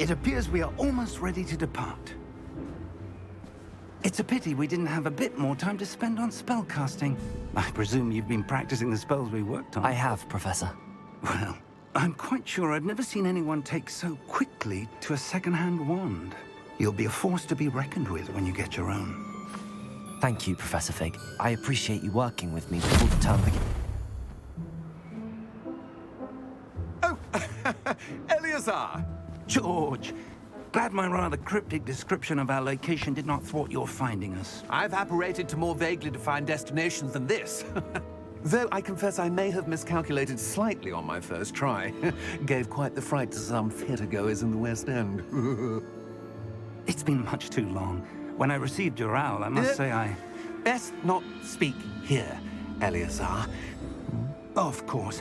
It appears we are almost ready to depart. It's a pity we didn't have a bit more time to spend on spellcasting. I presume you've been practicing the spells we worked on. I have, Professor. Well, I'm quite sure I've never seen anyone take so quickly to a second-hand wand. You'll be a force to be reckoned with when you get your own. Thank you, Professor Fig. I appreciate you working with me before the term begins. Oh, Eleazar! George! Glad my rather cryptic description of our location did not thwart your finding us. I've apparated to more vaguely defined destinations than this. Though I confess I may have miscalculated slightly on my first try. Gave quite the fright to some theatre-goers in the West End. It's been much too long. When I received your owl, I must say I... Best not speak here, Eleazar. Of course.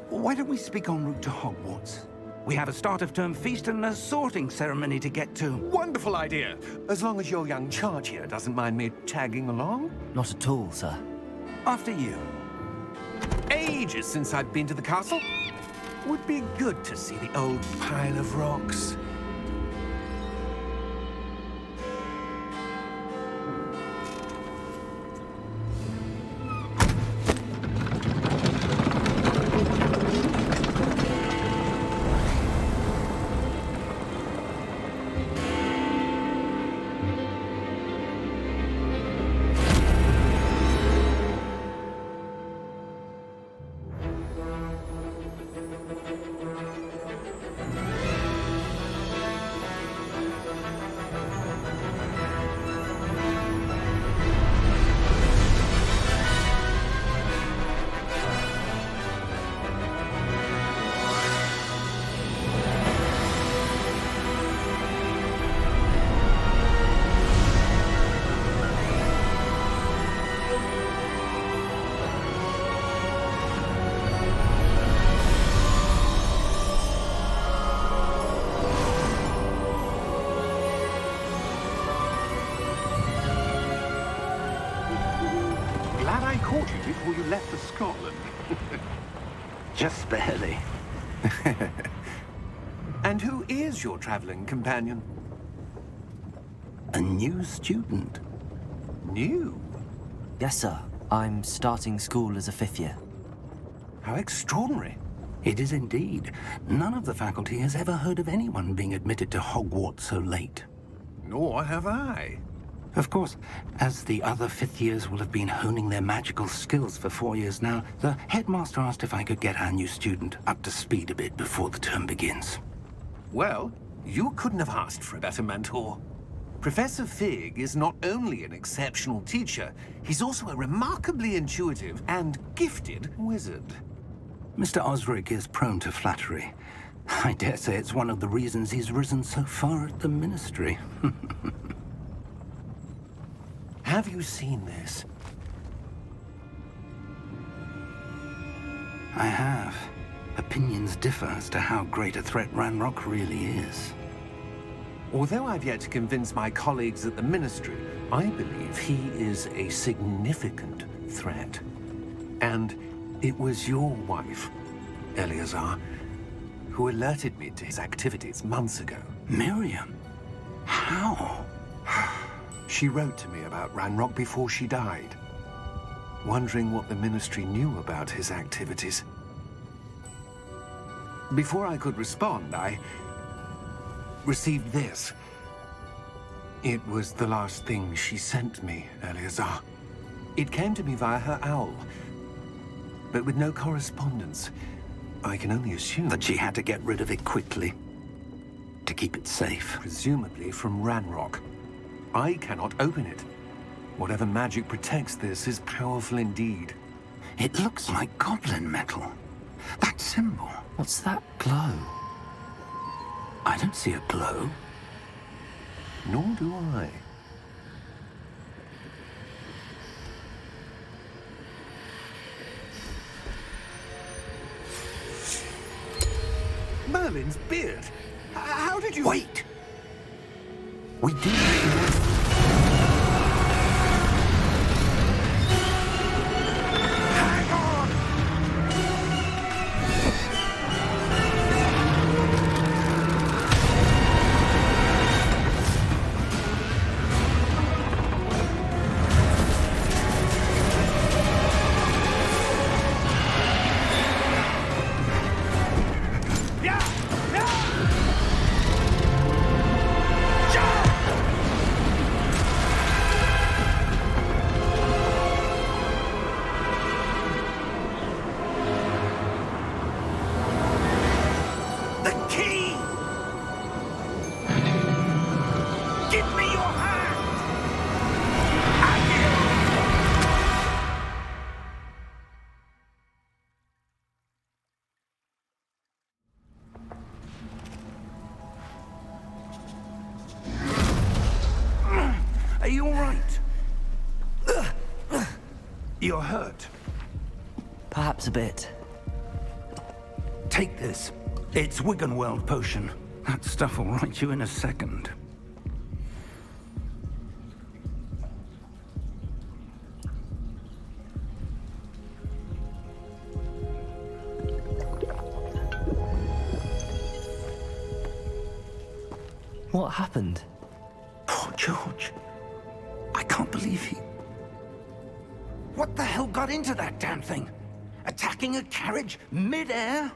Why don't we speak en route to Hogwarts? We have a start-of-term feast and a sorting ceremony to get to. Wonderful idea! As long as your young charge here doesn't mind me tagging along. Not at all, sir. After you. Ages since I've been to the castle. Would be good to see the old pile of rocks. Glad I caught you before you left for Scotland. Just barely. And who is your traveling companion? A new student. New? Yes, sir. I'm starting school as a 5th year. How extraordinary. It is indeed. None of the faculty has ever heard of anyone being admitted to Hogwarts so late. Nor have I. Of course, as the other 5th years will have been honing their magical skills for 4 years now, the headmaster asked if I could get our new student up to speed a bit before the term begins. Well, you couldn't have asked for a better mentor. Professor Fig is not only an exceptional teacher, he's also a remarkably intuitive and gifted wizard. Mr. Osric is prone to flattery. I dare say it's one of the reasons he's risen so far at the Ministry. Have you seen this? I have. Opinions differ as to how great a threat Ranrock really is. Although I've yet to convince my colleagues at the Ministry, I believe he is a significant threat. And it was your wife, Eleazar, who alerted me to his activities months ago. Miriam? How? She wrote to me about Ranrock before she died, wondering what the Ministry knew about his activities. Before I could respond, I received this. It was the last thing she sent me, Eleazar. It came to me via her owl, but with no correspondence. I can only assume That she had to get rid of it quickly, to keep it safe. presumably from Ranrock. I cannot open it. Whatever magic protects this is powerful indeed. It looks like goblin metal. That symbol. What's that glow? I don't see a glow. Nor do I. Merlin's beard. How did you... Wait! We did. Hang on! Are you all right? You're hurt. Perhaps a bit. Take this. It's Wiggenweld potion. That stuff will right you in a second. What happened? Poor George. I can't believe he... What the hell got into that damn thing? Attacking a carriage mid-air?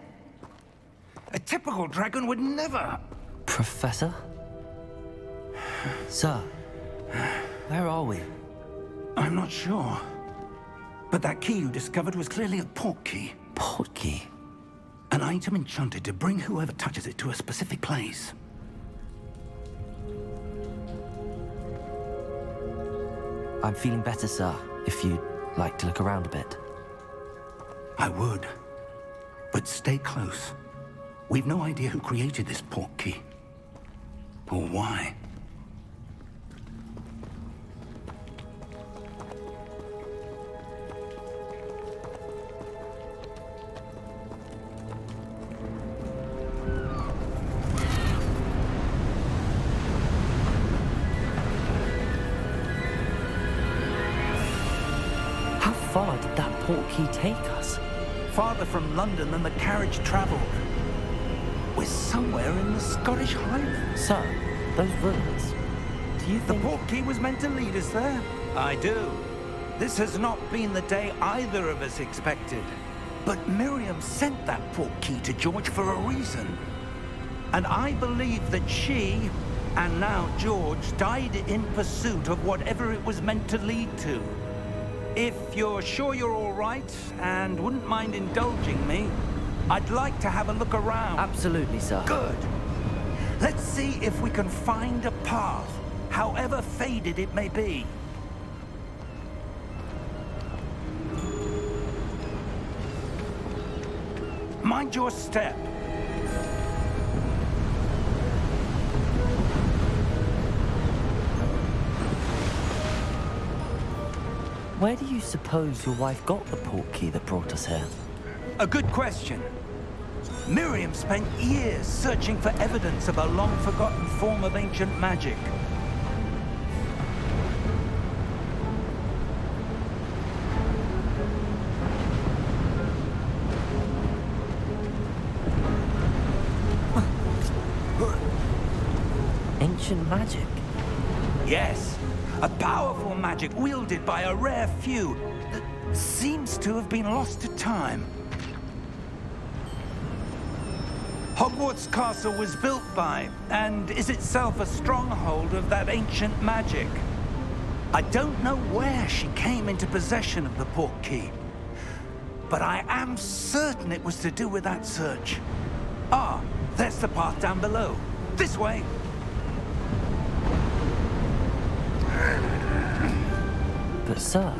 A typical dragon would never... Professor? Sir, where are we? I'm not sure. But that key you discovered was clearly a port key. Port key? An item enchanted to bring whoever touches it to a specific place. I'm feeling better, sir, if you'd like to look around a bit. I would. But stay close. We've no idea who created this port key. Or why. How far did that port key take us? Farther from London than the carriage traveled. We're somewhere in the Scottish Highlands. Sir, those ruins. Do you The think... port key was meant to lead us there? I do. This has not been the day either of us expected. But Miriam sent that port key to George for a reason. And I believe that she, and now George, died in pursuit of whatever it was meant to lead to. If you're sure you're all right and wouldn't mind indulging me, I'd like to have a look around. Absolutely, sir. Good. Let's see if we can find a path, however faded it may be. Mind your step. Where do you suppose your wife got the port key that brought us here? A good question. Miriam spent years searching for evidence of a long-forgotten form of ancient magic. Ancient magic? Yes, a powerful magic wielded by a rare few that seems to have been lost to time. Hogwarts Castle was built by, and is itself a stronghold of that ancient magic. I don't know where she came into possession of the port key, but I am certain it was to do with that search. Ah, there's the path down below. This way. But sir,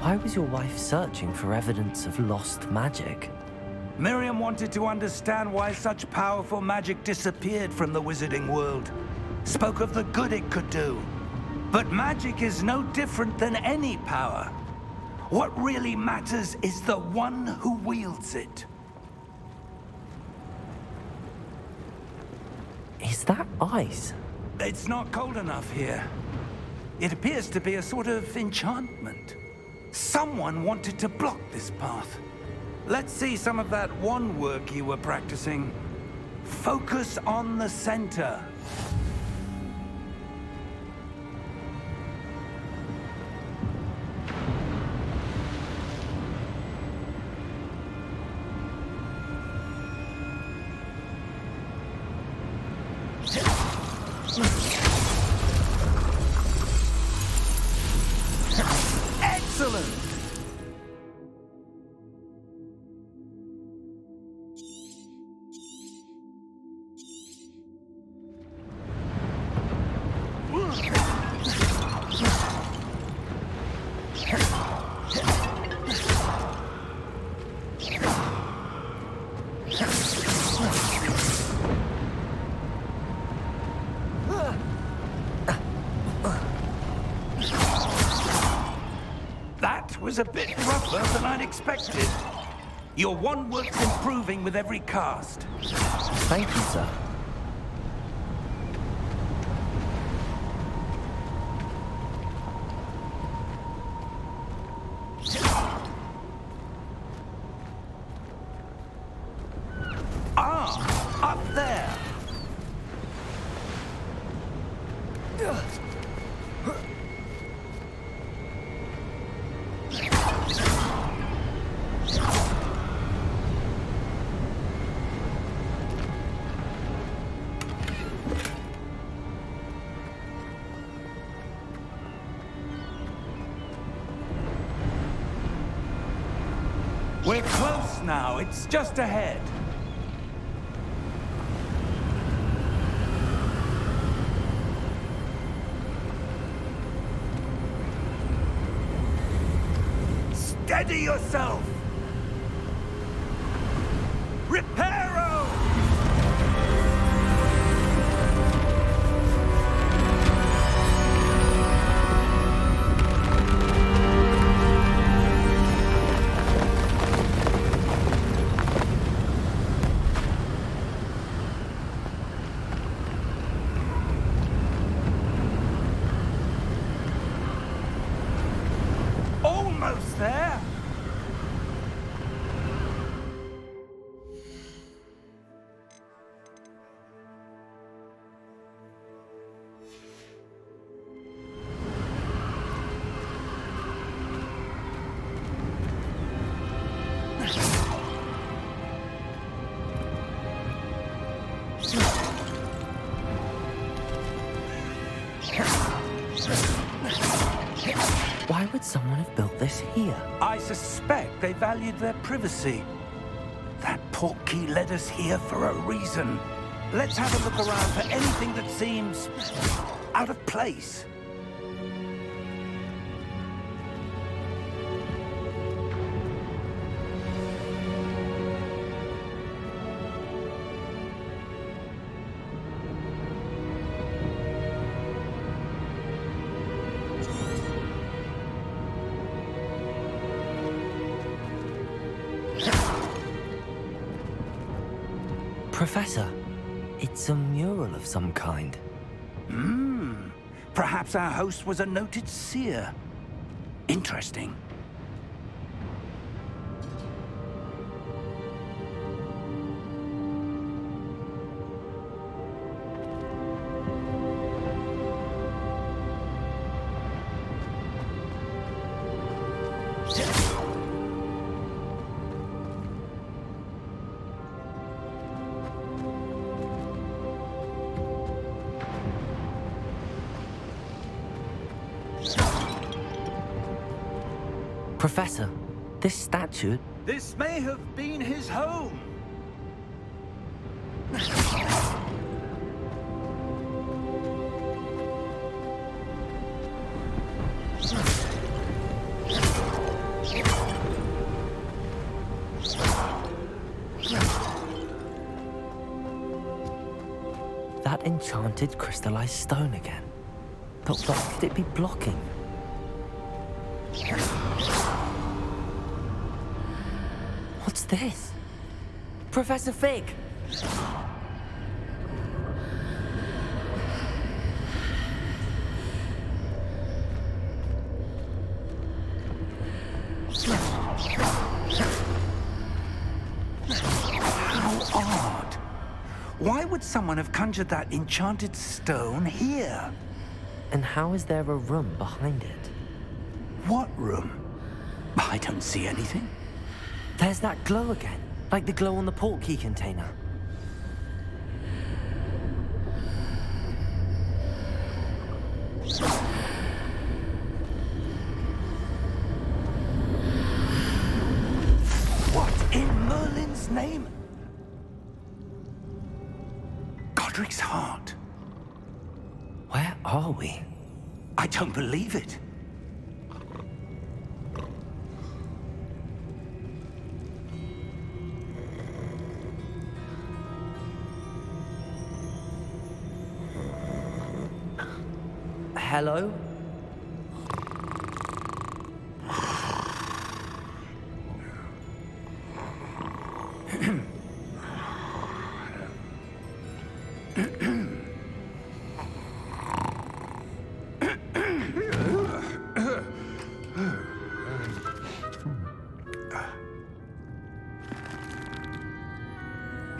why was your wife searching for evidence of lost magic? Miriam wanted to understand why such powerful magic disappeared from the wizarding world. Spoke of the good it could do. But magic is no different than any power. What really matters is the one who wields it. Is that ice? It's not cold enough here. It appears to be a sort of enchantment. Someone wanted to block this path. Let's see some of that wand work you were practicing. Focus on the center. Excellent! That was a bit rougher than I'd expected. Your wand work's improving with every cast. Thank you, sir. Ah, up there. We're close now. It's just ahead. Steady yourself! Reparo! Almost there! Why would someone have built this here? I suspect they valued their privacy. That portkey led us here for a reason. Let's have a look around for anything that seems out of place. Professor, it's a mural of some kind. Perhaps our host was a noted seer. Interesting. Professor, this statue... This may have been his home. That enchanted crystallized stone again. But what could it be blocking? What's this? Professor Fig! How odd. Why would someone have conjured that enchanted stone here? And how is there a room behind it? What room? I don't see anything. There's that glow again, like the glow on the portkey container. What in Merlin's name? Godric's heart. Where are we? I don't believe it. Hello?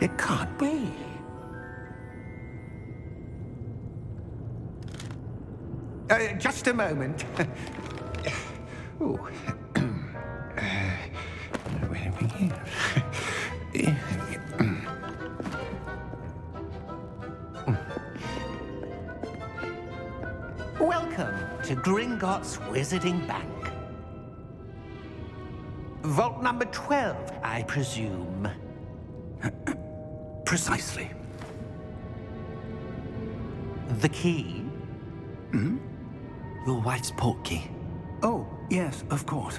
It can't be. Just a moment. Ooh. Where are we here? Welcome to Gringotts Wizarding Bank. Vault number 12, I presume. Precisely. The key? Your wife's portkey. Oh, yes, of course.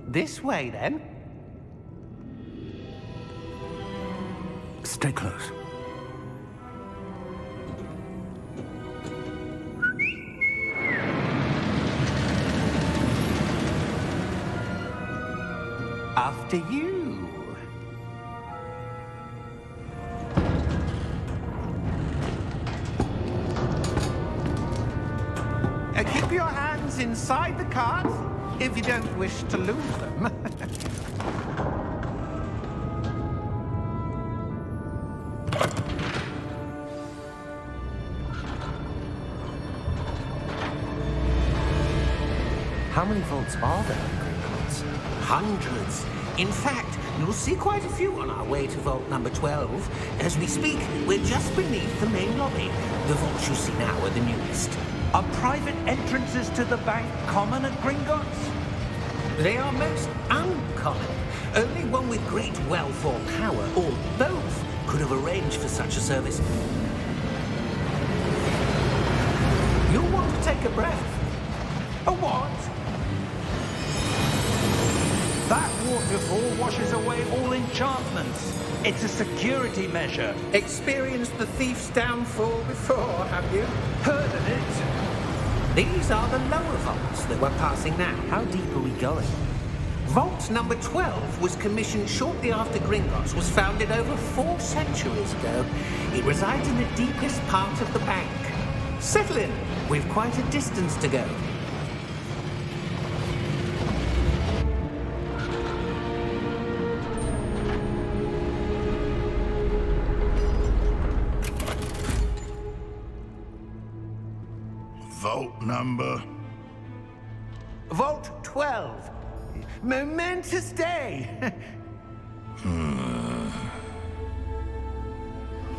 This way, then. Stay close. After you. Keep your hands inside the cart if you don't wish to lose them. How many vaults are there in Gringotts? Hundreds. In fact, you'll see quite a few on our way to vault number 12. As we speak, we're just beneath the main lobby. The vaults you see now are the newest. Are private entrances to the bank common at Gringotts? They are most uncommon. Only one with great wealth or power, or both, could have arranged for such a service. You'll want to take a breath. A what? That waterfall washes away all enchantments. It's a security measure. Experienced the thief's downfall before, have you? Heard of it? These are the lower vaults that we're passing now. How deep are we going? Vault number 12 was commissioned shortly after Gringotts was founded over 4 centuries ago. It resides in the deepest part of the bank. Settle in. We've quite a distance to go. Vault number? Vault 12. Momentous day.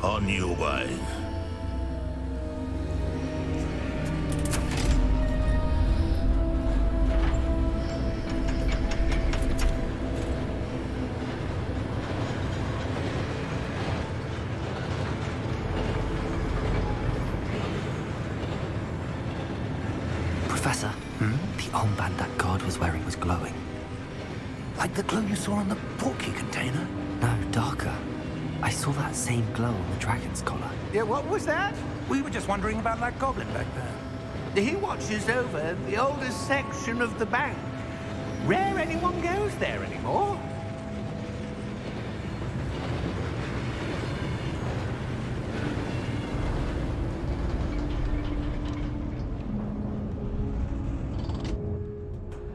On your way. Professor, the armband that guard was wearing was glowing. Like the glow you saw on the portkey container? No, darker. I saw that same glow on the dragon's collar. Yeah, what was that? We were just wondering about that goblin back there. He watches over the oldest section of the bank. Rare anyone goes there anymore.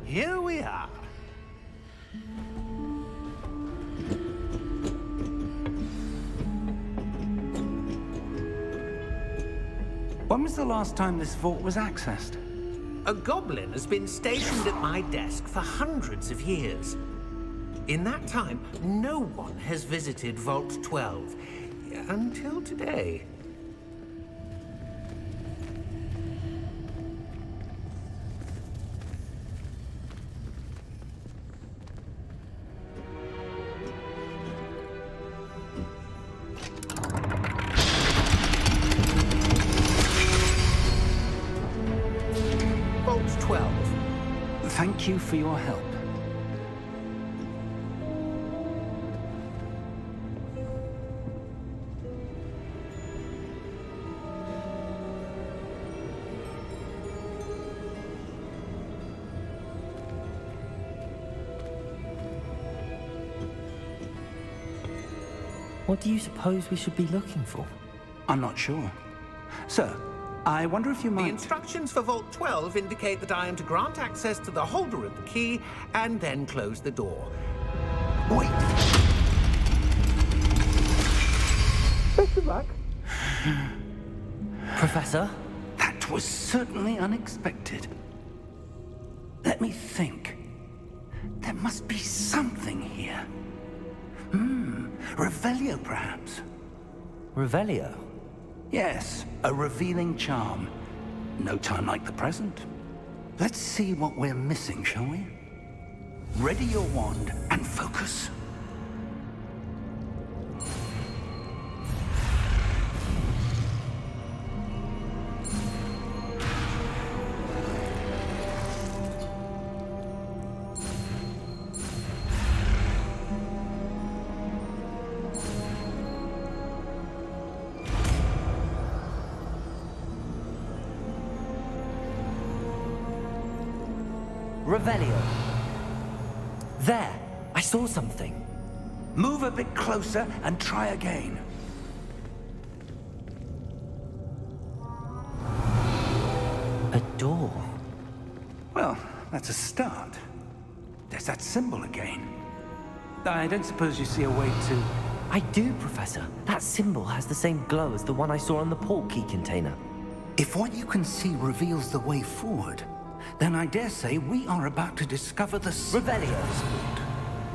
Here we are. When was the last time this vault was accessed? A goblin has been stationed at my desk for hundreds of years. In that time, no one has visited Vault 12 until today. Vault 12. Thank you for your help. What do you suppose we should be looking for? I'm not sure. Sir, I wonder if you The might... instructions for Vault 12 indicate that I am to grant access to the holder of the key and then close the door. Wait! Best of luck. Professor? That was certainly unexpected. Let me think. There must be something here. Revelio, perhaps? Revelio? Yes, a revealing charm. No time like the present. Let's see what we're missing, shall we? Ready your wand and focus. Revelio. There! I saw something. Move a bit closer and try again. A door. Well, that's a start. There's that symbol again. I don't suppose you see a way to... I do, Professor. That symbol has the same glow as the one I saw on the port key container. If what you can see reveals the way forward, then I dare say we are about to discover the... Revelio.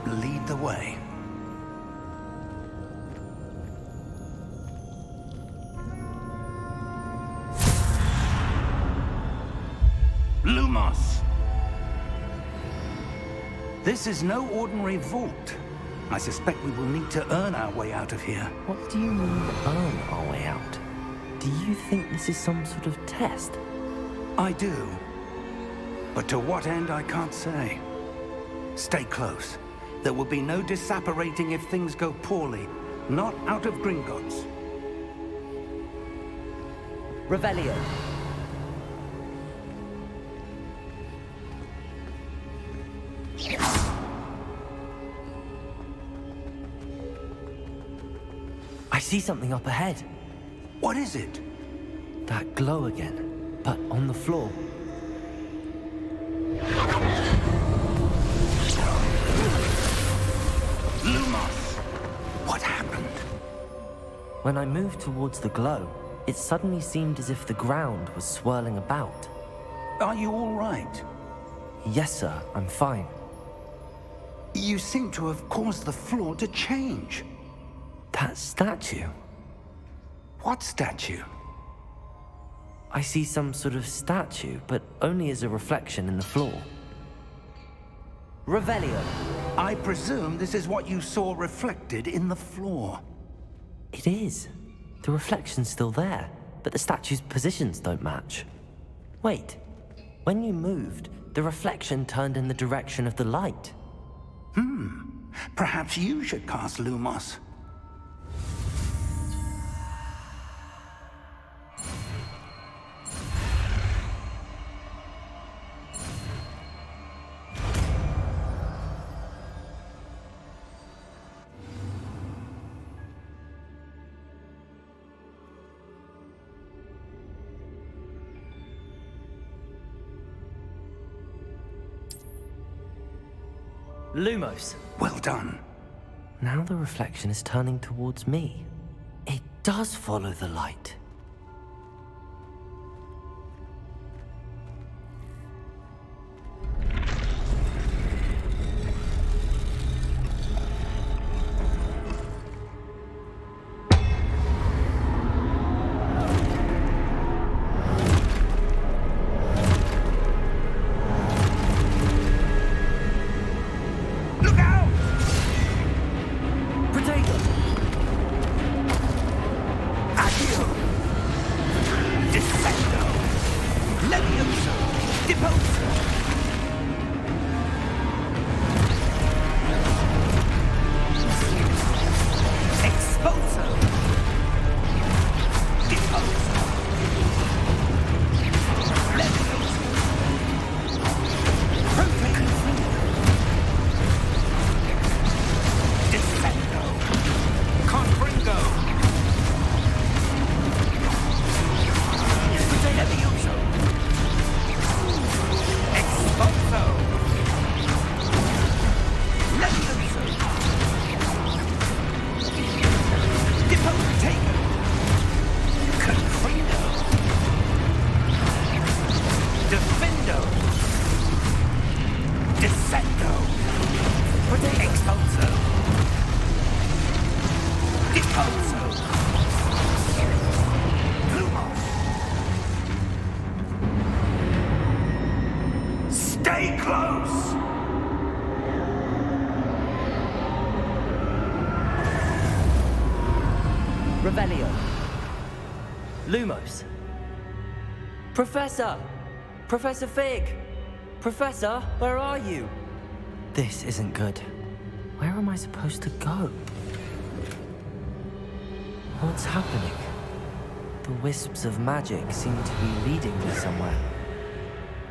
Lead the way. Lumos! This is no ordinary vault. I suspect we will need to earn our way out of here. What do you mean, earn our way out? Do you think this is some sort of test? I do. But to what end, I can't say. Stay close. There will be no disapparating if things go poorly. Not out of Gringotts. Revelio. I see something up ahead. What is it? That glow again, but on the floor. Lumos! What happened? When I moved towards the glow, it suddenly seemed as if the ground was swirling about. Are you all right? Yes, sir, I'm fine. You seem to have caused the floor to change. That statue. What statue? I see some sort of statue, but only as a reflection in the floor. Revelio. I presume this is what you saw reflected in the floor. It is. The reflection's still there, but the statue's positions don't match. Wait. When you moved, the reflection turned in the direction of the light. Perhaps you should cast Lumos. Lumos. Well done. Now the reflection is turning towards me. It does follow the light. Confront Revelio. Lumos. Professor! Professor Fig! Professor, where are you? This isn't good. Where am I supposed to go? What's happening? The wisps of magic seem to be leading me somewhere.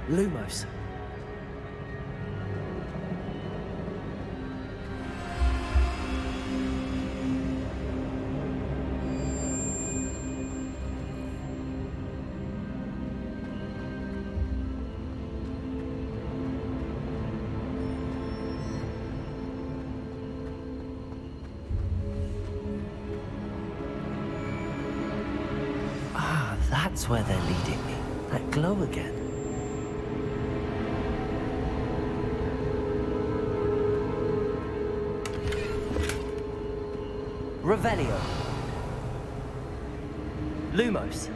Lumos. That's where they're leading me. That glow again. Revelio. Lumos.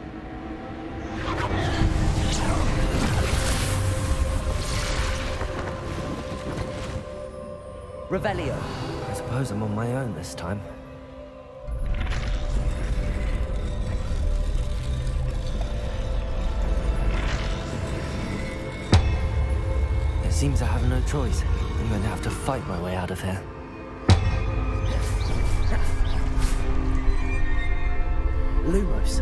Revelio. I suppose I'm on my own this time. Seems I have no choice. I'm going to have to fight my way out of here. Lumos.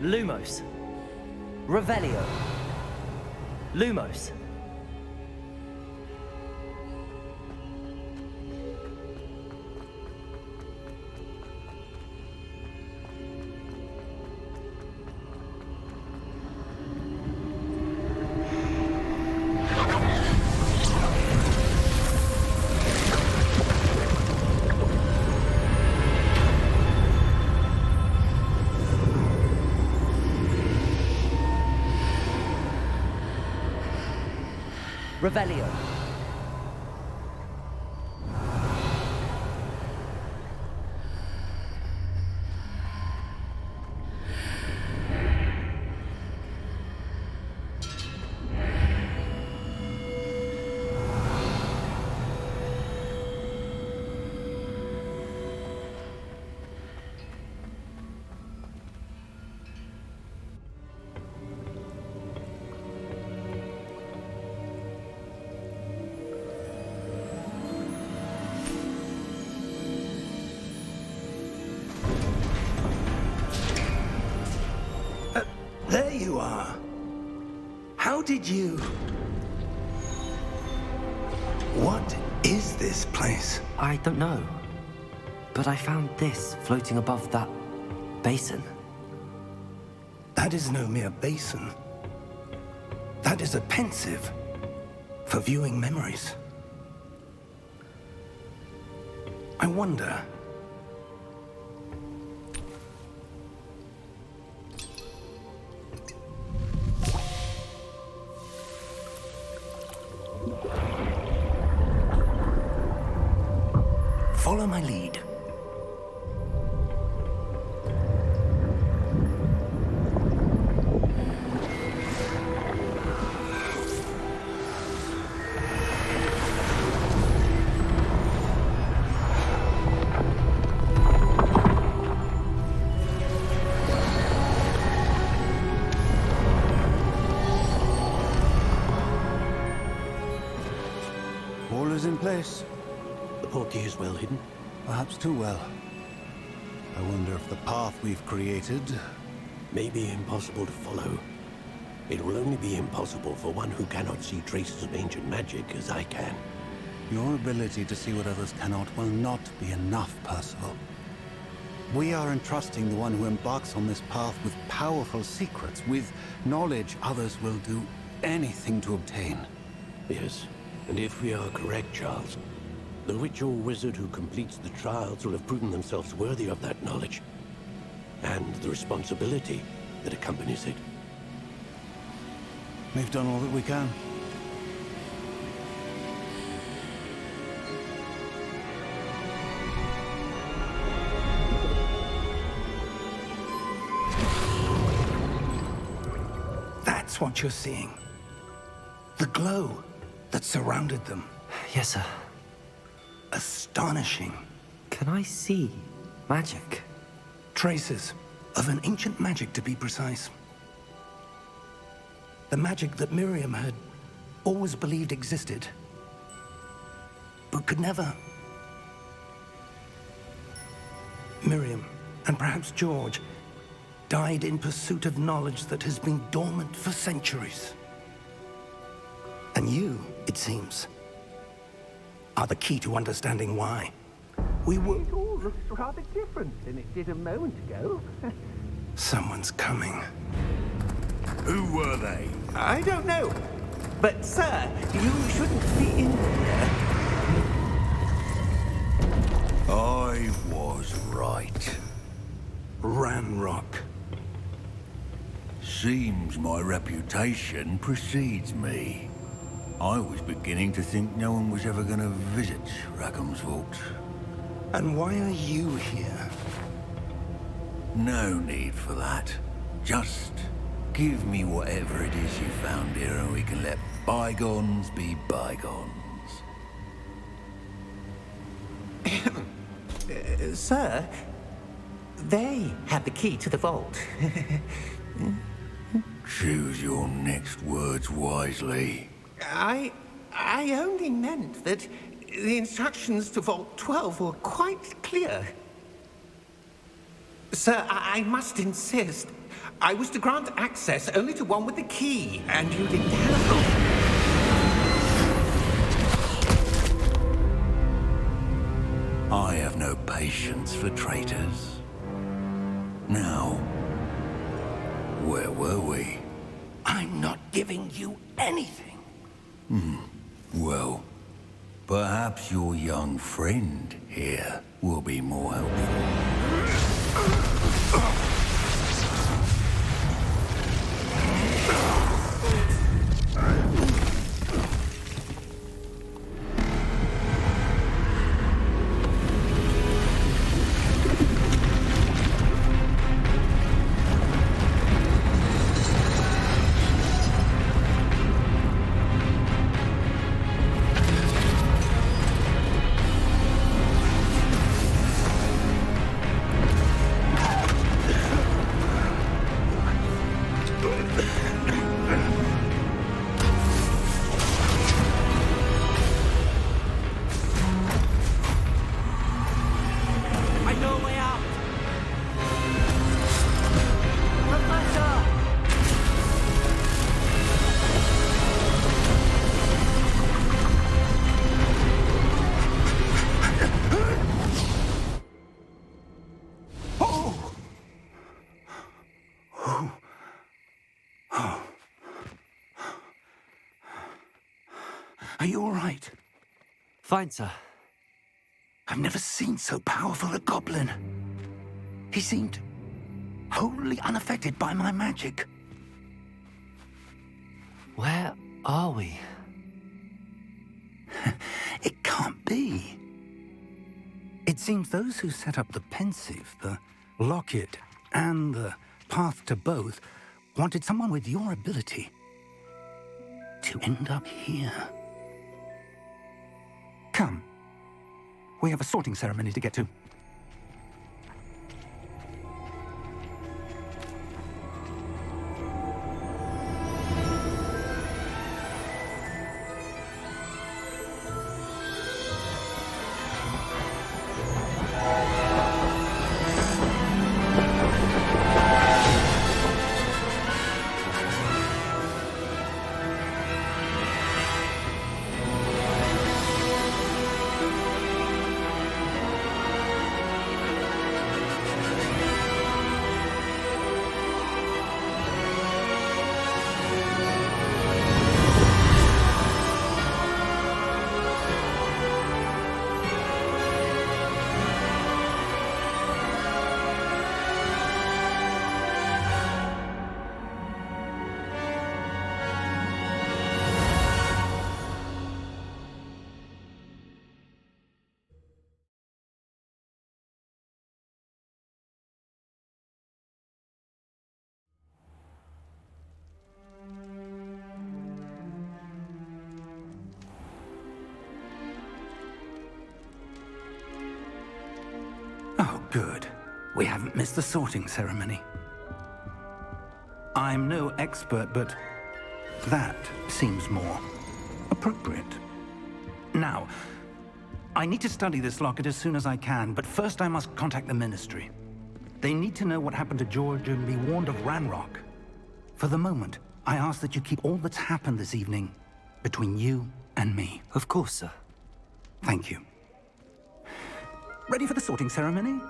Lumos. Revelio. Lumos. Revelio. are. How did you... What is this place? I don't know. But I found this floating above that basin. That is no mere basin. That is a pensive for viewing memories. I wonder... Follow my lead. All is in place. The portkey is well hidden. Perhaps too well. I wonder if the path we've created... May be impossible to follow. It will only be impossible for one who cannot see traces of ancient magic as I can. Your ability to see what others cannot will not be enough, Percival. We are entrusting the one who embarks on this path with powerful secrets, with knowledge others will do anything to obtain. Yes, and if we are correct, Charles, the witch or wizard who completes the trials will have proven themselves worthy of that knowledge, and the responsibility that accompanies it. We've done all that we can. That's what you're seeing. The glow that surrounded them. Yes, sir. Astonishing. Can I see magic? Traces of an ancient magic, to be precise. The magic that Miriam had always believed existed, but could never. Miriam, and perhaps George, died in pursuit of knowledge that has been dormant for centuries. And you, it seems, are the key to understanding why. We were... It all looks rather different than it did a moment ago. Someone's coming. Who were they? I don't know. But, sir, you shouldn't be in here. I was right. Ranrock. Seems my reputation precedes me. I was beginning to think no one was ever going to visit Rackham's vault. And why are you here? No need for that. Just give me whatever it is you found here and we can let bygones be bygones. Sir, they had the key to the vault. Choose your next words wisely. I only meant that the instructions to Vault 12 were quite clear. Sir, I must insist. I was to grant access only to one with the key, and you didn't have... I have no patience for traitors. Now, where were we? I'm not giving you anything. Well, perhaps your young friend here will be more helpful. Are you all right? Fine, sir. I've never seen so powerful a goblin. He seemed wholly unaffected by my magic. Where are we? It can't be. It seems those who set up the pensive, the locket, and the path to both wanted someone with your ability to end up here. Come. We have a sorting ceremony to get to. Oh, good. We haven't missed the sorting ceremony. I'm no expert, but that seems more appropriate. Now, I need to study this locket as soon as I can, but first I must contact the Ministry. They need to know what happened to George and be warned of Ranrock. For the moment, I ask that you keep all that's happened this evening between you and me. Of course, sir. Thank you. Ready for the sorting ceremony?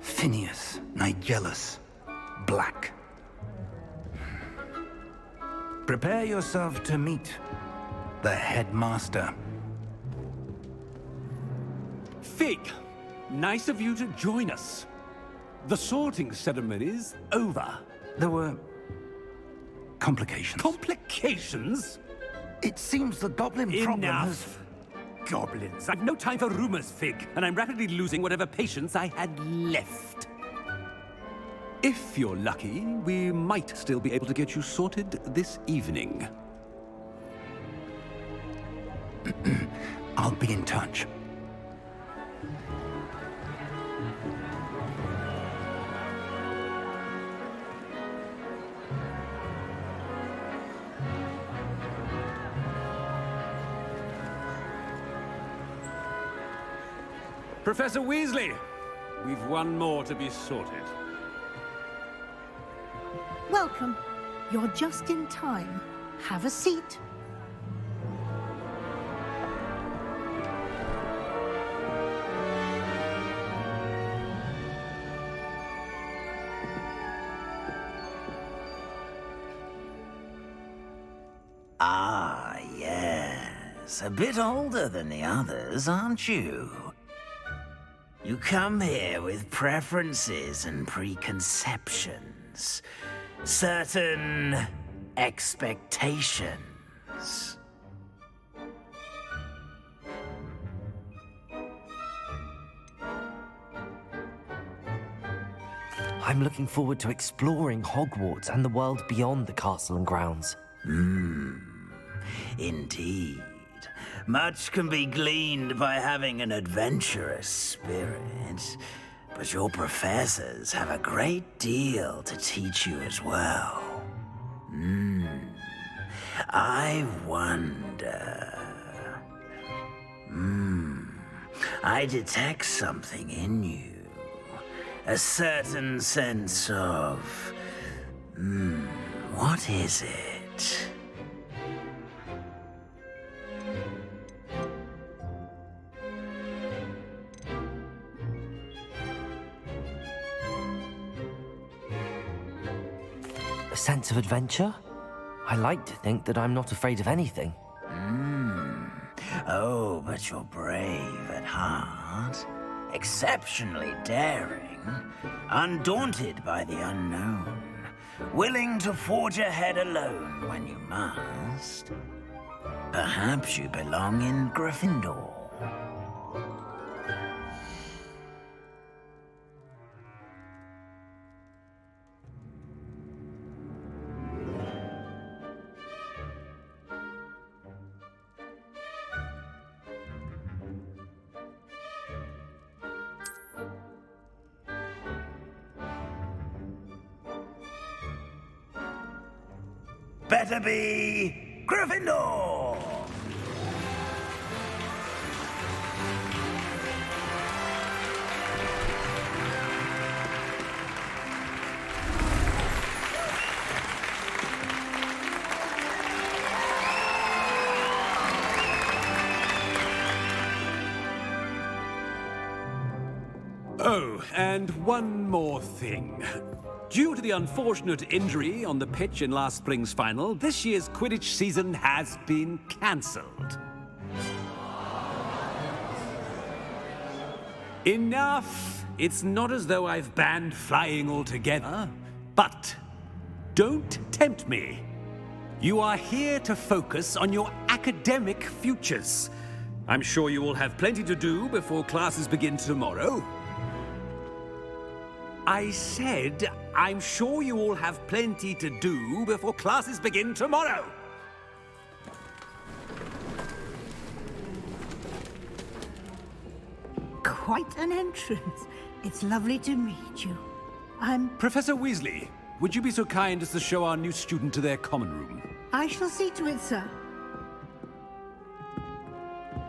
Phineas, Nigellus, Black. Prepare yourself to meet the headmaster. Fig, nice of you to join us. The sorting ceremony's over. There were complications. Complications? It seems the goblin problem has... Enough. Goblins. I've no time for rumors, Fig, and I'm rapidly losing whatever patience I had left. If you're lucky, we might still be able to get you sorted this evening. I'll be in touch. Professor Weasley, we've one more to be sorted. Welcome. You're just in time. Have a seat. Ah, yes. A bit older than the others, aren't you? You come here with preferences and preconceptions. Certain expectations. I'm looking forward to exploring Hogwarts and the world beyond the castle and grounds. Indeed. Much can be gleaned by having an adventurous spirit, but your professors have a great deal to teach you as well. I wonder... I detect something in you. A certain sense of What is it? A sense of adventure? I like to think that I'm not afraid of anything. Oh, but you're brave at heart. Exceptionally daring. Undaunted by the unknown. Willing to forge ahead alone when you must. Perhaps you belong in Gryffindor. Better be Gryffindor! Oh, and one more thing. Due to the unfortunate injury on the pitch in last spring's final, this year's Quidditch season has been cancelled. Enough! It's not as though I've banned flying altogether, but don't tempt me. You are here to focus on your academic futures. I'm sure you will have plenty to do before classes begin tomorrow. I said, I'm sure you all have plenty to do before classes begin tomorrow. Quite an entrance. It's lovely to meet you. Professor Weasley, would you be so kind as to show our new student to their common room? I shall see to it, sir.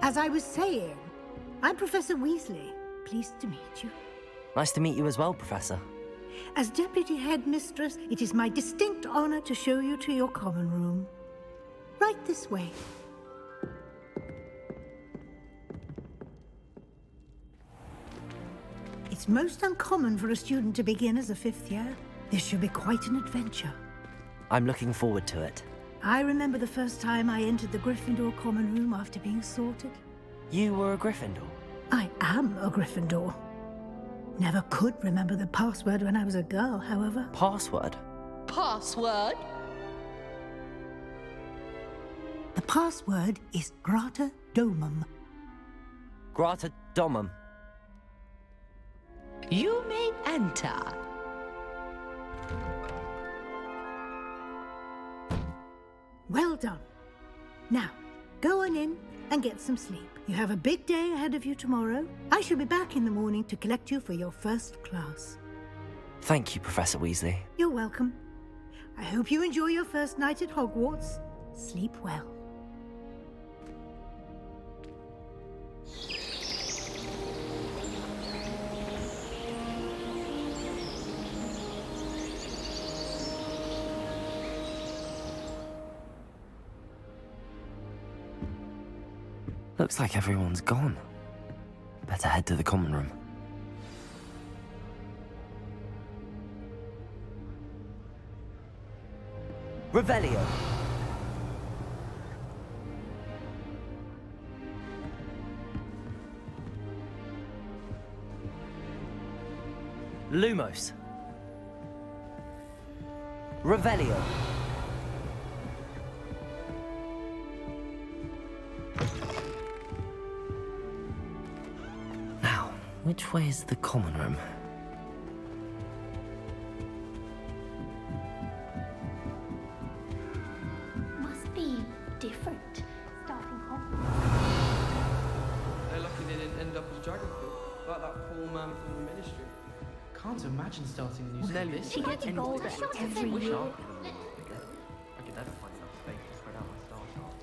As I was saying, I'm Professor Weasley. Pleased to meet you. Nice to meet you as well, Professor. As Deputy Headmistress, it is my distinct honor to show you to your common room. Right this way. It's most uncommon for a student to begin as a fifth year. This should be quite an adventure. I'm looking forward to it. I remember the first time I entered the Gryffindor common room after being sorted. You were a Gryffindor? I am a Gryffindor. Never could remember the password when I was a girl, however. Password? Password? The password is Grata Domum. Grata Domum. You may enter. Well done. Now, go on in and get some sleep. You have a big day ahead of you tomorrow. I shall be back in the morning to collect you for your first class. Thank you, Professor Weasley. You're welcome. I hope you enjoy your first night at Hogwarts. Sleep well. Looks like everyone's gone. Better head to the common room. Revelio. Lumos. Revelio. Now, which way is the common room? Must be different. Starting off. They're lucky they didn't end up as Dragonfield, like that poor man from the Ministry. Can't imagine starting a new school this. She gets gold every year. I could never find enough space to spread out my star chart.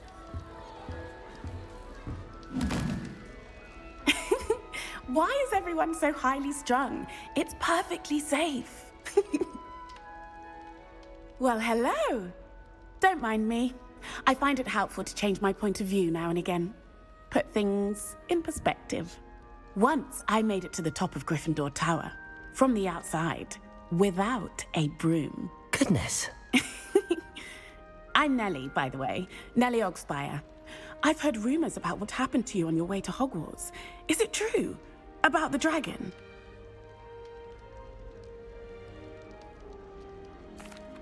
Why is everyone so highly strung? It's perfectly safe. Well, hello. Don't mind me. I find it helpful to change my point of view now and again. Put things in perspective. Once I made it to the top of Gryffindor Tower, from the outside, without a broom. Goodness. I'm Nellie, by the way. Nellie Ogspire. I've heard rumors about what happened to you on your way to Hogwarts. Is it true? About the dragon?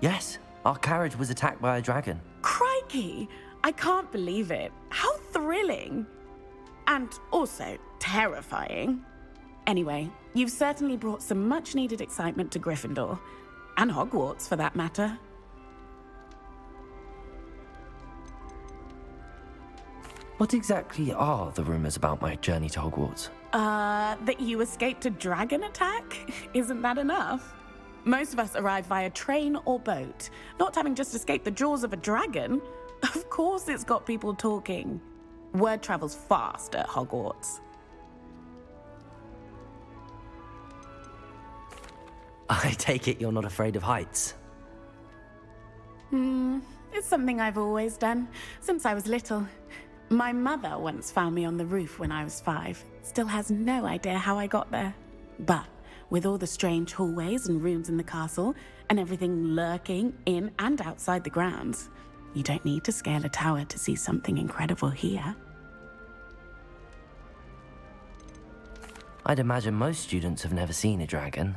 Yes, our carriage was attacked by a dragon. Crikey! I can't believe it. How thrilling! And also terrifying. Anyway, you've certainly brought some much-needed excitement to Gryffindor. And Hogwarts, for that matter. What exactly are the rumors about my journey to Hogwarts? That you escaped a dragon attack? Isn't that enough? Most of us arrive via train or boat, not having just escaped the jaws of a dragon. Of course it's got people talking. Word travels fast at Hogwarts. I take it you're not afraid of heights. It's something I've always done, since I was little. My mother once found me on the roof when I was 5. Still has no idea how I got there. But with all the strange hallways and rooms in the castle, and everything lurking in and outside the grounds, you don't need to scale a tower to see something incredible here. I'd imagine most students have never seen a dragon.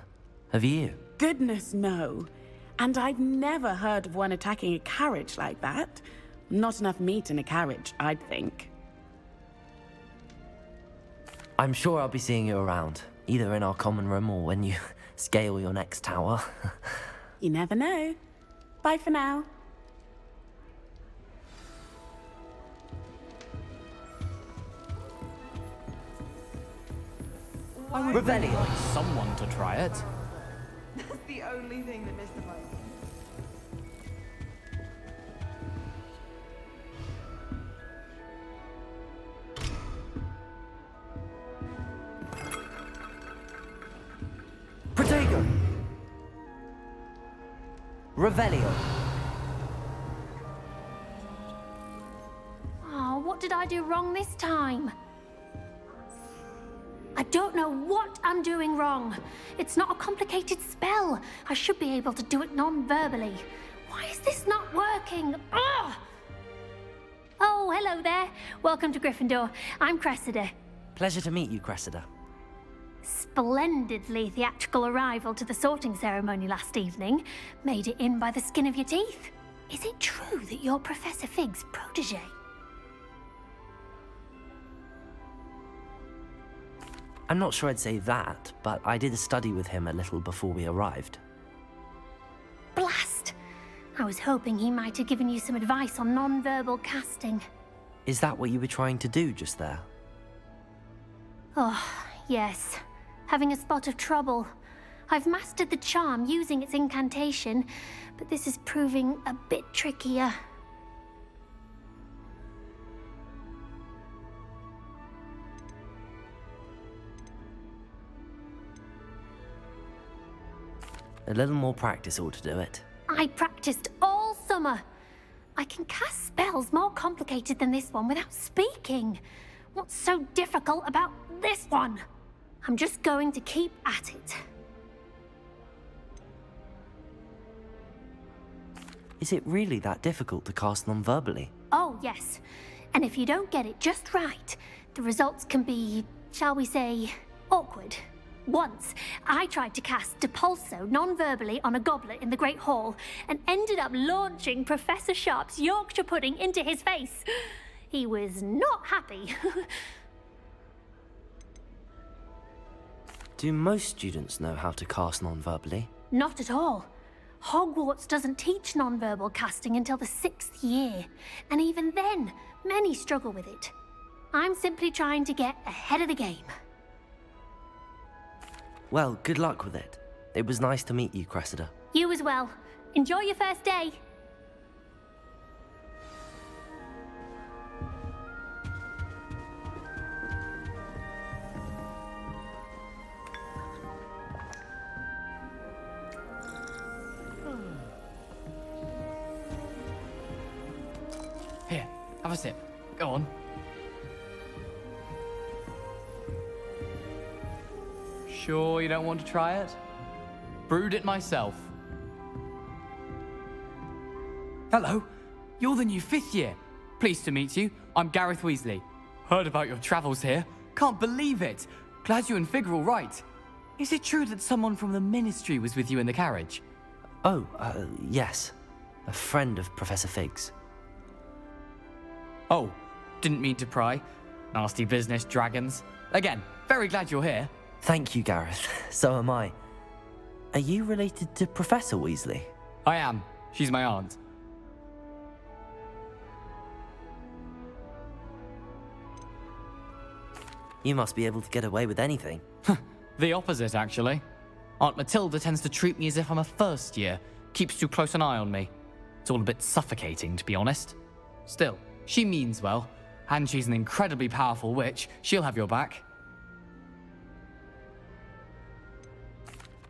Have you? Goodness, no. And I've never heard of one attacking a carriage like that. Not enough meat in a carriage, I'd think. I'm sure I'll be seeing you around, either in our common room or when you scale your next tower. You never know. Bye for now. I would really like someone to try it. That's the only thing that mystifies me. Protego! Revelio! Oh, what did I do wrong this time? I don't know what I'm doing wrong. It's not a complicated spell. I should be able to do it non-verbally. Why is this not working? Ugh! Oh, hello there. Welcome to Gryffindor. I'm Cressida. Pleasure to meet you, Cressida. Splendidly theatrical arrival to the sorting ceremony last evening. Made it in by the skin of your teeth. Is it true that you're Professor Fig's protege? I'm not sure I'd say that, but I did study with him a little before we arrived. Blast! I was hoping he might have given you some advice on non-verbal casting. Is that what you were trying to do just there? Oh, yes. Having a spot of trouble. I've mastered the charm using its incantation, but this is proving a bit trickier. A little more practice ought to do it. I practiced all summer. I can cast spells more complicated than this one without speaking. What's so difficult about this one? I'm just going to keep at it. Is it really that difficult to cast non-verbally? Oh, yes. And if you don't get it just right, the results can be, shall we say, awkward. Once, I tried to cast Depulso non-verbally on a goblet in the Great Hall and ended up launching Professor Sharp's Yorkshire pudding into his face. He was not happy. Do most students know how to cast non-verbally? Not at all. Hogwarts doesn't teach non-verbal casting until the 6th year, and even then, many struggle with it. I'm simply trying to get ahead of the game. Well, good luck with it. It was nice to meet you, Cressida. You as well. Enjoy your first day. have a sip. Go on. Sure you don't want to try it? Brewed it myself. Hello, you're the new 5th year. Pleased to meet you. I'm Gareth Weasley. Heard about your travels here. Can't believe it. Glad you and Fig are all right. Is it true that someone from the Ministry was with you in the carriage? Oh, yes. A friend of Professor Fig's. Oh, didn't mean to pry. Nasty business, dragons. Again, very glad you're here. Thank you, Gareth. So am I. Are you related to Professor Weasley? I am. She's my aunt. You must be able to get away with anything. The opposite, actually. Aunt Matilda tends to treat me as if I'm a first year. Keeps too close an eye on me. It's all a bit suffocating, to be honest. Still, she means well. And she's an incredibly powerful witch. She'll have your back.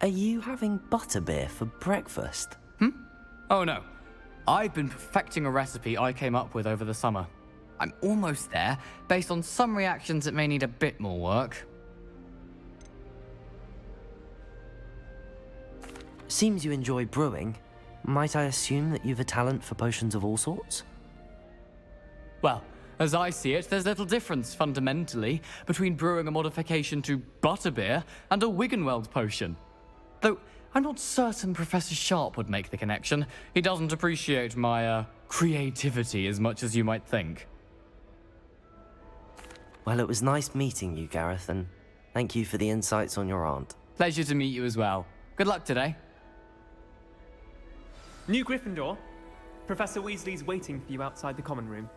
Are you having butterbeer for breakfast? Oh no. I've been perfecting a recipe I came up with over the summer. I'm almost there. Based on some reactions, it may need a bit more work. Seems you enjoy brewing. Might I assume that you've a talent for potions of all sorts? Well, as I see it, there's little difference, fundamentally, between brewing a modification to butterbeer and a Wiggenweld potion. Though, I'm not certain Professor Sharp would make the connection. He doesn't appreciate my, creativity as much as you might think. Well, it was nice meeting you, Gareth, and thank you for the insights on your aunt. Pleasure to meet you as well. Good luck today. New Gryffindor. Professor Weasley's waiting for you outside the common room.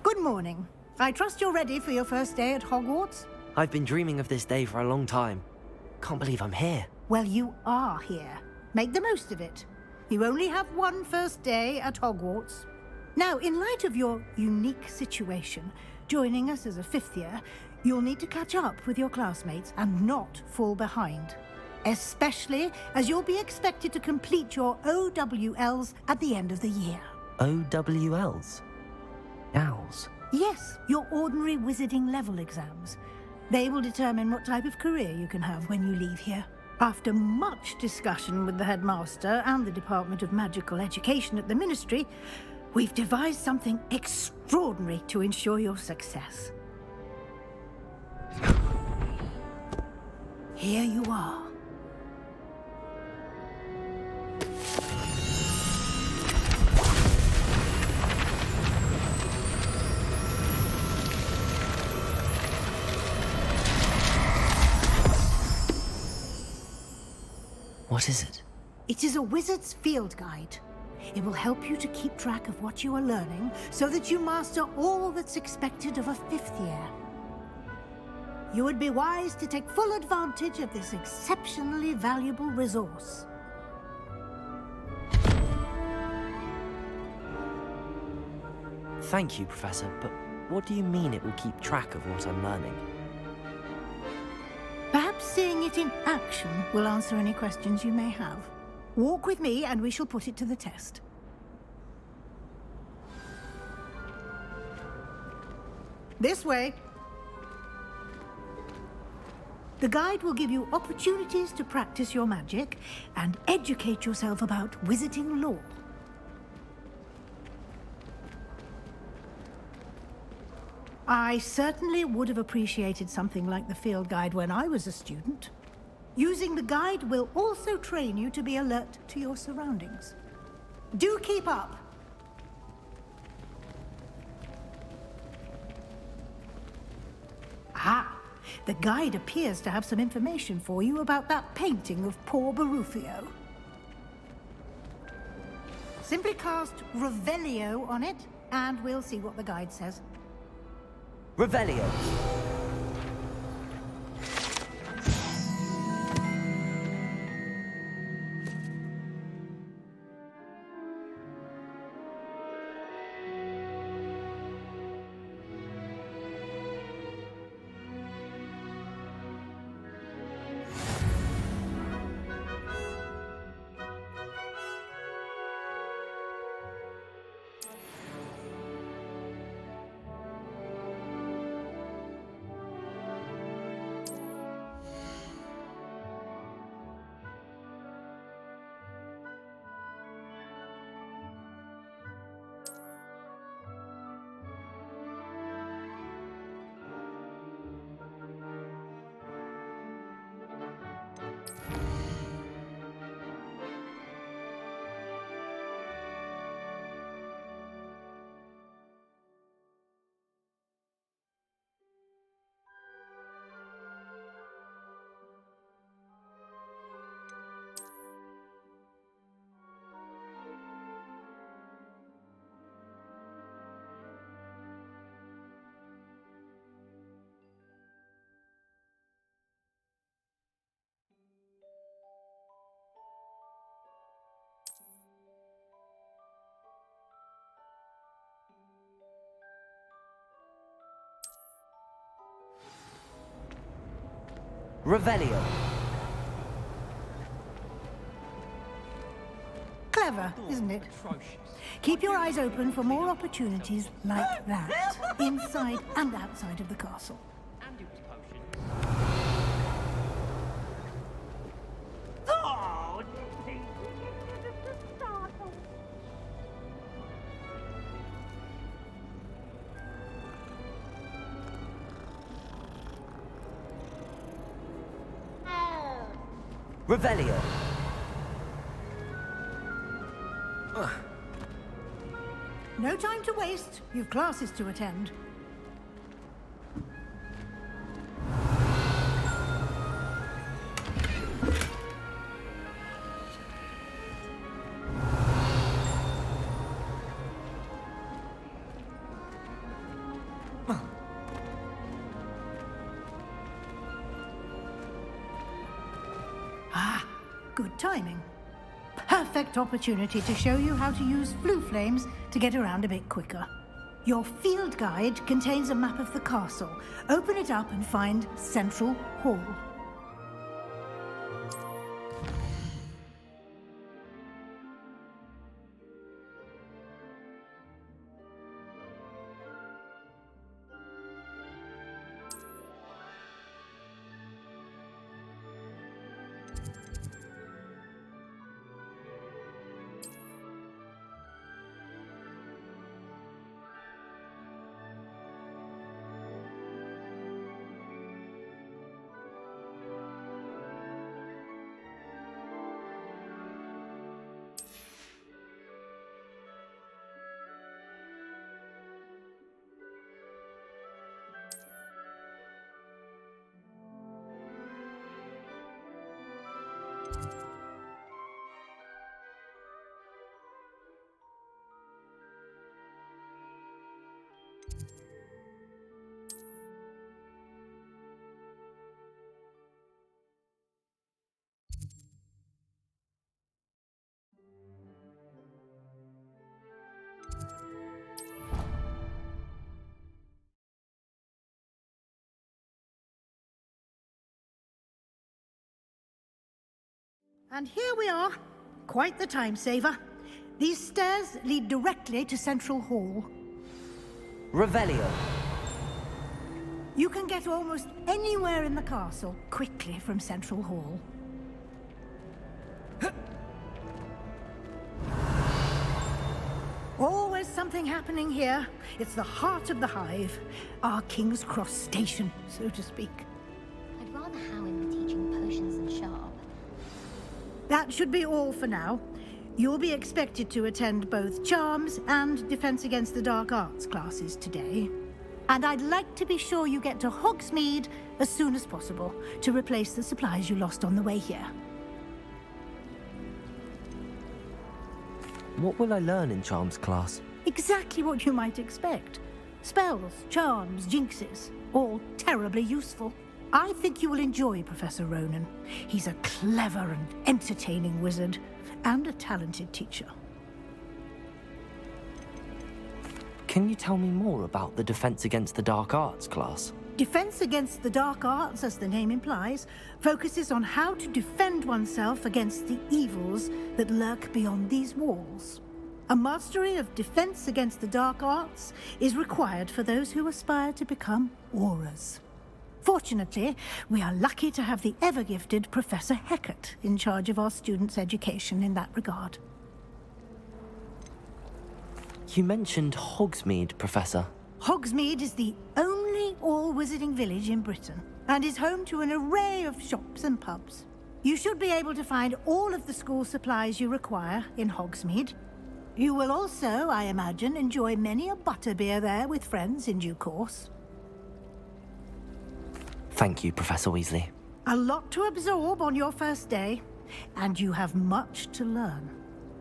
Good morning. I trust you're ready for your first day at Hogwarts? I've been dreaming of this day for a long time. Can't believe I'm here. Well, you are here. Make the most of it. You only have one first day at Hogwarts. Now, in light of your unique situation, joining us as a 5th year, you'll need to catch up with your classmates and not fall behind. Especially as you'll be expected to complete your OWLs at the end of the year. OWLs? Owls? Yes, your ordinary wizarding level exams. They will determine what type of career you can have when you leave here. After much discussion with the headmaster and the Department of Magical Education at the Ministry, we've devised something extraordinary to ensure your success. Here you are. What is it? It is a wizard's field guide. It will help you to keep track of what you are learning so that you master all that's expected of a 5th year. You would be wise to take full advantage of this exceptionally valuable resource. Thank you, Professor, but what do you mean it will keep track of what I'm learning? Perhaps seeing it in action will answer any questions you may have. Walk with me and we shall put it to the test. This way. The guide will give you opportunities to practice your magic and educate yourself about wizarding lore. I certainly would have appreciated something like the field guide when I was a student. Using the guide will also train you to be alert to your surroundings. Do keep up! Ah, the guide appears to have some information for you about that painting of poor Barufio. Simply cast Revelio on it, and we'll see what the guide says. Revelio. Revelio. Clever, isn't it? Keep your eyes open for more opportunities like that, inside and outside of the castle. Revelio. No time to waste. You've classes to attend. Ah, good timing. Perfect opportunity to show you how to use flue flames to get around a bit quicker. Your field guide contains a map of the castle. Open it up and find Central Hall. And here we are. Quite the time saver. These stairs lead directly to Central Hall. Revelio. You can get almost anywhere in the castle quickly from Central Hall. Always something happening here. It's the heart of the hive. Our King's Cross station, so to speak. I'd rather Howin were teaching potions and sharp. That should be all for now. You'll be expected to attend both Charms and Defense Against the Dark Arts classes today. And I'd like to be sure you get to Hogsmeade as soon as possible to replace the supplies you lost on the way here. What will I learn in Charms class? Exactly what you might expect. Spells, charms, jinxes, all terribly useful. I think you will enjoy Professor Ronan. He's a clever and entertaining wizard, and a talented teacher. Can you tell me more about the Defense Against the Dark Arts class? Defense Against the Dark Arts, as the name implies, focuses on how to defend oneself against the evils that lurk beyond these walls. A mastery of Defense Against the Dark Arts is required for those who aspire to become Aurors. Fortunately, we are lucky to have the ever-gifted Professor Hecat in charge of our students' education in that regard. You mentioned Hogsmeade, Professor. Hogsmeade is the only all-wizarding village in Britain, and is home to an array of shops and pubs. You should be able to find all of the school supplies you require in Hogsmeade. You will also, I imagine, enjoy many a butterbeer there with friends in due course. Thank you, Professor Weasley. A lot to absorb on your first day, and you have much to learn.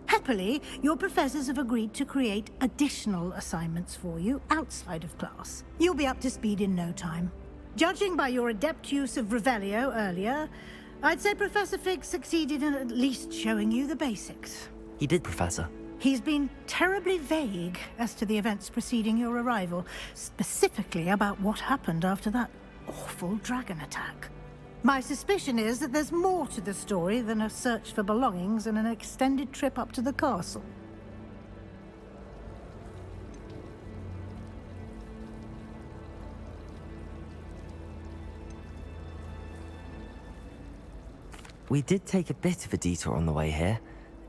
Happily, your professors have agreed to create additional assignments for you outside of class. You'll be up to speed in no time. Judging by your adept use of Revelio earlier, I'd say Professor Fig succeeded in at least showing you the basics. He did, Professor. He's been terribly vague as to the events preceding your arrival, specifically about what happened after that awful dragon attack. My suspicion is that there's more to the story than a search for belongings and an extended trip up to the castle. We did take a bit of a detour on the way here.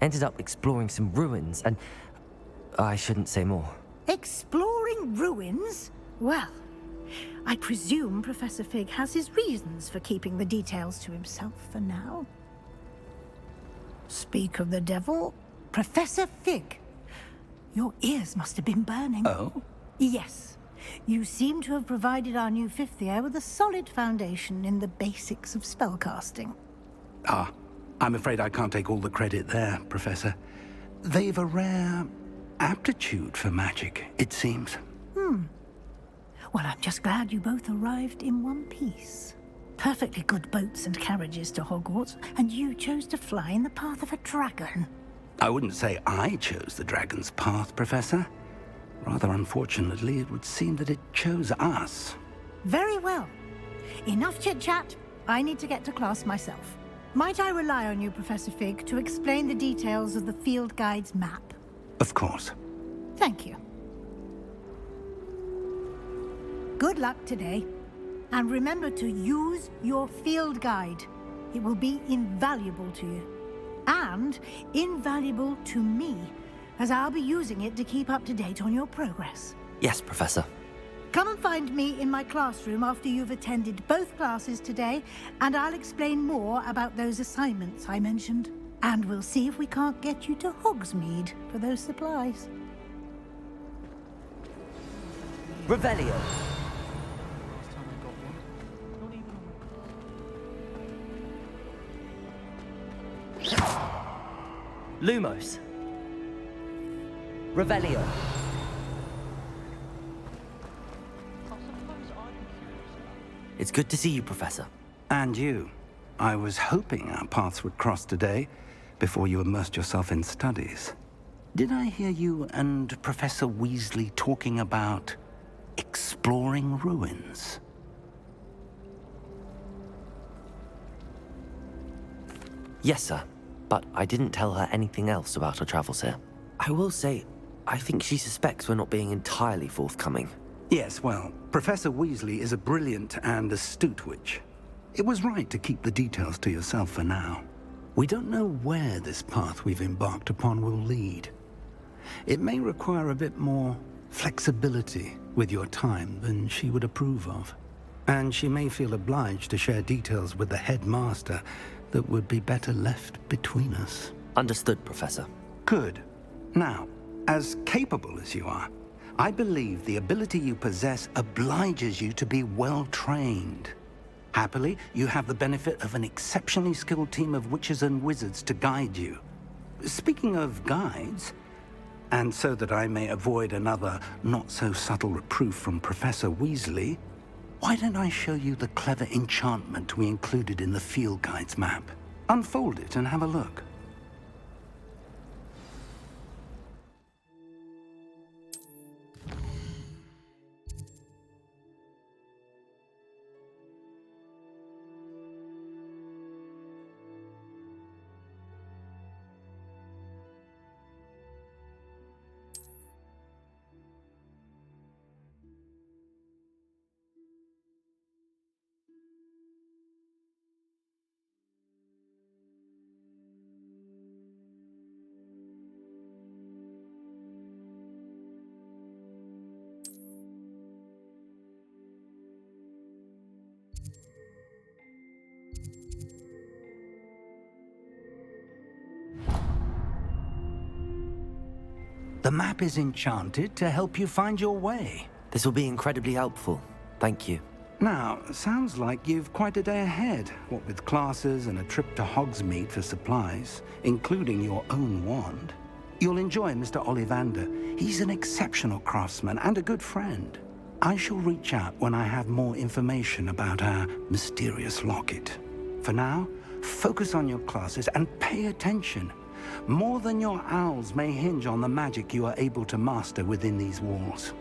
Ended up exploring some ruins and... I shouldn't say more. Exploring ruins? Well, I presume Professor Fig has his reasons for keeping the details to himself for now. Speak of the devil, Professor Fig. Your ears must have been burning. Oh? Yes. You seem to have provided our new fifth year with a solid foundation in the basics of spellcasting. Ah, I'm afraid I can't take all the credit there, Professor. They've a rare aptitude for magic, it seems. Well, I'm just glad you both arrived in one piece. Perfectly good boats and carriages to Hogwarts, and you chose to fly in the path of a dragon. I wouldn't say I chose the dragon's path, Professor. Rather unfortunately, it would seem that it chose us. Very well. Enough chit-chat. I need to get to class myself. Might I rely on you, Professor Fig, to explain the details of the field guide's map? Of course. Thank you. Good luck today. And remember to use your field guide. It will be invaluable to you. And invaluable to me, as I'll be using it to keep up to date on your progress. Yes, Professor. Come and find me in my classroom after you've attended both classes today, and I'll explain more about those assignments I mentioned. And we'll see if we can't get you to Hogsmeade for those supplies. Revelio. Lumos. Revelio. It's good to see you, Professor. And you. I was hoping our paths would cross today, before you immersed yourself in studies. Did I hear you and Professor Weasley talking about exploring ruins? Yes, sir. But I didn't tell her anything else about our travels here. I will say, I think she suspects we're not being entirely forthcoming. Yes, well, Professor Weasley is a brilliant and astute witch. It was right to keep the details to yourself for now. We don't know where this path we've embarked upon will lead. It may require a bit more flexibility with your time than she would approve of. And she may feel obliged to share details with the headmaster that would be better left between us. Understood, Professor. Good. Now, as capable as you are, I believe the ability you possess obliges you to be well-trained. Happily, you have the benefit of an exceptionally skilled team of witches and wizards to guide you. Speaking of guides, and so that I may avoid another not-so-subtle reproof from Professor Weasley, why don't I show you the clever enchantment we included in the field guide's map? Unfold it and have a look. The map is enchanted to help you find your way. This will be incredibly helpful. Thank you. Now, sounds like you've quite a day ahead, what with classes and a trip to Hogsmeade for supplies, including your own wand. You'll enjoy Mr. Ollivander. He's an exceptional craftsman and a good friend. I shall reach out when I have more information about our mysterious locket. For now, focus on your classes and pay attention. More than your owls may hinge on the magic you are able to master within these walls.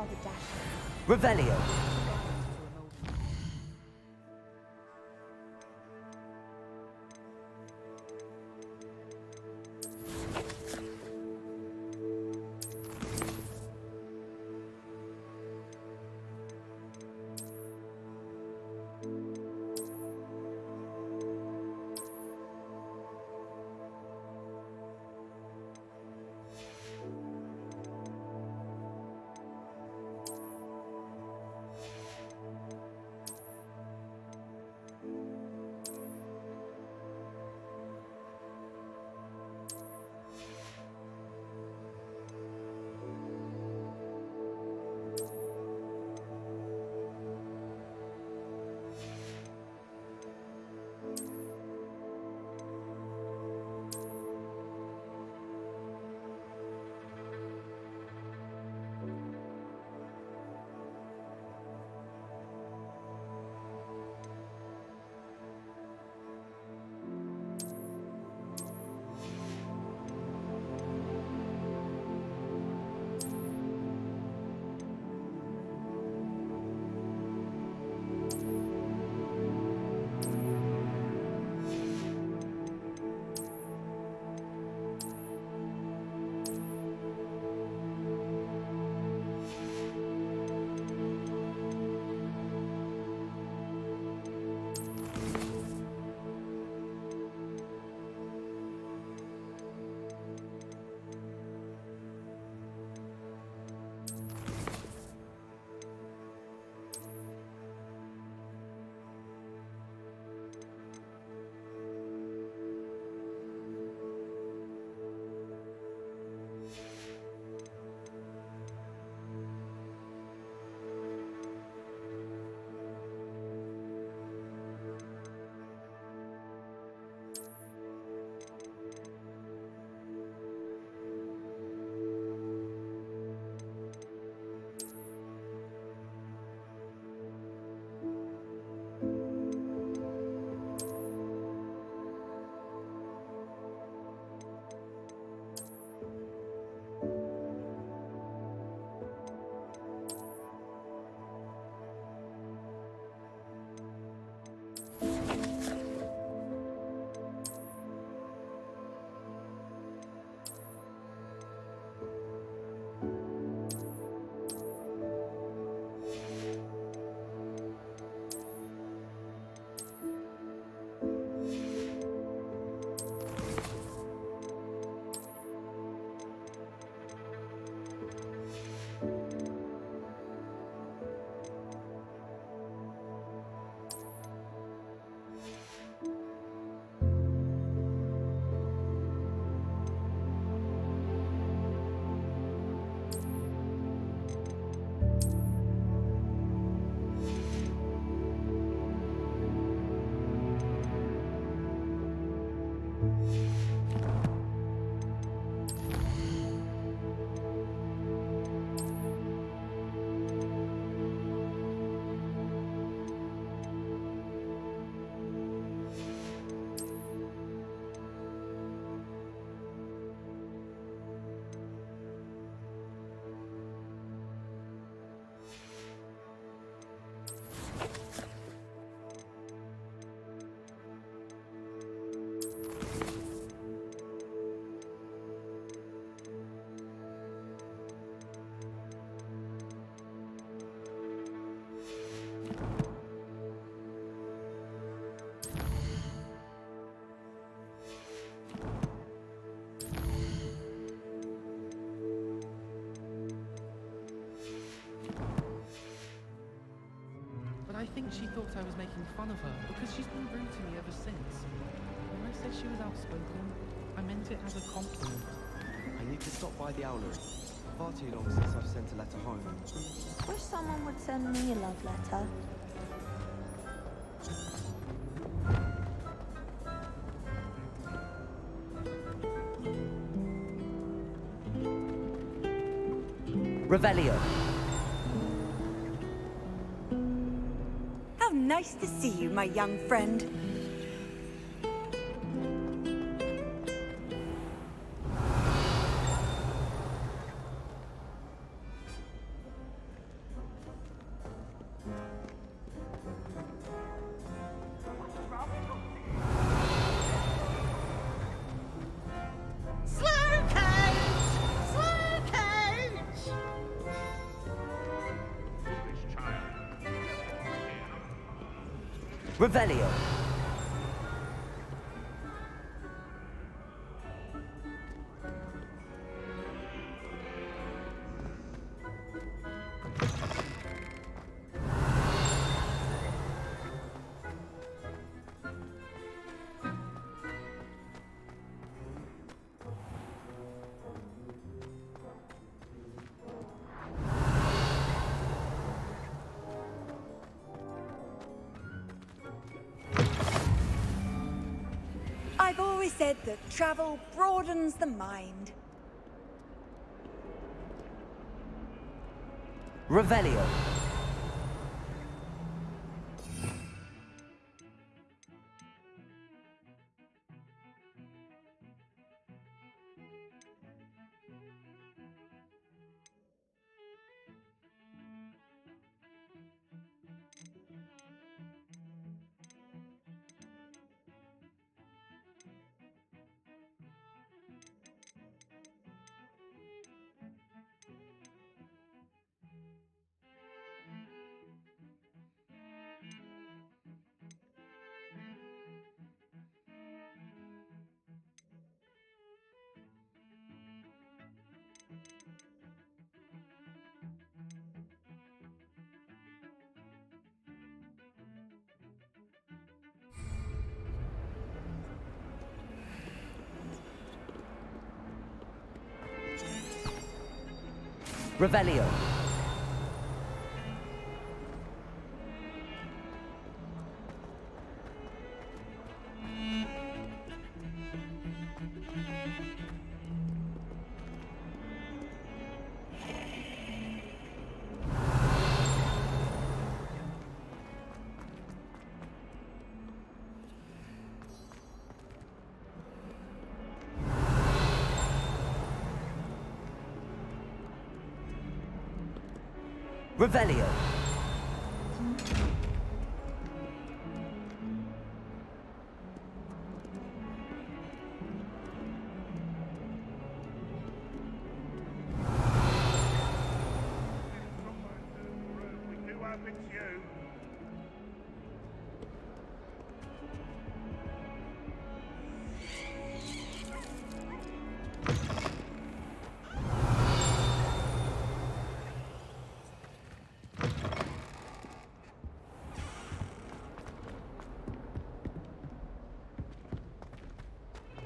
rather dashing. Revelio. I think she thought I was making fun of her because she's been rude to me ever since. When I said she was outspoken, I meant it as a compliment. I need to stop by the owlery. Far too long since I've sent a letter home. Wish someone would send me a love letter. Revelio. How nice to see you, my young friend. Revelio. I've always said that travel broadens the mind. Revelio. Revelio. Revelio.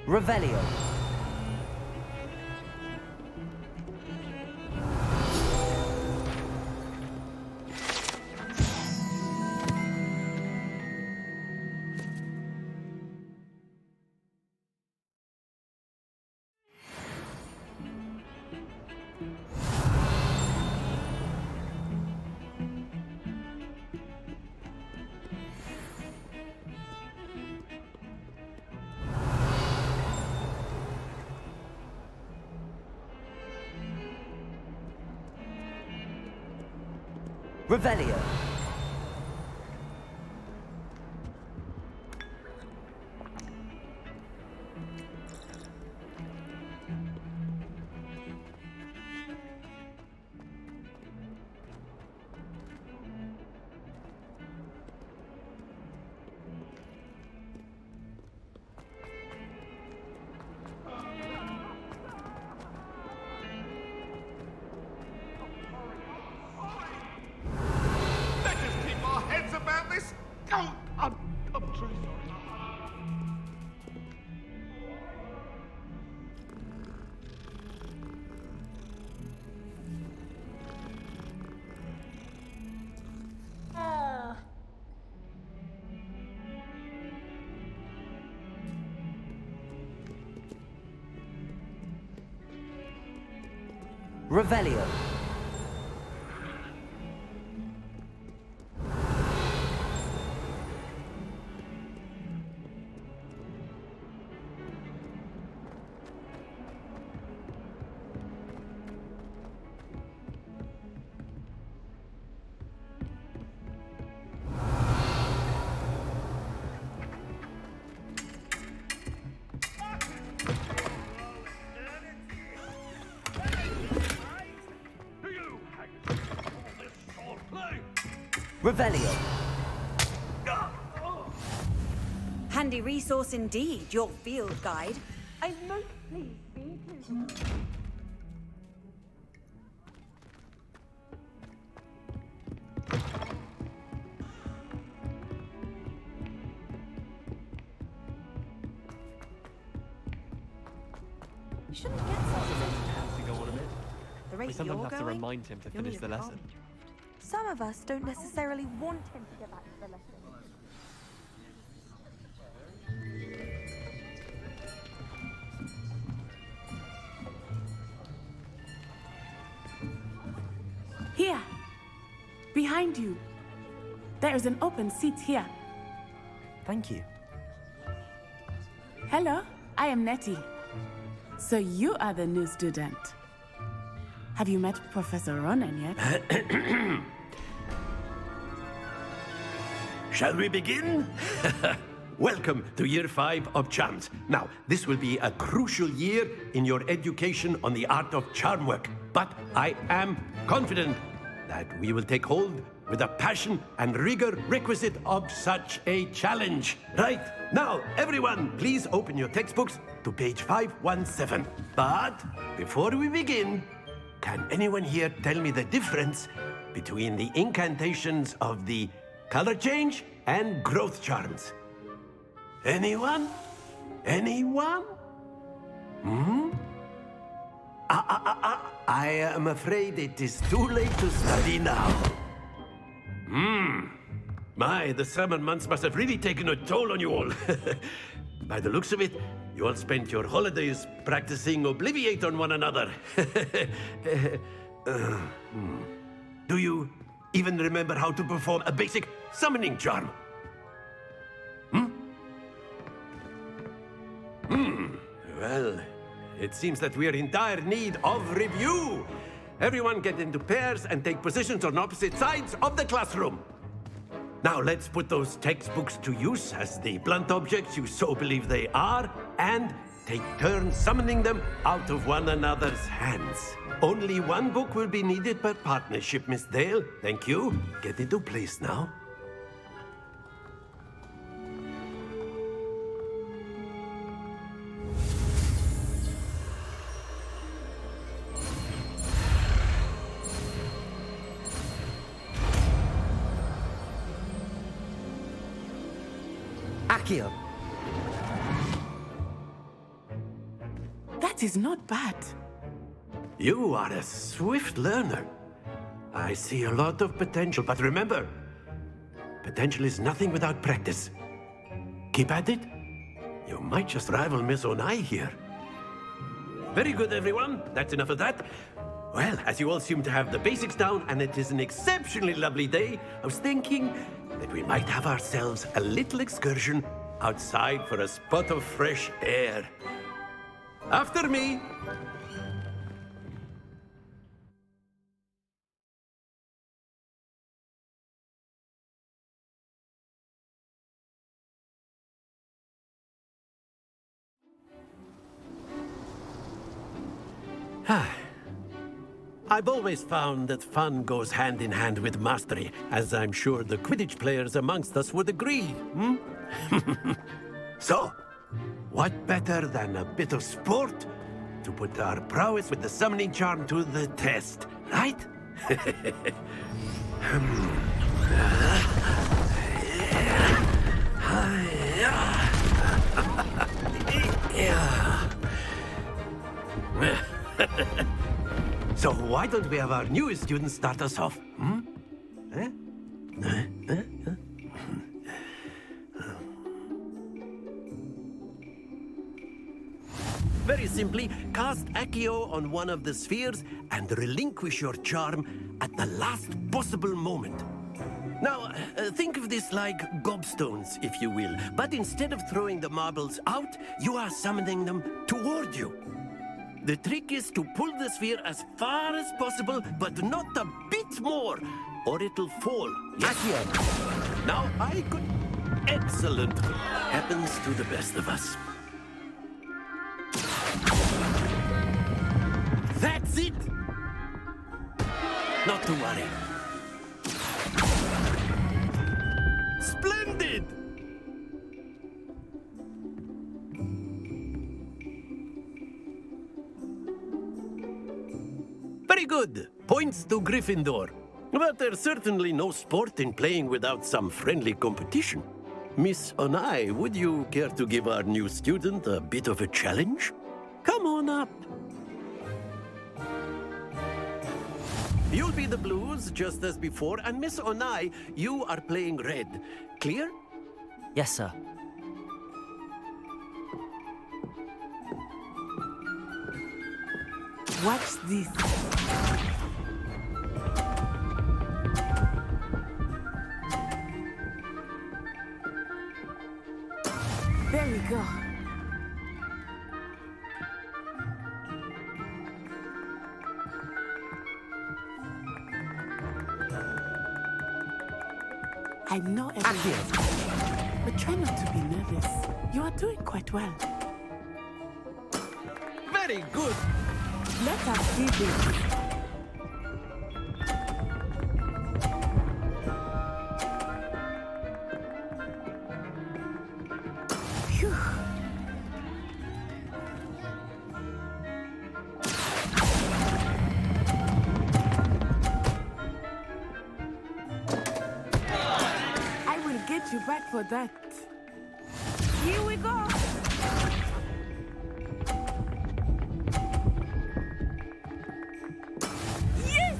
Revelio. Revelio. I'm truly sorry. Revelio. Revelio. handy resource indeed, your field guide. I'm most pleased being included. You shouldn't get such To go on a bit. The We rate sometimes you're have to going, remind him to you'll finish need the a lesson. Some of us don't necessarily want him to get back to the lesson. Here. Behind you. There is an open seat here. Thank you. Hello, I am Nettie. So you are the new student. Have you met Professor Ronan yet? Shall we begin? Welcome to Year 5 of Charms. Now, this will be a crucial year in your education on the art of charm work. But I am confident that we will take hold with the passion and rigor requisite of such a challenge. Right, now, everyone, please open your textbooks to page 517. But before we begin, can anyone here tell me the difference between the incantations of the color change and growth charms? Anyone? Anyone? I am afraid it is too late to study now. My, the summer months must have really taken a toll on you all. By the looks of it, you all spent your holidays practicing Obliviate on one another. Do you even remember how to perform a basic summoning charm? Well, it seems that we are in dire need of review. Everyone get into pairs and take positions on opposite sides of the classroom. Now let's put those textbooks to use as the blunt objects you so believe they are, and take turns summoning them out of one another's hands. Only one book will be needed per partnership, Miss Dale. Thank you. Get into place now. Accio. That is not bad. You are a swift learner. I see a lot of potential, but remember, potential is nothing without practice. Keep at it. You might just rival Miss Onai here. Very good, everyone. That's enough of that. Well, as you all seem to have the basics down, and it is an exceptionally lovely day, I was thinking that we might have ourselves a little excursion outside for a spot of fresh air. After me. I've always found that fun goes hand in hand with mastery, as I'm sure the Quidditch players amongst us would agree, So, what better than a bit of sport to put our prowess with the summoning charm to the test, right? So why don't we have our newest student start us off? Very simply, cast Accio on one of the spheres and relinquish your charm at the last possible moment. Now, think of this like gobstones, if you will, but instead of throwing the marbles out, you are summoning them toward you. The trick is to pull the sphere as far as possible, but not a bit more, or it'll fall. Yes. Now, I could... Excellent. Happens to the best of us. That's it! Not to worry. Splendid! Very good. Points to Gryffindor. But there's certainly no sport in playing without some friendly competition. Miss Onai, would you care to give our new student a bit of a challenge? Come on up. You'll be the blues, just as before, and Miss Onai, you are playing red. Clear? Yes, sir. Watch this. There we go. I know everything, but try not to be nervous. You are doing quite well. Very good. Let us see this. Phew. I will get you back for that. Here we go. Yes!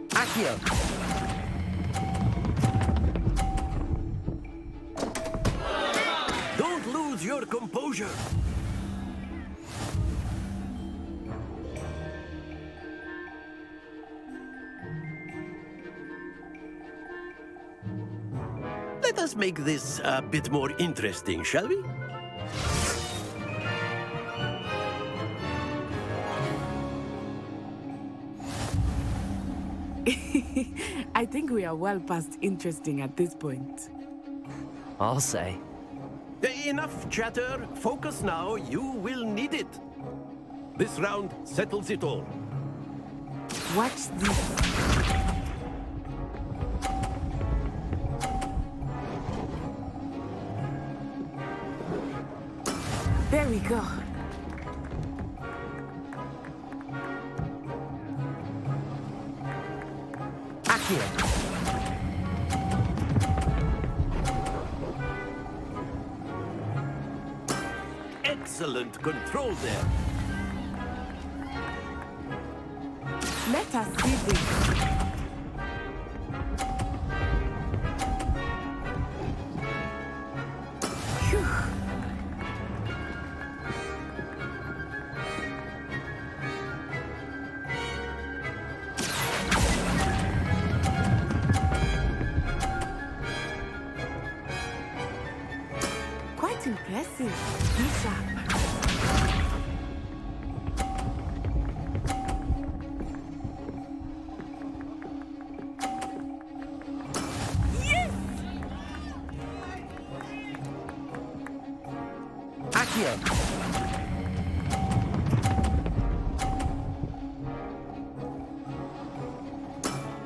Accio! Don't lose your composure. Let us make this a bit more interesting, shall we? I think we are well past interesting at this point. I'll say. Enough chatter. Focus now. You will need it. This round settles it all. Watch this. There we go. Accio! Excellent control there. Let us see this. Phew. Quite impressive. Be sharp.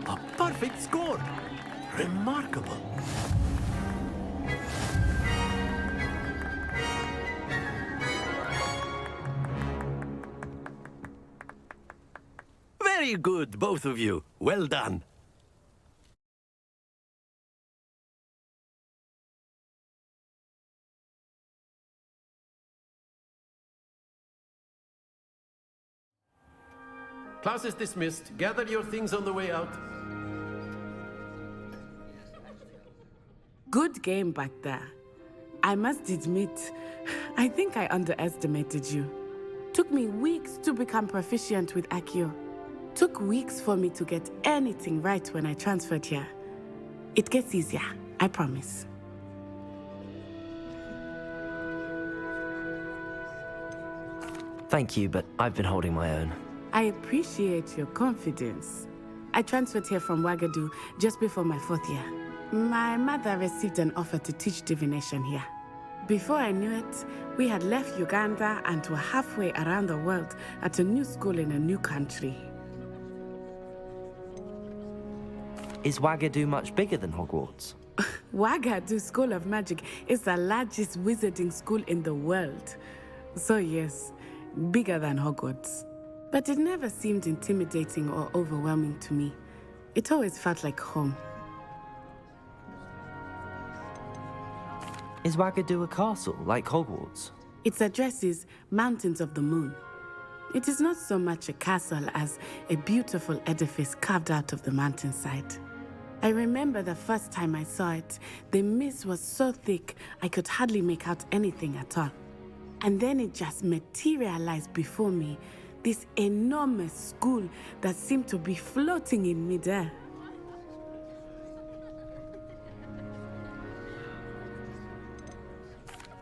A perfect score. Remarkable. Very good, both of you. Well done. Class is dismissed. Gather your things on the way out. Good game back there. I must admit, I think I underestimated you. Took me weeks to become proficient with Accio. Took weeks for me to get anything right when I transferred here. It gets easier, I promise. Thank you, but I've been holding my own. I appreciate your confidence. I transferred here from Wagadu just before my 4th year. My mother received an offer to teach divination here. Before I knew it, we had left Uganda and were halfway around the world at a new school in a new country. Is Wagadu much bigger than Hogwarts? Wagadu School of Magic is the largest wizarding school in the world. So yes, bigger than Hogwarts. But it never seemed intimidating or overwhelming to me. It always felt like home. Is Wagadu a castle, like Hogwarts? Its address is Mountains of the Moon. It is not so much a castle as a beautiful edifice carved out of the mountainside. I remember the first time I saw it, the mist was so thick I could hardly make out anything at all. And then it just materialized before me, this enormous school that seemed to be floating in midair.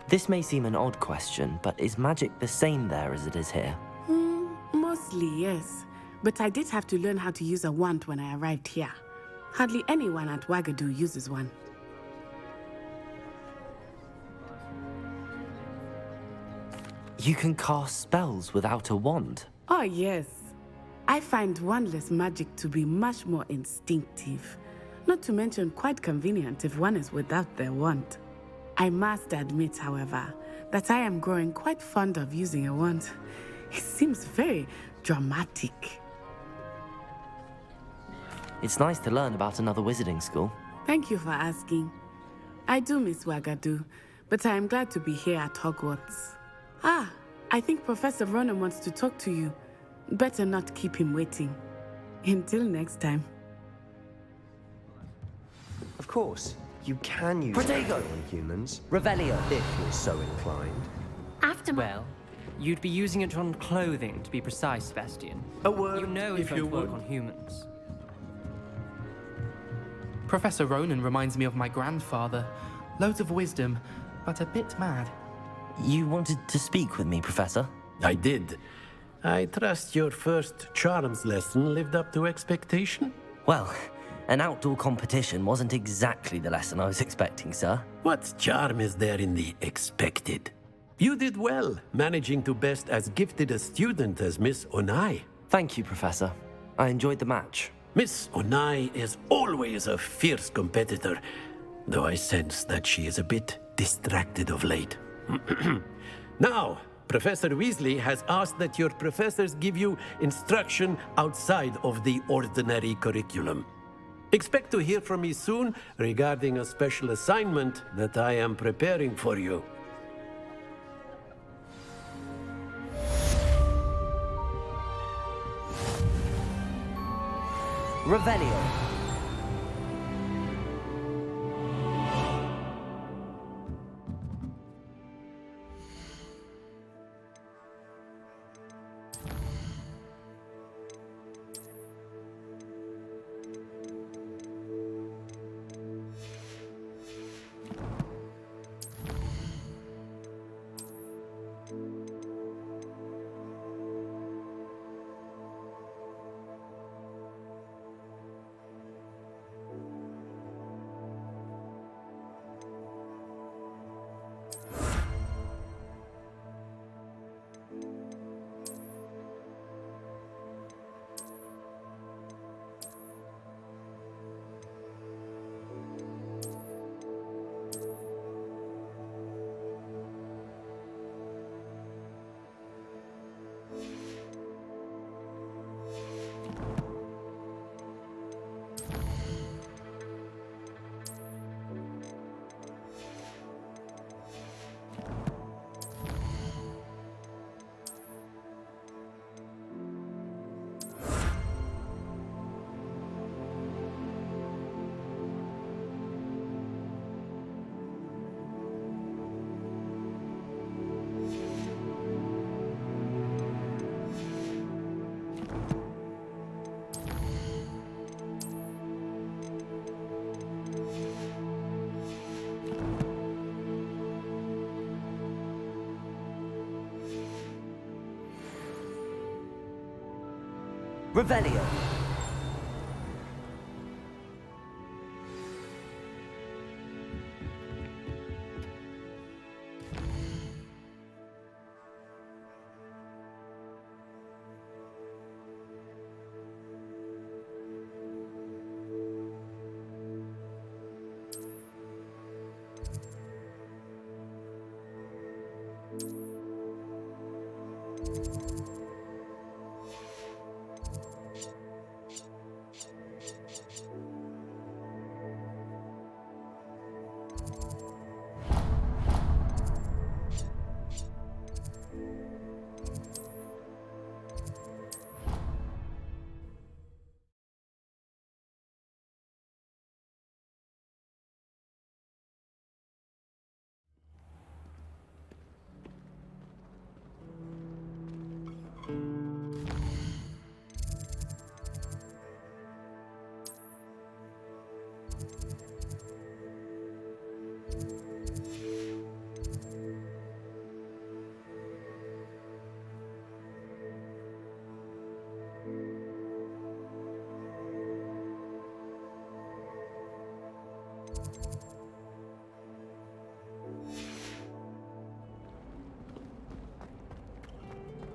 This may seem an odd question, but is magic the same there as it is here? Mostly, yes. But I did have to learn how to use a wand when I arrived here. Hardly anyone at Wagadu uses one. You can cast spells without a wand? Oh, yes. I find wandless magic to be much more instinctive. Not to mention quite convenient if one is without their wand. I must admit, however, that I am growing quite fond of using a wand. It seems very dramatic. It's nice to learn about another wizarding school. Thank you for asking. I do miss Wagadu, but I am glad to be here at Hogwarts. Ah, I think Professor Ronan wants to talk to you. Better not keep him waiting. Until next time. Of course, you can use Protego! on humans. Revelio! If you're so inclined. After Well, you'd be using it on clothing, to be precise, Sebastian. A word, You know it if won't you work would. on humans. Professor Ronan reminds me of my grandfather. Loads of wisdom, but a bit mad. You wanted to speak with me, Professor? I did. I trust your first charms lesson lived up to expectation? Well, an outdoor competition wasn't exactly the lesson I was expecting, sir. What charm is there in the expected? You did well, managing to best as gifted a student as Miss Onai. Thank you, Professor. I enjoyed the match. Miss Onai is always a fierce competitor, though I sense that she is a bit distracted of late. Now, Professor Weasley has asked that your professors give you instruction outside of the ordinary curriculum. Expect to hear from me soon regarding a special assignment that I am preparing for you. Revelio! Revelio!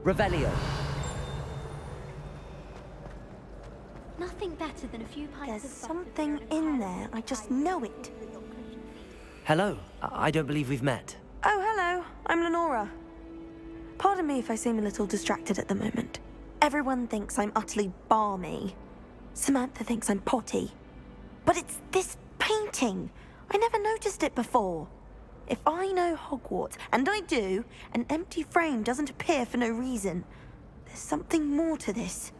Revelio. Nothing better than a few pints There's of something in there. I just know it. Hello. I don't believe we've met. Oh, hello. I'm Lenora. Pardon me if I seem a little distracted at the moment. Everyone thinks I'm utterly balmy. Samantha thinks I'm potty. But it's this painting. I never noticed it before. If I know Hogwarts, and I do, an empty frame doesn't appear for no reason. There's something more to this.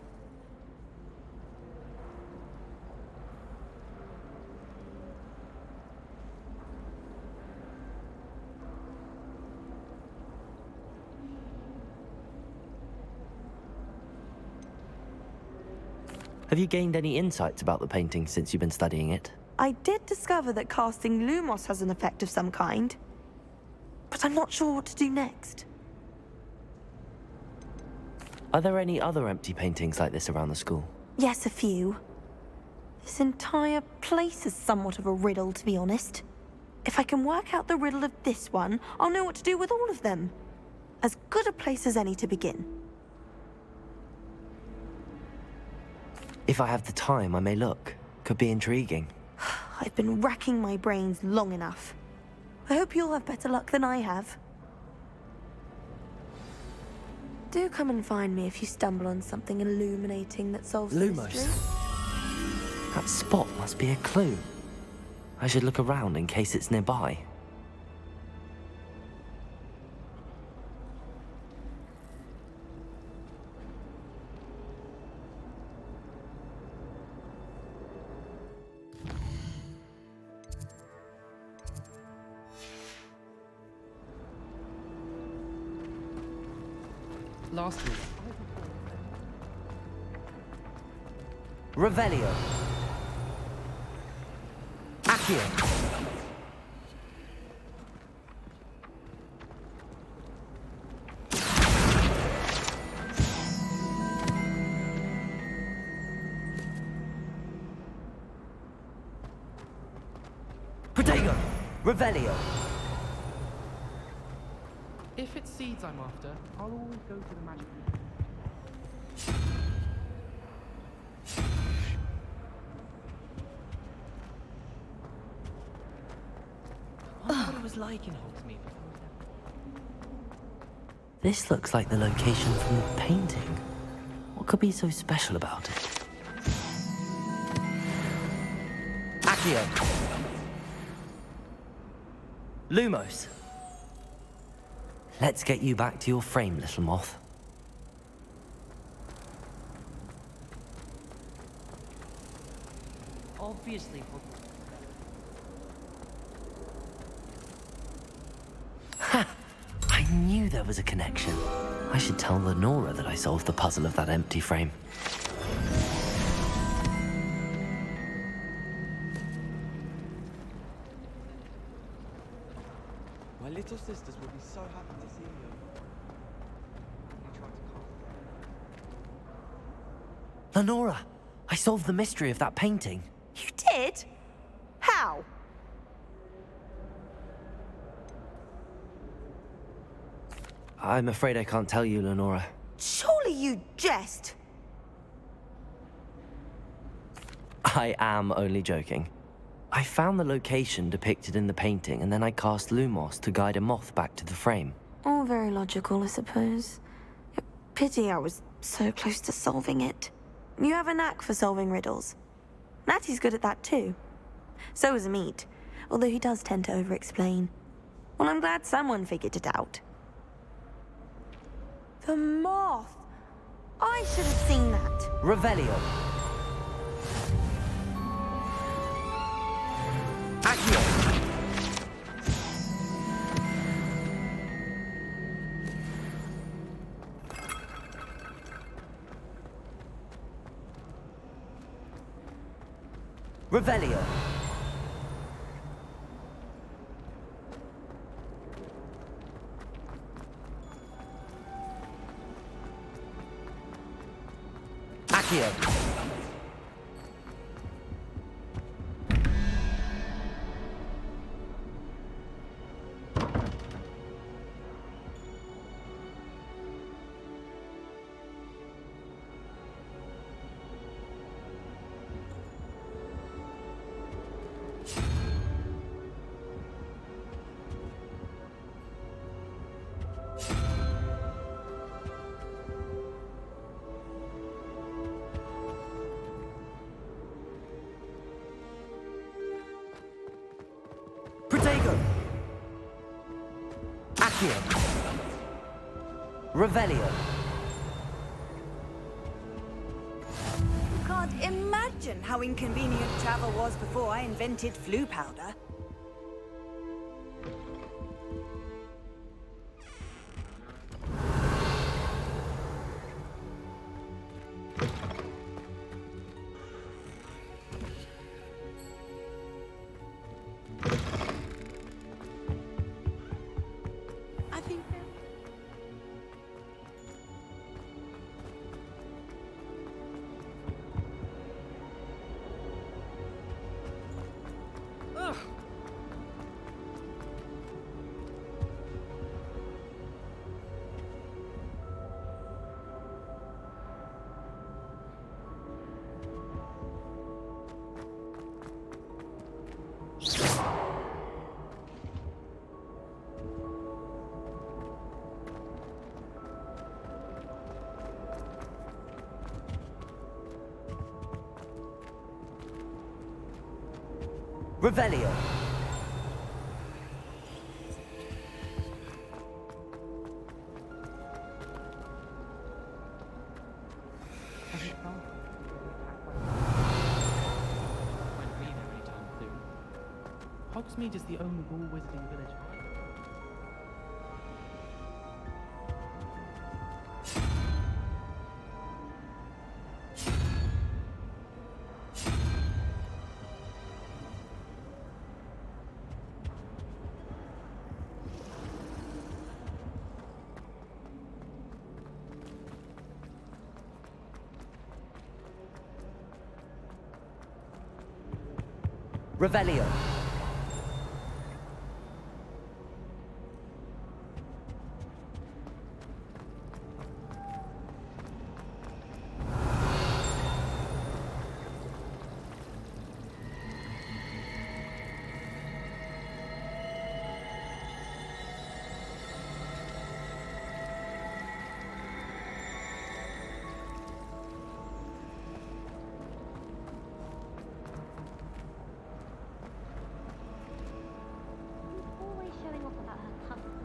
Have you gained any insights about the painting since you've been studying it? I did discover that casting Lumos has an effect of some kind, but I'm not sure what to do next. Are there any other empty paintings like this around the school? Yes, a few. This entire place is somewhat of a riddle, to be honest. If I can work out the riddle of this one, I'll know what to do with all of them. As good a place as any to begin. If I have the time, I may look. Could be intriguing. I've been racking my brains long enough. I hope you'll have better luck than I have. Do come and find me if you stumble on something illuminating that solves the Lumos. mystery. That spot must be a clue. I should look around in case it's nearby. Last week. Revelio. Accio. Protego. Revelio. If it's seeds I'm after, I'll always go to the magic. I wonder what it was like in Hogsmeade. This looks like the location from the painting. What could be so special about it? Accio. Lumos. Let's get you back to your frame, little moth. Obviously. Ha! I knew there was a connection. I should tell Lenora that I solved the puzzle of that empty frame. My little sisters will be so happy to see you. You tried to calm. Lenora, I solved the mystery of that painting. You did? How? I'm afraid I can't tell you, Lenora. Surely you jest. I am only joking. I found the location depicted in the painting, and then I cast Lumos to guide a moth back to the frame. All very logical, I suppose. Pity I was so close to solving it. You have a knack for solving riddles. Natty's good at that too. So is Meat, although he does tend to over-explain. Well, I'm glad someone figured it out. The moth! I should have seen that. Revelio. Accio. Revelio. Accio. Protego. Accio. Revelio. Can't imagine how inconvenient travel was before I invented flu powder. I think Revelio. Hogsmeade is the only ball wizarding village. Revelio. Always showing off about her husband.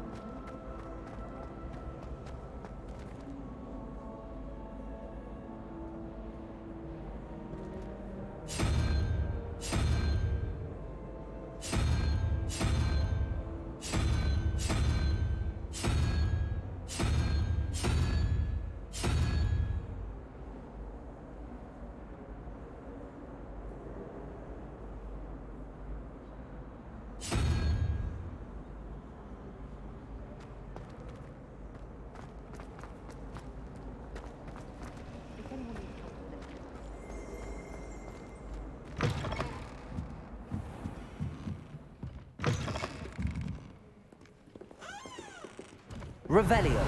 Revelio.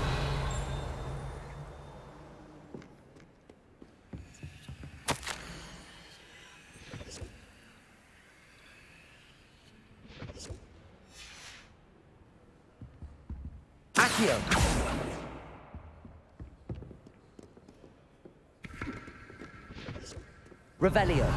Accio. Revelio.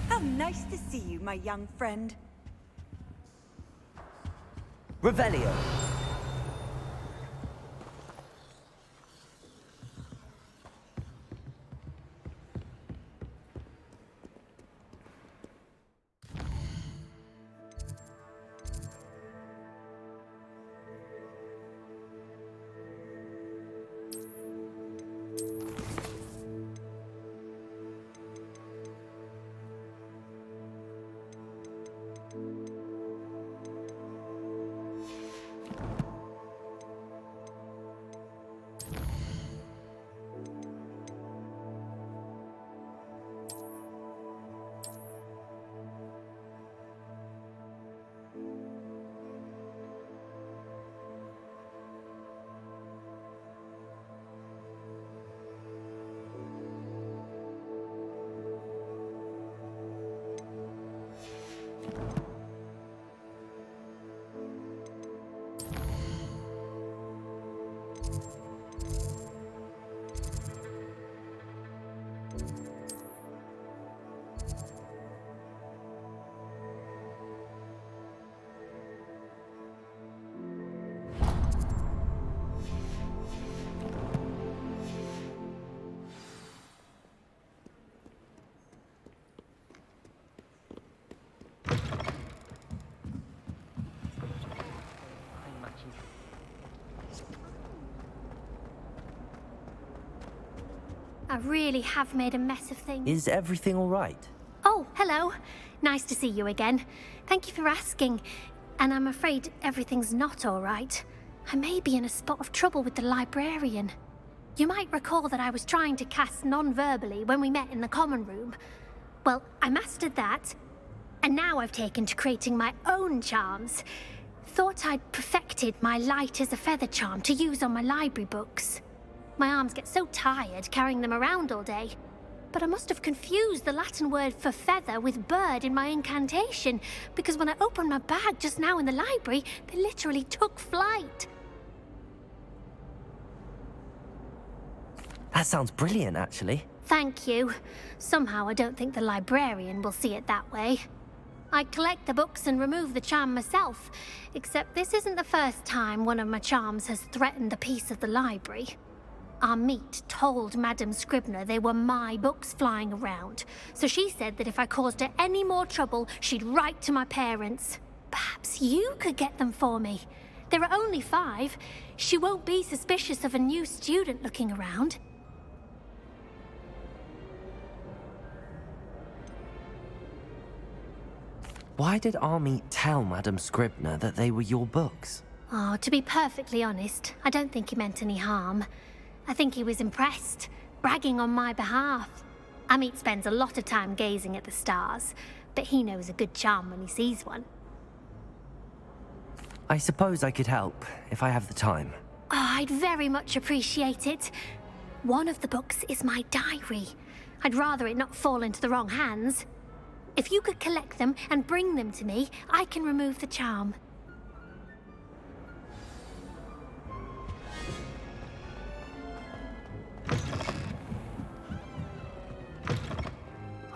How nice to see you, my young friend. Revelio. I really have made a mess of things. Is everything all right? Oh, hello. Nice to see you again. Thank you for asking. And I'm afraid everything's not all right. I may be in a spot of trouble with the librarian. You might recall that I was trying to cast non-verbally when we met in the common room. Well, I mastered that, and now I've taken to creating my own charms. Thought I'd perfected my light as a feather charm to use on my library books. My arms get so tired carrying them around all day. But I must have confused the Latin word for feather with bird in my incantation, because when I opened my bag just now in the library, they literally took flight. That sounds brilliant, actually. Thank you. Somehow I don't think the librarian will see it that way. I collect the books and remove the charm myself, except this isn't the first time one of my charms has threatened a piece of the library. Our meet told Madame Scribner they were my books flying around, so she said that if I caused her any more trouble, she'd write to my parents. Perhaps you could get them for me. There are only 5. She won't be suspicious of a new student looking around. Why did Army tell Madame Scribner that they were your books? Oh, to be perfectly honest, I don't think he meant any harm. I think he was impressed, bragging on my behalf. Amit spends a lot of time gazing at the stars, but he knows a good charm when he sees one. I suppose I could help, if I have the time. Oh, I'd very much appreciate it. One of the books is my diary. I'd rather it not fall into the wrong hands. If you could collect them and bring them to me, I can remove the charm.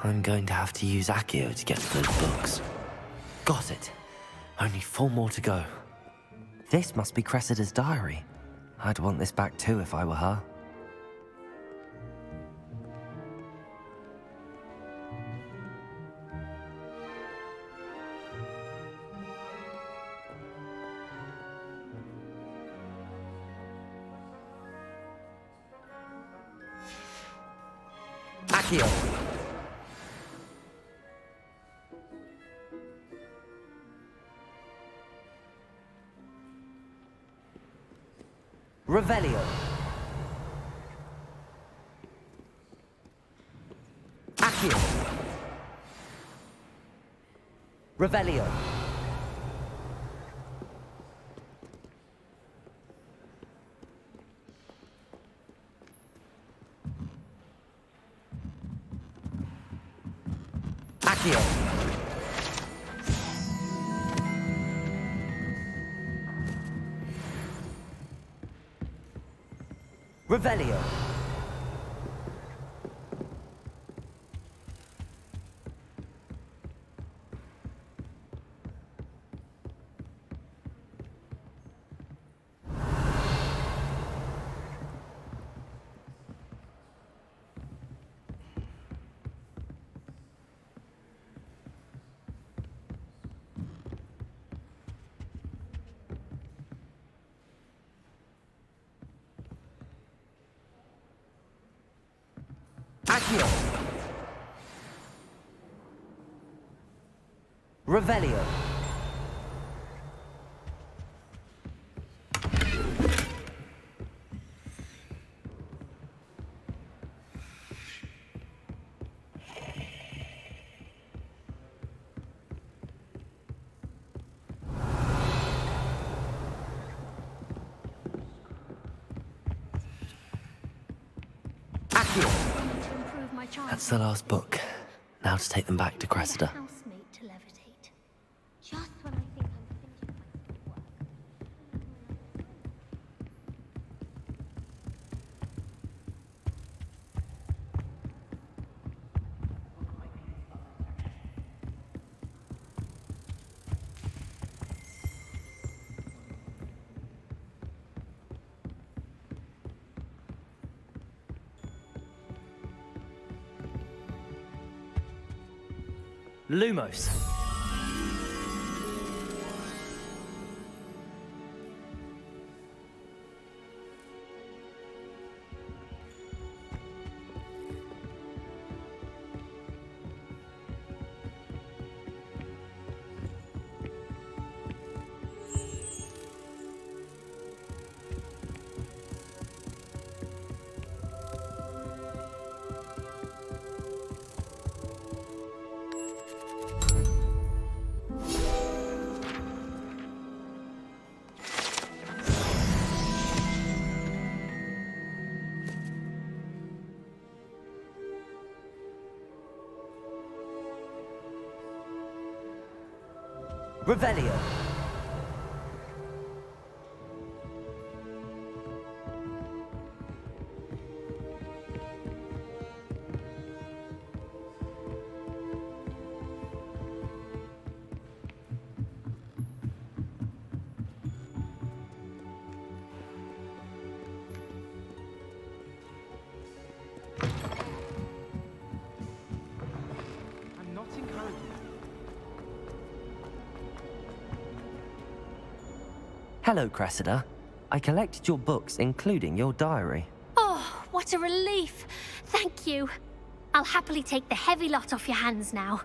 I'm going to have to use Accio to get to those books. Got it. Only 4 more to go. This must be Cressida's diary. I'd want this back too if I were her. Accio! Revelio. Accio. Revelio. Accio. Revelio. Accio. Revelio. Accio. Improve my charm. That's the last book. Now to take them back to Cressida. Housemate to levitate. Just when I think I'm finishing my work. Lumos. Revelio. I'm not encouraging. Hello, Cressida. I collected your books, including your diary. Oh, what a relief. Thank you. I'll happily take the heavy lot off your hands now.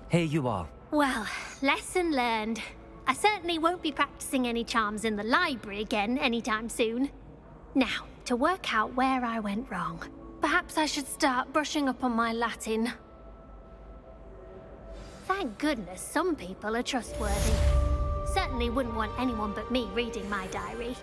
Here you are. Well, lesson learned. I certainly won't be practicing any charms in the library again anytime soon. Now, to work out where I went wrong. Perhaps I should start brushing up on my Latin. Thank goodness some people are trustworthy. Certainly wouldn't want anyone but me reading my diary.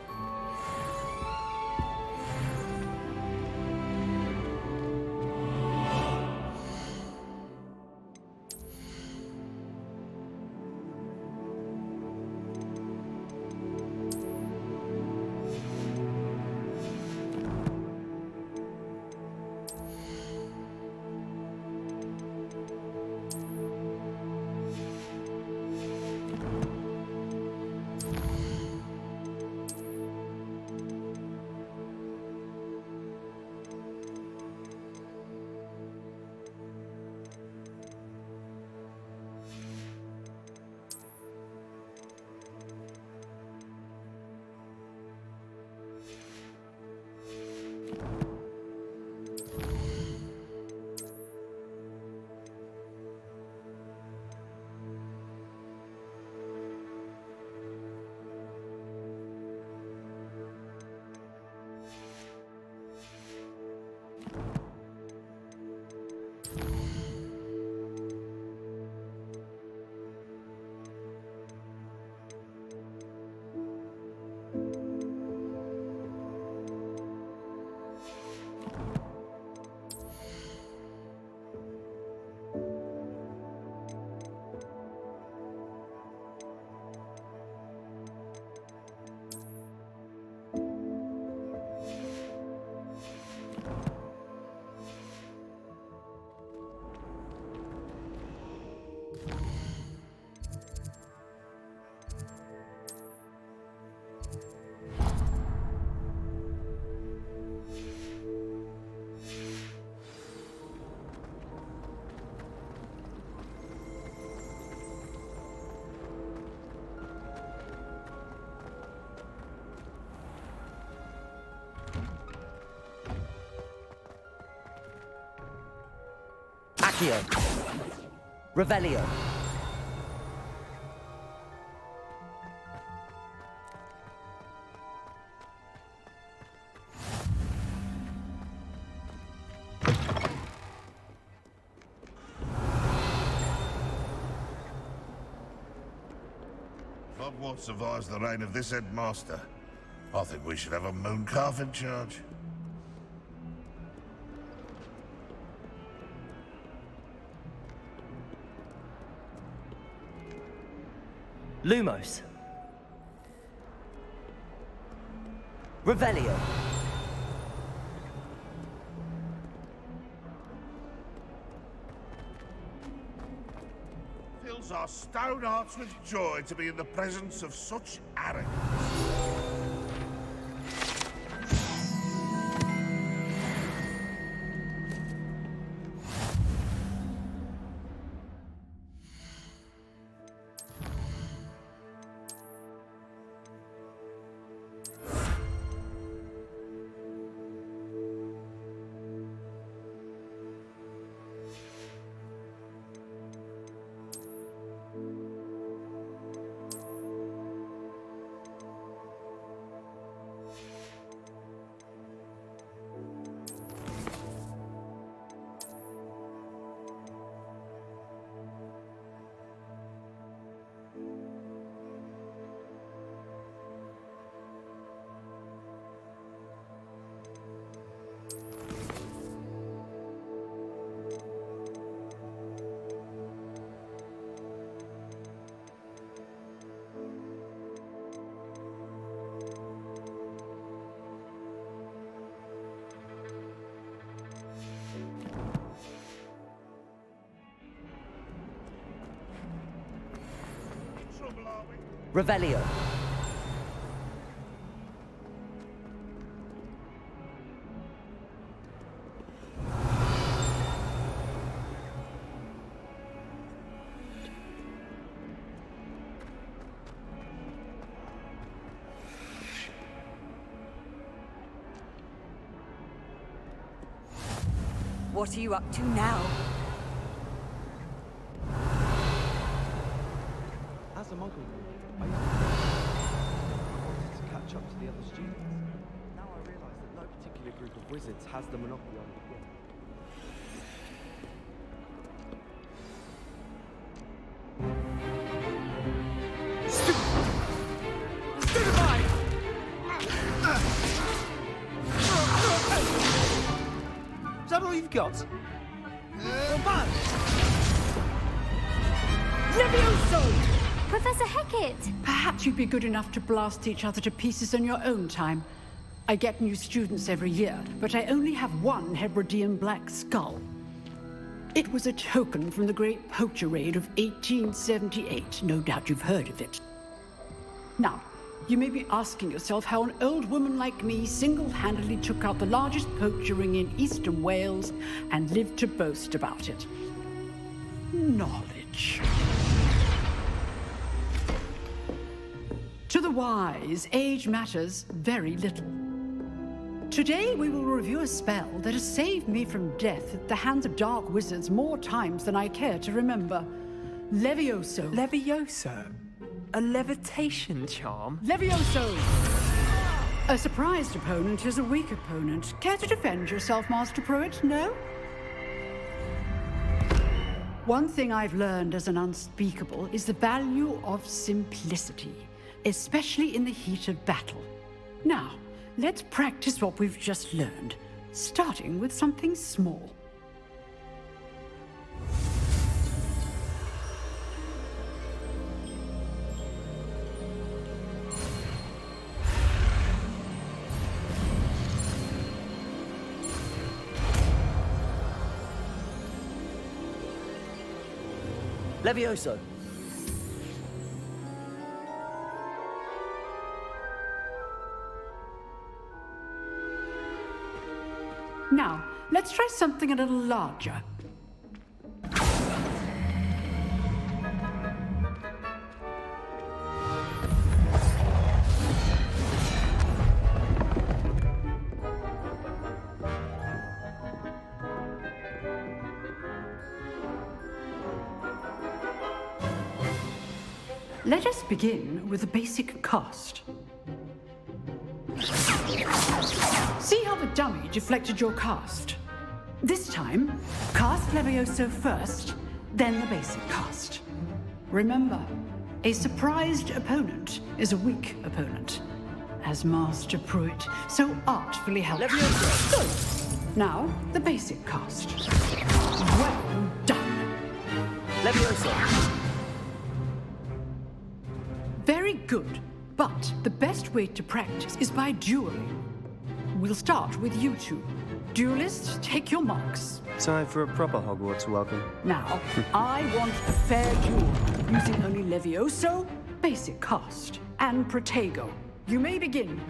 Accio. Revelio. Hogwarts survives the reign of this headmaster. I think we should have a moon calf in charge. Lumos. Revelio. Fills our stone hearts with joy to be in the presence of such arrogance. Revelio. What are you up to now? As a Muggle, I wanted to catch up to the other students. Now I realise that no particular group of wizards has the monopoly on it yet. Is that all you've got? Levioso! Professor Hecat! Perhaps you'd be good enough to blast each other to pieces in your own time. I get new students every year, but I only have one Hebridean black skull. It was a token from the Great Poacher Raid of 1878. No doubt you've heard of it. Now, you may be asking yourself how an old woman like me single-handedly took out the largest poacher ring in eastern Wales and lived to boast about it. Knowledge. To the wise, age matters very little. Today we will review a spell that has saved me from death at the hands of dark wizards more times than I care to remember. Levioso. Levioso? A levitation charm? Levioso! A surprised opponent is a weak opponent. Care to defend yourself, Master Pruitt? No? One thing I've learned as an unspeakable is the value of simplicity, especially in the heat of battle. Now, let's practice what we've just learned, starting with something small. Levioso. Now, let's try something a little larger. Let us begin with the basic cast. See how the dummy deflected your cast? This time, cast Levioso first, then the basic cast. Remember, a surprised opponent is a weak opponent, as Master Pruitt so artfully helped. Levioso! Good. Now, the basic cast. Well done. Levioso! Very good, but the best way to practice is by dueling. We'll start with you two. Duelists, take your marks. Time for a proper Hogwarts welcome. Now, I want a fair duel, using only Levioso, basic cast, and Protego. You may begin.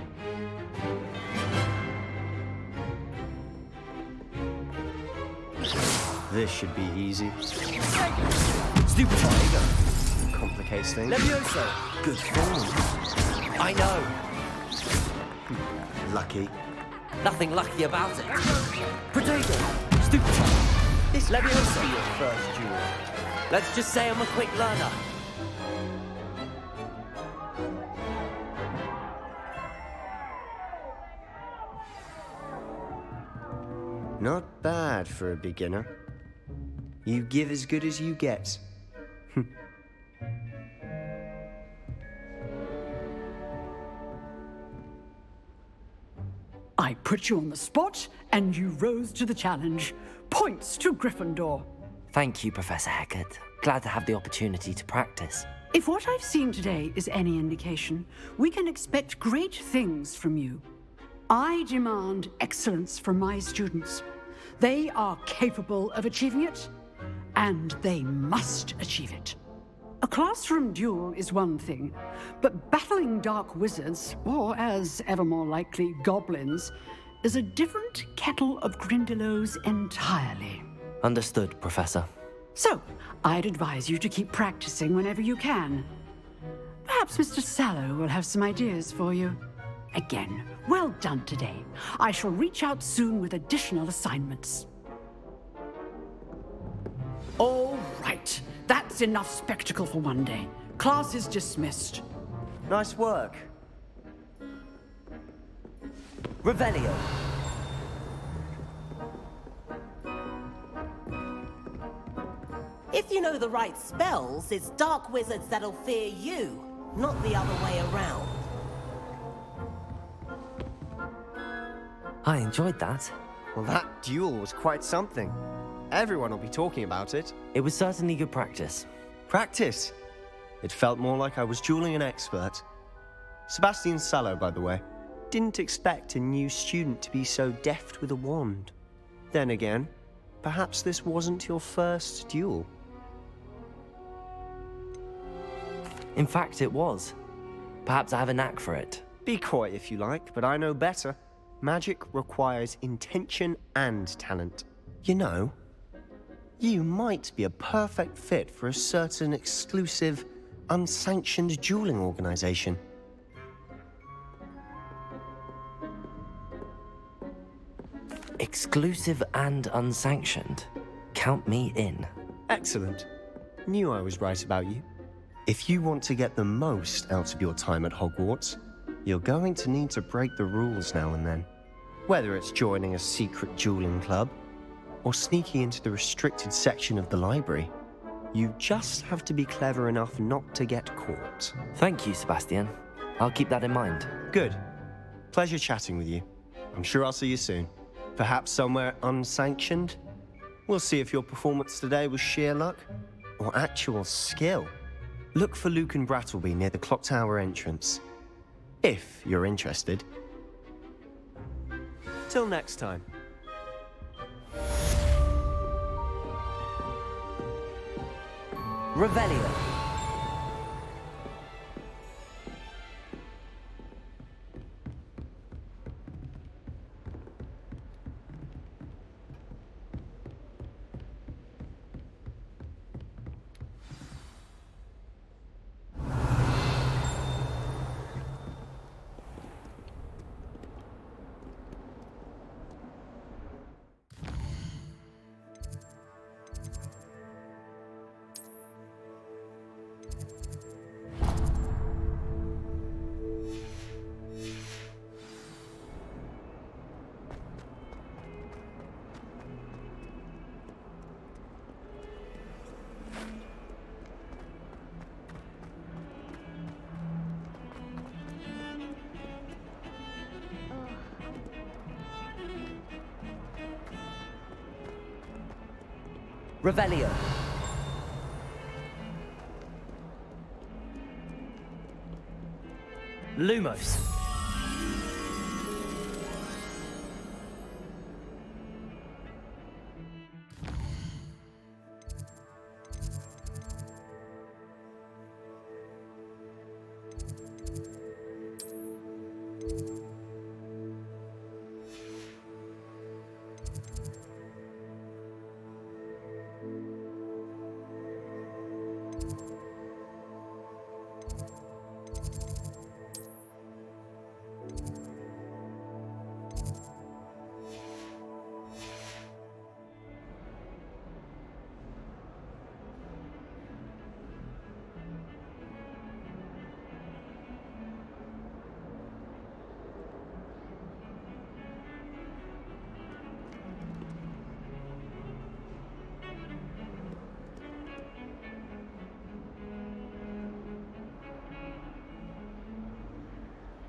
This should be easy. Stupid Protego! Complicates things. Levioso! Good form. I know. Lucky. Nothing lucky about it. Protego! Stupid! This Levioso your first duel. Let's just say I'm a quick learner. Not bad for a beginner. You give as good as you get. I put you on the spot, and you rose to the challenge. Points to Gryffindor. Thank you, Professor Hecat. Glad to have the opportunity to practice. If what I've seen today is any indication, we can expect great things from you. I demand excellence from my students. They are capable of achieving it, and they must achieve it. A classroom duel is one thing, but battling dark wizards, or as ever more likely, goblins, is a different kettle of Grindylows entirely. Understood, Professor. So, I'd advise you to keep practicing whenever you can. Perhaps Mr. Sallow will have some ideas for you. Again, well done today. I shall reach out soon with additional assignments. All right. That's enough spectacle for one day. Class is dismissed. Nice work. Revelio. If you know the right spells, it's dark wizards that'll fear you, not the other way around. I enjoyed that. Well, that duel was quite something. Everyone will be talking about it. It was certainly good practice. Practice? It felt more like I was dueling an expert. Sebastian Sallow, by the way. Didn't expect a new student to be so deft with a wand. Then again, perhaps this wasn't your first duel. In fact, it was. Perhaps I have a knack for it. Be coy if you like, but I know better. Magic requires intention and talent. You know, you might be a perfect fit for a certain exclusive, unsanctioned dueling organization. Exclusive and unsanctioned. Count me in. Excellent. Knew I was right about you. If you want to get the most out of your time at Hogwarts, you're going to need to break the rules now and then. Whether it's joining a secret dueling club, or sneaking into the restricted section of the library, you just have to be clever enough not to get caught. Thank you, Sebastian. I'll keep that in mind. Good. Pleasure chatting with you. I'm sure I'll see you soon. Perhaps somewhere unsanctioned? We'll see if your performance today was sheer luck, or actual skill. Look for Luke and Brattleby near the clock tower entrance. If you're interested. Till next time. Revelio. Revelio. Lumos.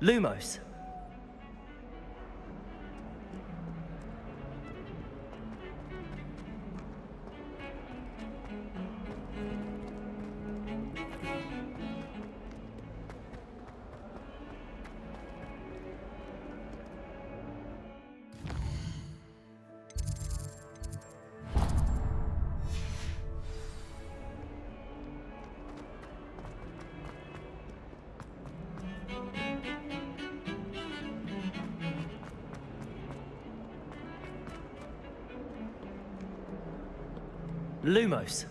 Lumos. Lumos.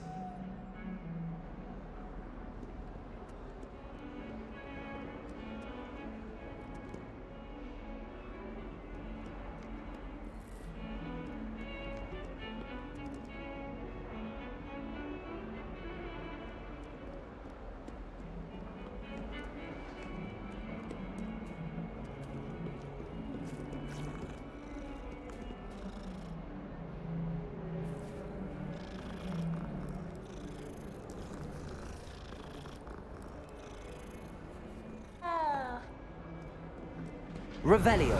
Revelio.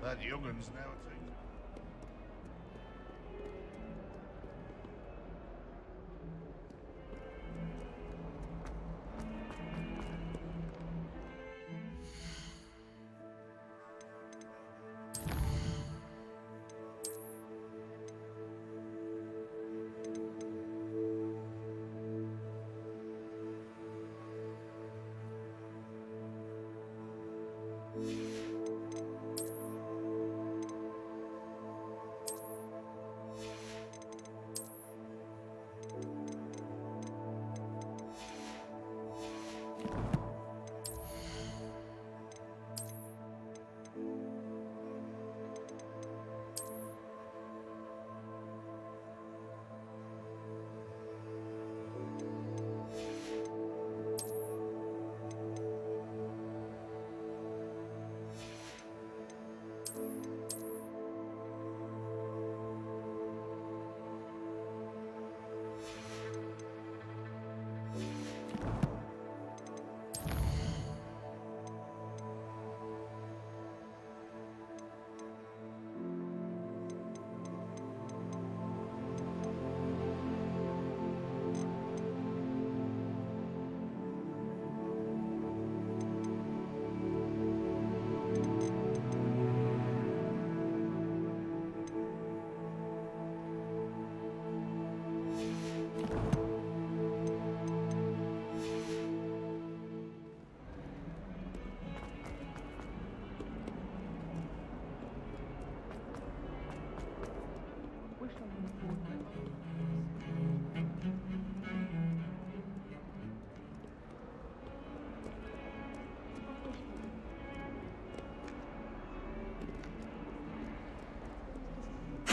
That youngun's now taken.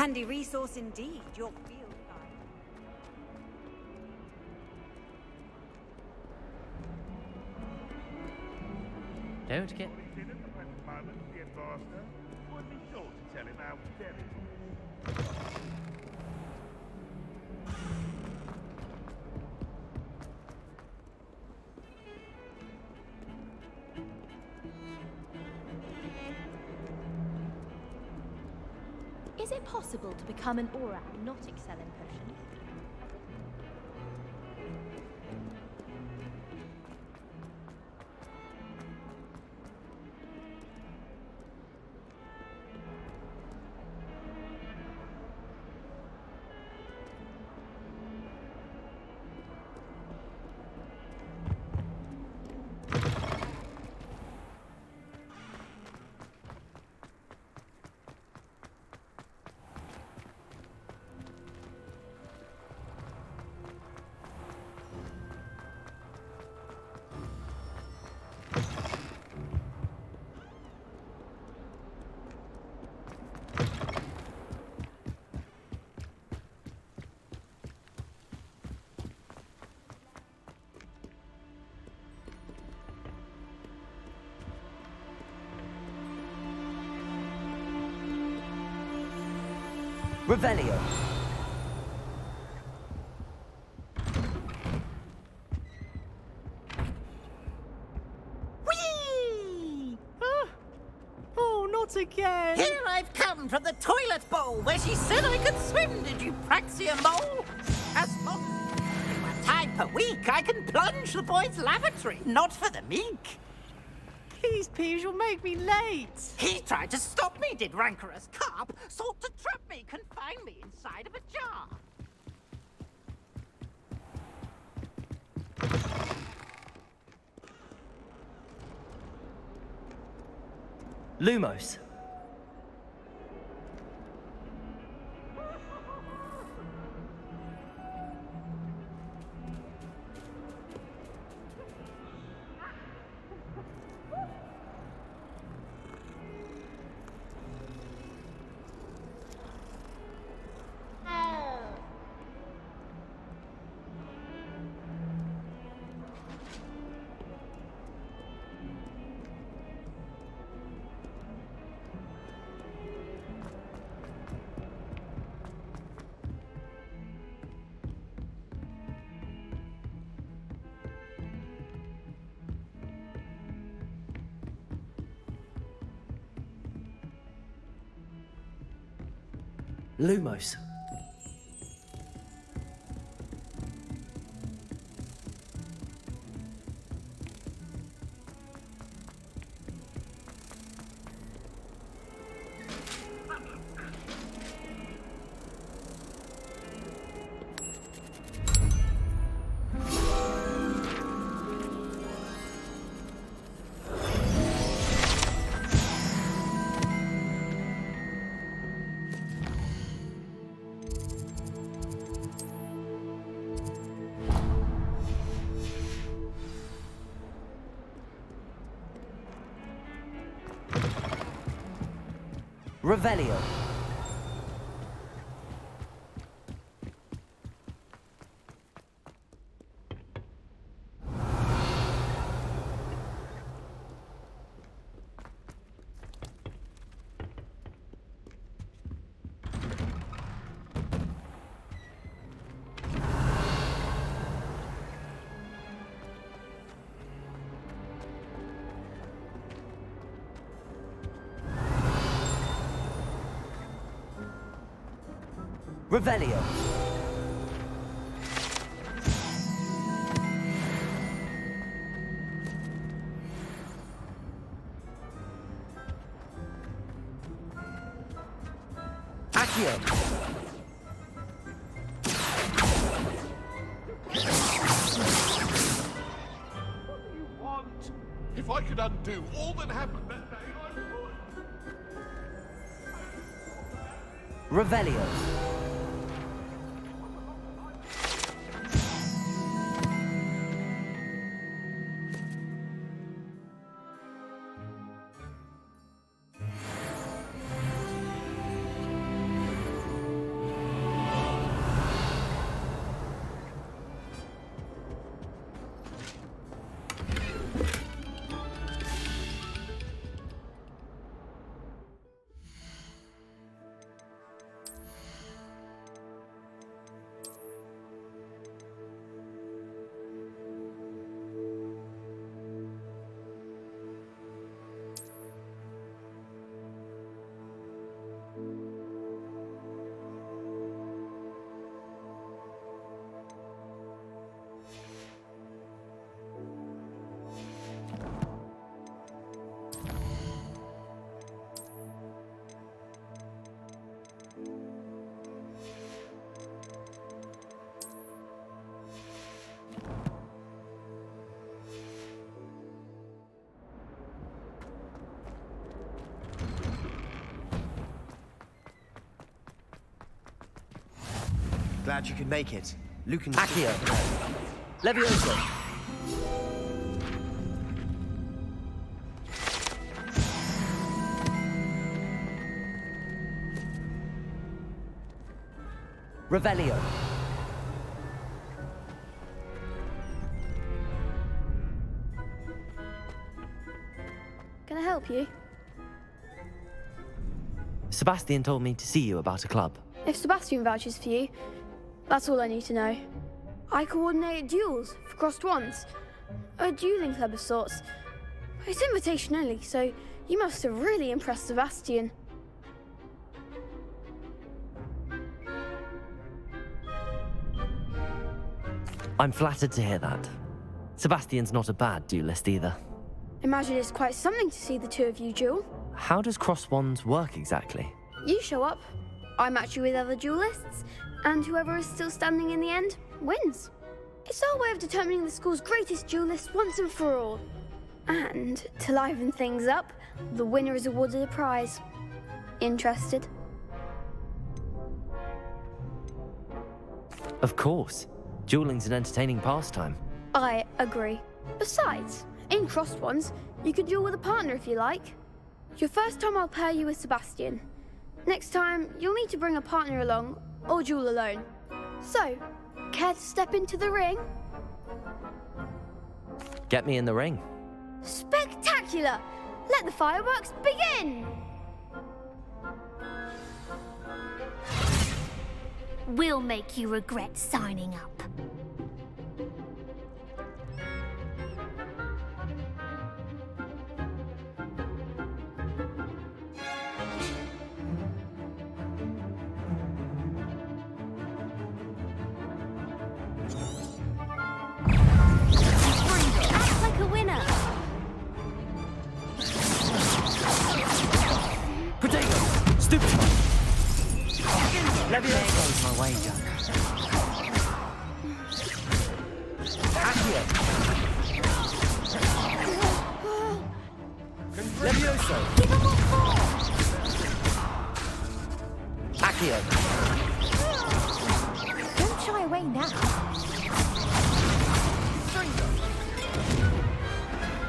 Handy resource indeed, your field guide. Don't get... He's in at the present moment, the headmaster. Would be sure to tell him how very Is it possible to become an aura and not excel in potions? Revelio. Whee! Oh, not again! Here I've come from the toilet bowl where she said I could swim, did you praxia mole? As long as one time per week, I can plunge the boys' lavatory, not for the meek. Please, Peeves, you'll make me late. He tried to stop me, did rancorous carp, sought to trap me, confine me inside of a jar. Lumos. Lumos. Revelio. Revelio. Accio. want. If I could undo all that happened that day, I would. Revelio. Glad you could make it. Luke and Accio. Levioso. Revelio. Can I help you? Sebastian told me to see you about a club. If Sebastian vouches for you, that's all I need to know. I coordinate duels for crossed wands. A dueling club of sorts. It's invitation only, so you must have really impressed Sebastian. I'm flattered to hear that. Sebastian's not a bad duelist either. Imagine it's quite something to see the two of you duel. How does cross wands work exactly? You show up, I match you with other duelists, and whoever is still standing in the end wins. It's our way of determining the school's greatest duelist once and for all. And to liven things up, the winner is awarded a prize. Interested? Of course. Dueling's an entertaining pastime. I agree. Besides, in crossed ones, you can duel with a partner if you like. Your first time I'll pair you with Sebastian. Next time, you'll need to bring a partner along, or duel alone. So, care to step into the ring? Get me in the ring. Spectacular! Let the fireworks begin! We'll make you regret signing up. Act like a winner! Potato! Stupid! There goes my wager. Accio. Levioso. Accio. Don't shy away now.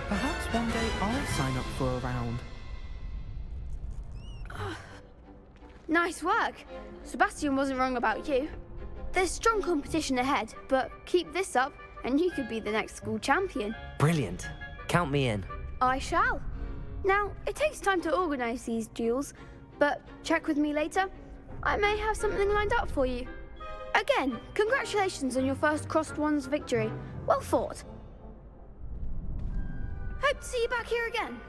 Perhaps one day I'll sign up for a round. Nice work. Sebastian wasn't wrong about you. There's strong competition ahead, but keep this up and you could be the next school champion. Brilliant. Count me in. I shall. Now, it takes time to organise these duels, but check with me later. I may have something lined up for you. Again, congratulations on your first crossed wands victory. Well fought. Hope to see you back here again.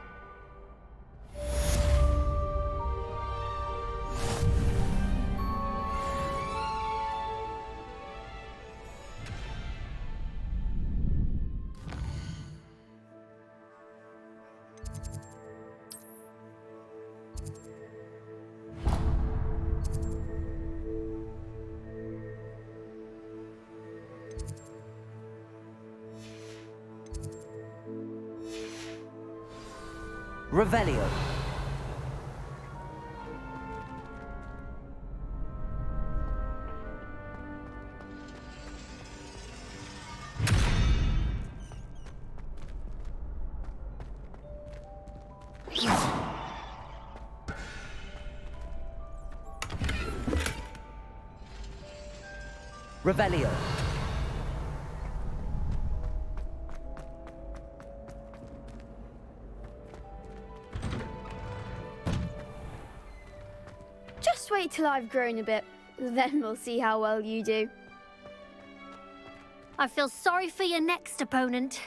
Revelio. Revelio. Just wait till I've grown a bit, then we'll see how well you do. I feel sorry for your next opponent.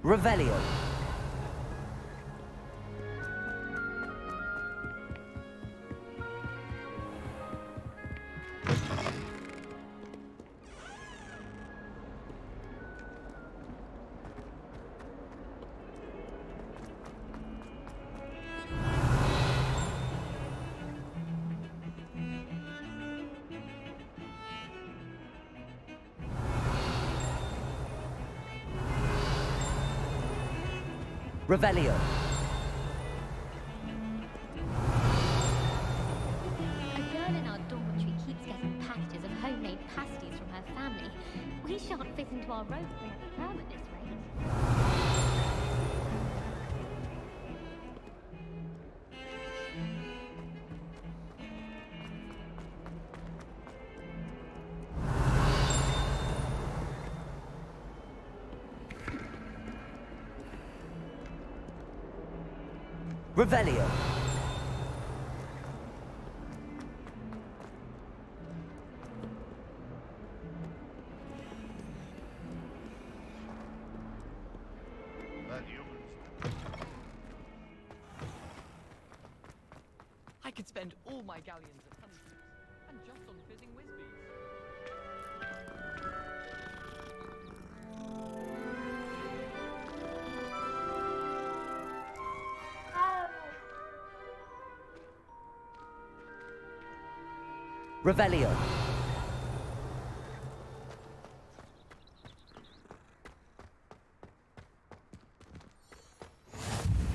Revelio. Revelio. A girl in our dormitory keeps getting packages of homemade pasties from her family. We shan't fit into our rope term at this rate. Revelio. I could spend all my galleons at Honeysuckle and just on fizzing whizbees. Revelio.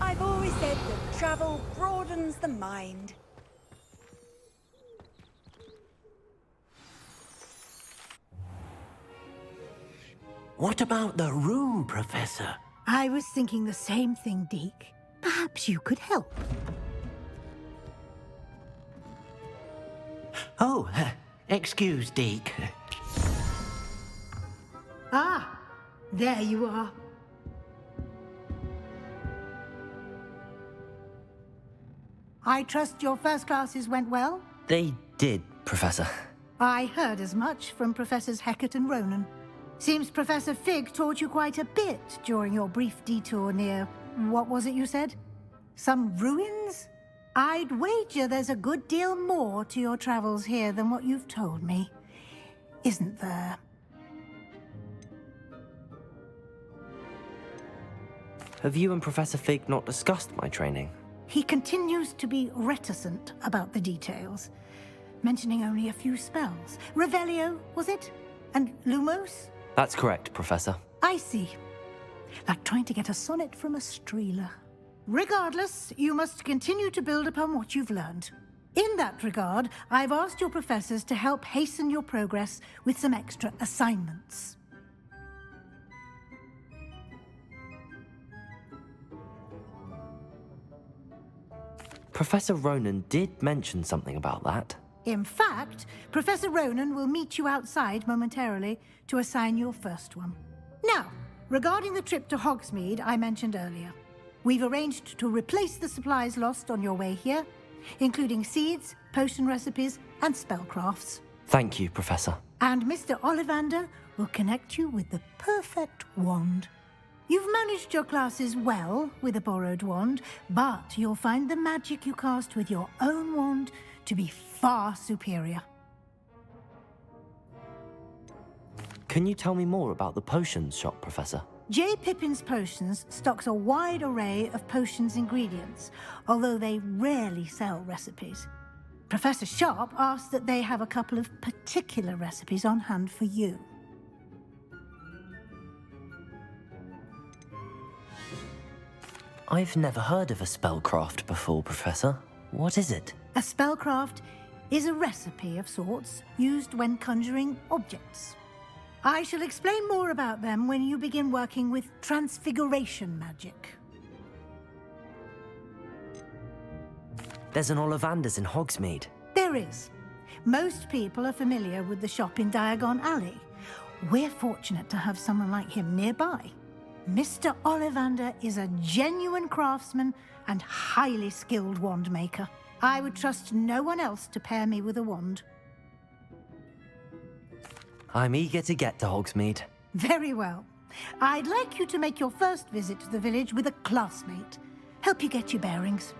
I've always said that travel broadens the mind. What about the room, Professor? I was thinking the same thing, Deke. Perhaps you could help. Oh, excuse, Deke. Ah, there you are. I trust your first classes went well? They did, Professor. I heard as much from Professors Hecat and Ronan. Seems Professor Fig taught you quite a bit during your brief detour near... what was it you said? Some ruins? I'd wager there's a good deal more to your travels here than what you've told me. Isn't there? Have you and Professor Fig not discussed my training? He continues to be reticent about the details, mentioning only a few spells. Revelio, was it? And Lumos? That's correct, Professor. I see. Like trying to get a sonnet from a streeler. Regardless, you must continue to build upon what you've learned. In that regard, I've asked your professors to help hasten your progress with some extra assignments. Professor Ronan did mention something about that. In fact, Professor Ronan will meet you outside momentarily to assign your first one. Now, regarding the trip to Hogsmeade I mentioned earlier, we've arranged to replace the supplies lost on your way here, including seeds, potion recipes, and spellcrafts. Thank you, Professor. And Mr. Ollivander will connect you with the perfect wand. You've managed your classes well with a borrowed wand, but you'll find the magic you cast with your own wand to be far superior. Can you tell me more about the potions shop, Professor? J. Pippin's Potions stocks a wide array of potions ingredients, although they rarely sell recipes. Professor Sharp asked that they have a couple of particular recipes on hand for you. I've never heard of a spellcraft before, Professor. What is it? A spellcraft is a recipe of sorts used when conjuring objects. I shall explain more about them when you begin working with transfiguration magic. There's an Ollivander's in Hogsmeade. There is. Most people are familiar with the shop in Diagon Alley. We're fortunate to have someone like him nearby. Mr. Ollivander is a genuine craftsman and highly skilled wand maker. I would trust no one else to pair me with a wand. I'm eager to get to Hogsmeade. Very well. I'd like you to make your first visit to the village with a classmate. Help you get your bearings.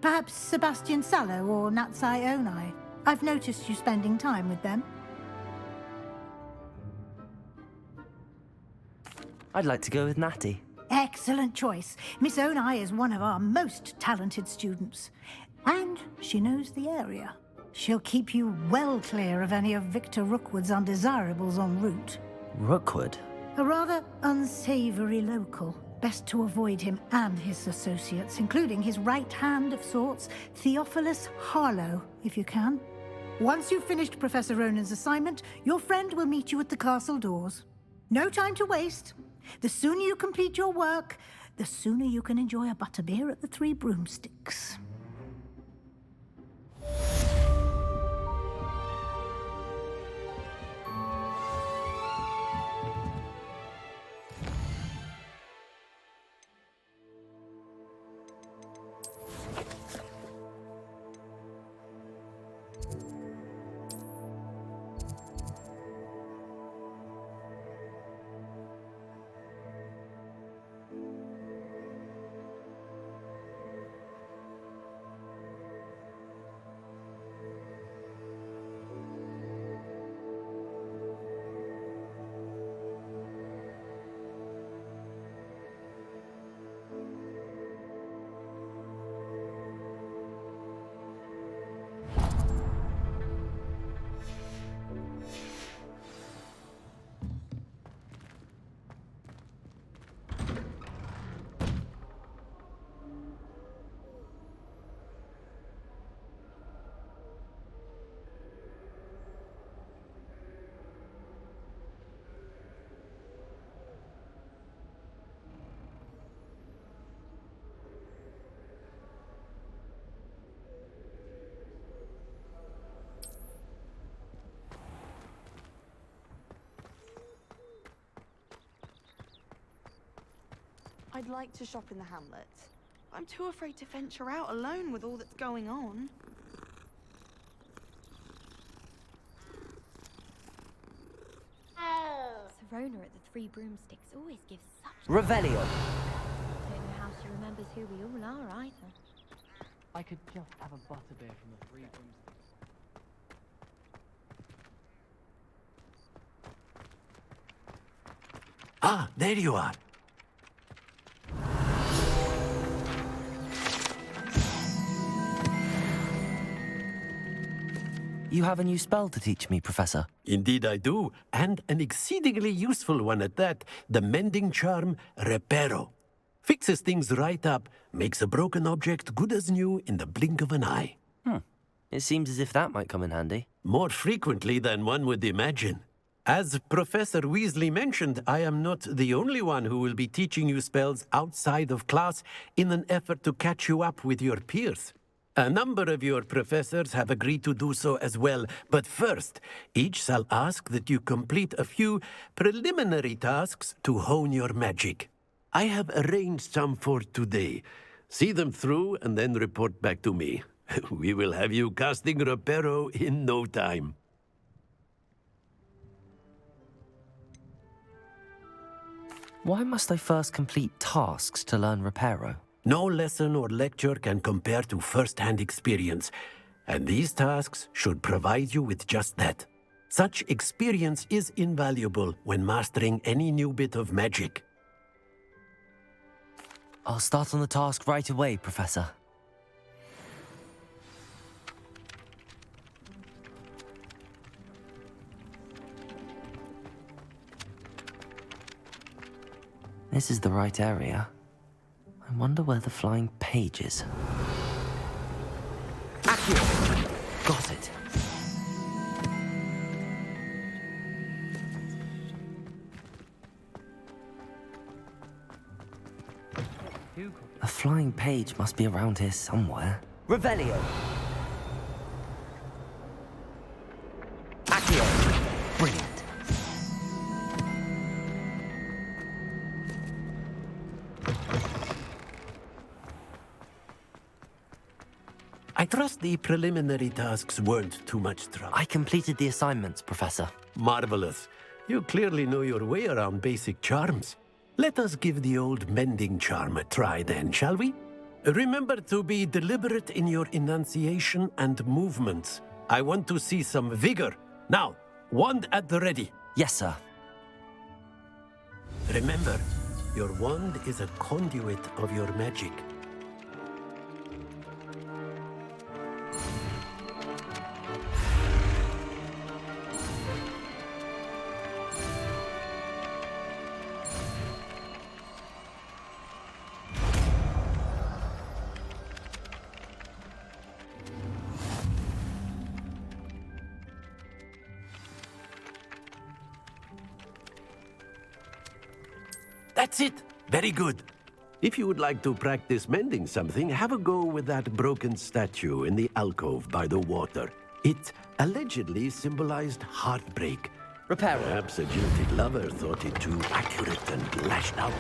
Perhaps Sebastian Sallow or Natsai Onai. I've noticed you spending time with them. I'd like to go with Natty. Excellent choice. Miss Onai is one of our most talented students. And she knows the area. She'll keep you well clear of any of Victor Rookwood's undesirables en route. Rookwood? A rather unsavory local, Best to avoid him and his associates, including his right hand of sorts, Theophilus Harlow, if you can. Once you've finished Professor Ronan's assignment, your friend will meet you at the castle doors. No time to waste. The sooner you complete your work, the sooner you can enjoy a butterbeer at the Three Broomsticks. I'd like to shop in the hamlet. I'm too afraid to venture out alone with all that's going on. Serona at the Three Broomsticks always gives such... Revelio. I don't know how she remembers who we all are either. I could just have a butterbeer from the Three Broomsticks. Ah, there you are. You have a new spell to teach me, Professor. Indeed I do, and an exceedingly useful one at that. The mending charm, Reparo. Fixes things right up, makes a broken object good as new in the blink of an eye. It seems as if that might come in handy. More frequently than one would imagine. As Professor Weasley mentioned, I am not the only one who will be teaching you spells outside of class in an effort to catch you up with your peers. A number of your professors have agreed to do so as well, but first, each shall ask that you complete a few preliminary tasks to hone your magic. I have arranged some for today. See them through and then report back to me. We will have you casting Reparo in no time. Why must I first complete tasks to learn Reparo? No lesson or lecture can compare to first-hand experience, and these tasks should provide you with just that. Such experience is invaluable when mastering any new bit of magic. I'll start on the task right away, Professor. This is the right area. I wonder where the flying page is. Accurate! Got it. A flying page must be around here somewhere. Revelio! Accio! Brilliant. I trust the preliminary tasks weren't too much trouble. I completed the assignments, Professor. Marvelous. You clearly know your way around basic charms. Let us give the old mending charm a try then, shall we? Remember to be deliberate in your enunciation and movements. I want to see some vigor. Now, wand at the ready. Yes, sir. Remember, your wand is a conduit of your magic. That's it. Very good. If you would like to practice mending something, have a go with that broken statue in the alcove by the water. It allegedly symbolized heartbreak. Repair it. Perhaps a jilted lover thought it too accurate and lashed out.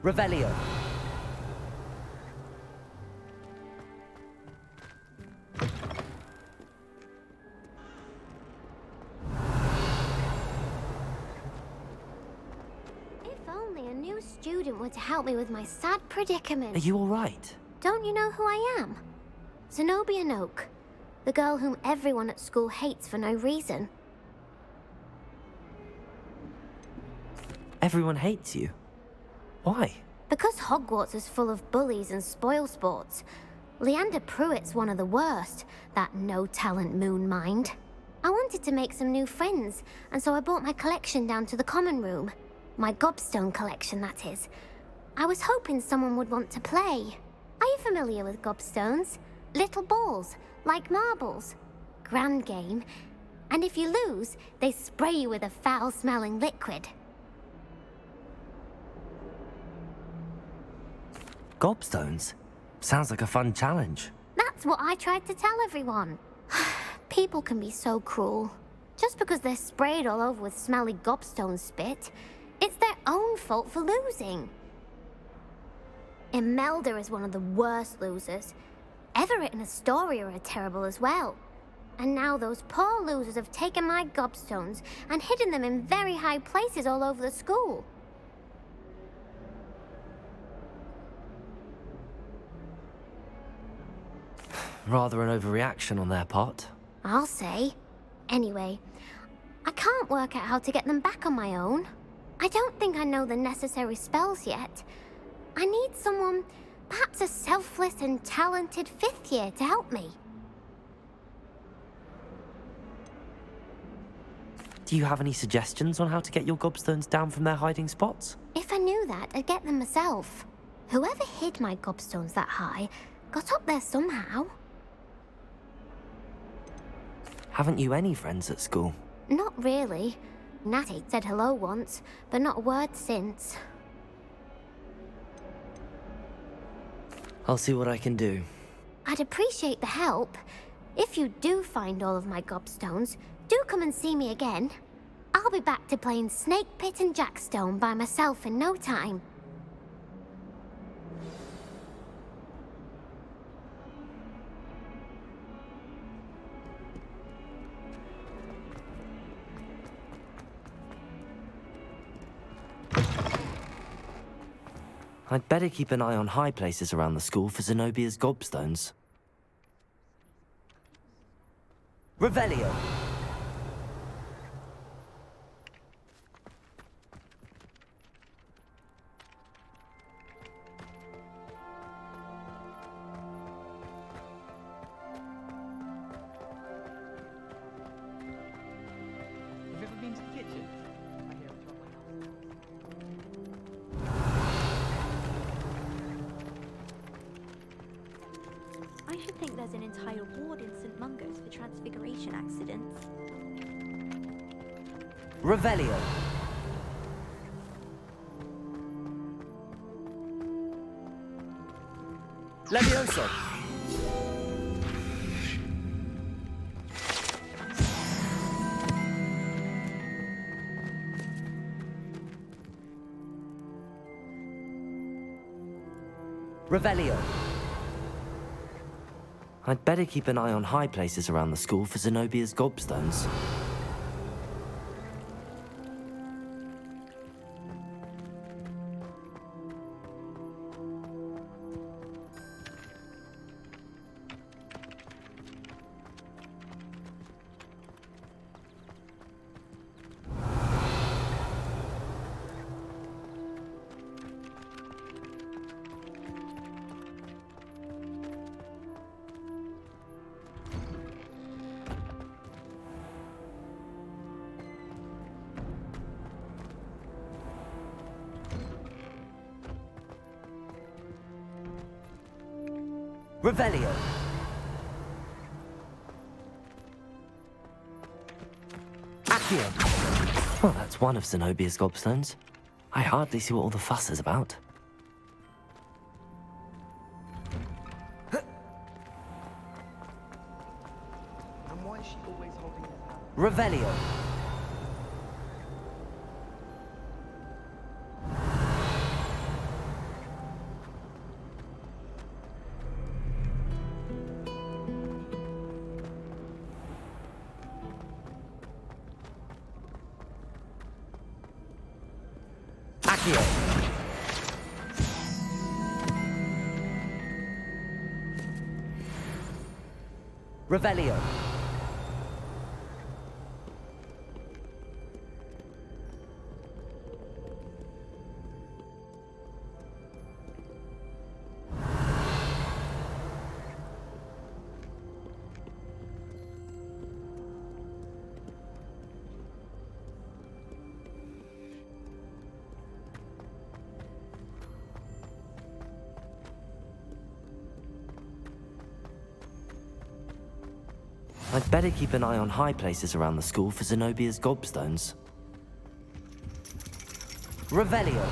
Revelio. If only a new student were to help me with my sad predicament. Are you all right? Don't you know who I am? Zenobia Noak, the girl whom everyone at school hates for no reason. Everyone hates you. Why? Because Hogwarts is full of bullies and spoilsports. Leander Pruitt's one of the worst, that no-talent moon mind. I wanted to make some new friends, and so I brought my collection down to the common room. My gobstone collection, that is. I was hoping someone would want to play. Are you familiar with gobstones? Little balls, like marbles. Grand game. And if you lose, they spray you with a foul-smelling liquid. Gobstones? Sounds like a fun challenge. That's what I tried to tell everyone. People can be so cruel. Just because they're sprayed all over with smelly gobstone spit, it's their own fault for losing. Imelda is one of the worst losers. Everett and Astoria are terrible as well. And now those poor losers have taken my gobstones and hidden them in very high places all over the school. Rather an overreaction on their part. I'll say. Anyway, I can't work out how to get them back on my own. I don't think I know the necessary spells yet. I need someone, perhaps a selfless and talented fifth year to help me. Do you have any suggestions on how to get your gobstones down from their hiding spots? If I knew that, I'd get them myself. Whoever hid my gobstones that high got up there somehow. Haven't you any friends at school? Not really. Natty said hello once, but not a word since. I'll see what I can do. I'd appreciate the help. If you do find all of my gobstones, do come and see me again. I'll be back to playing Snake Pit and Jackstone by myself in no time. I'd better keep an eye on high places around the school for Zenobia's gobstones. Revelio! Have you ever been to the kitchen? I hear it's lovely. I should think there's an entire ward in St. Mungo's for transfiguration accidents. Revelio. Levioso. Revelio. I'd better keep an eye on high places around the school for Zenobia's gobstones. Revelio. Accio. Well, that's one of Zenobia's gobstones. I hardly see what all the fuss is about. And why is she always holding his hand? Revelio. Accio. Revelio. I'd better keep an eye on high places around the school for Zenobia's gobstones. Revelio.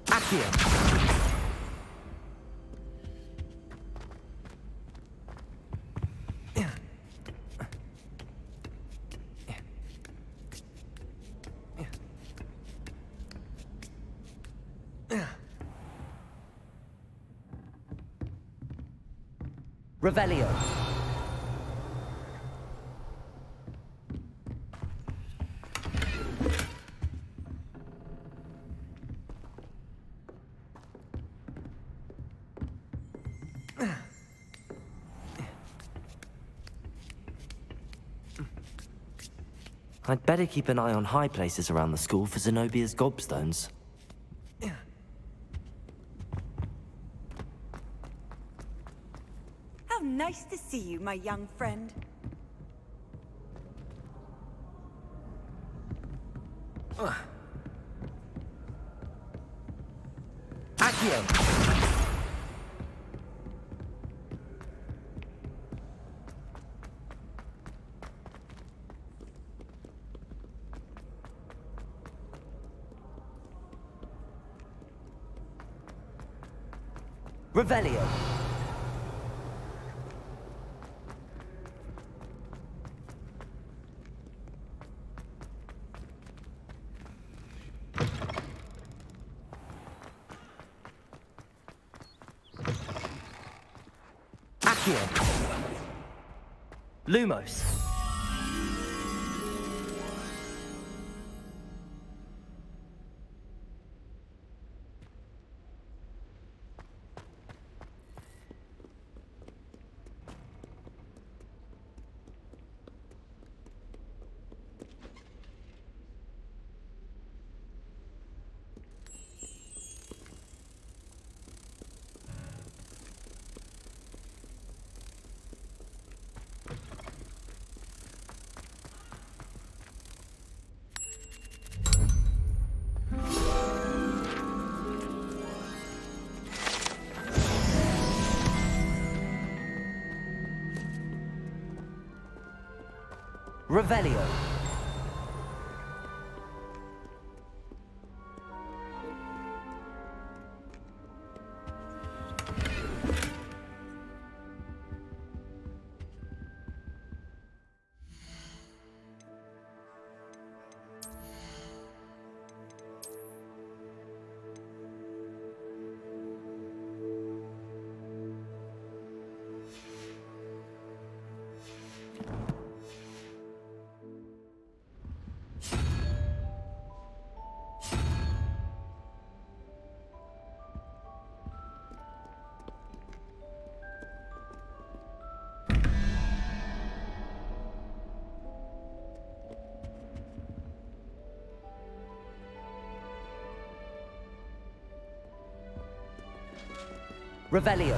Accio. Revelio. I'd better keep an eye on high places around the school for Zenobia's gobstones. How nice to see you, my young friend. Accio. Revelio. Accio. Lumos. Revelio. Revelio.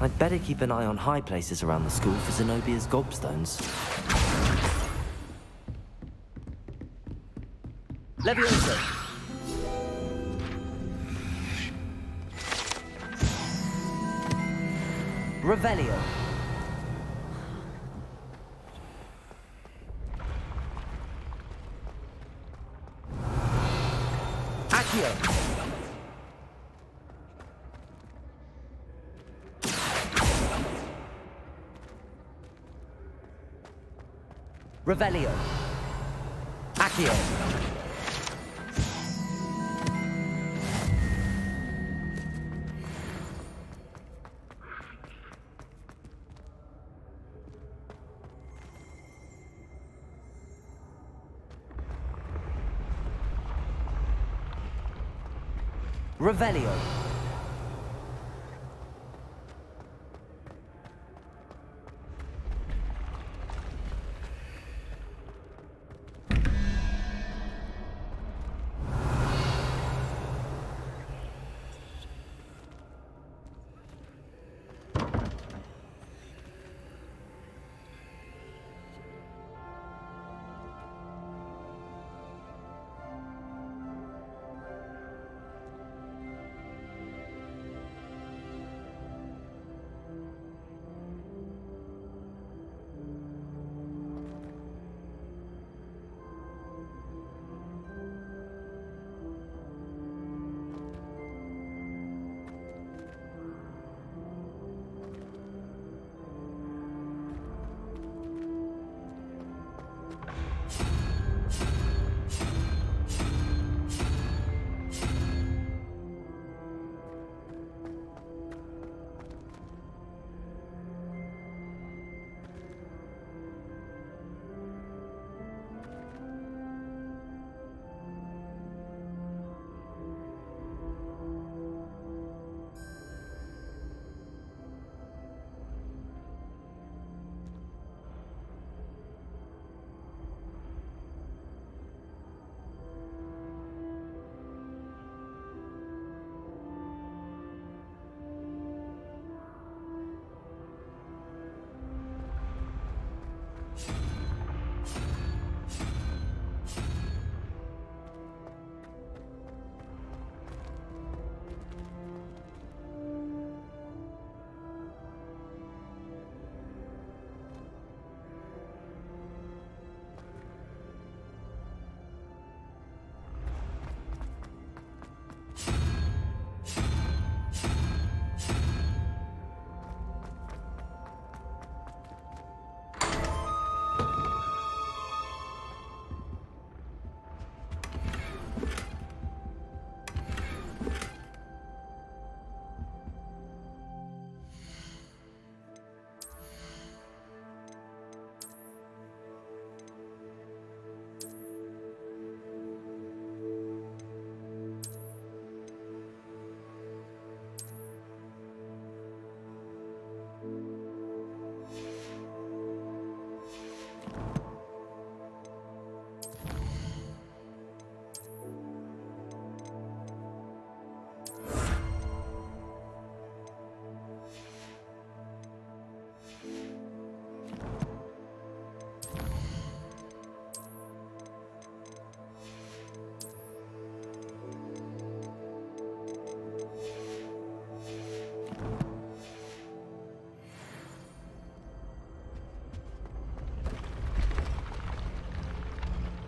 I'd better keep an eye on high places around the school for Zenobia's gobstones. Leviosa! Revelio! Accio! Revelio. Accio. Revelio.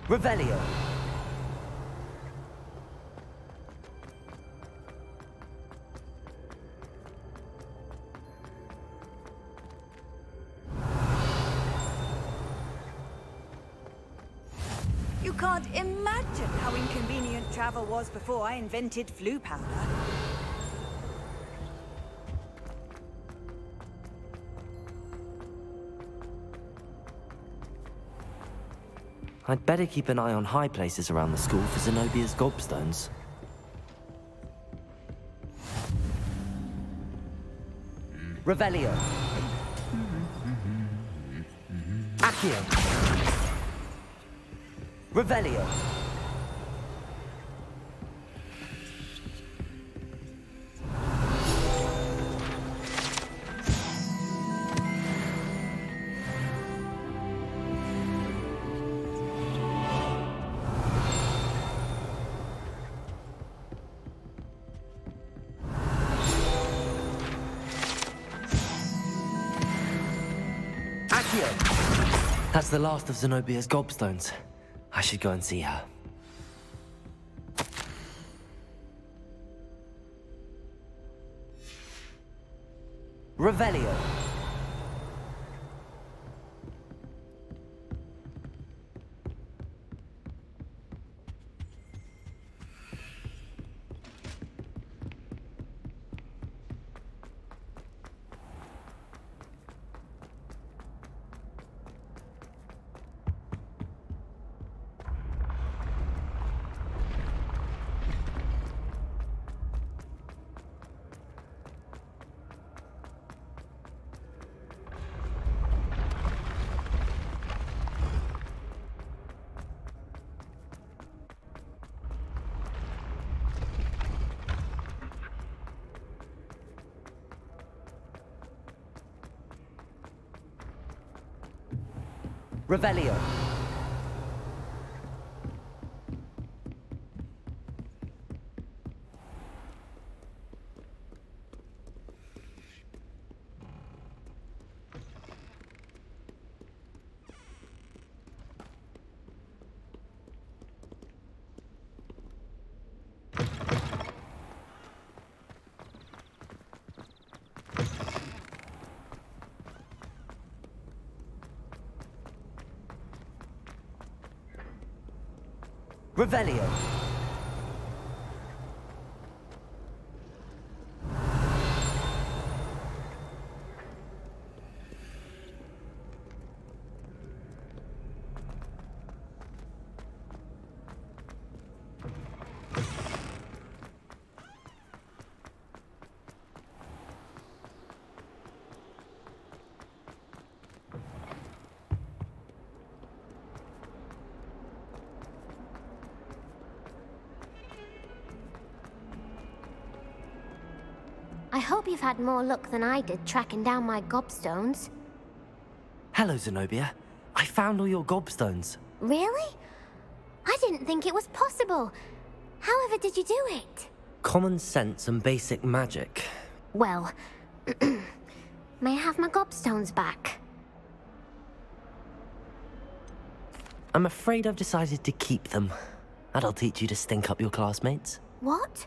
Revelio. You can't imagine how inconvenient travel was before I invented flu powder. I'd better keep an eye on high places around the school for Zenobia's gobstones. Revelio. Accio. Revelio. That's the last of Zenobia's gobstones. I should go and see her. Revelio. Revelio. Revelio. I hope you've had more luck than I did tracking down my gobstones. Hello, Zenobia. I found all your gobstones. Really? I didn't think it was possible. However did you do it? Common sense and basic magic. Well, may I have my gobstones back? I'm afraid I've decided to keep them. That'll teach you to stink up your classmates. What?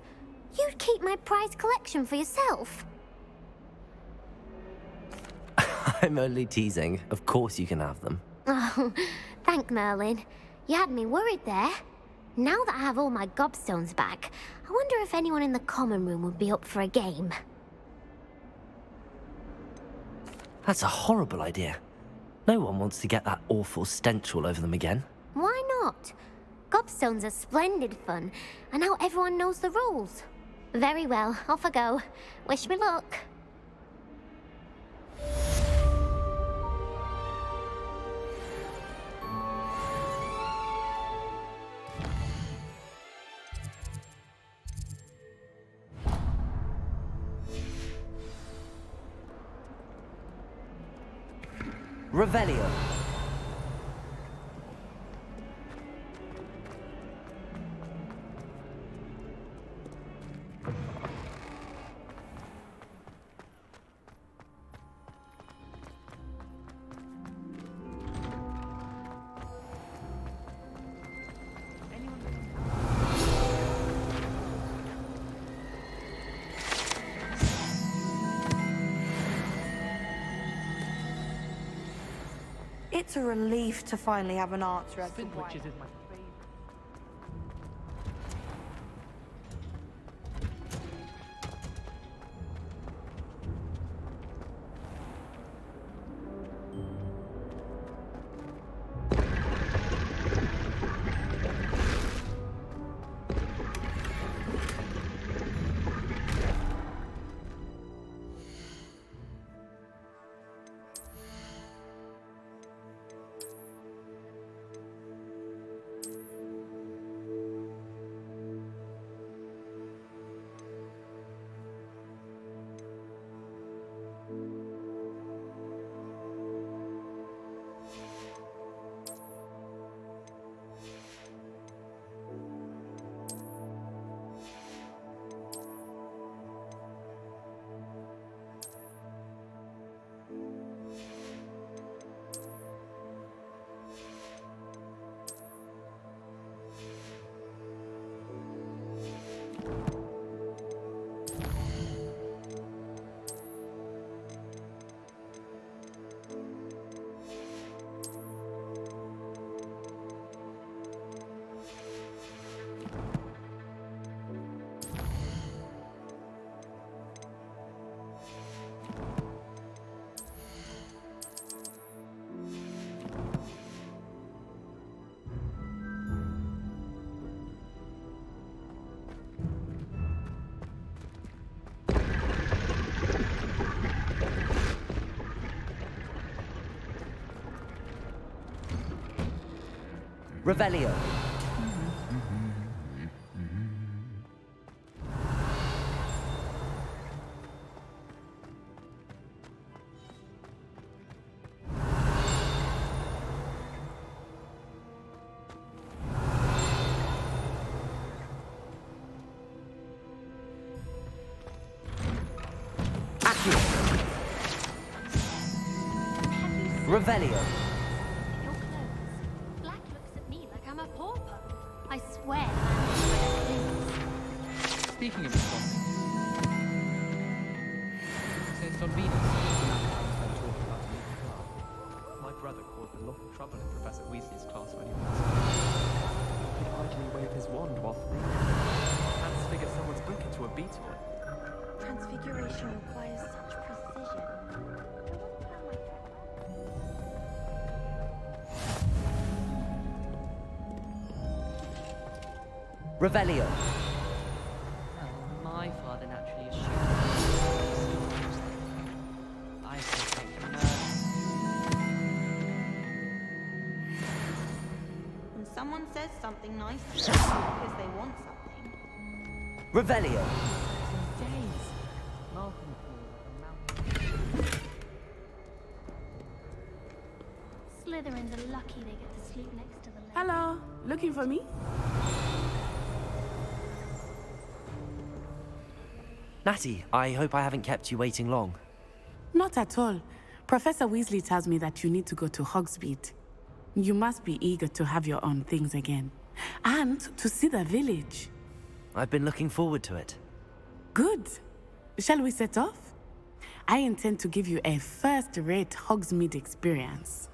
You'd keep my prized collection for yourself? I'm only teasing. Of course you can have them. Oh, thank Merlin. You had me worried there. Now that I have all my gobstones back, I wonder if anyone in the common room would be up for a game. That's a horrible idea. No one wants to get that awful stench all over them again. Why not? Gobstones are splendid fun, and now everyone knows the rules. Very well, off I go. Wish me luck. Revelio. It's a relief to finally have an answer as to why. Sandwiches is my favorite. Revelio. Revelio. Your clothes. Black looks at me like I'm a pauper. I swear that Speaking of responding, since on Venus, the man I was then talking about a legal car, my brother caused a lot of trouble in Professor Weasley's class when he was he could hardly wave his wand while transfigure someone's book into a beetle. Transfiguration requires such precision. Revelio. Well, my father naturally assumed I suspect none. When someone says something nice to them because they want something. Revelio. Days. Malcolm called Slytherins are lucky they get to sleep next to the lake. Hello, looking for me? Natty, I hope I haven't kept you waiting long. Not at all. Professor Weasley tells me that you need to go to Hogsmeade. You must be eager to have your own things again. And to see the village. I've been looking forward to it. Good. Shall we set off? I intend to give you a first-rate Hogsmeade experience.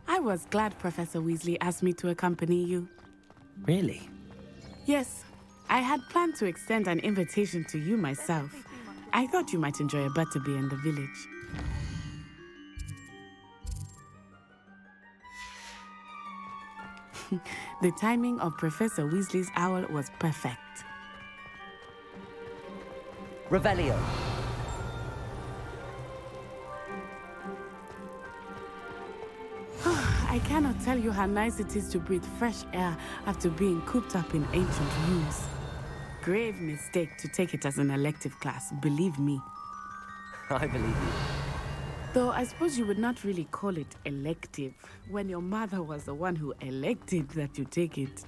I was glad Professor Weasley asked me to accompany you. Really? Yes, I had planned to extend an invitation to you myself. I thought you might enjoy a butterbeer in the village. The timing of Professor Weasley's owl was perfect. Revelio. I cannot tell you how nice it is to breathe fresh air after being cooped up in ancient rooms. Grave mistake to take it as an elective class, believe me. I believe you. Though I suppose you would not really call it elective when your mother was the one who elected that you take it.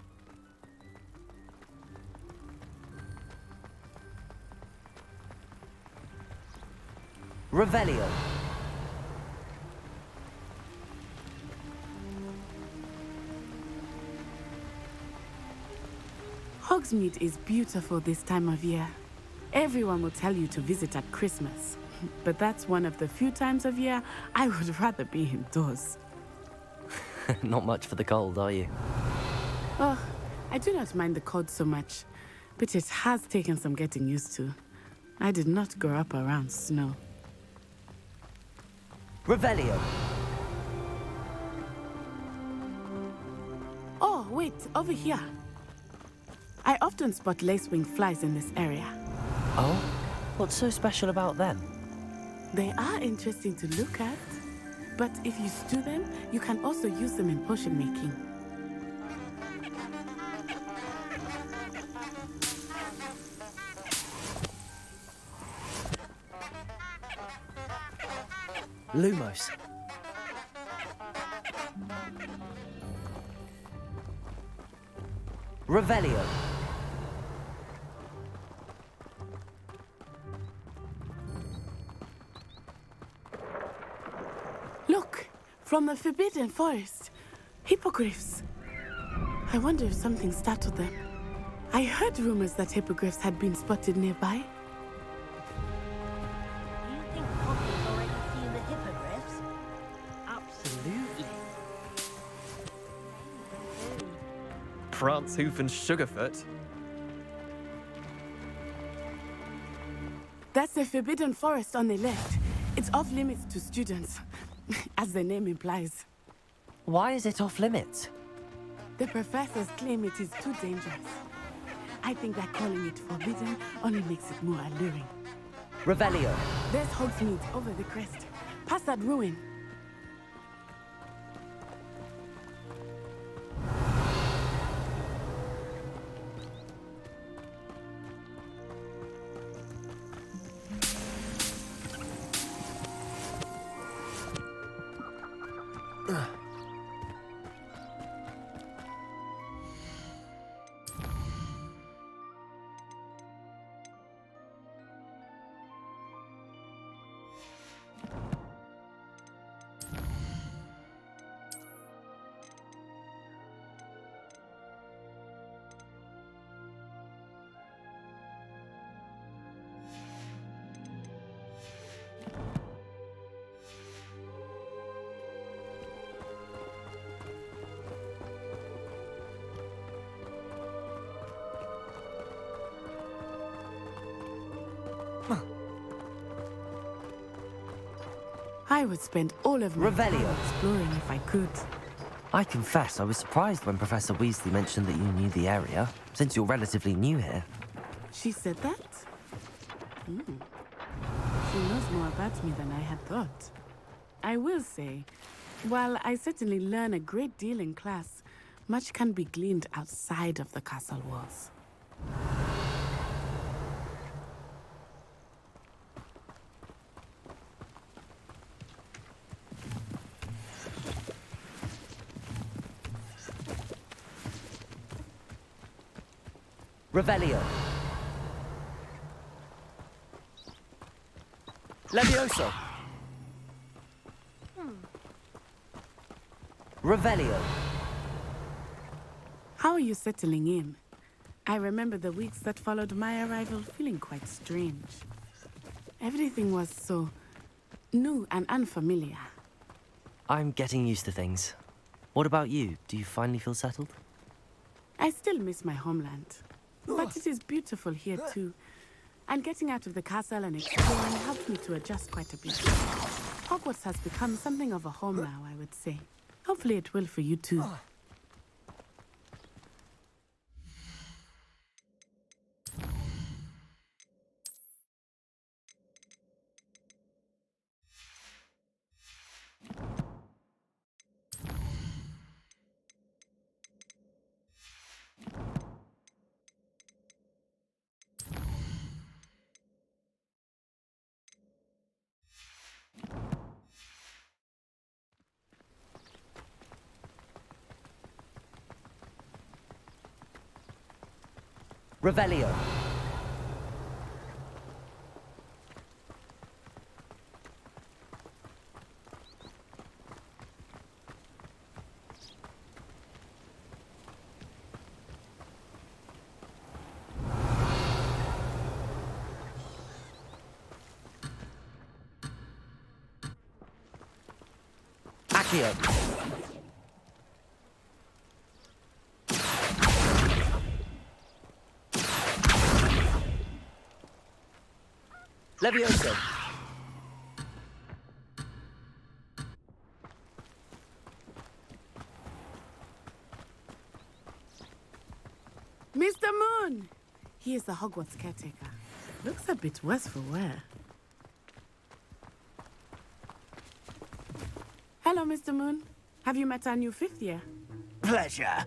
Revelio. Hogsmeade is beautiful this time of year. Everyone will tell you to visit at Christmas. But that's one of the few times of year I would rather be indoors. Not much for the cold, are you? Oh, I do not mind the cold so much, but it has taken some getting used to. I did not grow up around snow. Revelio! Oh, wait, over here. I often spot lacewing flies in this area. Oh? What's so special about them? They are interesting to look at, but if you stew them, you can also use them in potion making. Lumos. Revelio. Look, from the Forbidden Forest. Hippogriffs. I wonder if something startled them. I heard rumors that hippogriffs had been spotted nearby. You think Poppy's already seen the hippogriffs? Absolutely. Prance, Hoof, and Sugarfoot. That's the Forbidden Forest on the left. It's off limits to students, as the name implies. Why is it off limits? The professors claim it is too dangerous. I think that calling it forbidden only makes it more alluring. Revelio. There's Hogsmeade over the crest, past that ruin. I would spend all of my time exploring if I could. I confess I was surprised when Professor Weasley mentioned that you knew the area, since you're relatively new here. She said that? She knows more about me than I had thought. I will say, while I certainly learn a great deal in class, much can be gleaned outside of the castle walls. Revelio. Levioso. Revelio. How are you settling in? I remember the weeks that followed my arrival feeling quite strange. Everything was so new and unfamiliar. I'm getting used to things. What about you? Do you finally feel settled? I still miss my homeland. But it is beautiful here too. And getting out of the castle and exploring helped me to adjust quite a bit. Hogwarts has become something of a home now, I would say. Hopefully it will for you too. Revelio. Accio. Levioso. Mr. Moon! He is the Hogwarts caretaker. Looks a bit worse for wear. Hello, Mr. Moon. Have you met our new fifth year? Pleasure.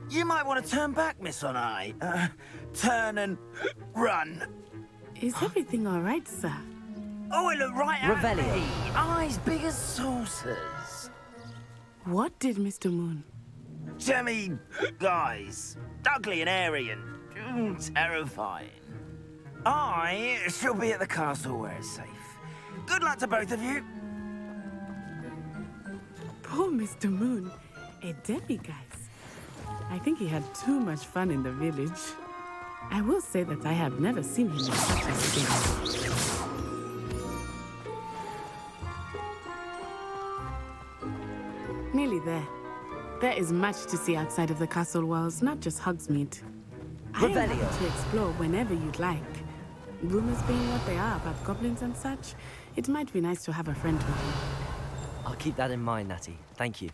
You might want to turn back, Miss Onai. Turn and run. Is everything all right, sir? Oh, it looked right at Revelio. me. Eyes big as saucers. What did Mr. Moon? Jemmy guys. Ugly and airy and terrifying. I shall be at the castle where it's safe. Good luck to both of you. Poor Mr. Moon. A demiguise. I think he had too much fun in the village. I will say that I have never seen him in such a state. Nearly there. There is much to see outside of the castle walls, not just Hogsmeade. I am happy to explore whenever you'd like. Rumors being what they are about goblins and such, it might be nice to have a friend with you. I'll keep that in mind, Natty. Thank you.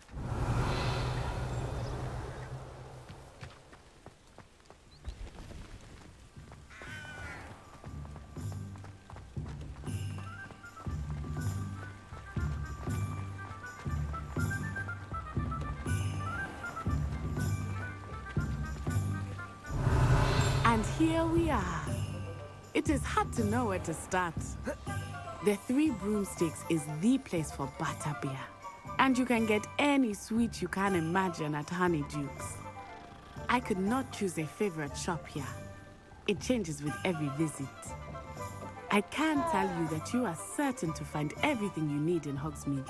And here we are. It is hard to know where to start. The Three Broomsticks is the place for butterbeer. And you can get any sweet you can imagine at Honeydukes. I could not choose a favorite shop here. It changes with every visit. I can tell you that you are certain to find everything you need in Hogsmeade.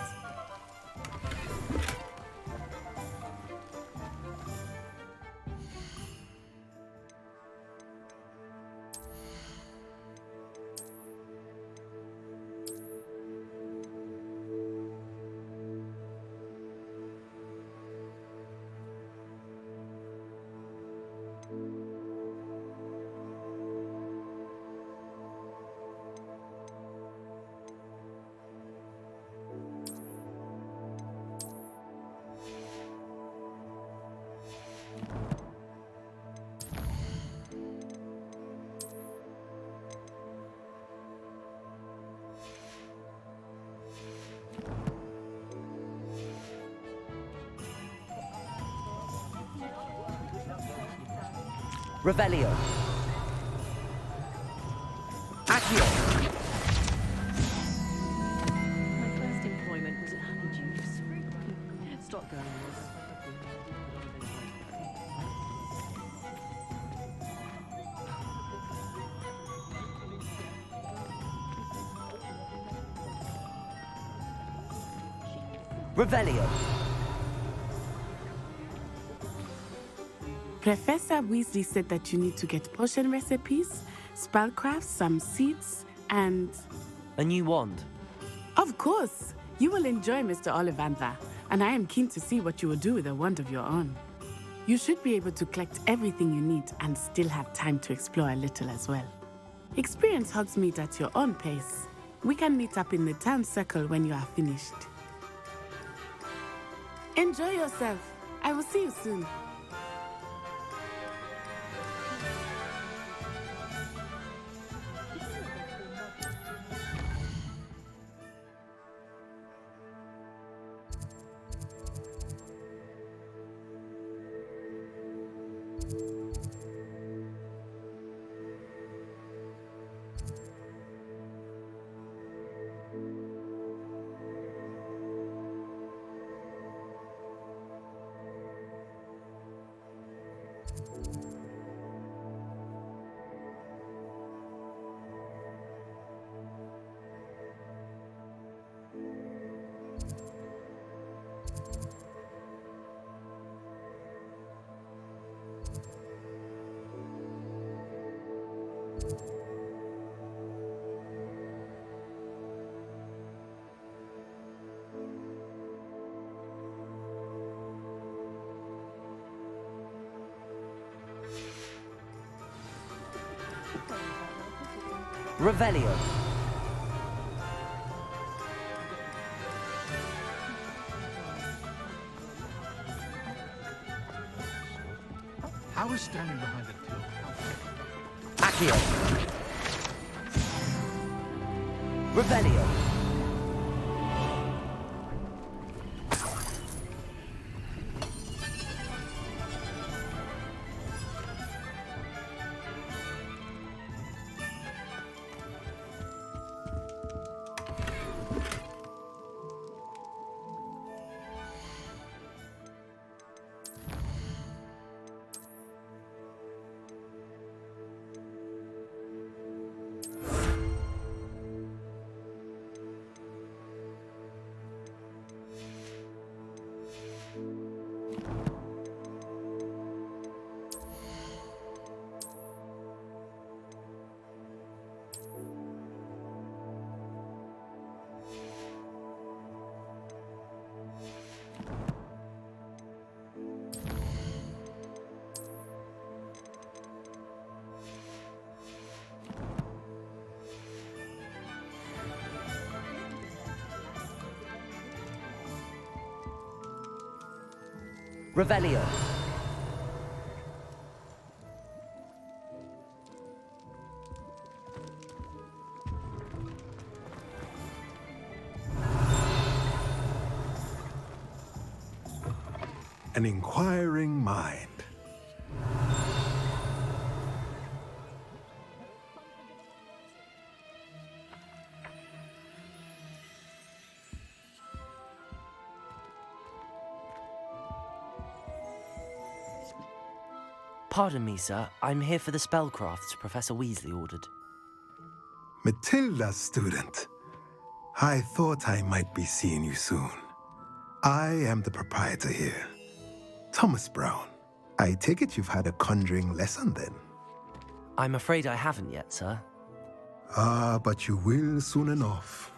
Revelio. Accio. My first employment was at Honeydukes. Stop going this. Revelio. Professor Weasley said that you need to get potion recipes, spellcrafts, some seeds, and... A new wand. Of course! You will enjoy Mr. Ollivander, and I am keen to see what you will do with a wand of your own. You should be able to collect everything you need and still have time to explore a little as well. Experience Hogsmeade at your own pace. We can meet up in the town circle when you are finished. Enjoy yourself. I will see you soon. Revelio. How is standing behind a till? Accio. Revelio. Revelio. An inquiring mind. Pardon me, sir. I'm here for the spellcrafts Professor Weasley ordered. Matilda's student. I thought I might be seeing you soon. I am the proprietor here, Thomas Brown. I take it you've had a conjuring lesson then? I'm afraid I haven't yet, sir. Ah, but you will soon enough.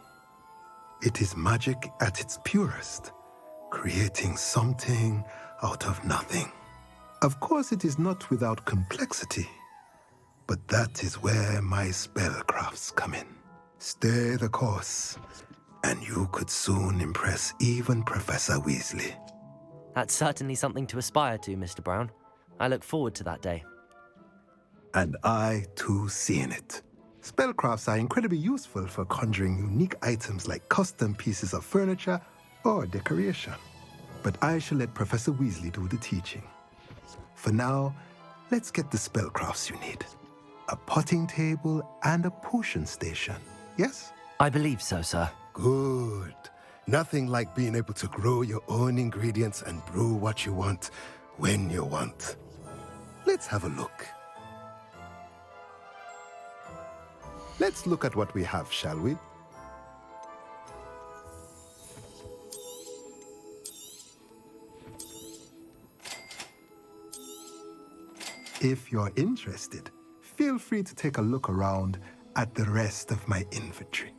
It is magic at its purest, creating something out of nothing. Of course, it is not without complexity, but that is where my spellcrafts come in. Stay the course, and you could soon impress even Professor Weasley. That's certainly something to aspire to, Mr. Brown. I look forward to that day. And I, too, see in it. Spellcrafts are incredibly useful for conjuring unique items like custom pieces of furniture or decoration. But I shall let Professor Weasley do the teaching. For now, let's get the spellcrafts you need. A potting table and a potion station, yes? I believe so, sir. Good. Nothing like being able to grow your own ingredients and brew what you want when you want. Let's have a look. Let's look at what we have, shall we? If you're interested, feel free to take a look around at the rest of my inventory.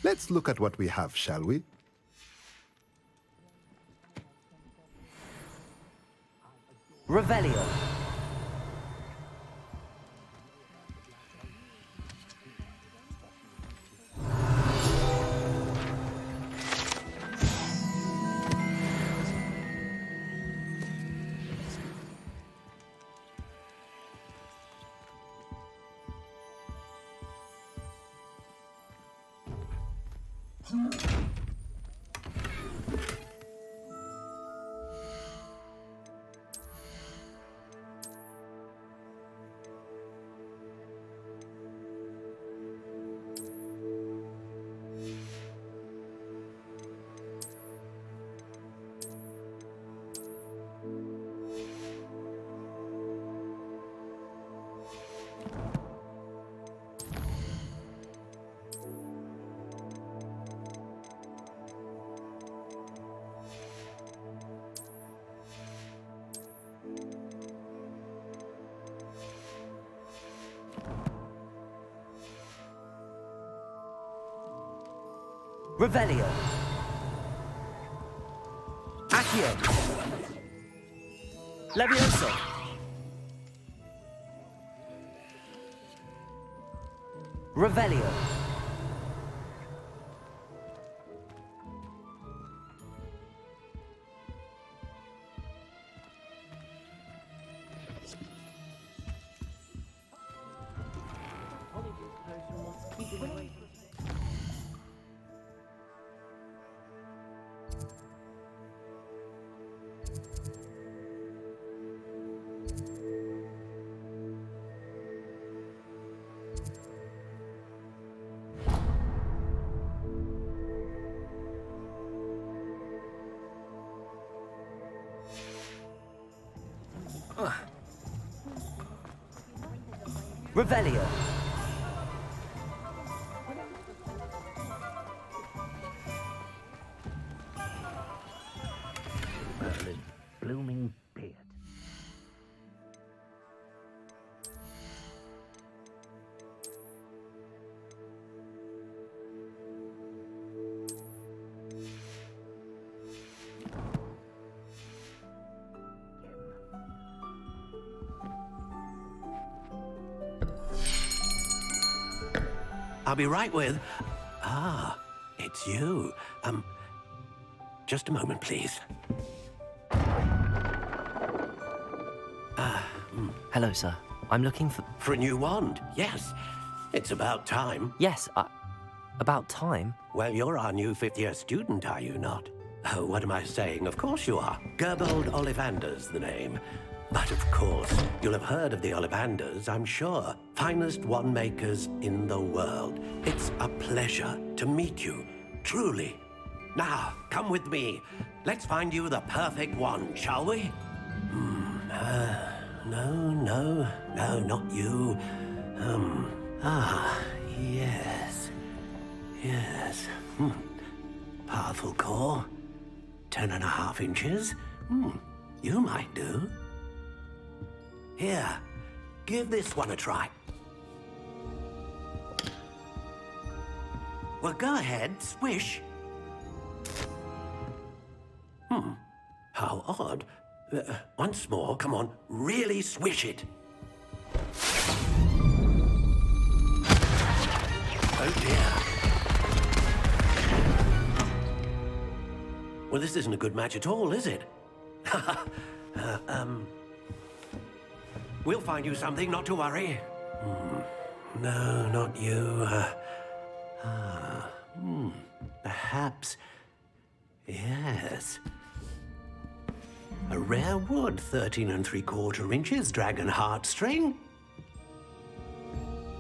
Let's look at what we have, shall we? Revelio. Revelio. Accio. Levioso. Revelio. Revelio. Merlin's blooming beard. I'll be right with... Ah, it's you. Just a moment, please. Hello, sir. I'm looking for... For a new wand, yes. It's about time. Yes, about time? Well, you're our new fifth-year student, are you not? Oh, what am I saying? Of course you are. Gerbold Ollivander's the name. But of course, you'll have heard of the Ollivanders, I'm sure. Finest wand makers in the world. It's a pleasure to meet you, truly. Now, come with me. Let's find you the perfect wand, shall we? No, not you. Yes. Yes. Powerful core. 10.5 inches. You might do. Here, give this one a try. Well, go ahead, swish. How odd. Once more, come on, really swish it. Oh dear. Well, this isn't a good match at all, is it? We'll find you something, not to worry. No, not you. Perhaps... Yes. A rare wood, 13 3/4 inches, dragon heartstring.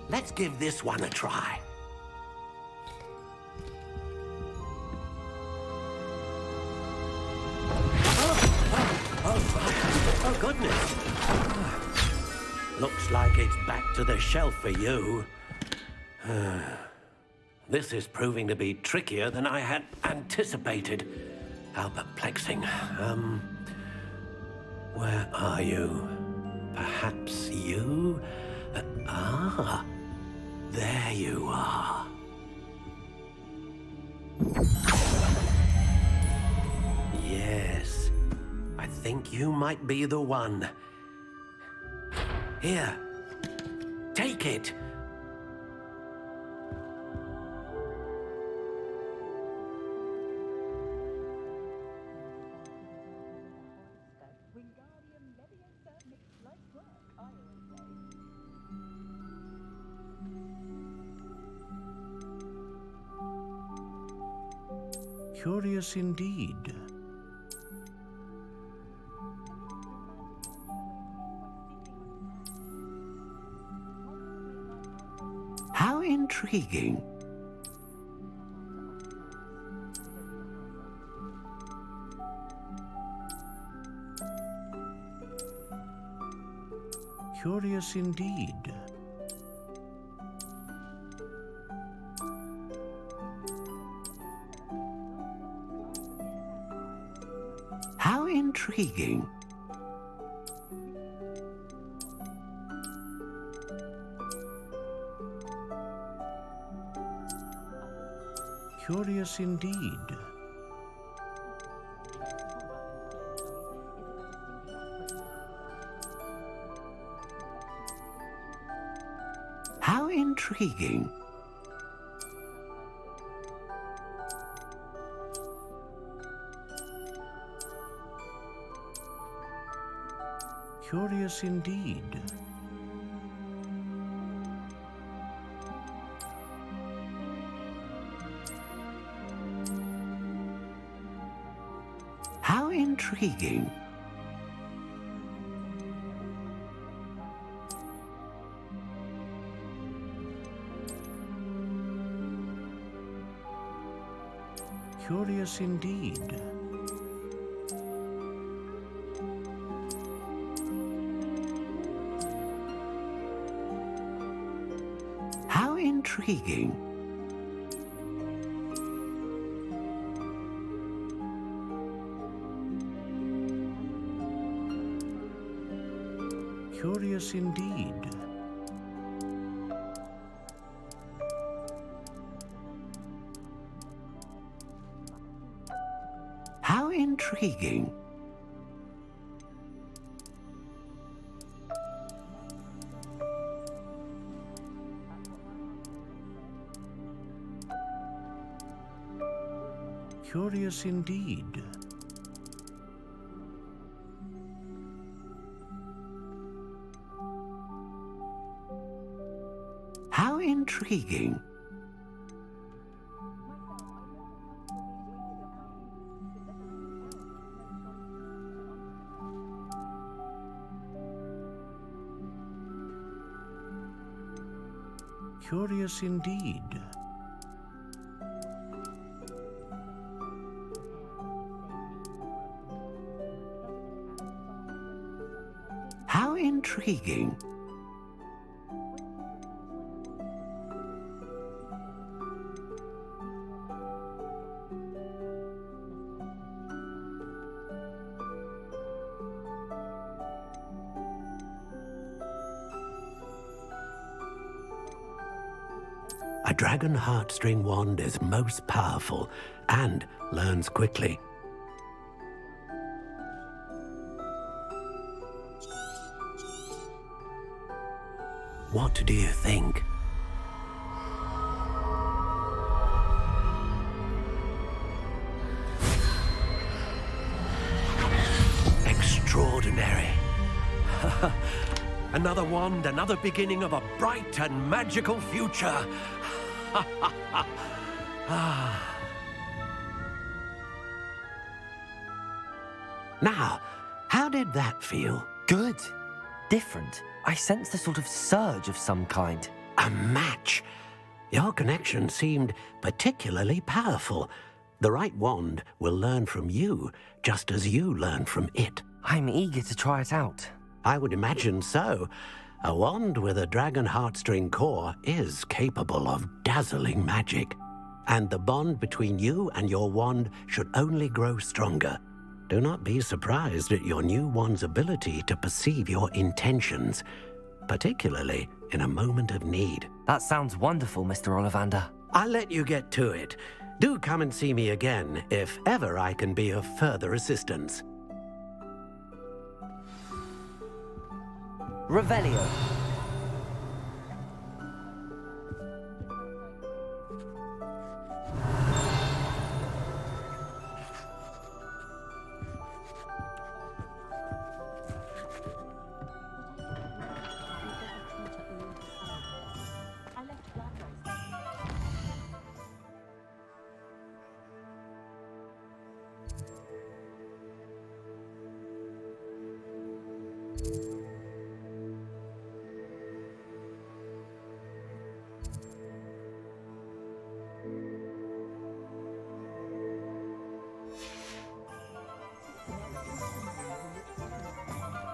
Let's give this one a try. Oh, goodness. Looks like it's back to the shelf for you. This is proving to be trickier than I had anticipated. How perplexing. Where are you? Perhaps you? There you are. Yes, I think you might be the one. Here, take it. Curious indeed. How intriguing. Curious indeed. How intriguing. Curious indeed. How intriguing. Curious indeed. How intriguing. Curious indeed. How intriguing. Curious indeed. How intriguing. Curious indeed. How intriguing. Curious indeed. How intriguing. A dragon heartstring wand is most powerful and learns quickly. What do you think? Extraordinary. Another wand, another beginning of a bright and magical future. Now, how did that feel? Good. Different. I sensed a sort of surge of some kind. A match. Your connection seemed particularly powerful. The right wand will learn from you, just as you learn from it. I'm eager to try it out. I would imagine so. A wand with a dragon heartstring core is capable of dazzling magic. And the bond between you and your wand should only grow stronger. Do not be surprised at your new wand's ability to perceive your intentions, particularly in a moment of need. That sounds wonderful, Mr. Ollivander. I'll let you get to it. Do come and see me again if ever I can be of further assistance. Revelio.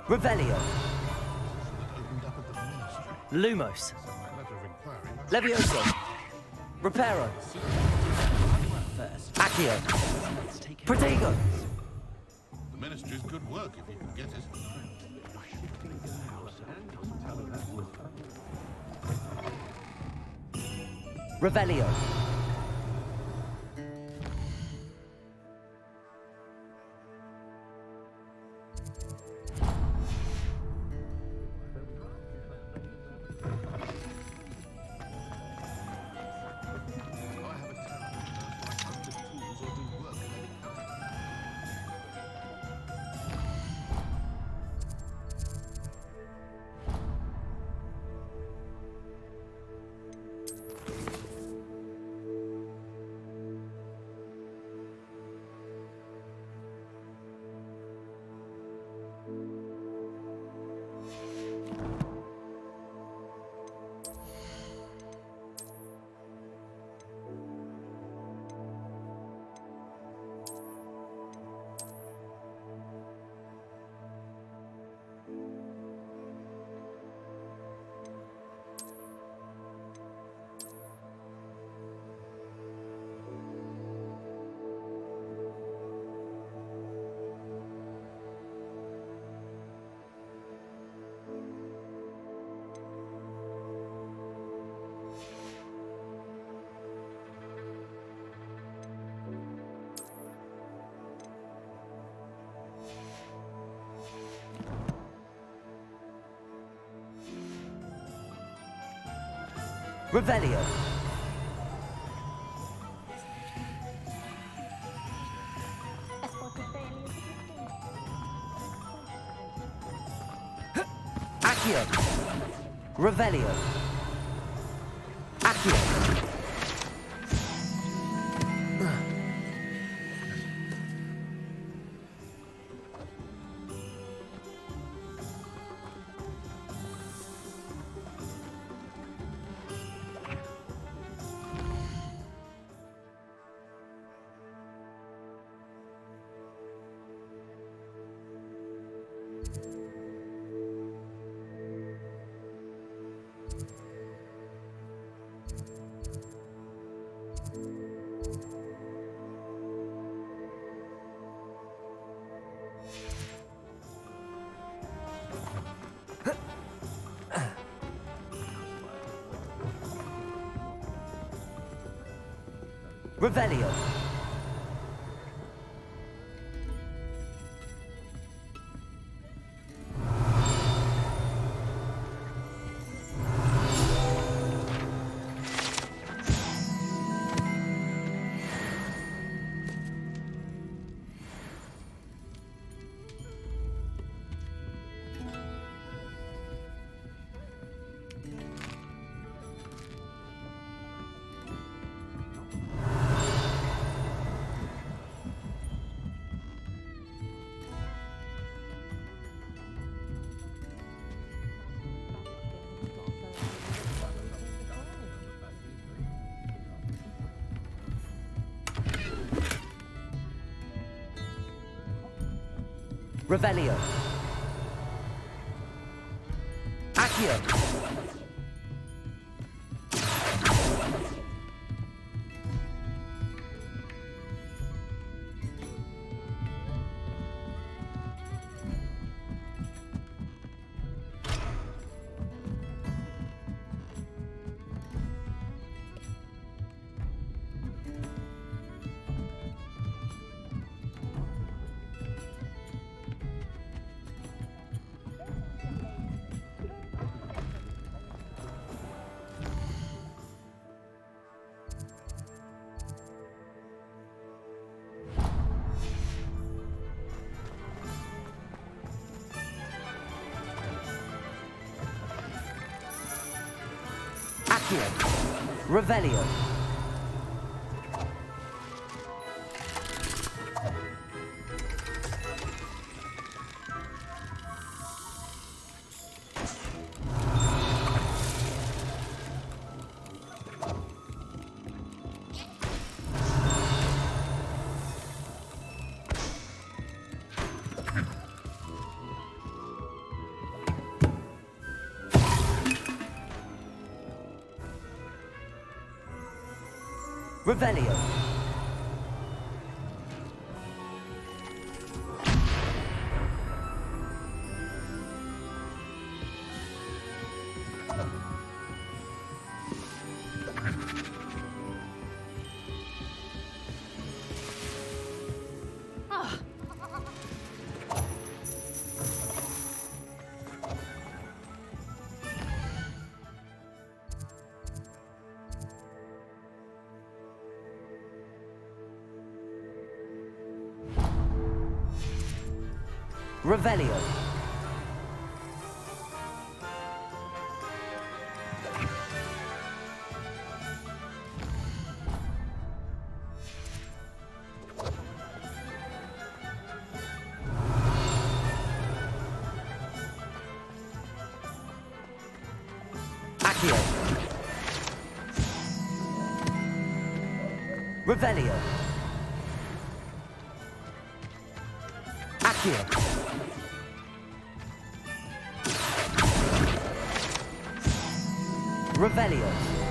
Revelio. Lumos. Levioso. Reparo. Accio. Protego. The Ministry's good work if you can get it. Revelio. Revelio. Accio. Revelio. Accio. Revelio. Revelio. Accio. Revelio. Revelio. Revelio. Accio. Revelio. Accio. Revelio.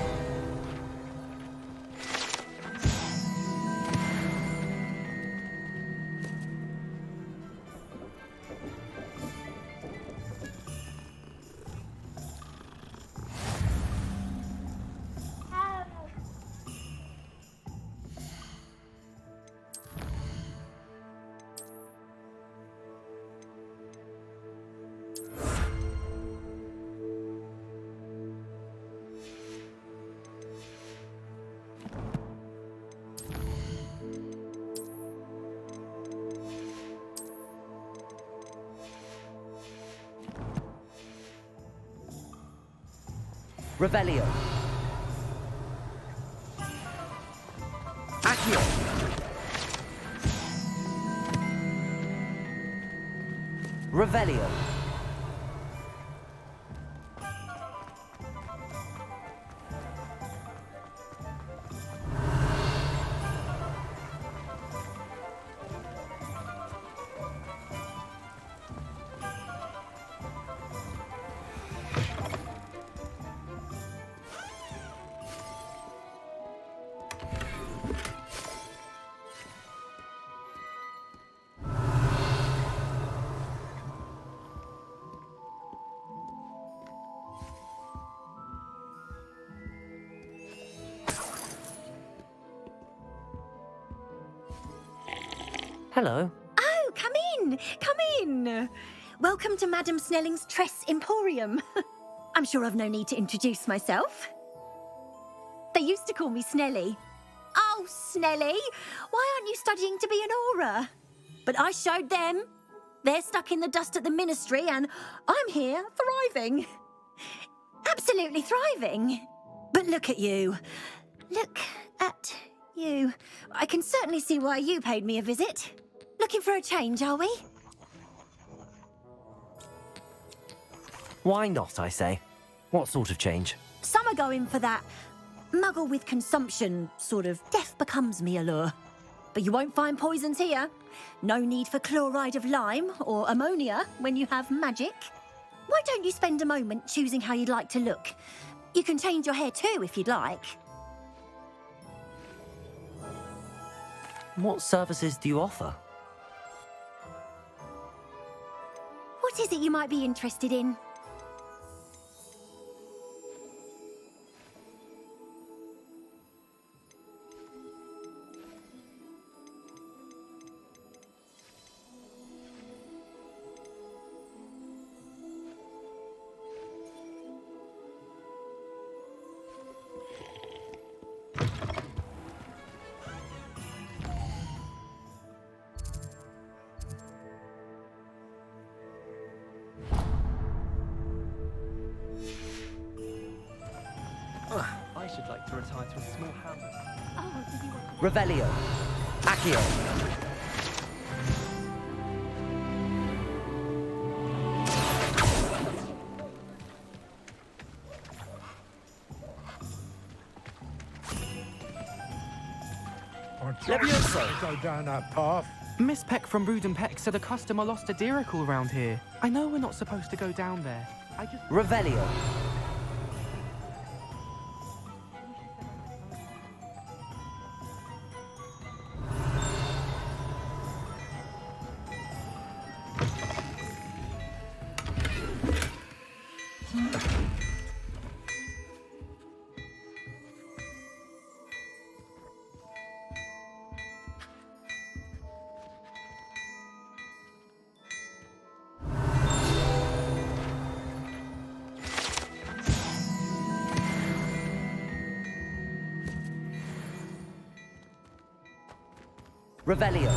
Revelio. Accio. Revelio. Hello. Oh, come in! Come in! Welcome to Madame Snelling's Tress Emporium. I'm sure I've no need to introduce myself. They used to call me Snelly. Oh, Snelly! Why aren't you studying to be an aura? But I showed them. They're stuck in the dust at the ministry, and I'm here, thriving. Absolutely thriving. But look at you. Look at you. I can certainly see why you paid me a visit. Looking for a change, are we? Why not, I say? What sort of change? Some are going for that muggle with consumption, sort of death becomes me allure. But you won't find poisons here. No need for chloride of lime or ammonia when you have magic. Why don't you spend a moment choosing how you'd like to look? You can change your hair too if you'd like. What services do you offer? What is it you might be interested in? I should like to retire to a small hamlet. Oh, did you want Revelio. Accio. Levioso. Go down that path. Miss Peck from Ruden Peck said a customer lost a diricle around here. I know we're not supposed to go down there. I just... Revelio. Revelio.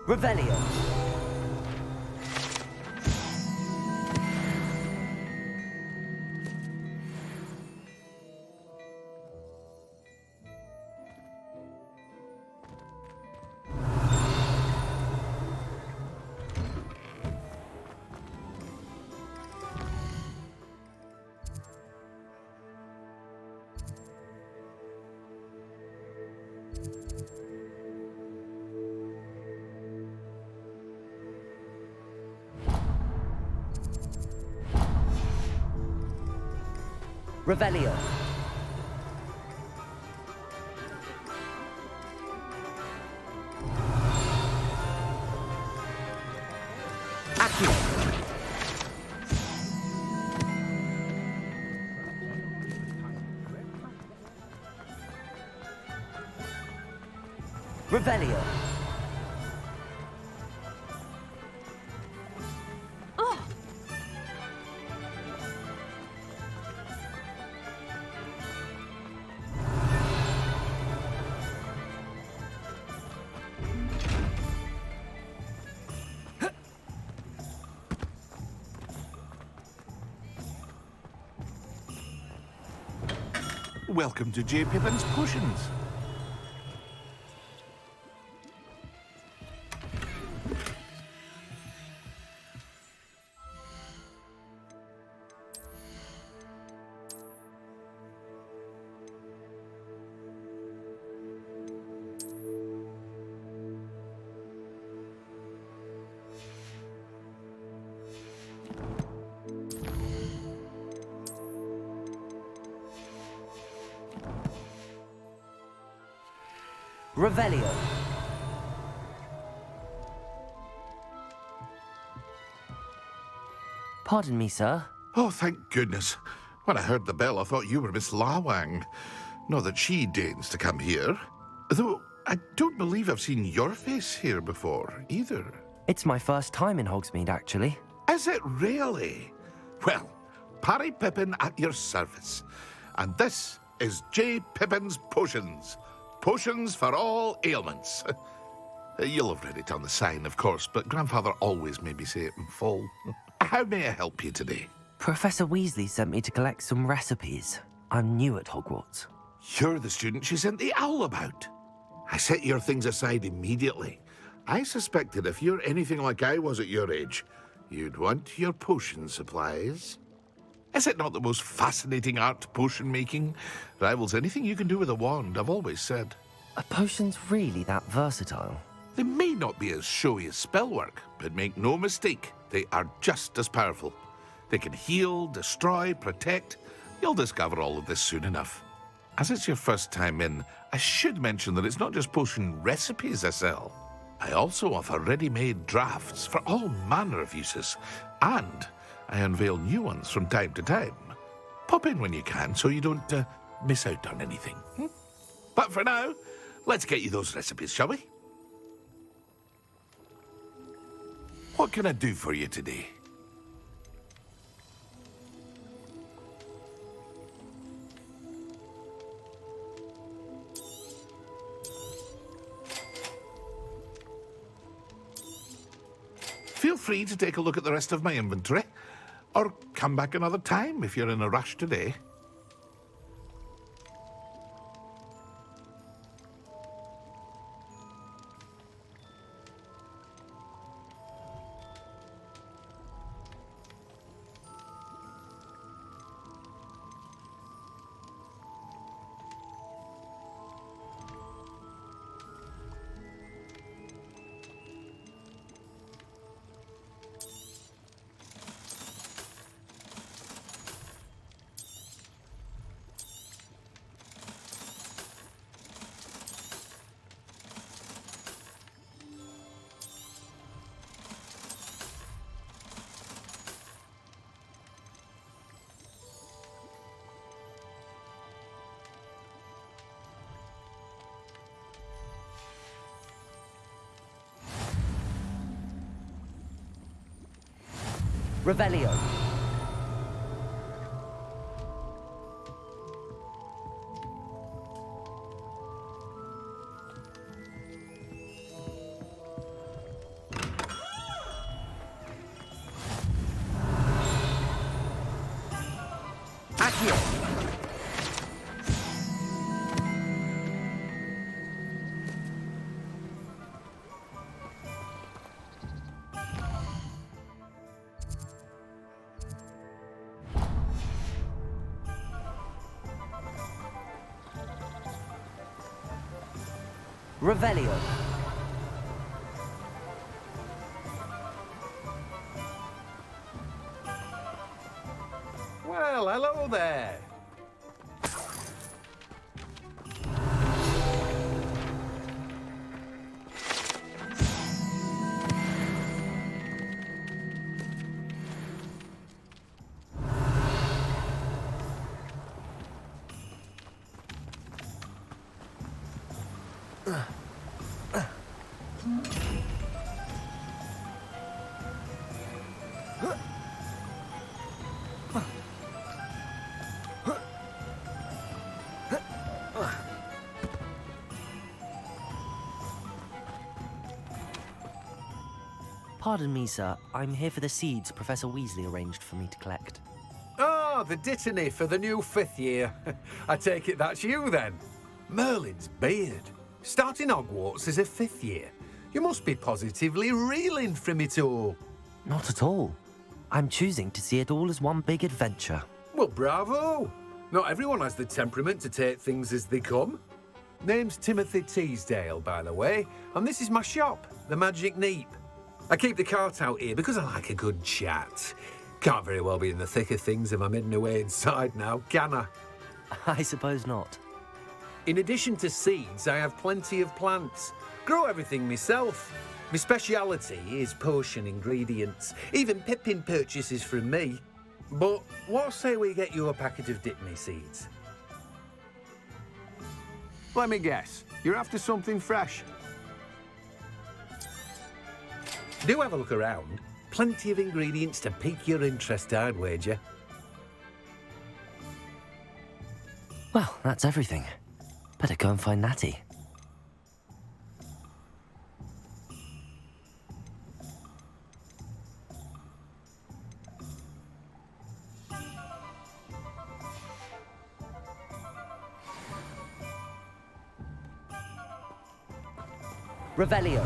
Revelio. Revelio. Accio. Revelio. Welcome to J. Pippin's Potions. Revelio. Pardon me, sir. Oh, thank goodness. When I heard the bell, I thought you were Miss Lawang. Not that she deigns to come here. Though I don't believe I've seen your face here before, either. It's my first time in Hogsmeade, actually. Is it really? Well, Parry Pippin at your service. And this is J. Pippin's Potions. Potions for all ailments. You'll have read it on the sign, of course, but Grandfather always made me say it in full. How may I help you today? Professor Weasley sent me to collect some recipes. I'm new at Hogwarts. You're the student she sent the owl about. I set your things aside immediately. I suspected if you're anything like I was at your age, you'd want your potion supplies. Is it not the most fascinating art, potion making? Rivals anything you can do with a wand, I've always said. Are potions really that versatile? They may not be as showy as spellwork, but make no mistake, they are just as powerful. They can heal, destroy, protect. You'll discover all of this soon enough. As it's your first time in, I should mention that it's not just potion recipes I sell. I also offer ready-made drafts for all manner of uses, and I unveil new ones from time to time. Pop in when you can so you don't miss out on anything. But for now, let's get you those recipes, shall we? What can I do for you today? Feel free to take a look at the rest of my inventory, or come back another time if you're in a rush today. Revelio. Revelio. Well, hello there. Pardon me, sir. I'm here for the seeds Professor Weasley arranged for me to collect. Ah, the dittany for the new 5th year. I take it that's you, then. Merlin's beard. Starting Hogwarts as a 5th year. You must be positively reeling from it all. Not at all. I'm choosing to see it all as one big adventure. Well, bravo. Not everyone has the temperament to take things as they come. Name's Timothy Teasdale, by the way, and this is my shop, the Magic Neep. I keep the cart out here because I like a good chat. Can't very well be in the thick of things if I'm hidden away inside now, can I? I suppose not. In addition to seeds, I have plenty of plants. Grow everything myself. My speciality is potion ingredients. Even Pippin purchases from me. But what say we get you a packet of Dipney seeds? Let me guess. You're after something fresh. Do have a look around. Plenty of ingredients to pique your interest, I'd wager. Well, that's everything. Better go and find Natty. Revelio.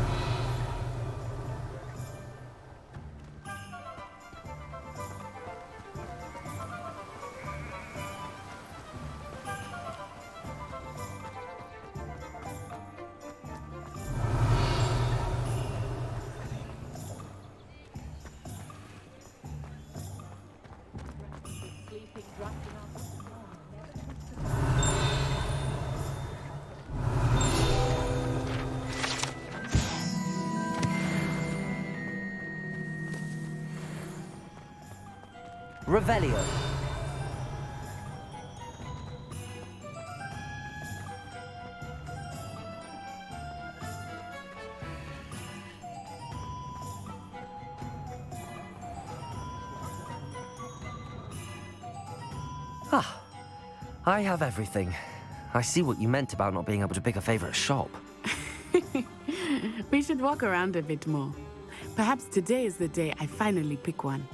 Revelio. Ah, I have everything. I see what you meant about not being able to pick a favorite shop. We should walk around a bit more. Perhaps today is the day I finally pick one.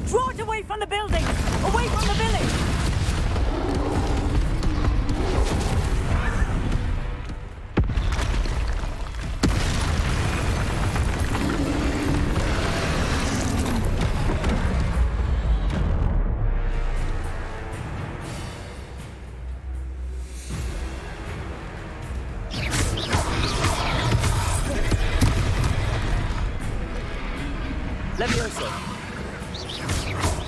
Draw it away from the building! Away from the village! Levioso.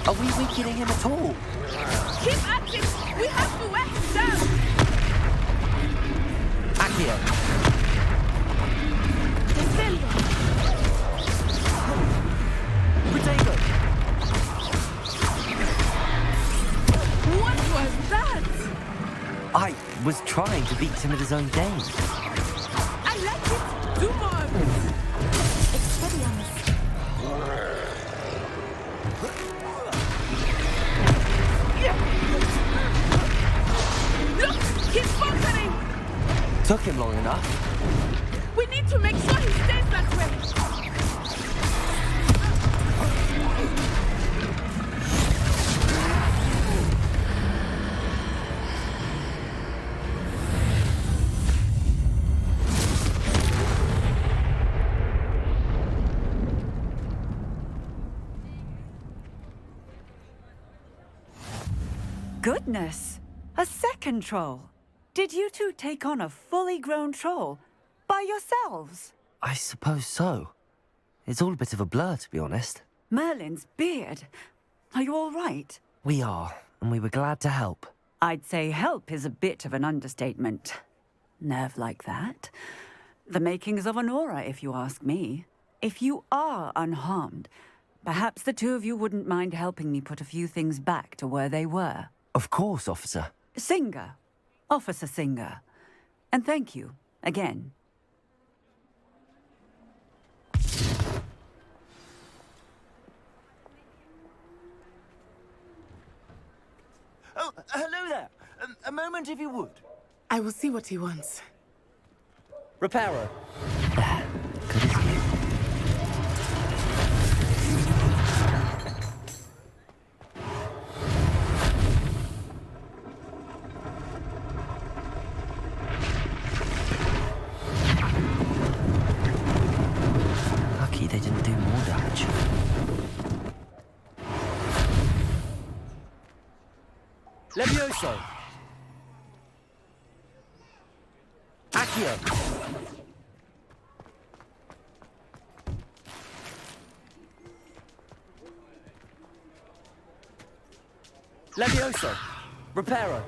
Are we weakening him at all? Keep at him! We have to wear him down! Accio. Defend! Protego. What was that? I was trying to beat him at his own game. I like it! Do more of it! Expelliarmus. Look! He's faltering! Took him long enough. We need to make sure he stays that way! goodness! A second troll! Did you two take on a fully grown troll? By yourselves? I suppose so. It's all a bit of a blur, to be honest. Merlin's beard. Are you all right? We are, and we were glad to help. I'd say help is a bit of an understatement. Nerve like that. The makings of an aura, if you ask me. If you are unharmed, perhaps the two of you wouldn't mind helping me put a few things back to where they were. Of course, officer. Singer. Officer Singer. And thank you, again. Oh, hello there. A moment, if you would. I will see what he wants. Reparo. Lucky they didn't do more damage. Levioso. Accio. Levioso. Reparo.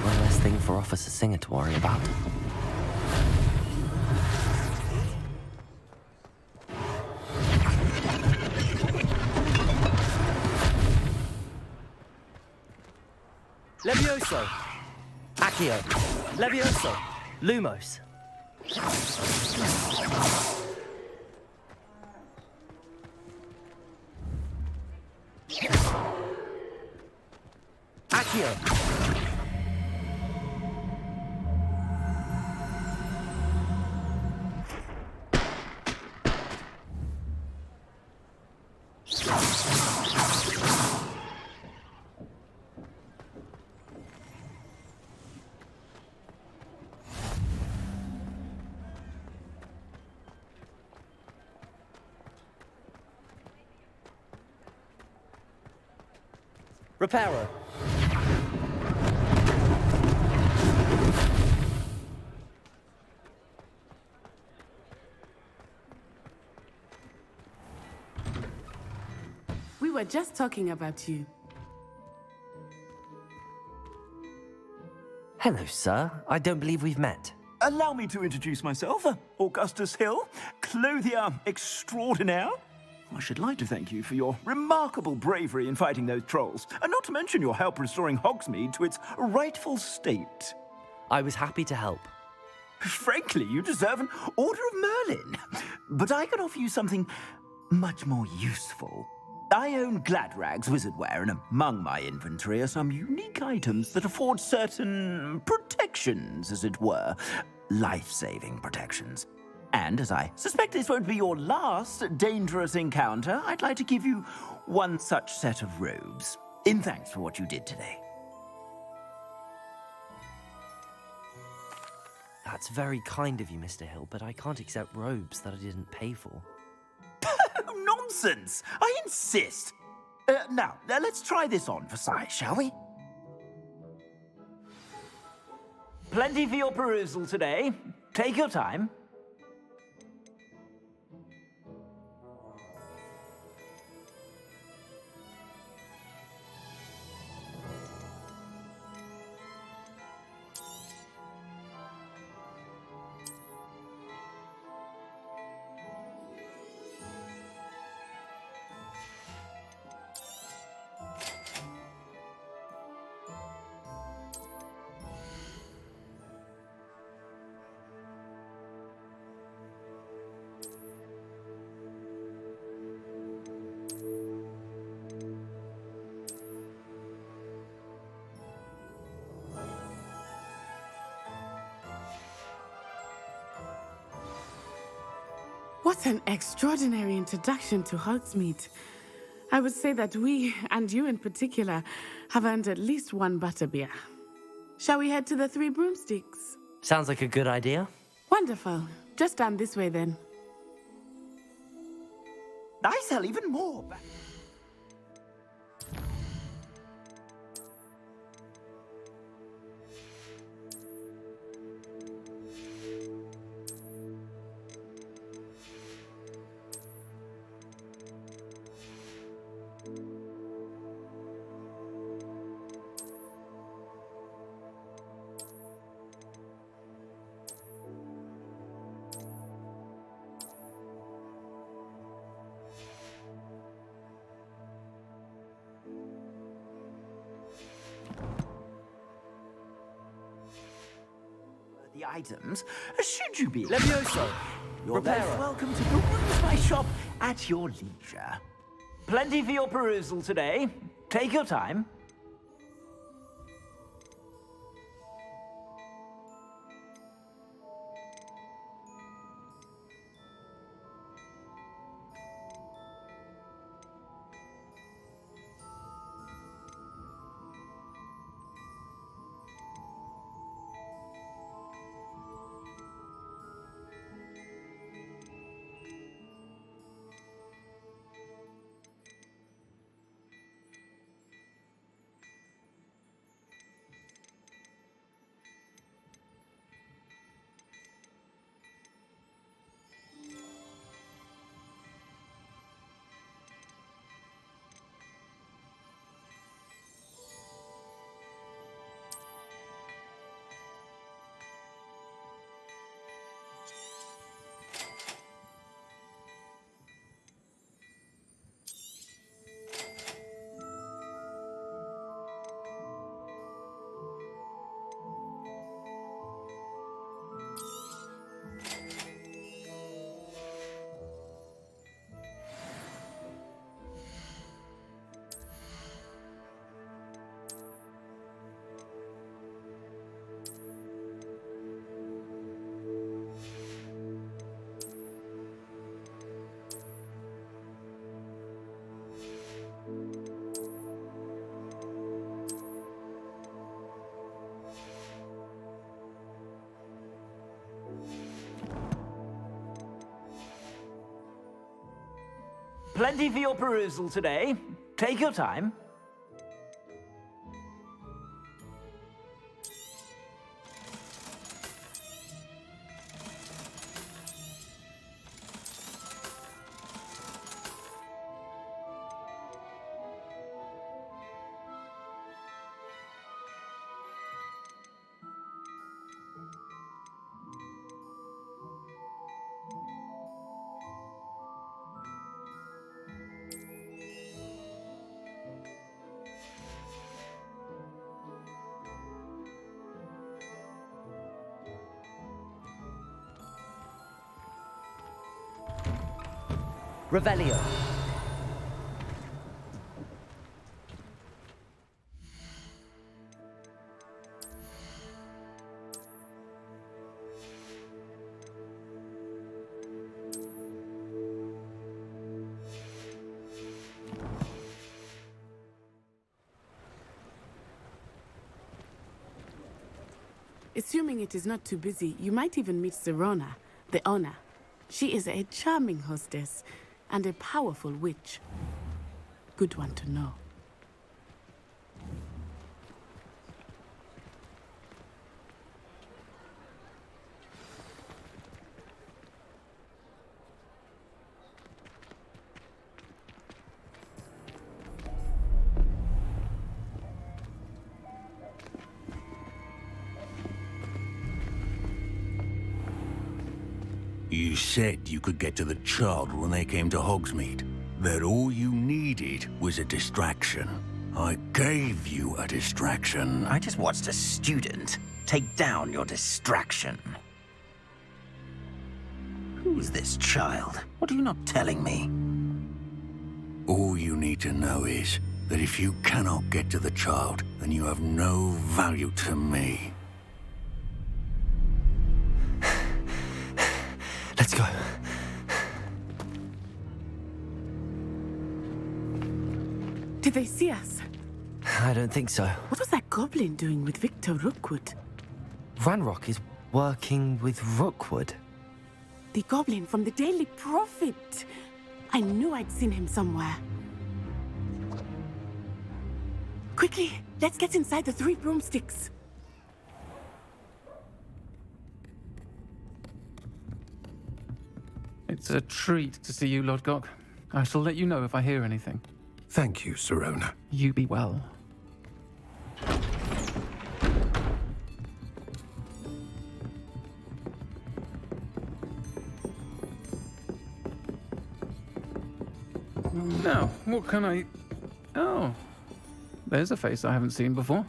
One less thing for Officer Singer to worry about. Levioso. Accio. Levioso. Lumos. Accio. Reparo. We were just talking about you. Hello, sir. I don't believe we've met. Allow me to introduce myself, Augustus Hill, clothier extraordinaire. I should like to thank you for your remarkable bravery in fighting those trolls, and not to mention your help restoring Hogsmeade to its rightful state. I was happy to help. Frankly, you deserve an Order of Merlin. But I can offer you something much more useful. I own Gladrag's wizardware, and among my inventory are some unique items that afford certain protections, as it were. Life-saving protections. And as I suspect this won't be your last dangerous encounter, I'd like to give you one such set of robes, in thanks for what you did today. That's very kind of you, Mr. Hill, but I can't accept robes that I didn't pay for. Nonsense! I insist! Now, let's try this on for size, shall we? Plenty for your perusal today. Take your time. What an extraordinary introduction to Hogsmeade. I would say that we, and you in particular, have earned at least one butterbeer. Shall we head to the Three Broomsticks? Sounds like a good idea. Wonderful. Just down this way then. I sell even more. The items, should you be Levioso. You're Reparo. most welcome to peruse my shop at your leisure. Plenty for your perusal today. Take your time. Plenty for your perusal today. Take your time. Revelio. Assuming it is not too busy, you might even meet Serona, the owner. She is a charming hostess and a powerful witch. Good one to know. You said you could get to the child when they came to Hogsmeade. That all you needed was a distraction. I gave you a distraction. I just watched a student take down your distraction. Who is this child? What are you not telling me? All you need to know is that if you cannot get to the child, then you have no value to me. Let's go. Did they see us? I don't think so. What was that goblin doing with Victor Rookwood? Ranrock is Working with Rookwood? The goblin from the Daily Prophet. I knew I'd seen him somewhere. Quickly, let's get inside the 3 broomsticks. It's a treat to see you, Lodgok. I shall let you know if I hear anything. Thank you, Sirona. You be well. Now, what can I... Oh, there's a face I haven't seen before.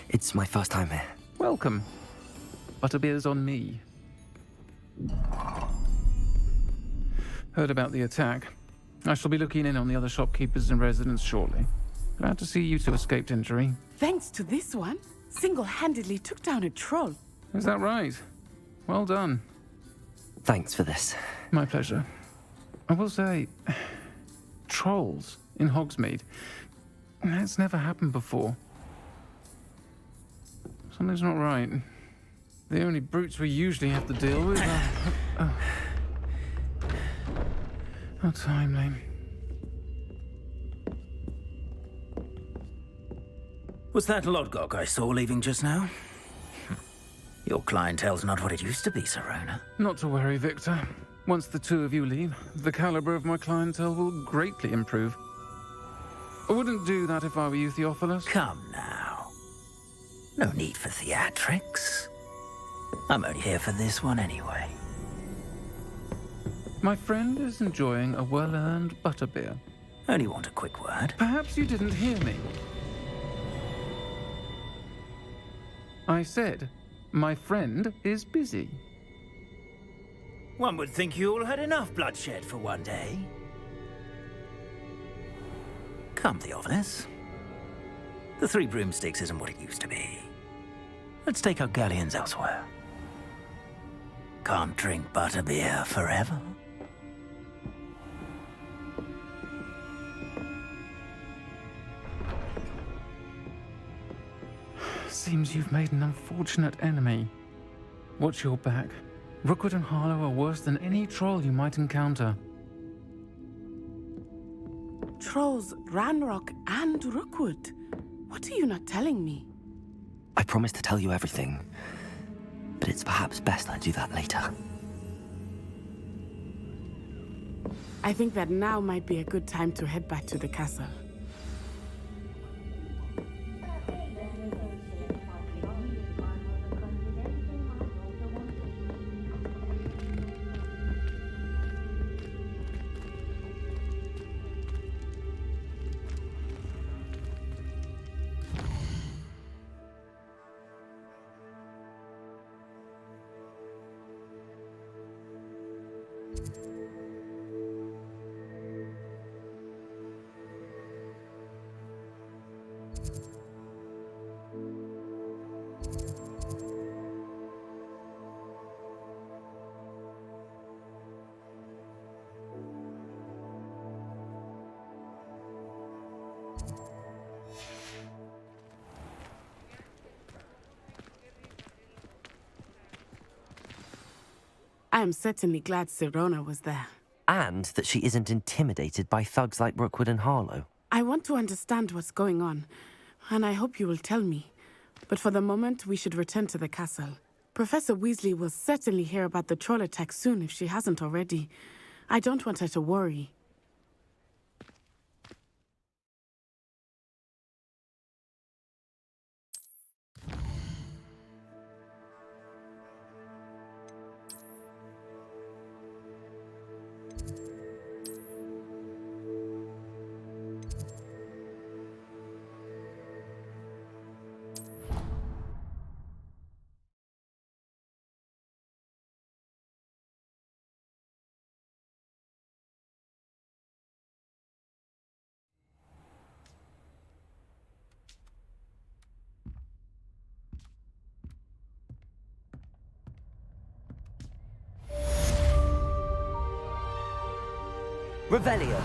It's my first time here. Welcome. Butterbeer's on me. Heard about the attack. I shall be looking in on the other shopkeepers and residents shortly. Glad to see you two escaped injury. Thanks to this one, single-handedly took down a troll. Is that right? Well done. Thanks for this. My pleasure. I will say, trolls in Hogsmeade. That's never happened before. Something's not right. The only brutes we usually have to deal with are... How timely. Was that Lodgok I saw leaving just now? Your clientele's not what it used to be, Sirona. Not to worry, Victor. Once the two of you leave, the caliber of my clientele will greatly improve. I wouldn't do that if I were you, Theophilus. Come now. No need for theatrics. I'm only here for this one anyway. My friend is enjoying a well-earned butterbeer. Only want a quick word. Perhaps you didn't hear me. I said, my friend is busy. One would think you all had enough bloodshed for one day. Come, Theophilus. The 3 broomsticks isn't what it used to be. Let's take our galleons elsewhere. Can't drink butterbeer forever. Seems you've made an unfortunate enemy. Watch your back. Rookwood and Harlow are worse than any troll you might encounter. Trolls, Ranrock, and Rookwood. What are you not telling me? I promised to tell you everything, but it's perhaps best I do that later. I think that now might be a good time to head back to the castle. I am certainly glad Sirona was there. And that she isn't intimidated by thugs like Rookwood and Harlow. I want to understand what's going on, and I hope you will tell me. But for the moment, we should return to the castle. Professor Weasley will certainly hear about the troll attack soon if she hasn't already. I don't want her to worry. Revelio.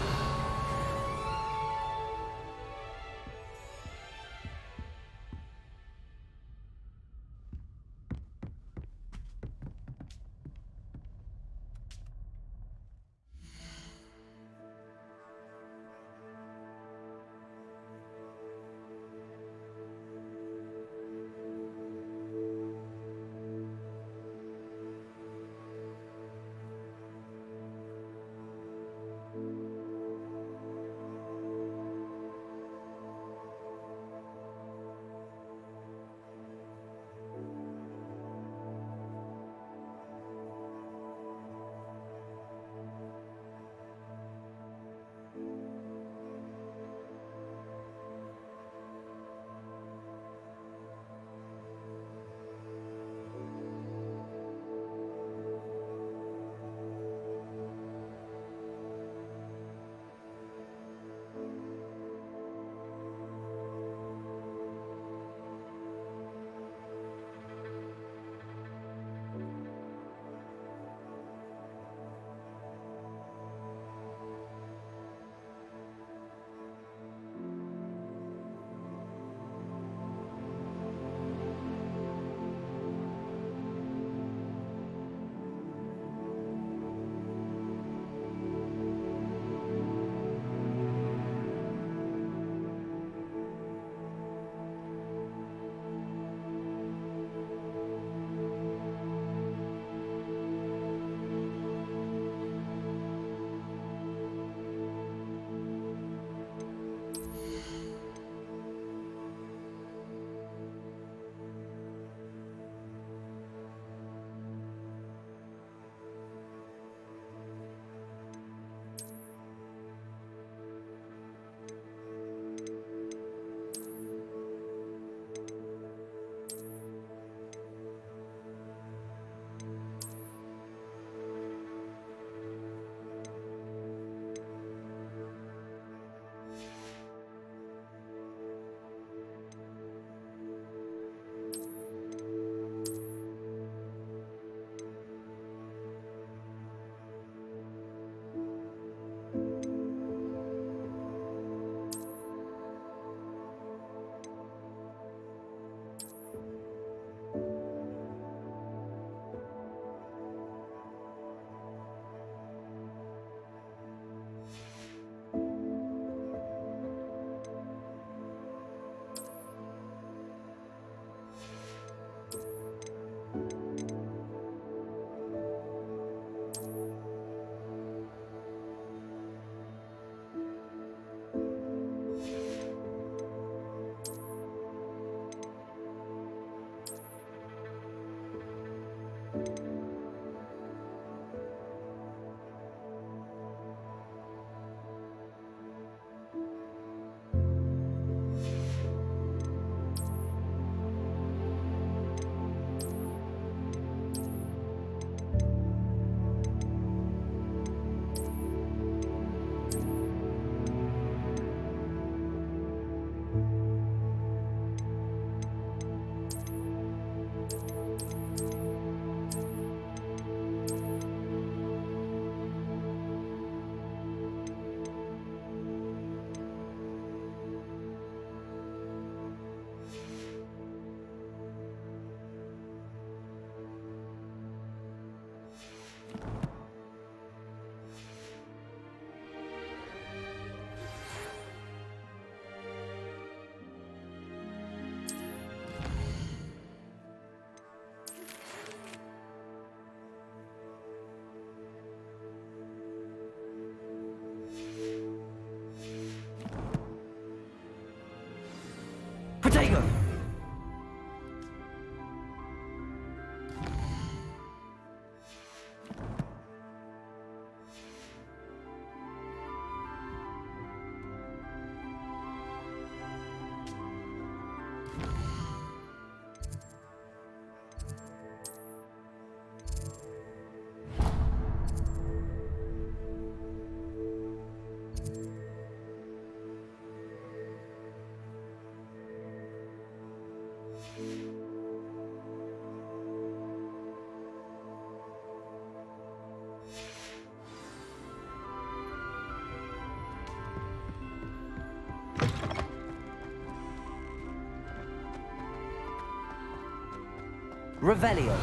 Revelio.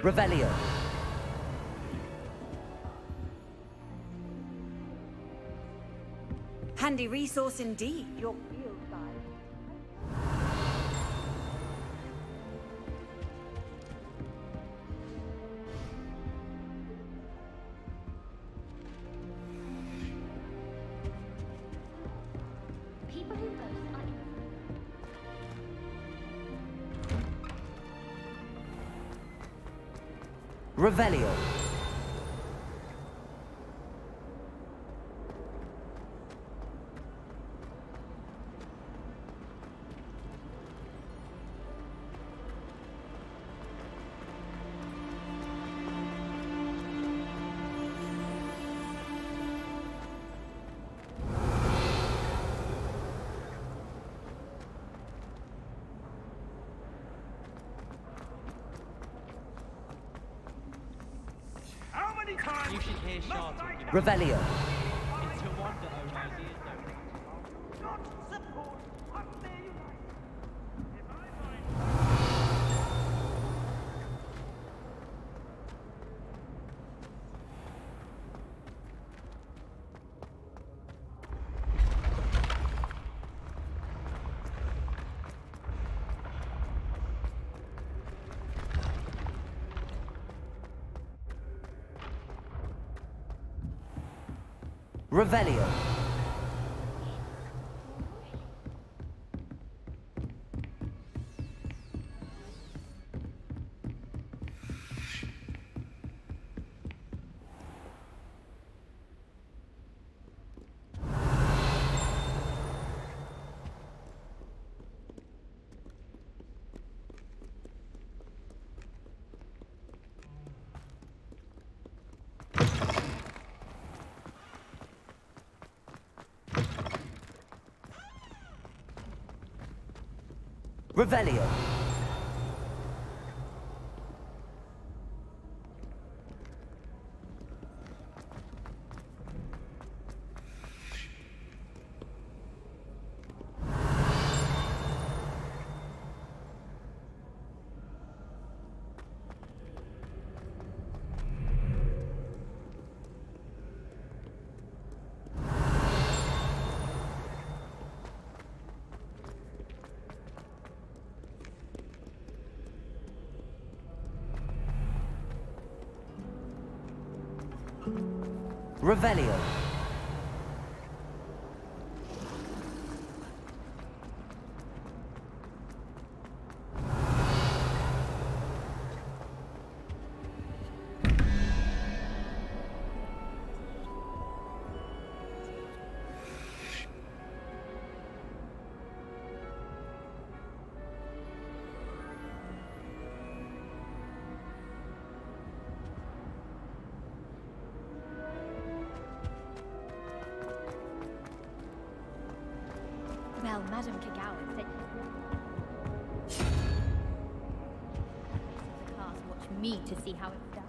Revelio. Handy resource indeed, your field guide. People who boast are Revelio. You should hear Shah talking about Revelio. It's a wonder own ideas don't. Revelio. Revelio. Revelio. Well, Madame Kagawa said the class watch me to see how it's done.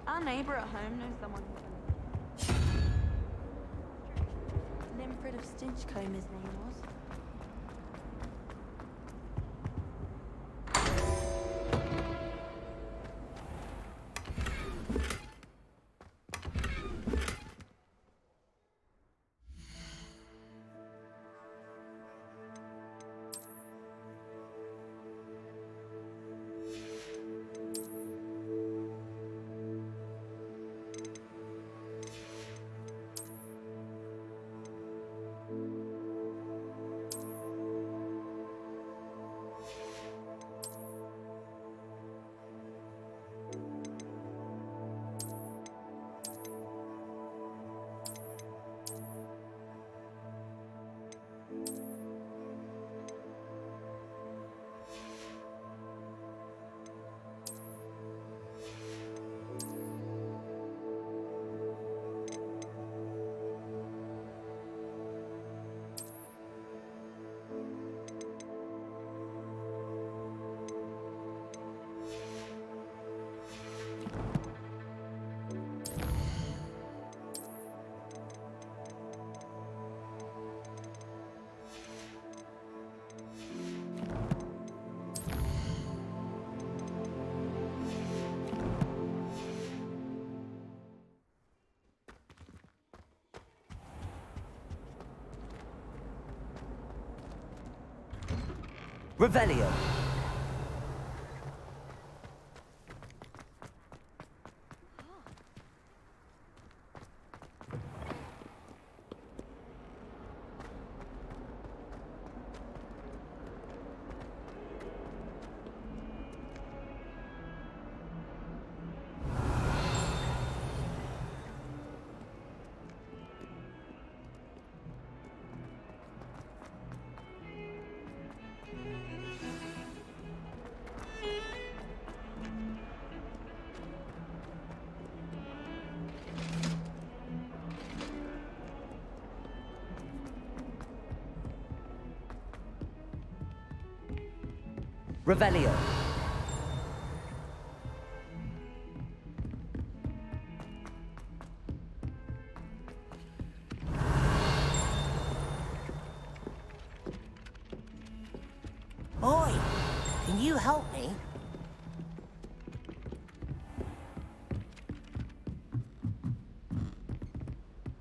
Our neighbour at home knows someone. Limb rid of Stinchcomber's name was. Revelio. Revelio. Oi, can you help me?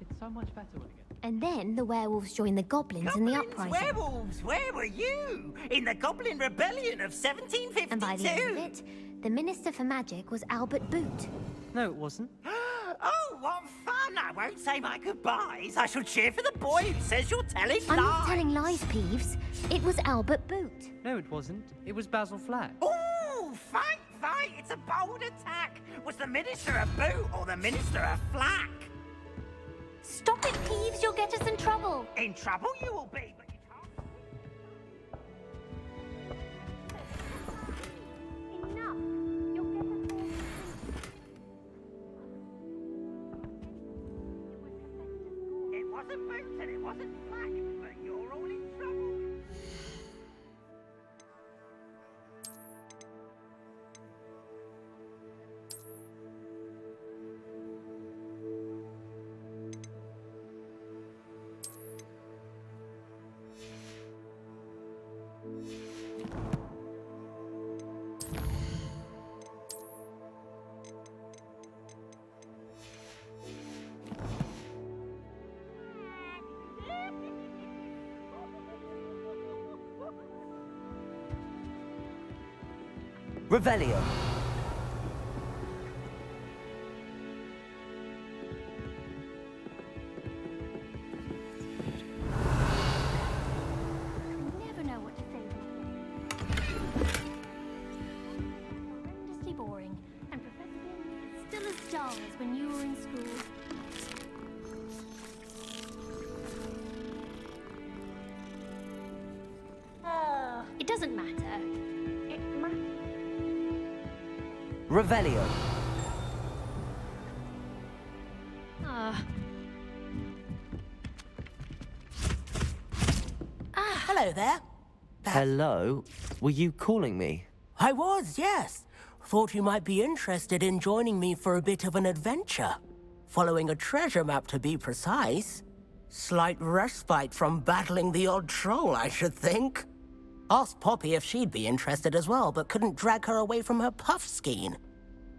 It's so much better when it gets... And then the werewolves joined the goblins in the uprising. Werewolves, where were you? In the Goblin Rebellion of 1752? And by the end of it, the Minister for Magic was Albert Boot. No, it wasn't. Oh, what fun! I won't say my goodbyes. I shall cheer for the boy who says you're telling I'm lies. not telling lies, Peeves. It was Albert Boot. No, it wasn't. It was Basil Flack. Ooh, fight, fight! It's a bold attack. Was the Minister a boot or the Minister a flack? Stop it, Peeves. You'll get us in trouble. In trouble you will be, but you can't. Enough. You'll get us all. It wasn't boot and it wasn't flack, but you're all in trouble. Revelio. Never know what to say. Horrendously boring, and Professor Bin is still as dull as when you were in school. It doesn't matter. It matters. Revelio. Hello there. Hello? Were you calling me? I was, yes. Thought you might be interested in joining me for a bit of an adventure. Following a treasure map, to be precise. Slight respite from battling the odd troll, I should think. Asked Poppy if she'd be interested as well, but couldn't drag her away from her puff skein.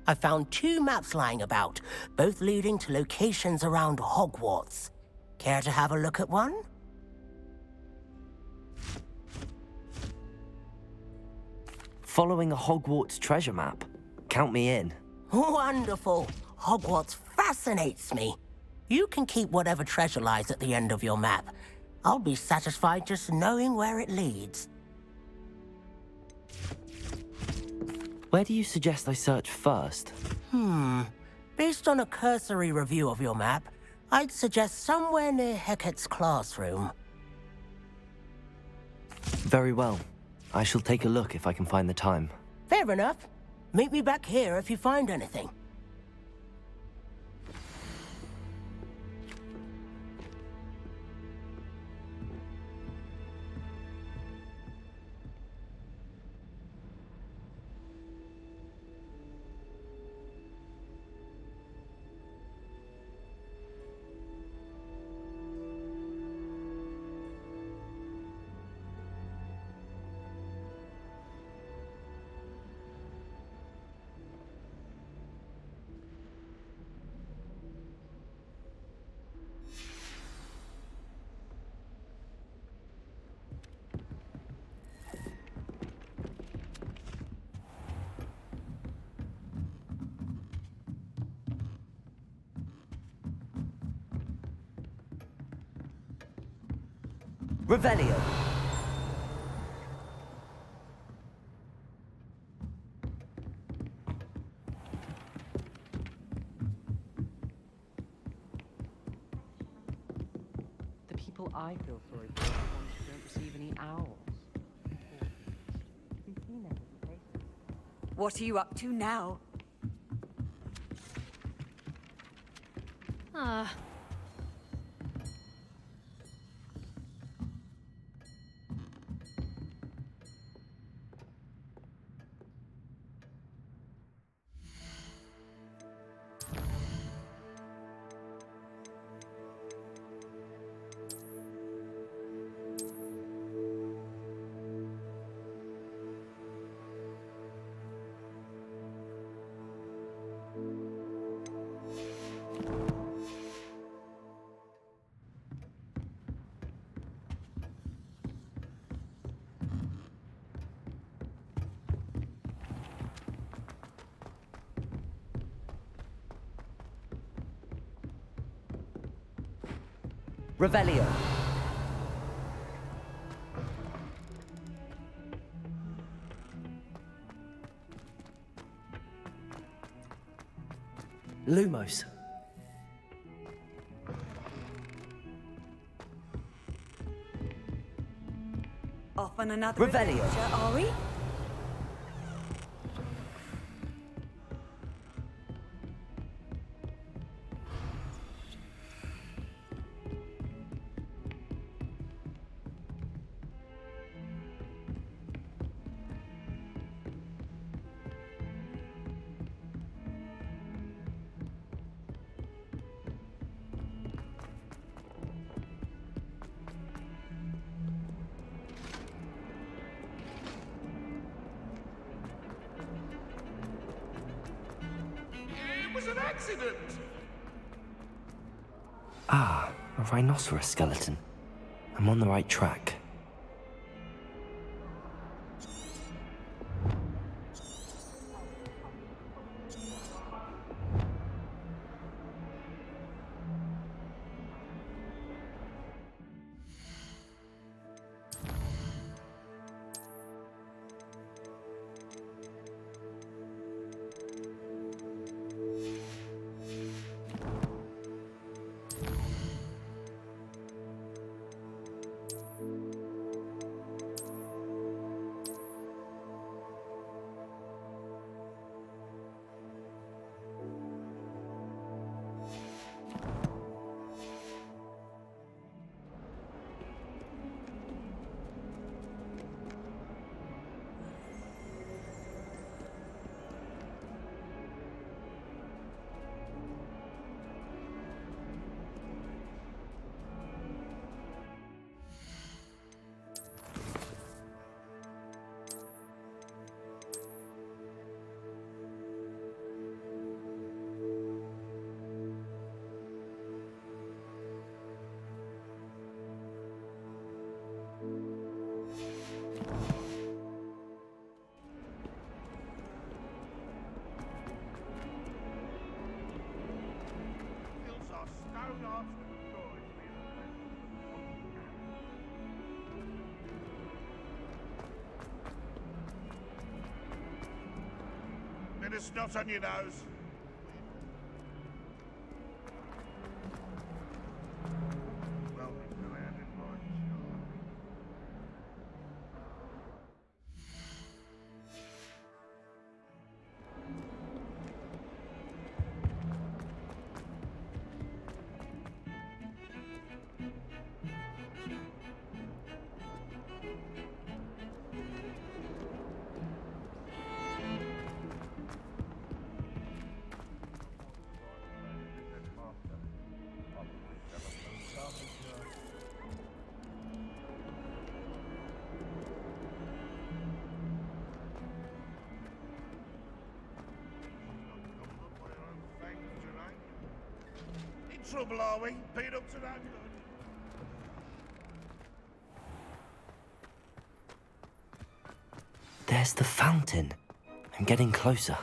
I found 2 maps lying about, both leading to locations around Hogwarts. Care to have a look at one? Following a Hogwarts treasure map. Count me in. Wonderful. Hogwarts fascinates me. You can keep whatever treasure lies at the end of your map. I'll be satisfied just knowing where it leads. Where do you suggest I search first? Based on a cursory review of your map, I'd suggest somewhere near Hecat's classroom. Very well. I shall take a look if I can find the time. Fair enough. Meet me back here if you find anything. Revelio. The people I feel sorry for are the ones who don't receive any owls. What are you up to now? Revelio. Lumos. Off on another Revelio. adventure, are we? It was an accident! Ah, a rhinoceros skeleton. I'm on the right track. Bit of snot on your nose. Trouble, are we? Beat up to that good. There's the fountain. I'm getting closer.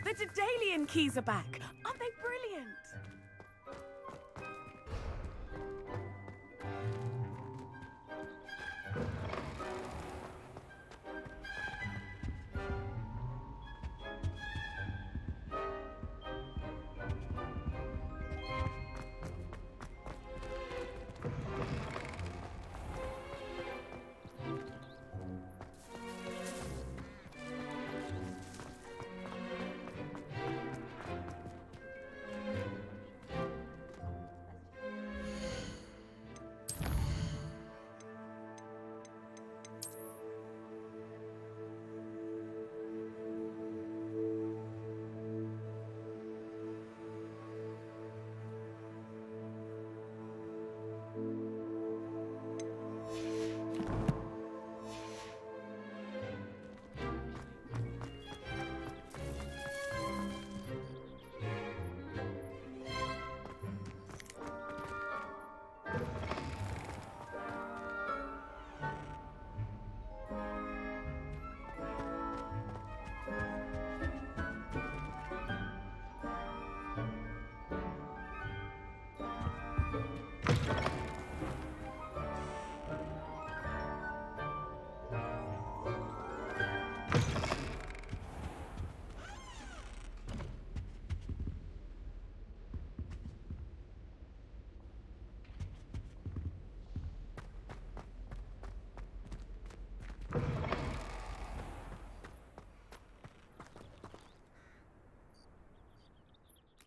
The Daedalian keys are back. Aren't they brilliant?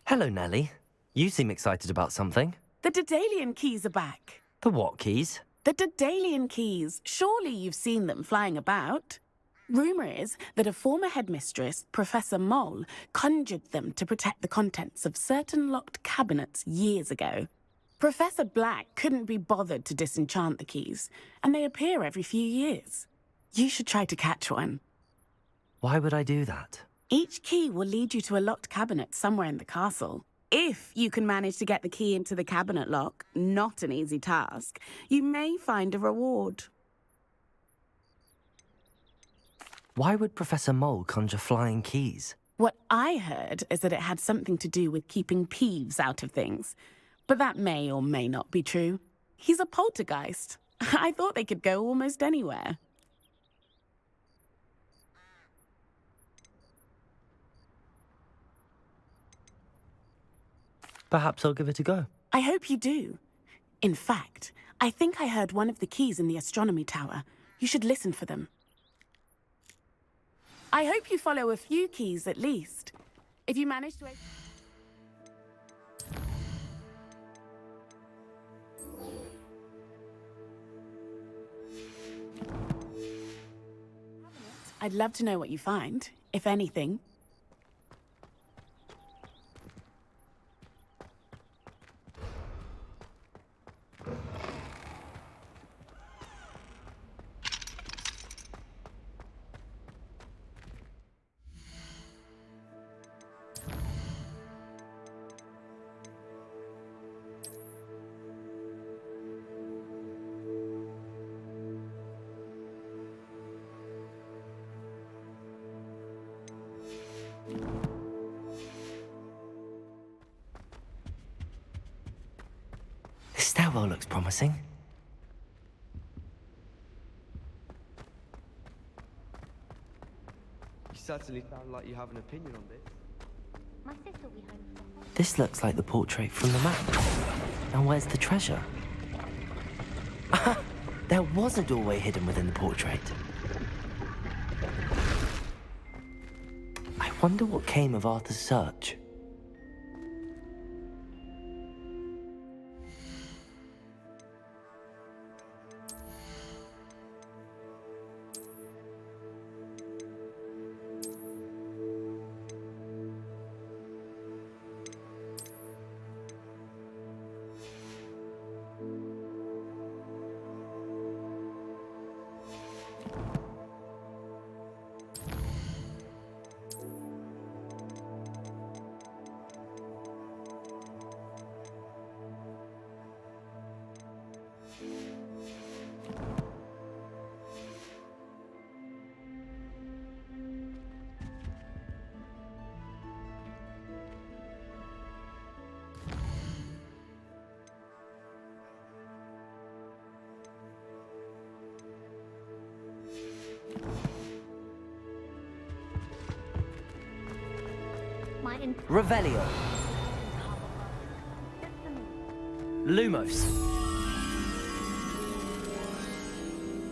Hello, Nellie. You seem excited about something. The Daedalian keys are back. The what keys? The Daedalian keys. Surely you've seen them flying about. Rumour is that a former headmistress, Professor Mole, conjured them to protect the contents of certain locked cabinets years ago. Professor Black couldn't be bothered to disenchant the keys, and they appear every few years. You should try to catch one. Why would I do that? Each key will lead you to a locked cabinet somewhere in the castle. If you can manage to get the key into the cabinet lock, not an easy task, you may find a reward. Why would Professor Mole conjure flying keys? What I heard is that it had something to do with keeping Peeves out of things. But that may or may not be true. He's a poltergeist. I thought they could go almost anywhere. Perhaps I'll give it a go. I hope you do. In fact, I think I heard one of the keys in the astronomy tower. You should listen for them. I hope you follow a few keys at least. If you manage to... I'd love to know what you find, if anything. This stairwell looks promising. You certainly sound like you have an opinion on this. My sister will be home for the holidays. This looks like the portrait from the map. Now where's the treasure? There was a doorway hidden within the portrait. I wonder what came of Arthur's search. Revelio. Lumos.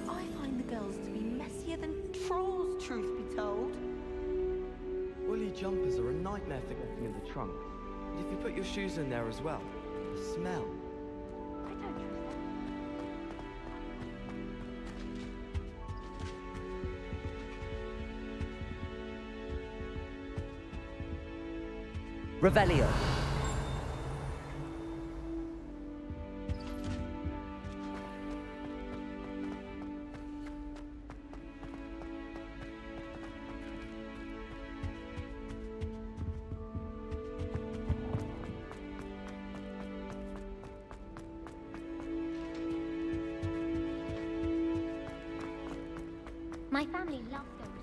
I find the girls to be messier than trolls, truth be told. Woolly jumpers are a nightmare for getting in the trunk. And if you put your shoes in there as well, the smell. I don't trust them. Revelio. My family loves going to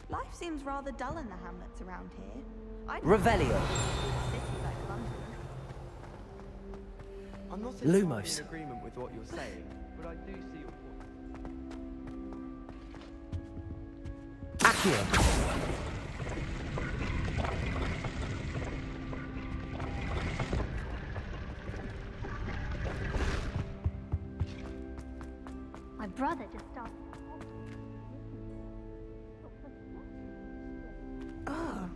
Life seems rather dull in the hamlets around here. Revelio. City like London. I'm not Lumos. in agreement with what you're saying, but I do see your point. Accio. My brother just started. Oh.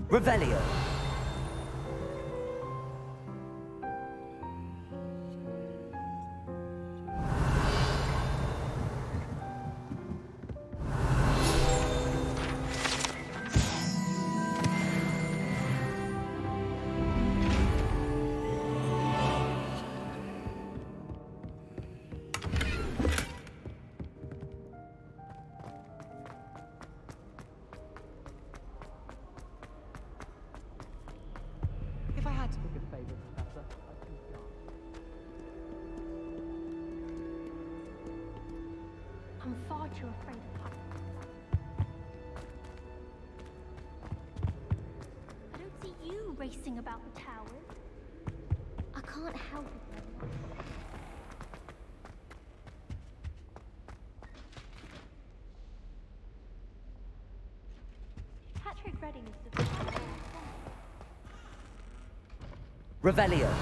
Revelio. If I had to pick a favorite professor, I'd choose Jan. I'm far too afraid of heights. I don't see you racing about the towers. I can't help it. Patrick Redding is the Revelio.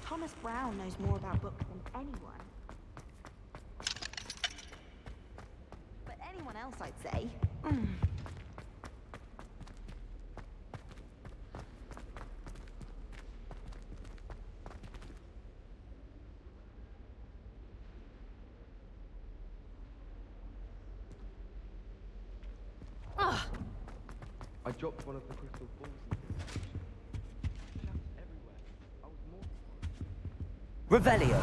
Thomas Brown knows more about books than anyone. else, I'd say. I dropped one of the crystal balls everywhere. I was mortified. Revelio.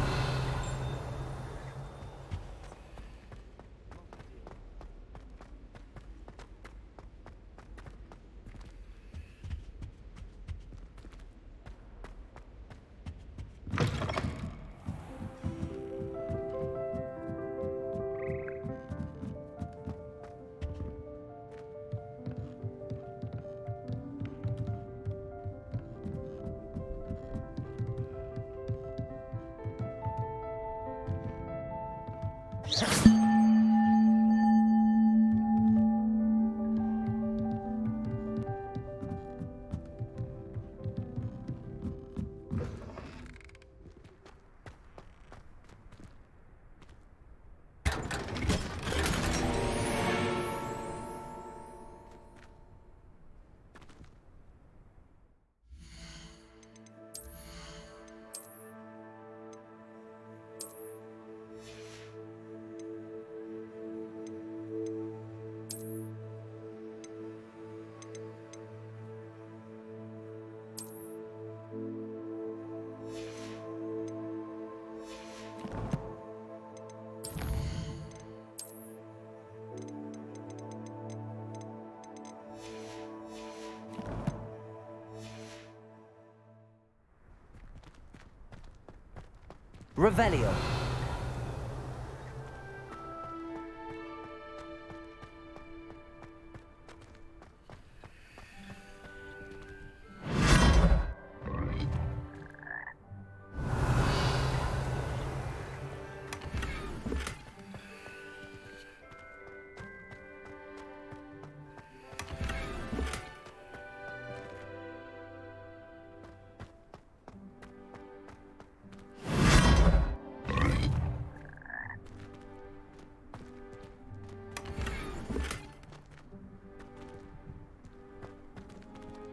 Revelio.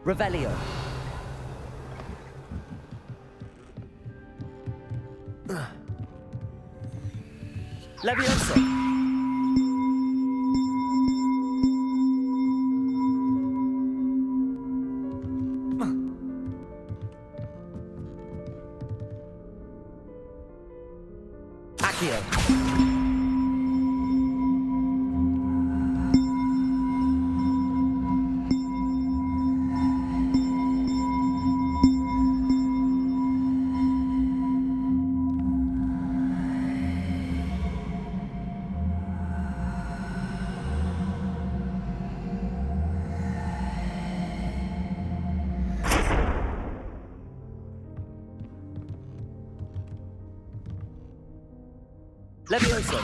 Revelio. Levioso. Accio. Levioso.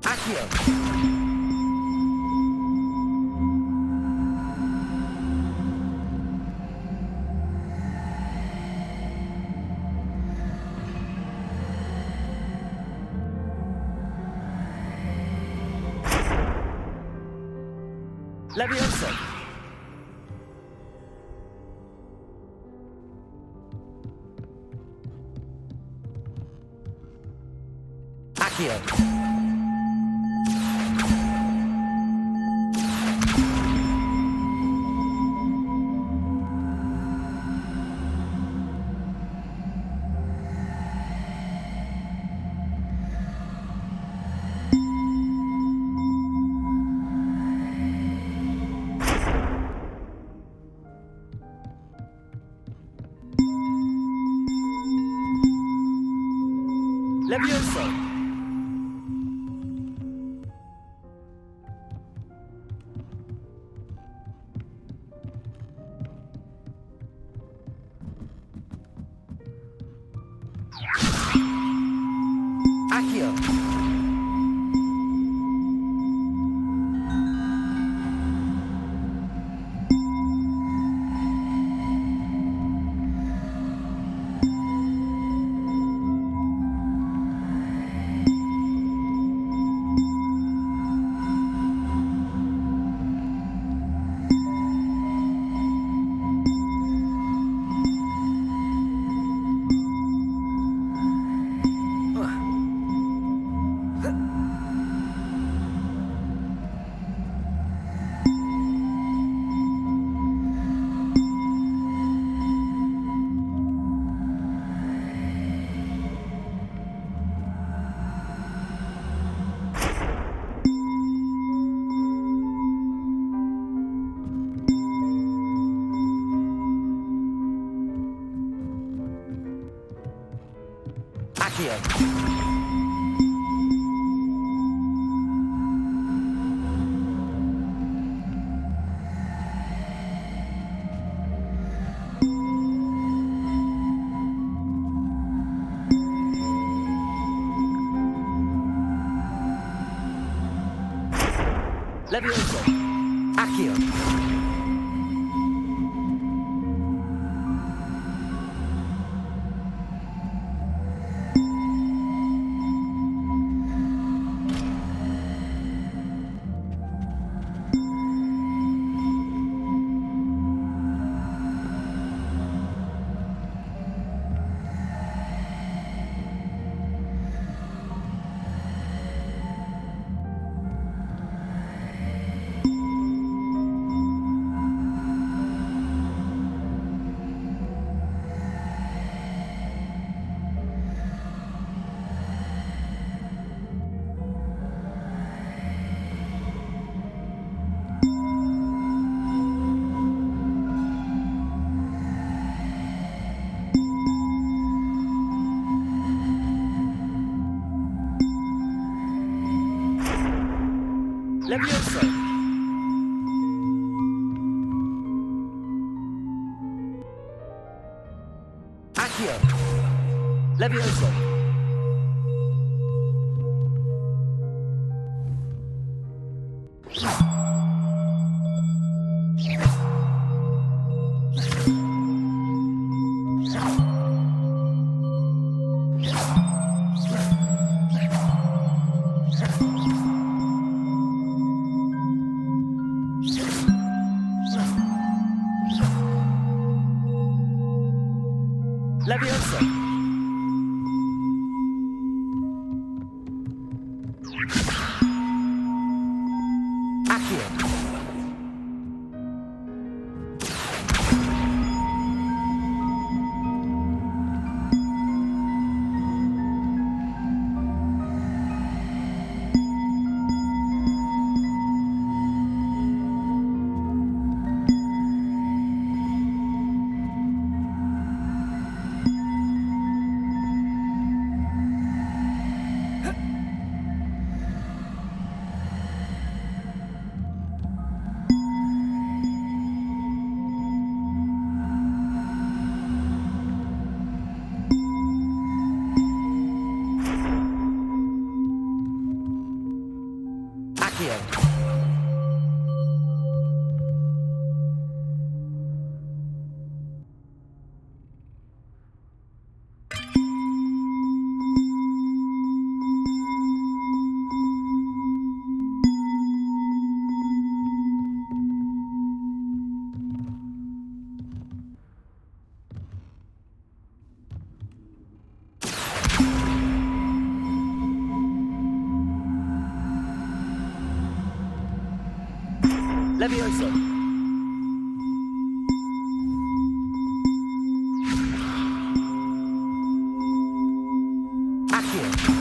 Accio. Levioso. Accio. Levioso. Accio. Levioso! Accio! Levioso! Accio! Levioso! Levioso! Accio! Accio! Levioso! Accio!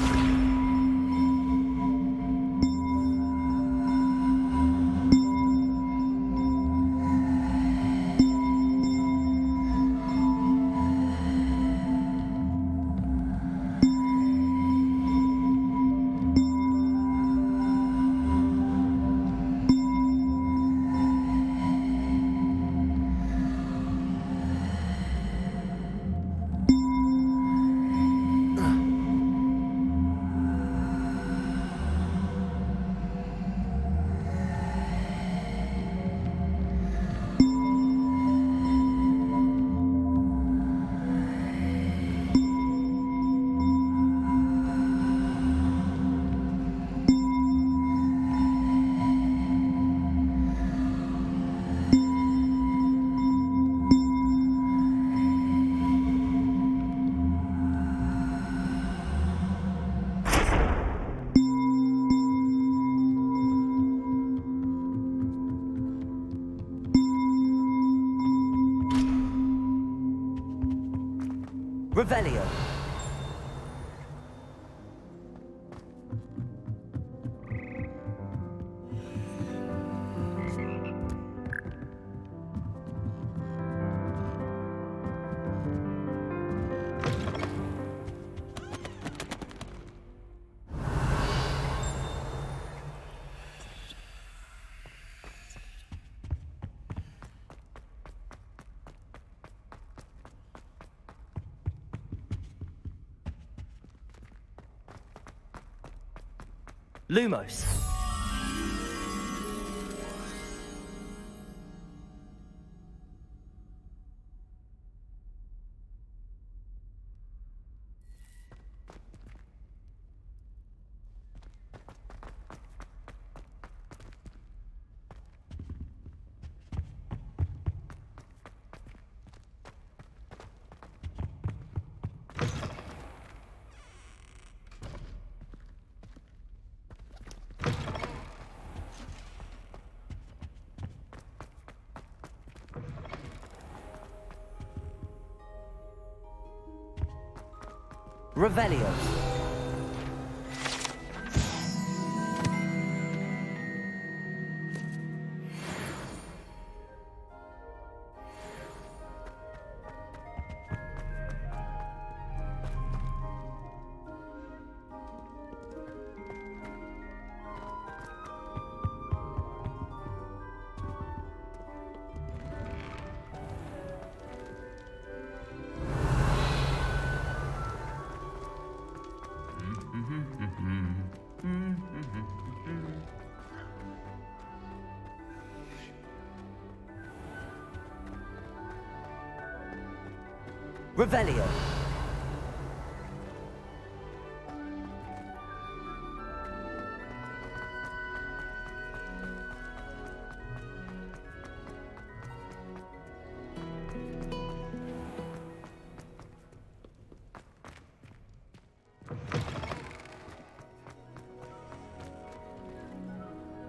Revelio! Lumos. Revelio. Revelio.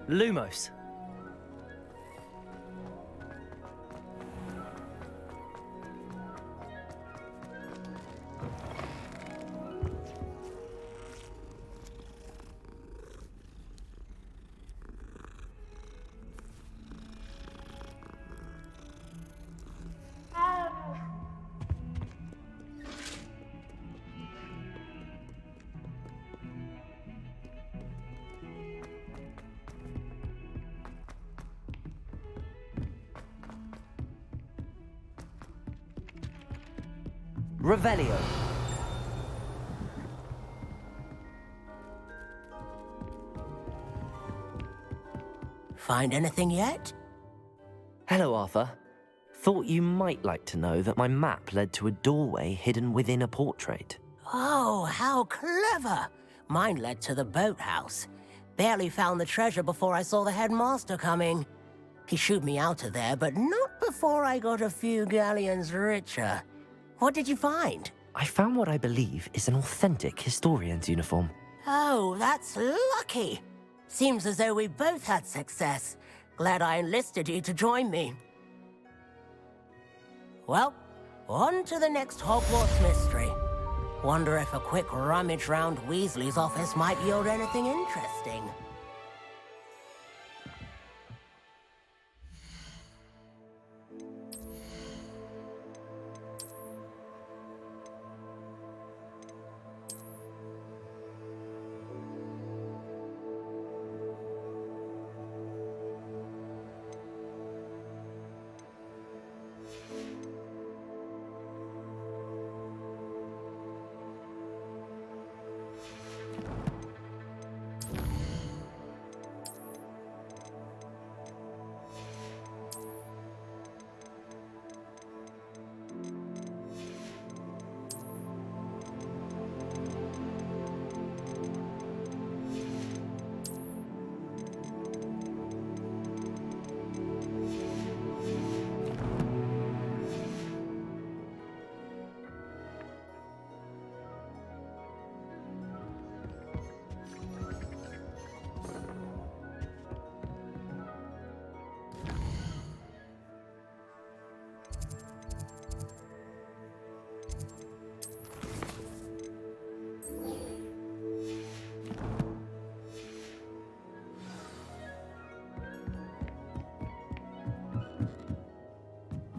Lumos. Revelio. Find anything yet? Hello, Arthur. Thought you might like to know that my map led to a doorway hidden within a portrait. Oh, how clever! Mine led to the boathouse. Barely found the treasure before I saw the headmaster coming. He shooed me out of there, but not before I got a few galleons richer. What did you find? I found what I believe is an authentic historian's uniform. Oh, that's lucky. Seems as though we both had success. Glad I enlisted you to join me. Well, on to the next Hogwarts mystery. Wonder if a quick rummage round Weasley's office might yield anything interesting.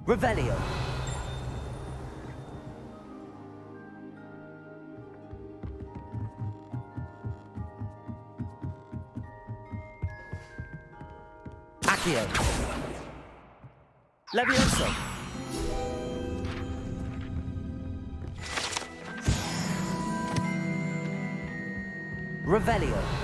Revelio. Accio. Levioso. Revelio.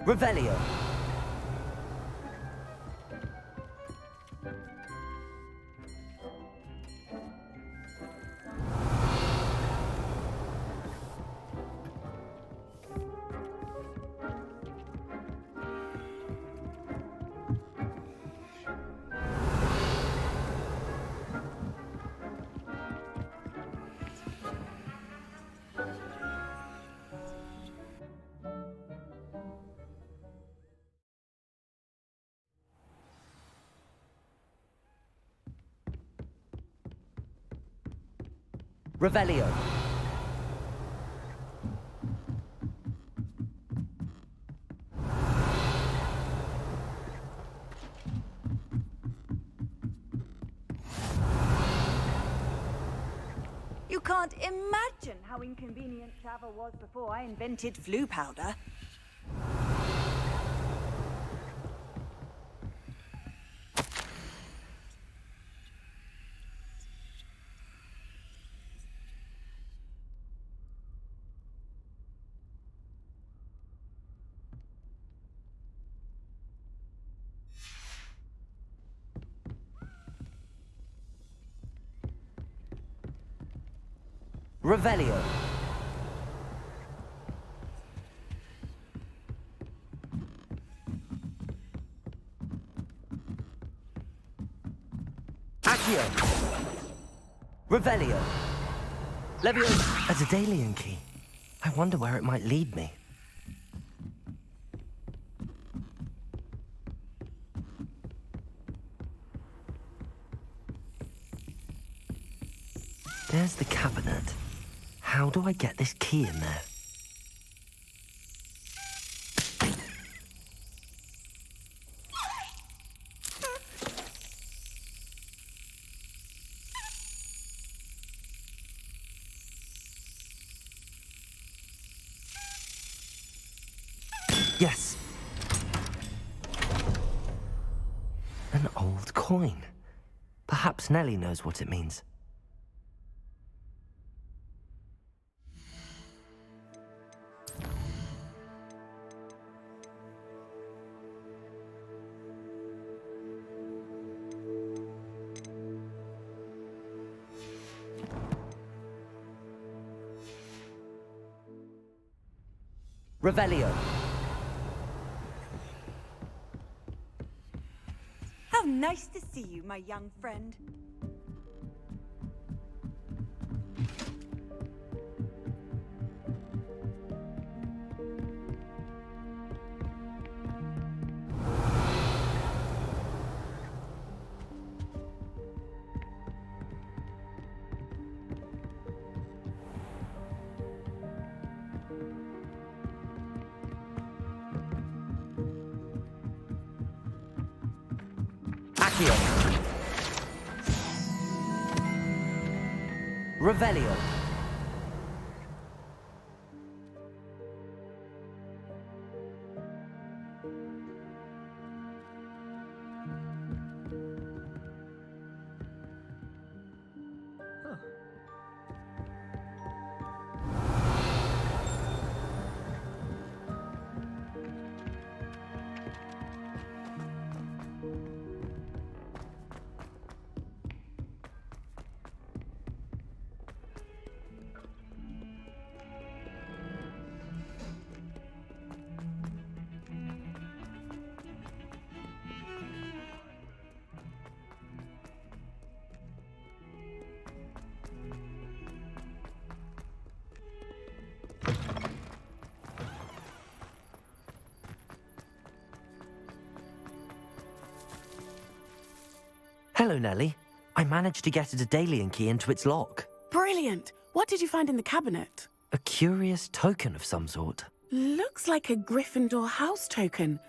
Revelio. Revelio. You can't imagine how inconvenient travel was before I invented flu powder. Revelio. Accio. Revelio. Levio. A Daedalian key. I wonder where it might lead me. There's the cabinet. How do I get this key in there? Yes. An old coin. Perhaps Nellie knows what it means. Revelio. How nice to see you, my young friend. Accio. Revelio. Hello, Nellie. I managed to get a Daedalian key into its lock. Brilliant! What did you find in the cabinet? A curious token of some sort. Looks like a Gryffindor house token.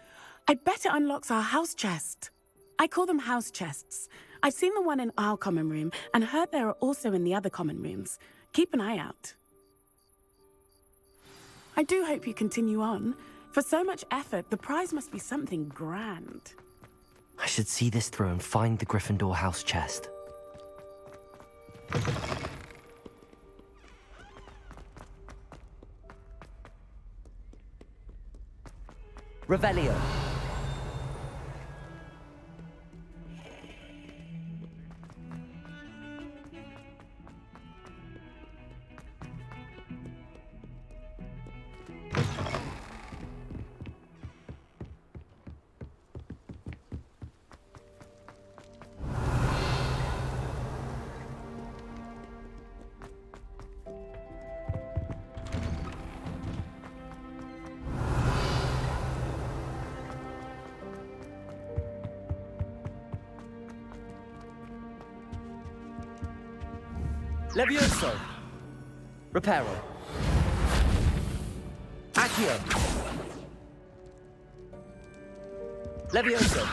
I bet it unlocks our house chest. I call them house chests. I've seen the one in our common room and heard there are also in the other common rooms. Keep an eye out. I do hope you continue on. For so much effort, the prize must be something grand. I should see this through and find the Gryffindor house chest. Revelio. Levioso. Reparo. Accio. Levioso.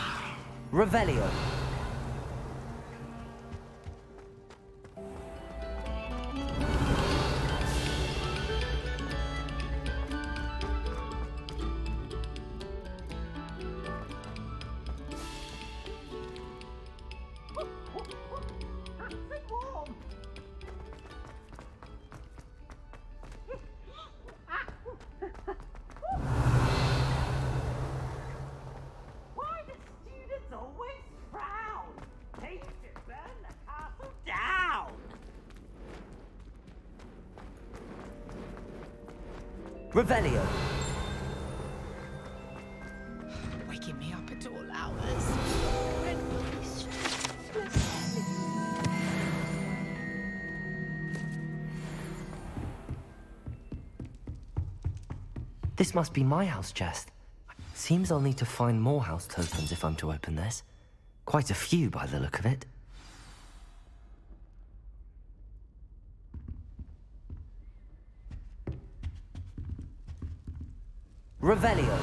Revelio. Why do students always frown? They should burn the castle down. Revelio. Waking me up at all hours. This must be my house chest. Seems I'll need to find more house tokens if I'm to open this. Quite a few by the look of it. Revelio.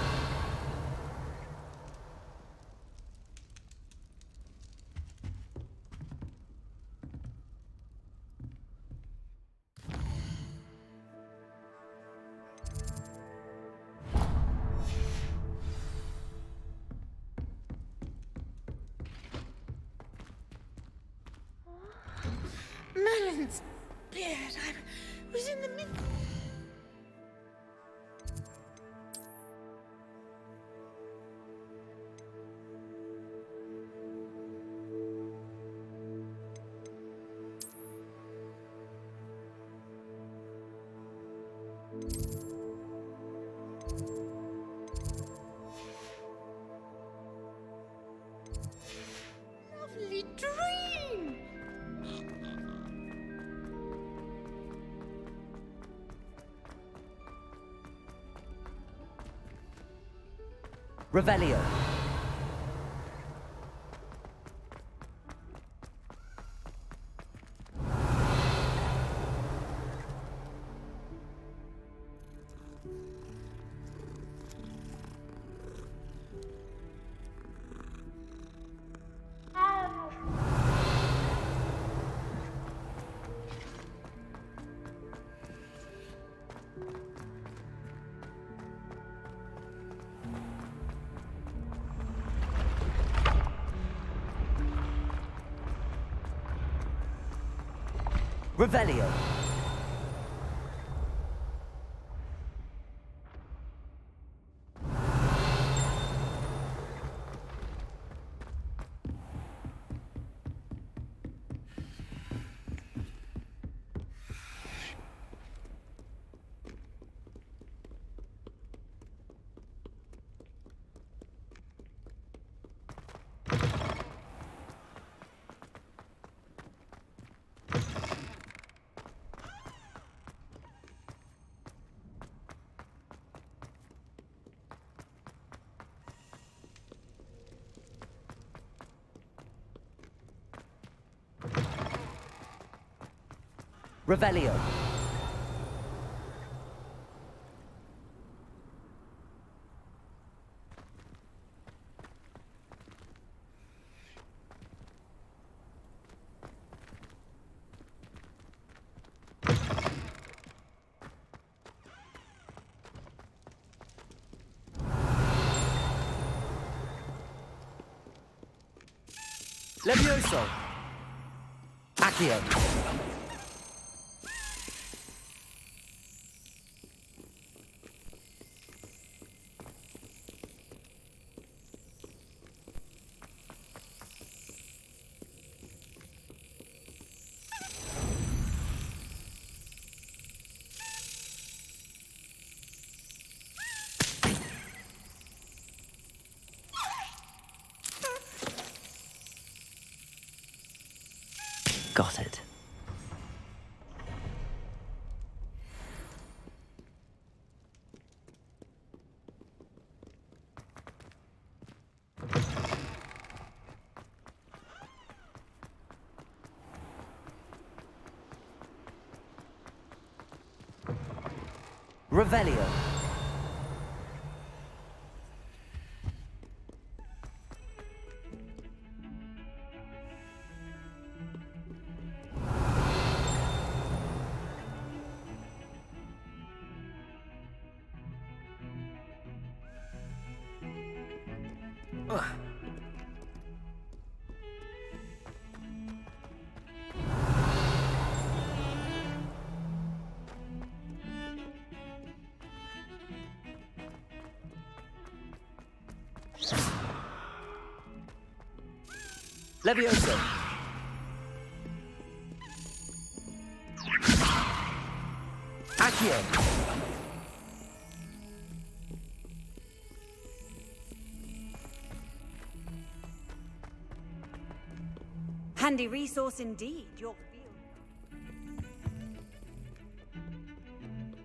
Merlin's beard. I was in the mid. Lovely dream. Revelio. Revelio. Revelio. Levioso. Accio. Got it. Revelio. Levioso. Accio. Handy resource indeed, your field.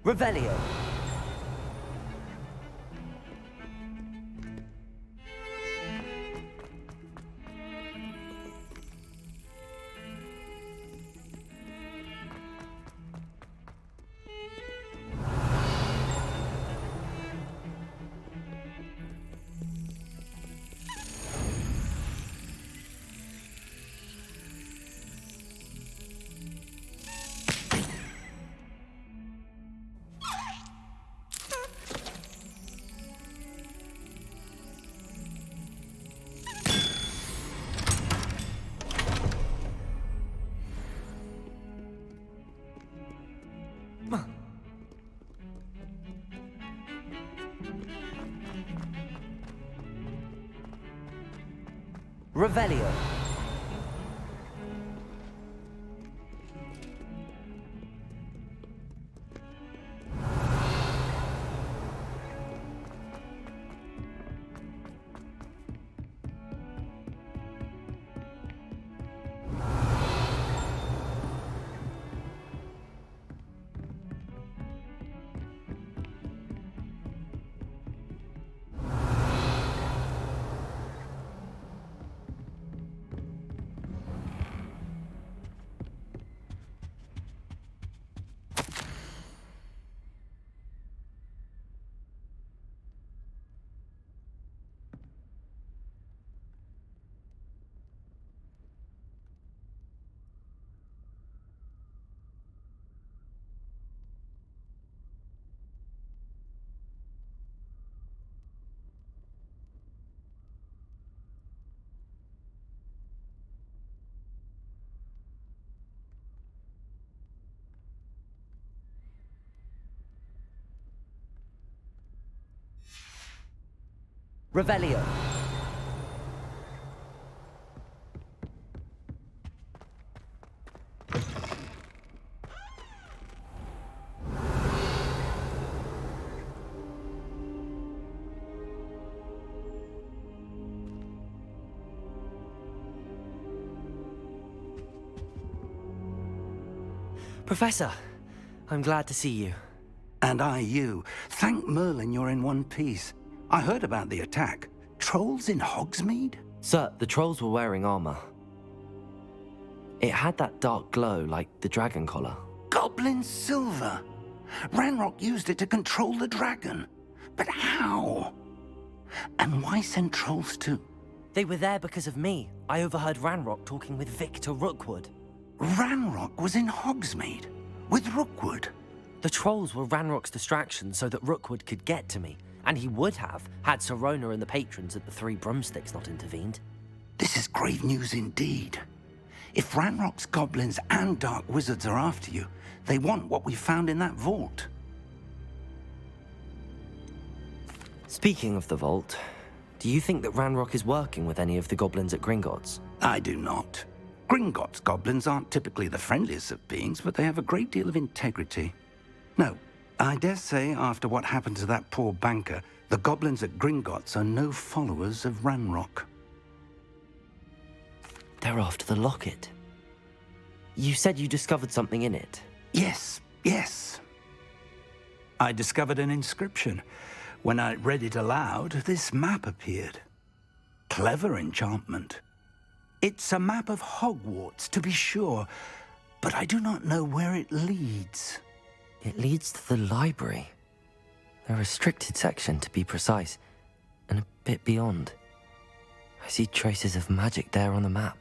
Revelio. Revelio. Revelio. Professor, I'm glad to see you. And I you. Thank Merlin you're in one piece. I heard about the attack. Trolls in Hogsmeade? Sir, the trolls were wearing armor. It had that dark glow like the dragon collar. Goblin silver! Ranrock used it to control the dragon. But how? And why send trolls too? They were there because of me. I overheard Ranrock talking with Victor Rookwood. Ranrock was in Hogsmeade? With Rookwood? The trolls were Ranrock's distraction so that Rookwood could get to me. And he would have, had Sirona and the patrons at the Three Broomsticks not intervened. This is grave news indeed. If Ranrock's goblins and dark wizards are after you, they want what we found in that vault. Speaking of the vault, do you think that Ranrock is working with any of the goblins at Gringotts? I do not. Gringotts goblins aren't typically the friendliest of beings, but they have a great deal of integrity. No, I dare say after what happened to that poor banker, the goblins at Gringotts are no followers of Ranrock. They're after the locket. You said you discovered something in it. Yes, yes. I discovered an inscription. When I read it aloud, this map appeared. Clever enchantment. It's a map of Hogwarts, to be sure, but I do not know where it leads. It leads to the library. The restricted section, to be precise, and a bit beyond. I see traces of magic there on the map.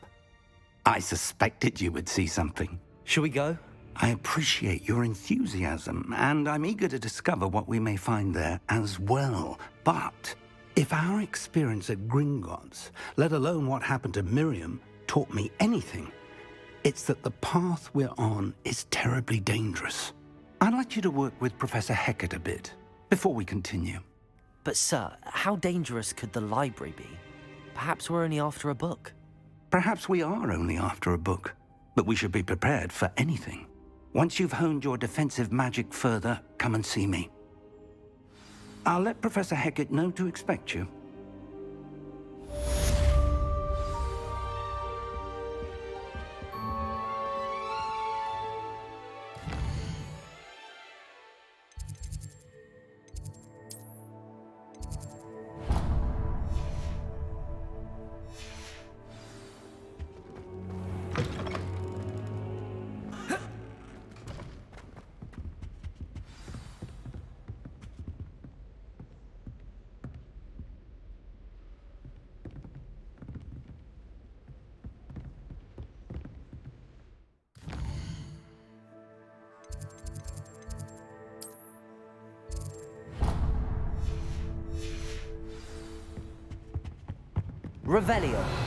I suspected you would see something. Shall we go? I appreciate your enthusiasm, and I'm eager to discover what we may find there as well. But if our experience at Gringotts, let alone what happened to Miriam, taught me anything, it's that the path we're on is terribly dangerous. I'd like you to work with Professor Hecat a bit before we continue. But sir, how dangerous could the library be? Perhaps we're only after a book. Perhaps we are only after a book, but we should be prepared for anything. Once you've honed your defensive magic further, come and see me. I'll let Professor Hecat know to expect you. Revelio.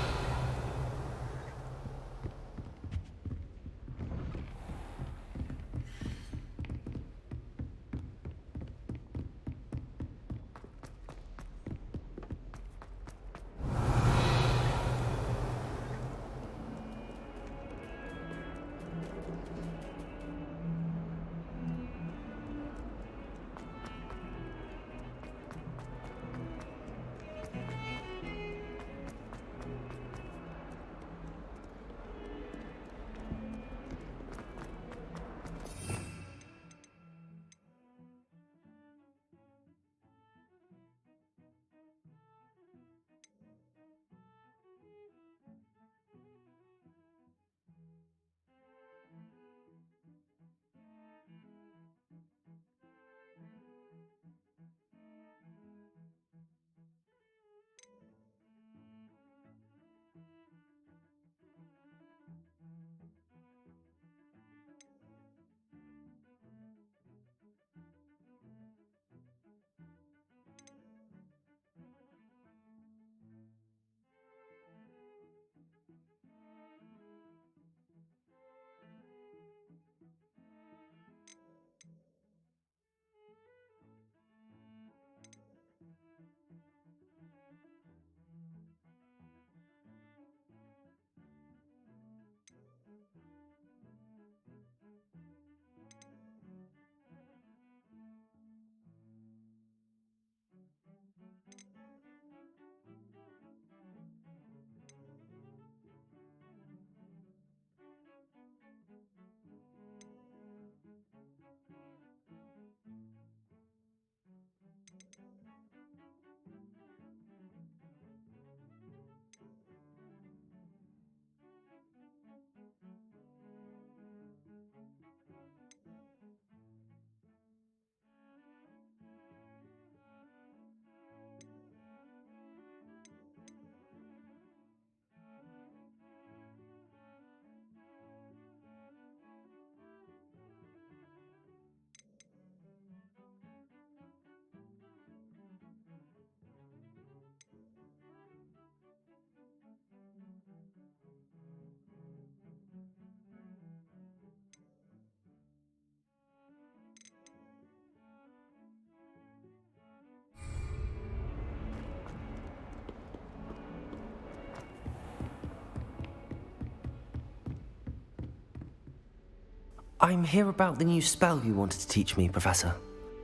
I'm here about the new spell you wanted to teach me, Professor.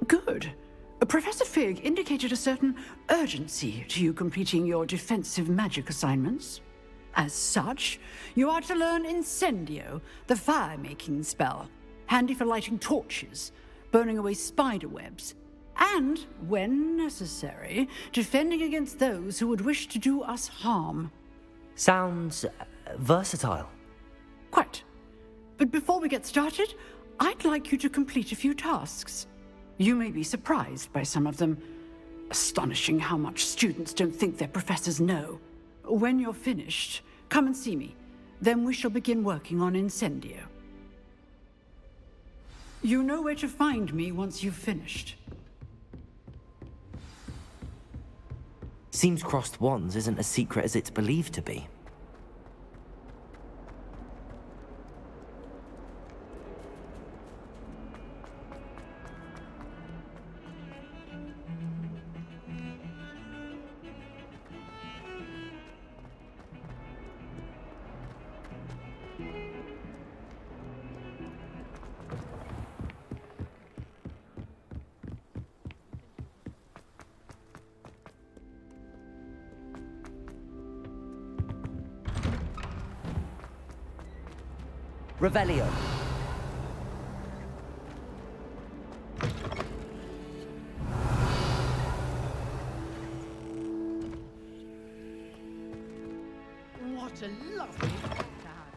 Good. Professor Fig indicated a certain urgency to you completing your defensive magic assignments. As such, you are to learn Incendio, the fire-making spell, handy for lighting torches, burning away spider webs, and, when necessary, defending against those who would wish to do us harm. Sounds versatile. Quite. But before we get started, I'd like you to complete a few tasks. You may be surprised by some of them. Astonishing how much students don't think their professors know. When you're finished, come and see me. Then we shall begin working on Incendio. You know where to find me once you've finished. Seems crossed wands isn't as secret as it's believed to be. Revelio. What a lovely dad.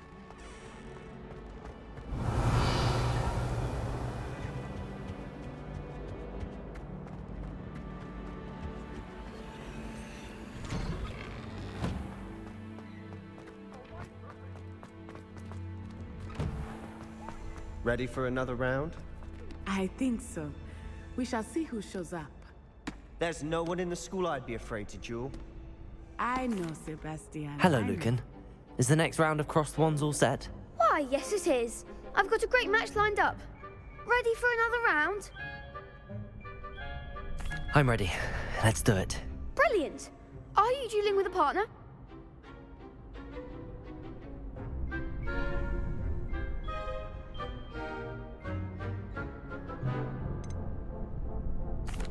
Ready for another round? I think so. We shall see who shows up. There's no one in the school I'd be afraid to duel. I know, Sebastian. Hello, I know. Lucan. Is the next round of crossed wands all set? Why, yes it is. I've got a great match lined up. Ready for another round? I'm ready. Let's do it. Brilliant. Are you dueling with a partner?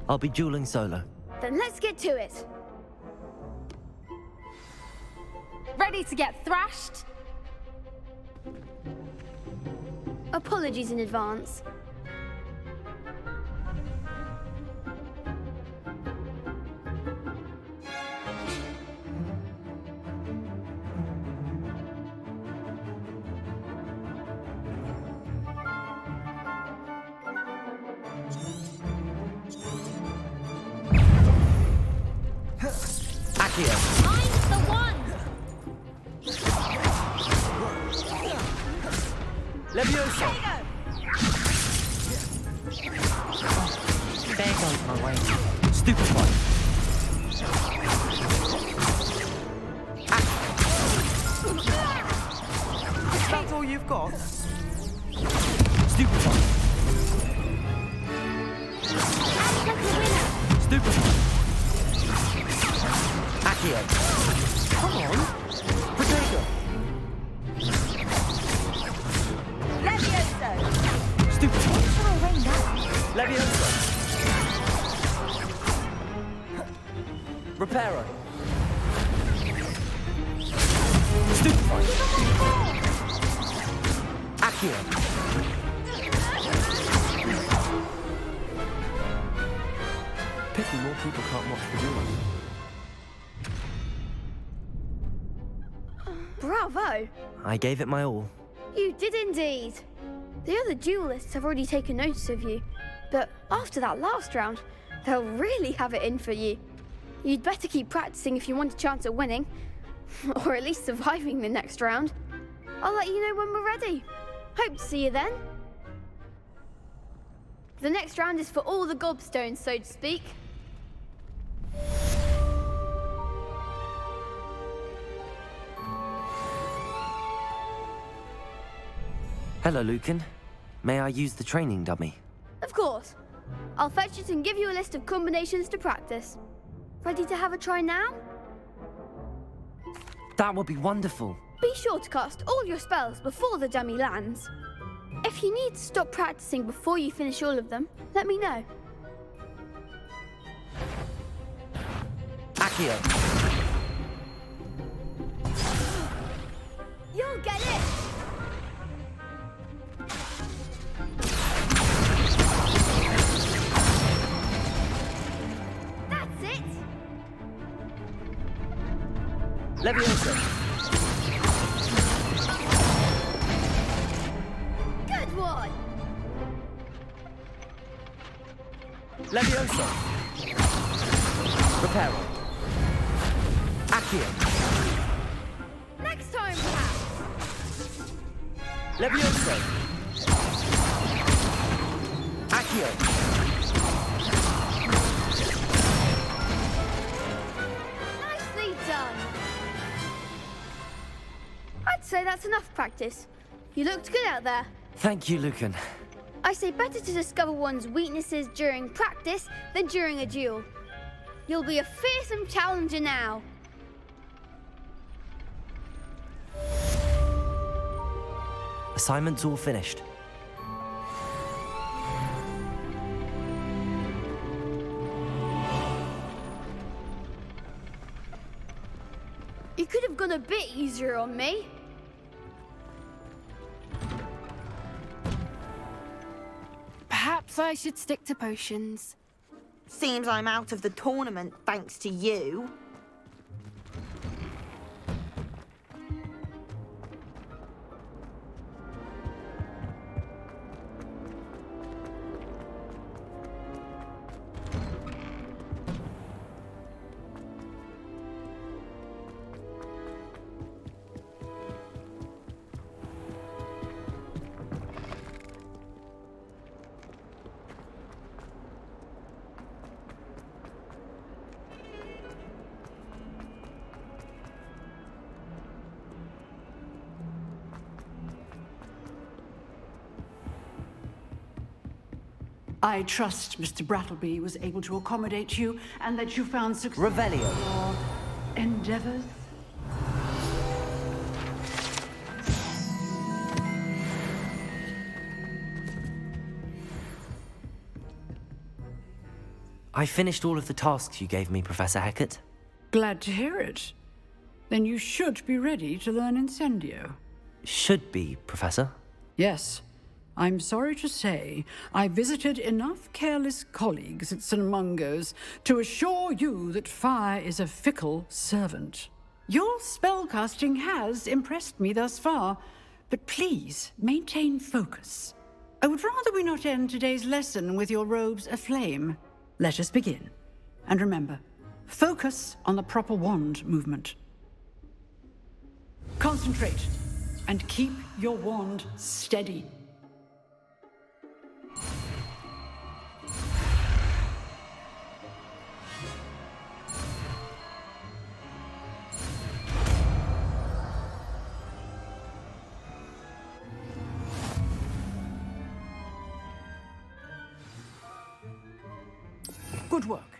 I'll be dueling solo. Then let's get to it. Ready to get thrashed? Apologies in advance. Accio. I'm the one! Levioso. There goes my way. Stupefy. That's all you've got? Stupefy. Stupefy. Accio. Come on. Potato. Levioso! Stupefy. Levioso. Reparo. Stupefy. Accio. Pity more people can't watch the duel. Bravo! I gave it my all. You did indeed. The other duelists have already taken notice of you, but after that last round, they'll really have it in for you. You'd better keep practicing if you want a chance at winning, or at least surviving the next round. I'll let you know when we're ready. Hope to see you then. The next round is for all the gobstones, so to speak. Hello, Lucan. May I use the training dummy? Of course. I'll fetch it and give you a list of combinations to practice. Ready to have a try now? That would be wonderful. Be sure to cast all your spells before the dummy lands. If you need to stop practicing before you finish all of them, let me know. Accio. Leviosa. Good one! Leviosa. Reparo. Accio. Next time, perhaps! Leviosa. Accio. Nicely done! I'd say that's enough practice. You looked good out there. Thank you, Lucan. I say better to discover one's weaknesses during practice than during a duel. You'll be a fearsome challenger now. Assignment's all finished. You could have gone a bit easier on me. Perhaps I should stick to potions. Seems I'm out of the tournament thanks to you. I trust Mr. Brattleby was able to accommodate you and that you found success Revelio. in your endeavors. I finished all of the tasks you gave me, Professor Hecat. Glad to hear it. Then you should be ready to learn Incendio. Should be, Professor. Yes. I'm sorry to say, I visited enough careless colleagues at St. Mungo's to assure you that fire is a fickle servant. Your spellcasting has impressed me thus far, but please maintain focus. I would rather we not end today's lesson with your robes aflame. Let us begin. And remember, focus on the proper wand movement. Concentrate and keep your wand steady. Good work.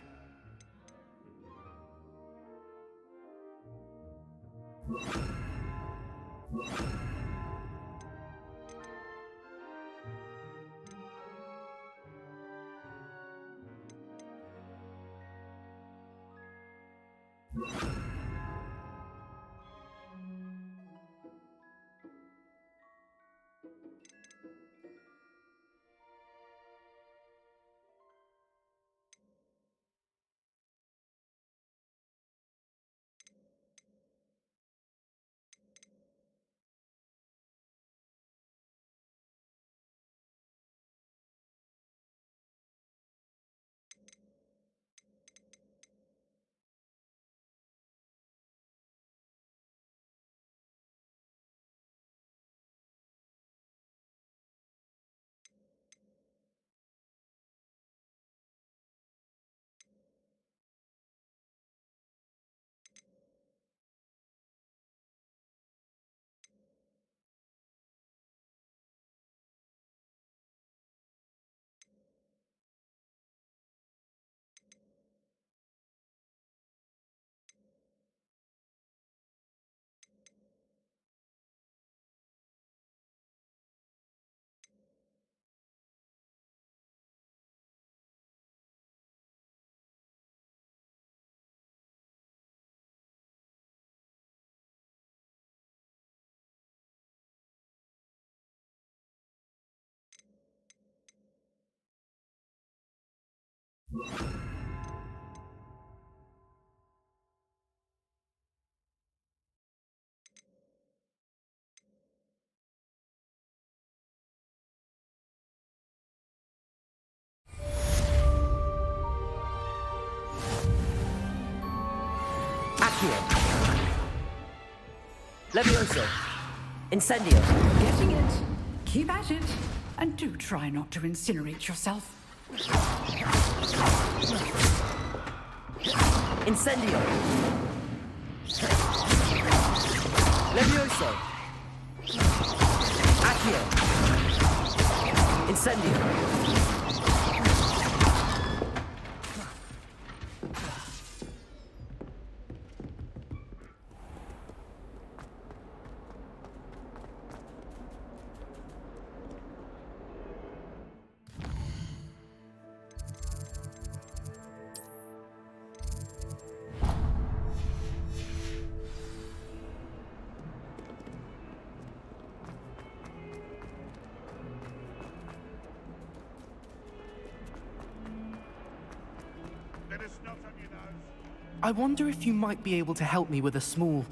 Accio. Levioso. Incendio. Getting it. Keep at it. And do try not to incinerate yourself. Incendio. Levioso. Accio. Incendio. I wonder if you might be able to help me with a small,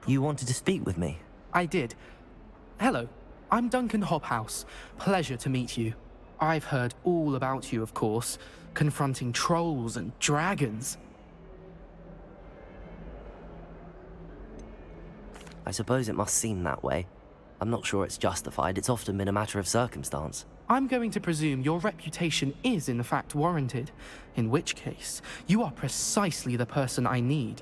You wanted to speak with me? I did. Hello, I'm Duncan Hobhouse. Pleasure to meet you. I've heard all about you, of course, confronting trolls and dragons. I suppose it must seem that way. I'm not sure it's justified. It's often been a matter of circumstance. I'm going to presume your reputation is in fact warranted, in which case, you are precisely the person I need.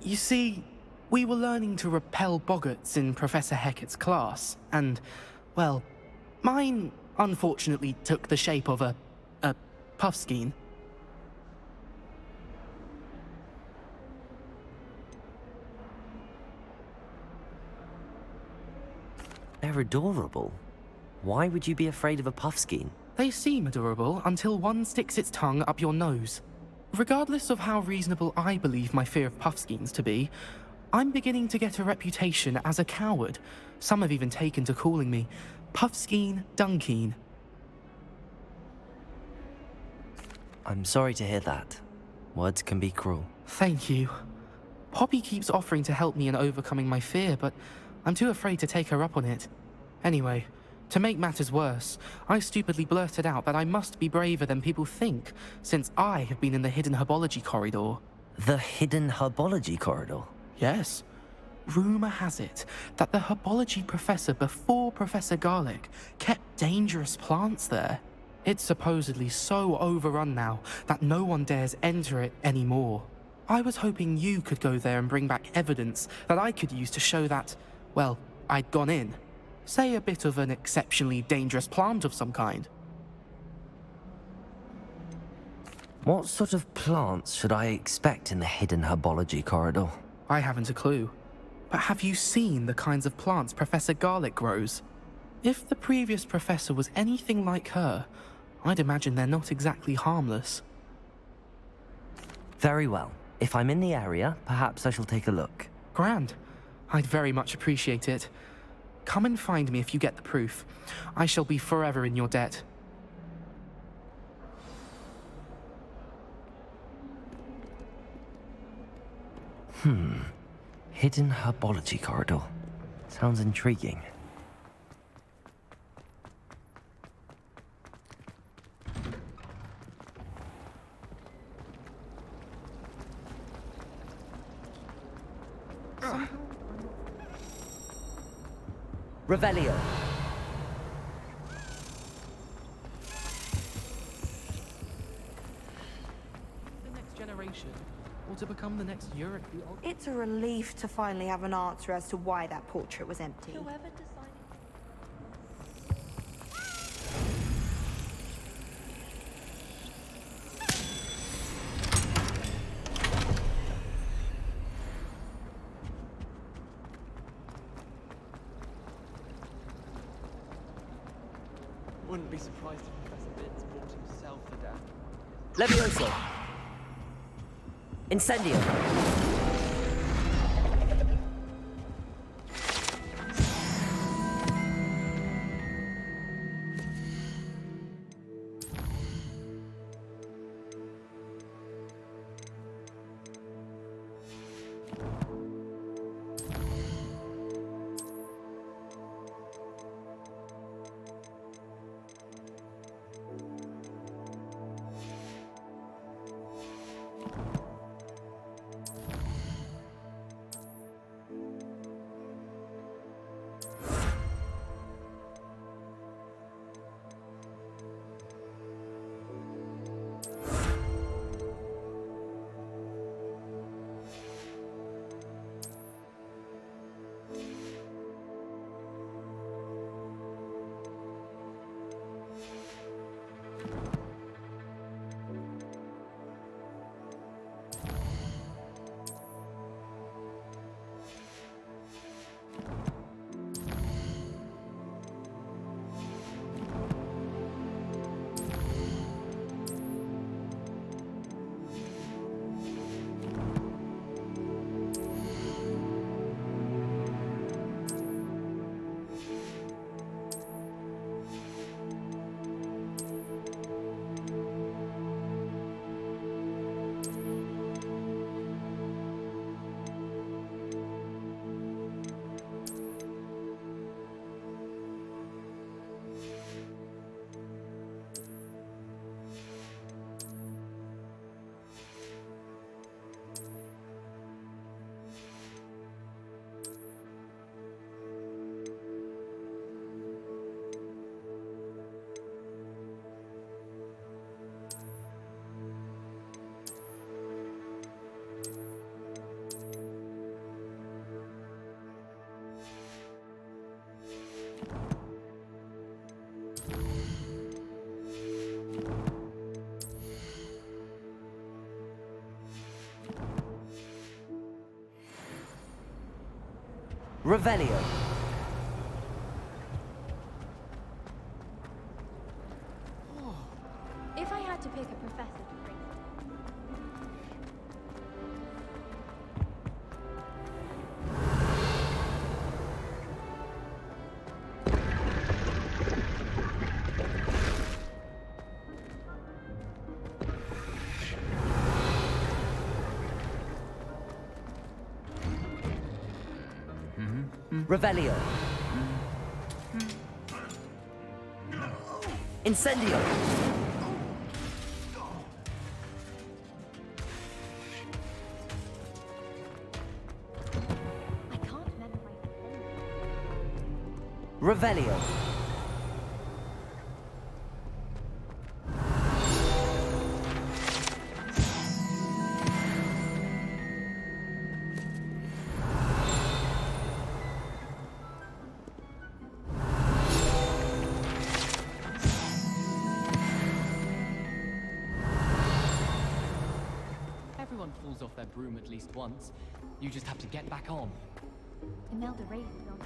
You see, we were learning to repel boggarts in Professor Hecat's class, and, well, mine unfortunately took the shape of a puffskein. They're adorable. Why would you be afraid of a puffskein? They seem adorable until one sticks its tongue up your nose. Regardless of how reasonable I believe my fear of puffskeins to be, I'm beginning to get a reputation as a coward. Some have even taken to calling me Puffskein Dunkeen. I'm sorry to hear that. Words can be cruel. Thank you. Poppy keeps offering to help me in overcoming my fear, but I'm too afraid to take her up on it. Anyway, to make matters worse, I stupidly blurted out that I must be braver than people think, since I have been in the hidden herbology corridor. The hidden herbology corridor? Yes. Rumor has it that the herbology professor before Professor Garlic kept dangerous plants there. It's supposedly so overrun now that no one dares enter it anymore. I was hoping you could go there and bring back evidence that I could use to show that, well, I'd gone in. Say a bit of an exceptionally dangerous plant of some kind. What sort of plants should I expect in the hidden herbology corridor? I haven't a clue. But have you seen the kinds of plants Professor Garlic grows? If the previous professor was anything like her, I'd imagine they're not exactly harmless. Very well. If I'm in the area, perhaps I shall take a look. Grand. I'd very much appreciate it. Come and find me if you get the proof. I shall be forever in your debt. Hidden herbology corridor. Sounds intriguing. Revelio. The next generation, or to become the next Europe. It's a relief to finally have an answer as to why that portrait was empty. Whoever decided... Wouldn't be surprised if Professor Binns bought himself the death. Levioso. Incendio. Revelio. If I had to pick a professor to bring. Revelio. Incendio. I can't memorize Revelio. Everyone falls off their broom at least once. You just have to get back on. Imelda Ray beyond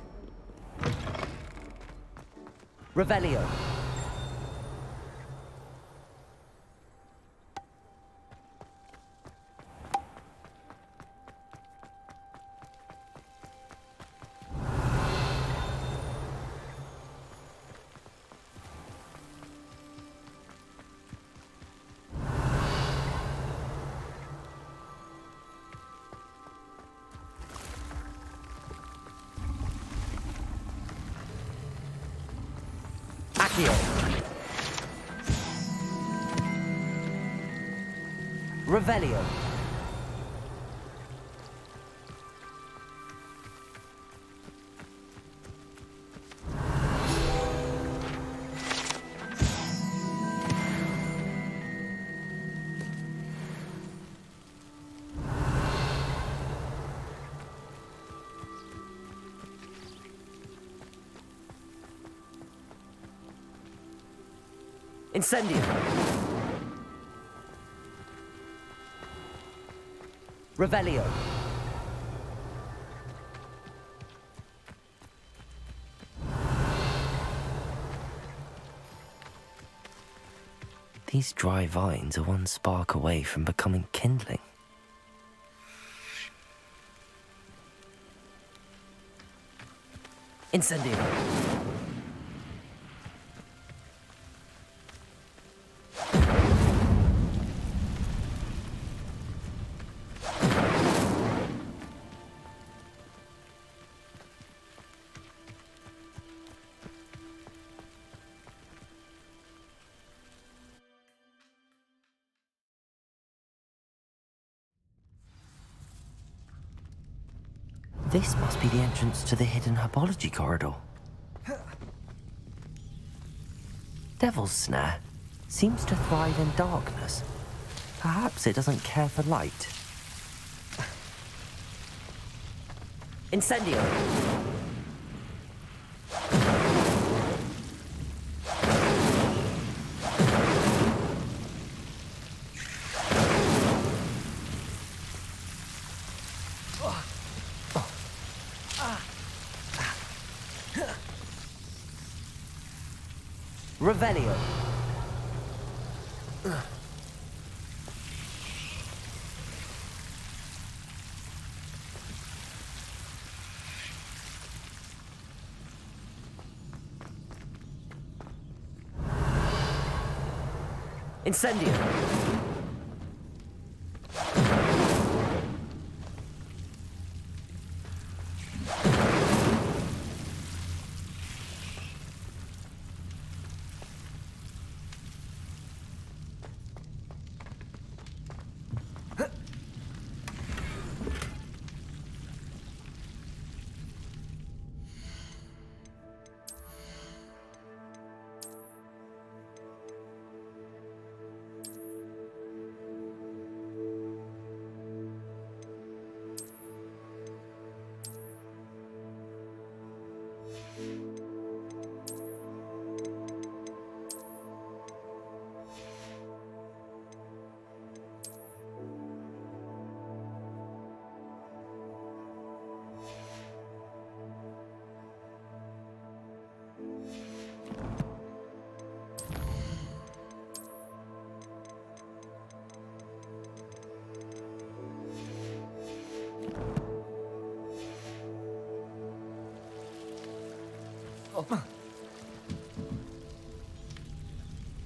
Revelio. Accio. Revelio. Incendio. Revelio. These dry vines are one spark away from becoming kindling. Incendio. This must be the entrance to the hidden herbology corridor. Devil's Snare seems to thrive in darkness. Perhaps it doesn't care for light. Incendio! Revelio. Incendio.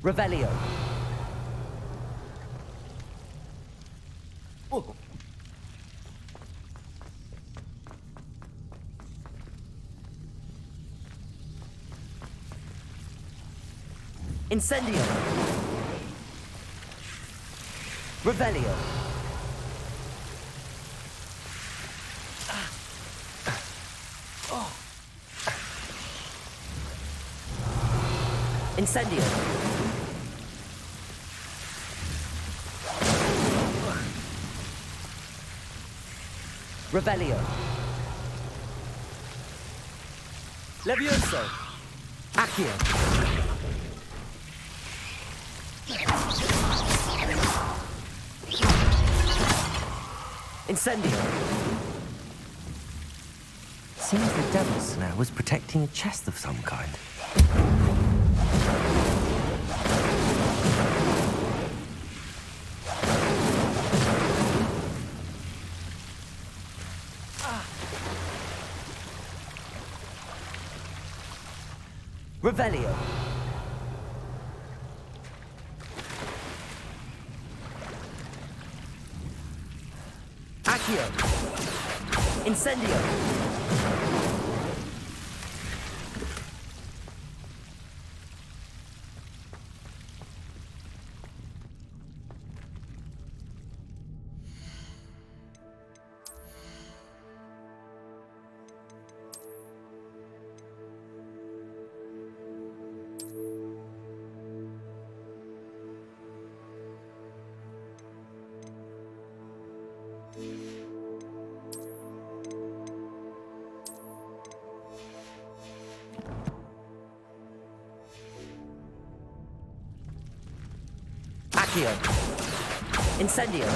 Revelio. Incendio. Revelio. Incendio. Revelio. Levioso. Accio. Incendio. Seems the Devil Snare was protecting a chest of some kind. Revelio. Accio. Incendio. Accio. Incendio.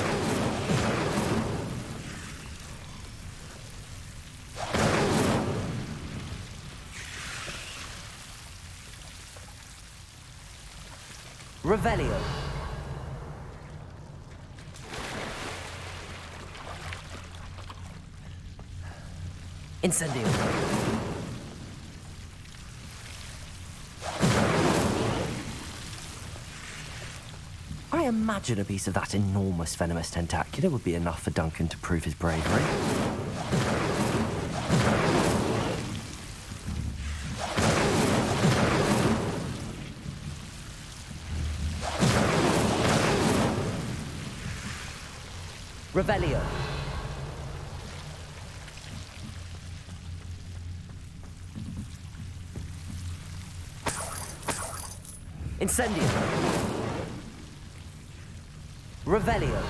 Revelio. Incendio. I imagine a piece of that enormous venomous tentacular would be enough for Duncan to prove his bravery. Revelio. Incendio. Revelio.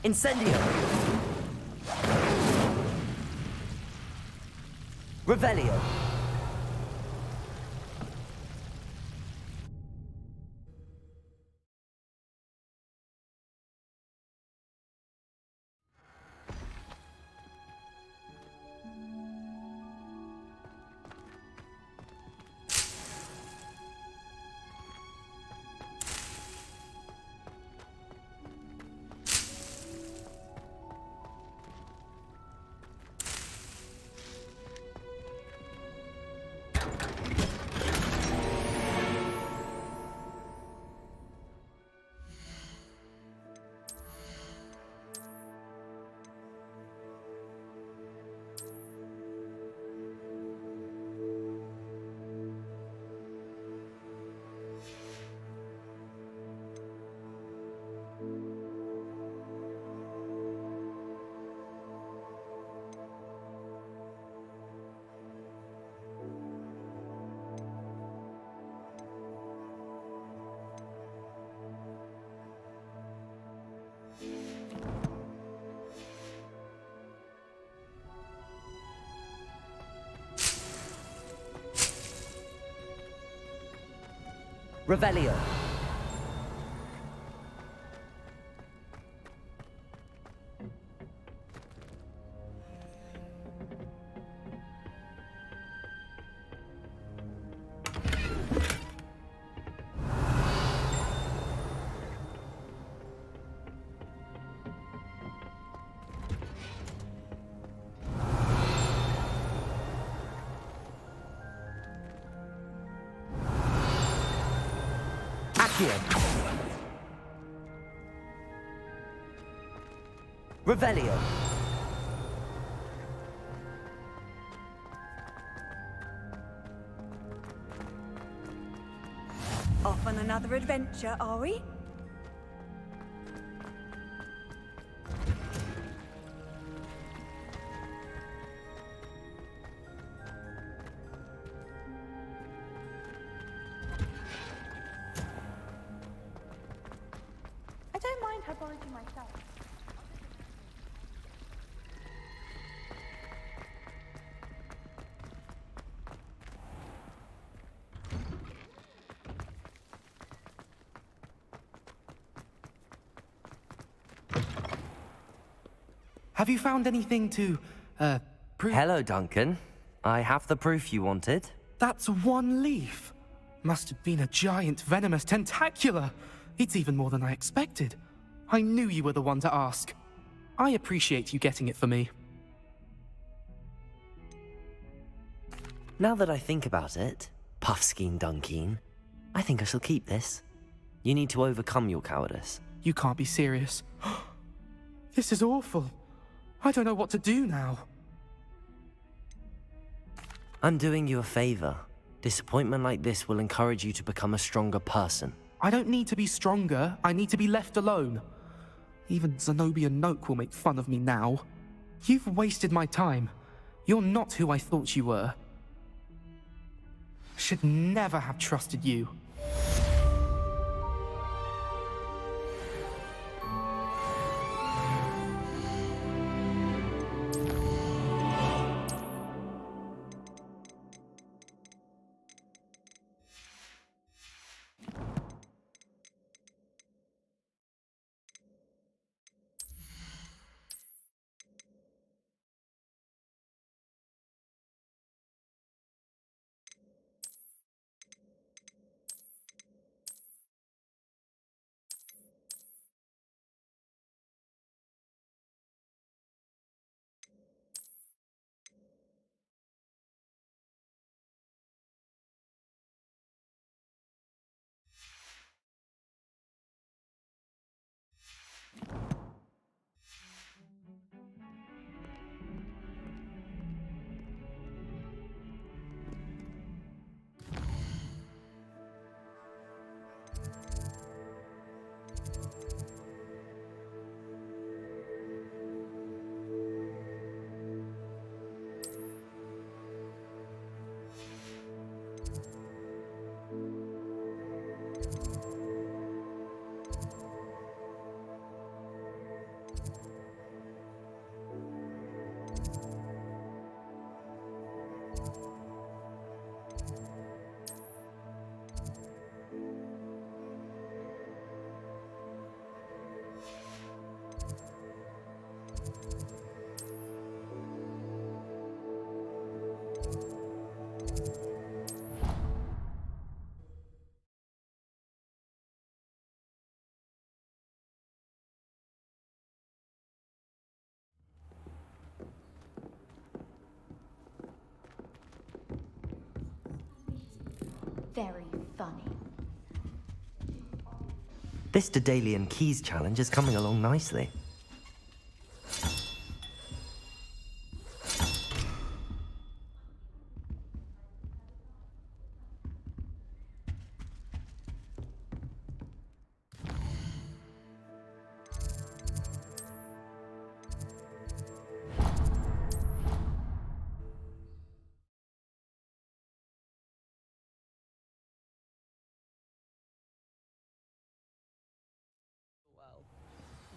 Incendio. Revelio. Revelio. Accio. Revelio. Off on another adventure, are we? I don't mind herbology myself. Have you found anything to, prove? Hello, Duncan. I have the proof you wanted. That's one leaf. Must have been a giant venomous tentacula. It's even more than I expected. I knew you were the one to ask. I appreciate you getting it for me. Now that I think about it, Puffskein Dunkeen, I think I shall keep this. You need to overcome your cowardice. You can't be serious. This is awful. I don't know what to do now. I'm doing you a favor. Disappointment like this will encourage you to become a stronger person. I don't need to be stronger, I need to be left alone. Even Zenobia Noak will make fun of me now. You've wasted my time. You're not who I thought you were. Should never have trusted you. Very funny. This Daedalian Keys challenge is coming along nicely.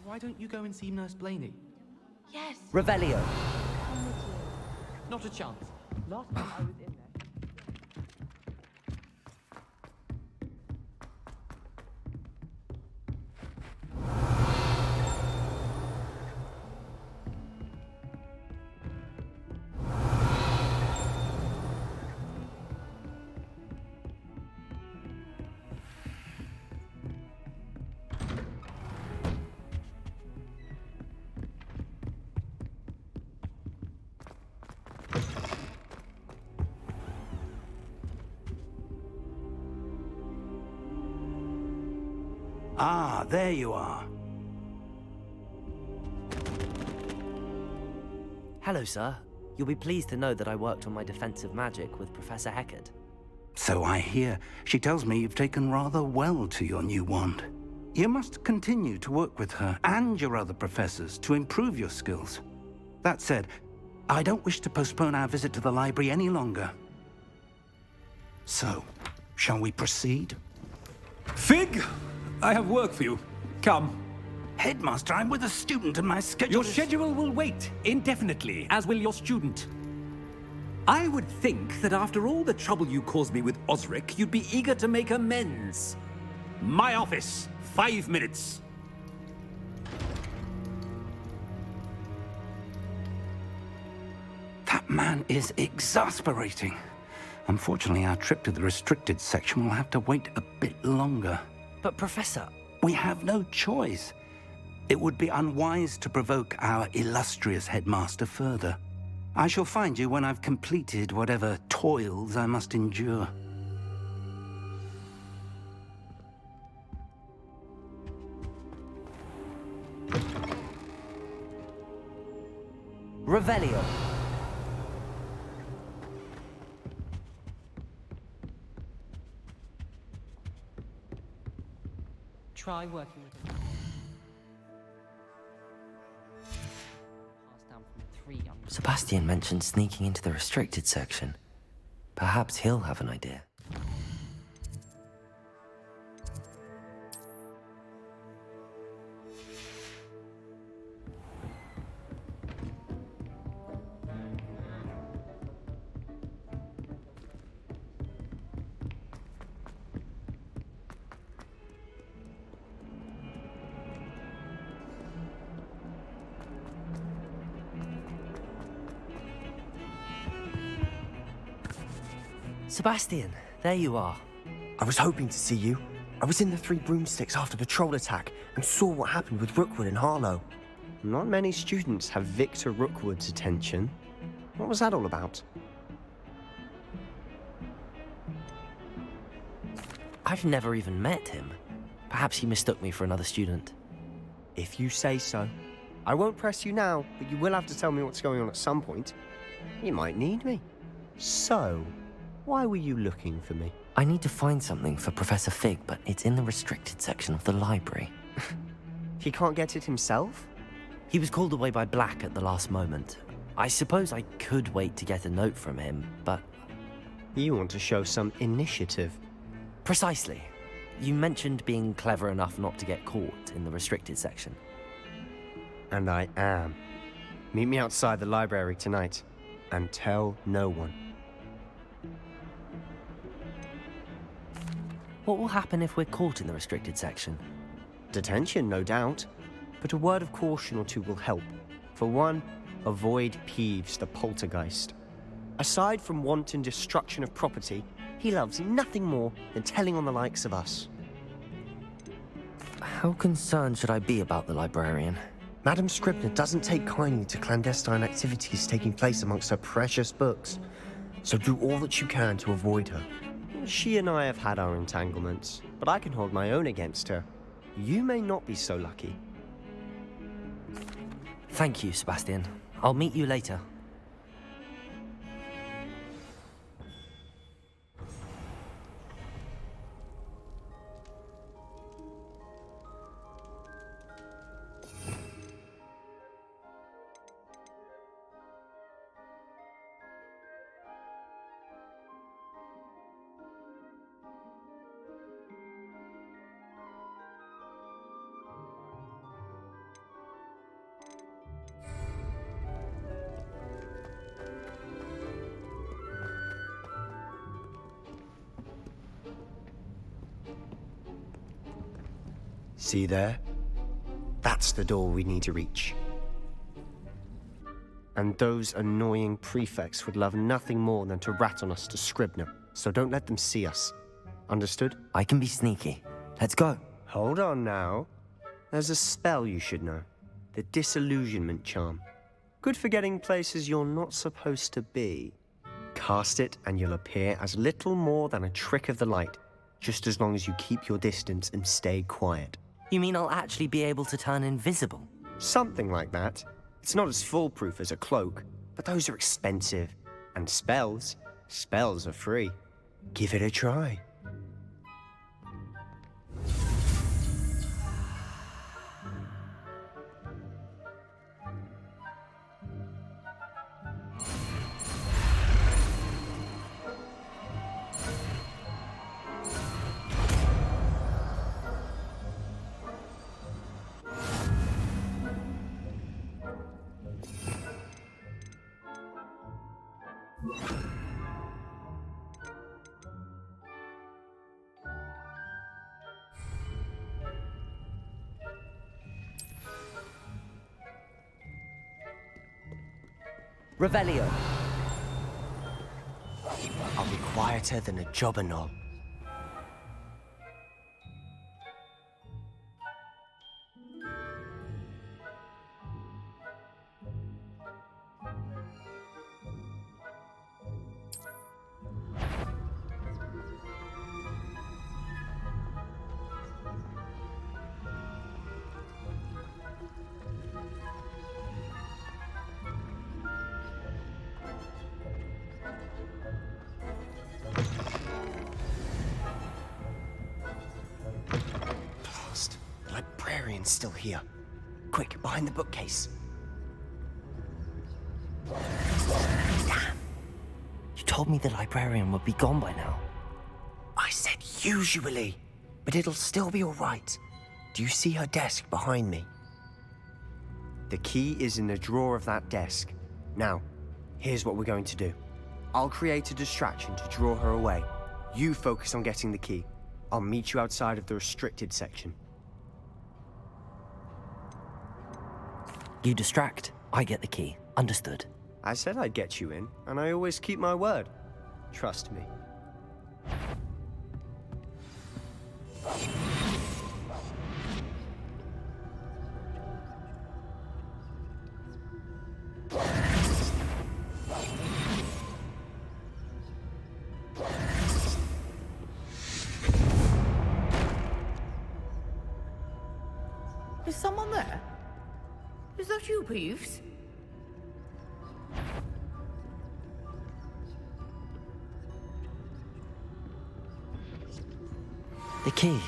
Why don't you go and see Nurse Blaney? Yes. Revelio. Not a chance. Last time I was in there. Ah, there you are. Hello, sir. You'll be pleased to know that I worked on my defensive magic with Professor Heckard. So I hear. She tells me you've taken rather well to your new wand. You must continue to work with her and your other professors to improve your skills. That said, I don't wish to postpone our visit to the library any longer. So, shall we proceed? Fig! I have work for you. Come. Headmaster, I'm with a student and my schedule Your schedule will wait indefinitely, as will your student. I would think that after all the trouble you caused me with Osric, you'd be eager to make amends. My office, 5 minutes. That man is exasperating. Unfortunately, our trip to the restricted section will have to wait a bit longer. But, Professor... We have no choice. It would be unwise to provoke our illustrious headmaster further. I shall find you when I've completed whatever toils I must endure. Revelio. Try working with him. Passed down from 3 young... Sebastian mentioned sneaking into the restricted section. Perhaps he'll have an idea. Sebastian, there you are. I was hoping to see you. I was in the Three Broomsticks after the troll attack and saw what happened with Rookwood and Harlow. Not many students have Victor Rookwood's attention. What was that all about? I've never even met him. Perhaps he mistook me for another student. If you say so. I won't press you now, but you will have to tell me what's going on at some point. You might need me. So, why were you looking for me? I need to find something for Professor Fig, but it's in the restricted section of the library. He can't get it himself? He was called away by Black at the last moment. I suppose I could wait to get a note from him, but... You want to show some initiative. Precisely. You mentioned being clever enough not to get caught in the restricted section. And I am. Meet me outside the library tonight, and tell no one. What will happen if we're caught in the restricted section? Detention, no doubt. But a word of caution or two will help. For one, avoid Peeves, the poltergeist. Aside from wanton destruction of property, he loves nothing more than telling on the likes of us. How concerned should I be about the librarian? Madam Scribner doesn't take kindly to clandestine activities taking place amongst her precious books. So do all that you can to avoid her. She and I have had our entanglements, but I can hold my own against her. You may not be so lucky. Thank you, Sebastian. I'll meet you later. See there? That's the door we need to reach. And those annoying prefects would love nothing more than to rat on us to Scribner, so don't let them see us. Understood? I can be sneaky. Let's go. Hold on now. There's a spell you should know. The Disillusionment Charm. Good for getting places you're not supposed to be. Cast it and you'll appear as little more than a trick of the light, just as long as you keep your distance and stay quiet. You mean I'll actually be able to turn invisible? Something like that. It's not as foolproof as a cloak, but those are expensive. And spells are free. Give it a try. Revelio. I'll be quieter than a jobberknoll. Blast. The librarian's still here. Quick, behind the bookcase. You told me the librarian would be gone by now. I said usually, but it'll still be all right. Do you see her desk behind me? The key is in the drawer of that desk. Now, here's what we're going to do. I'll create a distraction to draw her away. You focus on getting the key. I'll meet you outside of the restricted section. You distract, I get the key. Understood. I said I'd get you in, and I always keep my word. Trust me. Is someone there? Is that you, Peeves? The key.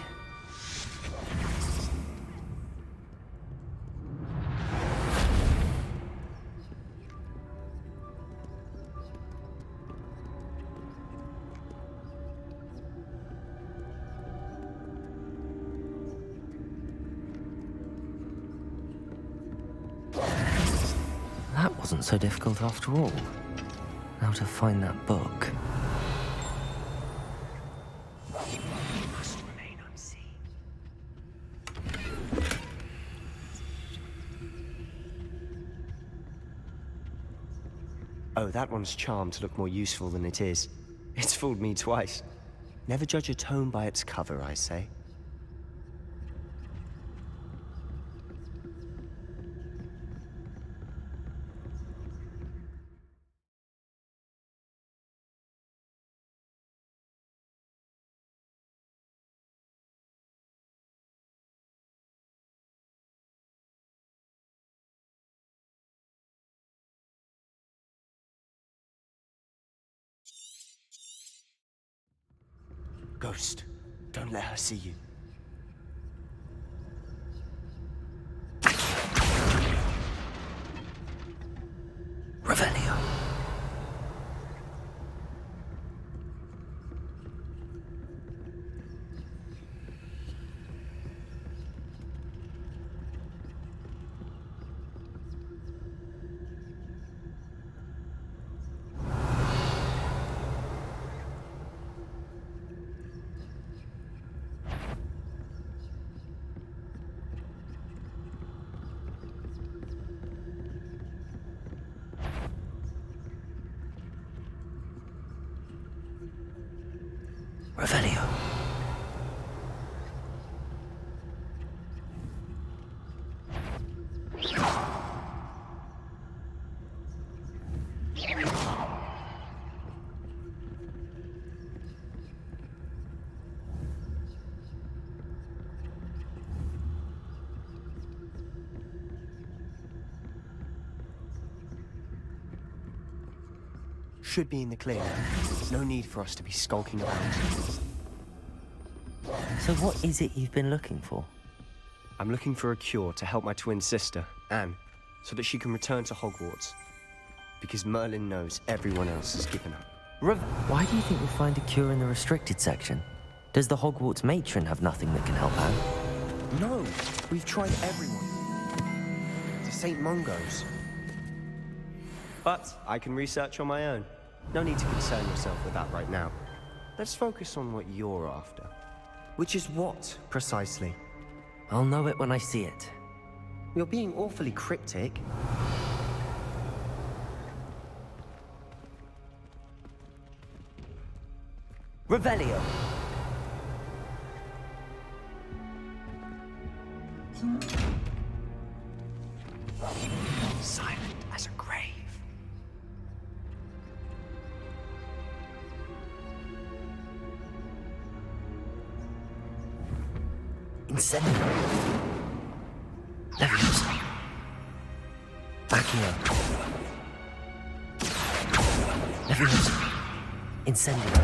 That wasn't so difficult after all. Now to find that book. Oh, that one's charmed to look more useful than it is. It's fooled me twice. Never judge a tome by its cover, I say. Ghost, don't let her see you. Revelio. Revelio. should be in the clear now. No need for us to be skulking about. So what is it you've been looking for? I'm looking for a cure to help my twin sister, Anne, so that she can return to Hogwarts. Because Merlin knows everyone else has given up. Why do you think we'll find a cure in the restricted section? Does the Hogwarts matron have nothing that can help Anne? No, we've tried everyone. To St. Mungo's. But I can research on my own. No need to concern yourself with that right now. Let's focus on what you're after. Which is what, precisely? I'll know it when I see it. You're being awfully cryptic. Revelio! Silent as a grave. Incendio. Leviosa. Accio. Leviosa. Incendio.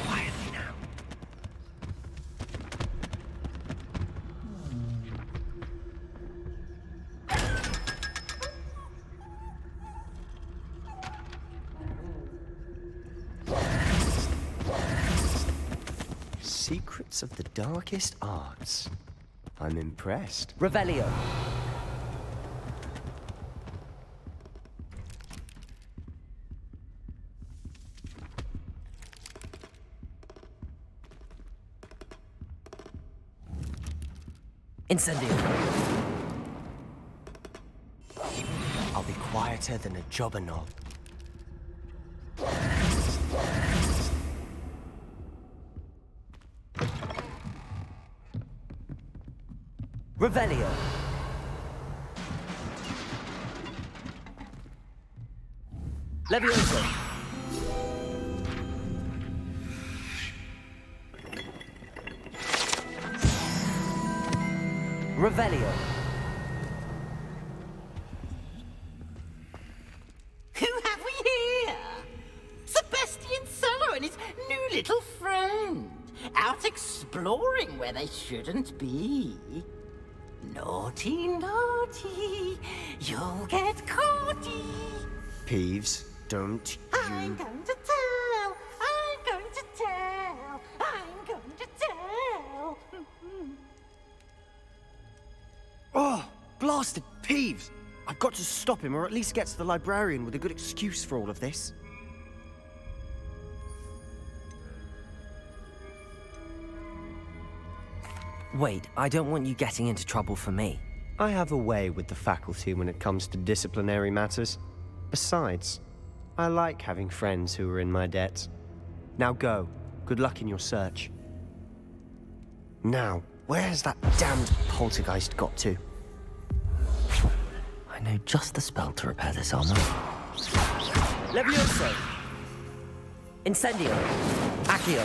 Quietly now. Secrets of the darkest arts. I'm impressed. Revelio. Incendio. I'll be quieter than a jobberknoll. Revelio. Leviosa. Revelio. Who have we here? Sebastian Cello and his new little friend. Out exploring where they shouldn't be. Naughty, naughty. You'll get caughty. Peeves, don't I'm you... going to tell. I'm going to tell. I'm going to tell. Oh, blasted Peeves! I've got to stop him, or at least get to the librarian with a good excuse for all of this. Wait, I don't want you getting into trouble for me. I have a way with the faculty when it comes to disciplinary matters. Besides, I like having friends who are in my debt. Now go. Good luck in your search. Now, where's that damned poltergeist got to? I know just the spell to repair this armor. Leviosa! Incendio. Accio.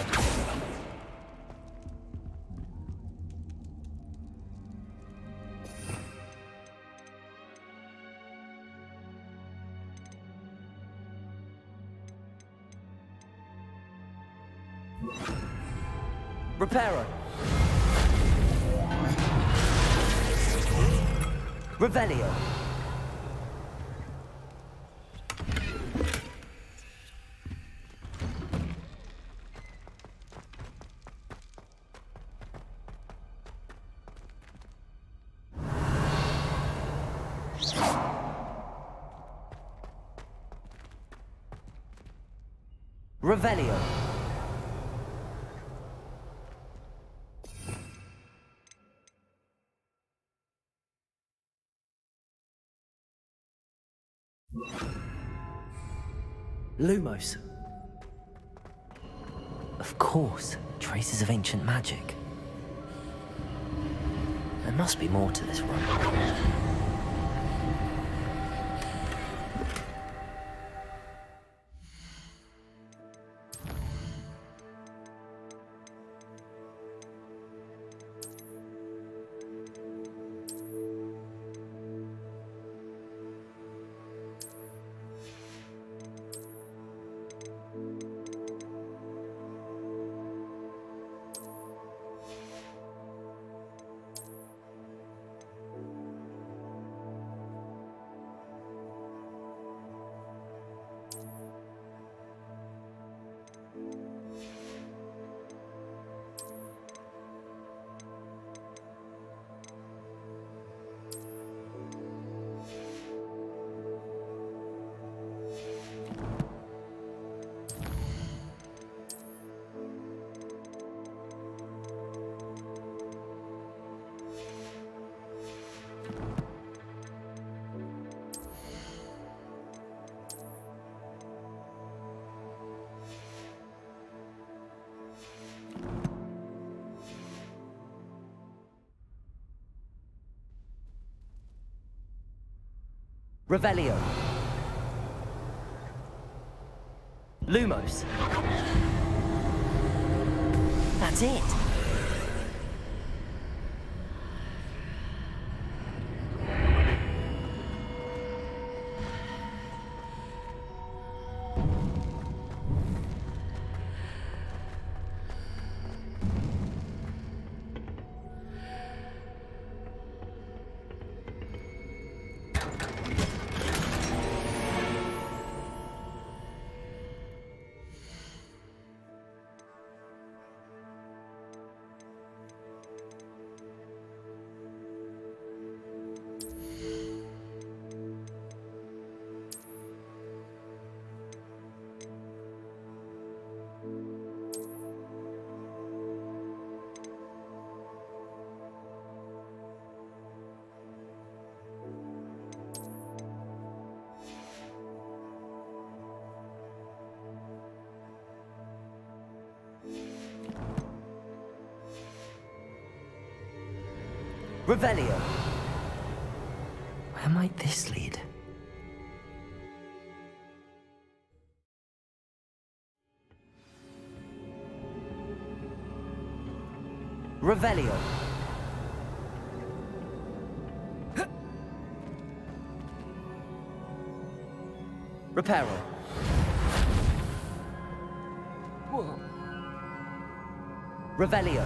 Reparo. Revelio. Revelio. Lumos. Of course, traces of ancient magic. There must be more to this room. Revelio. Lumos. That's it. Revelio. Where might this lead? Revelio. Reparo. Revelio.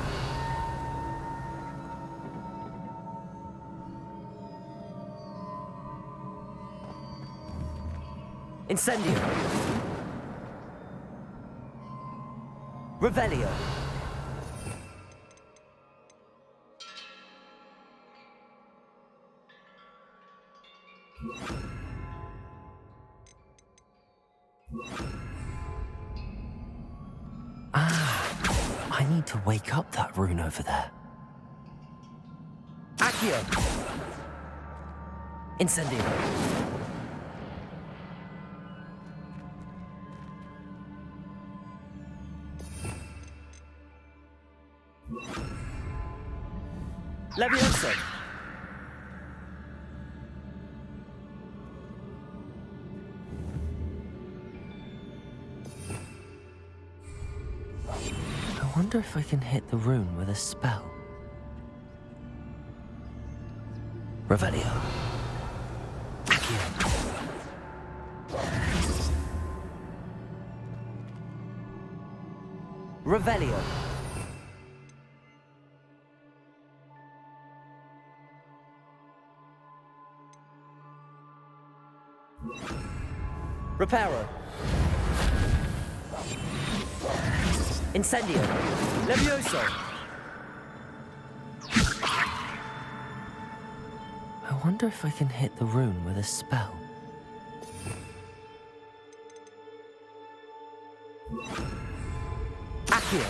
Incendio. Revelio. I need to wake up that rune over there. Accio. Incendio. Levioso. I wonder if I can hit the rune with a spell. Revelio. Accio. Revelio. Reparo. Incendio. Levioso. I wonder if I can hit the rune with a spell. Accio.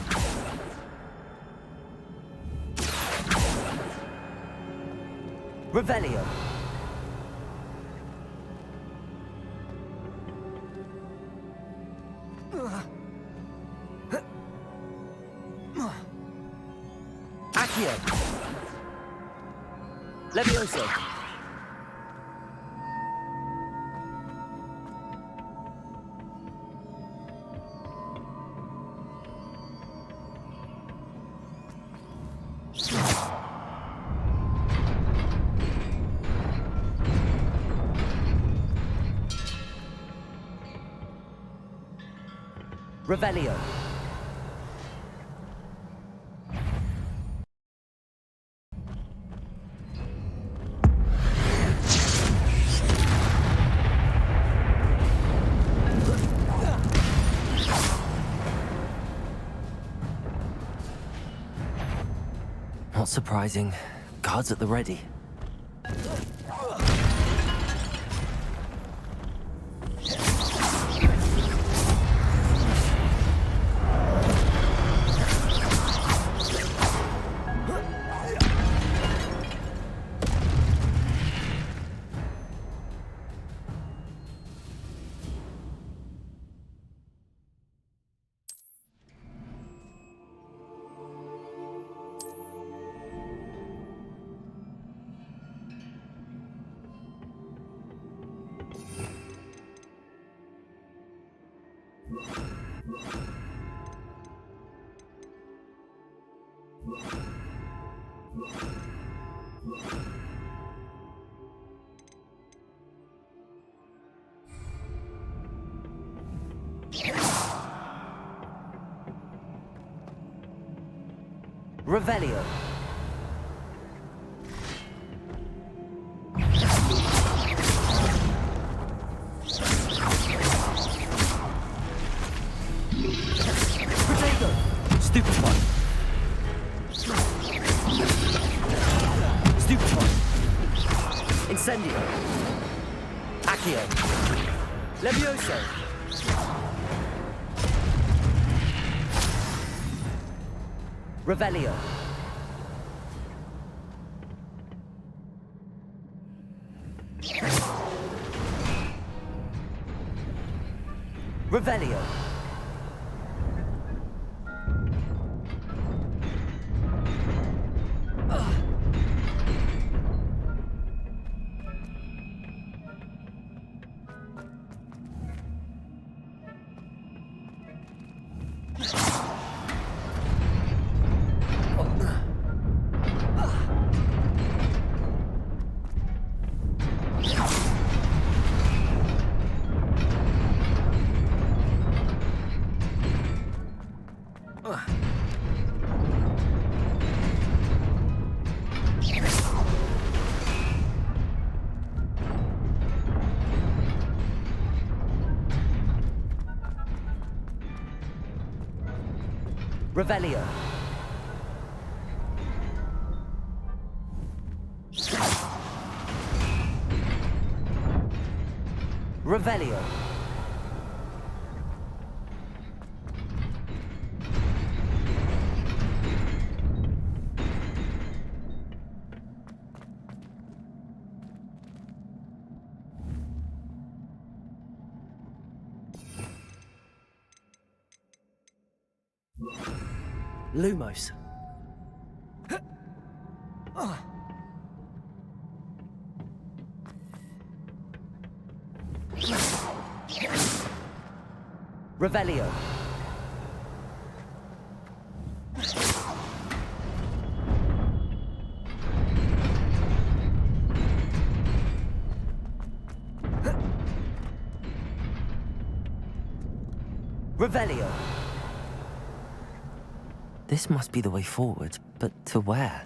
Revelio. Accio. Levioso. Revelio. Not surprising. Guards at the ready. Revelio. Potato. Stupefy. Stupefy. Incendio. Accio. Levioso. Revelio. Revelio. Revelio. Revelio. Lumos. Revelio. Revelio. This must be the way forward, but to where?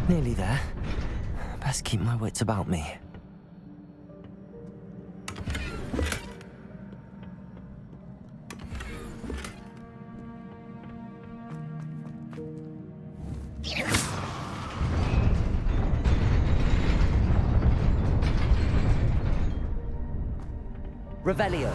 Nearly there. Best keep my wits about me. Revelio.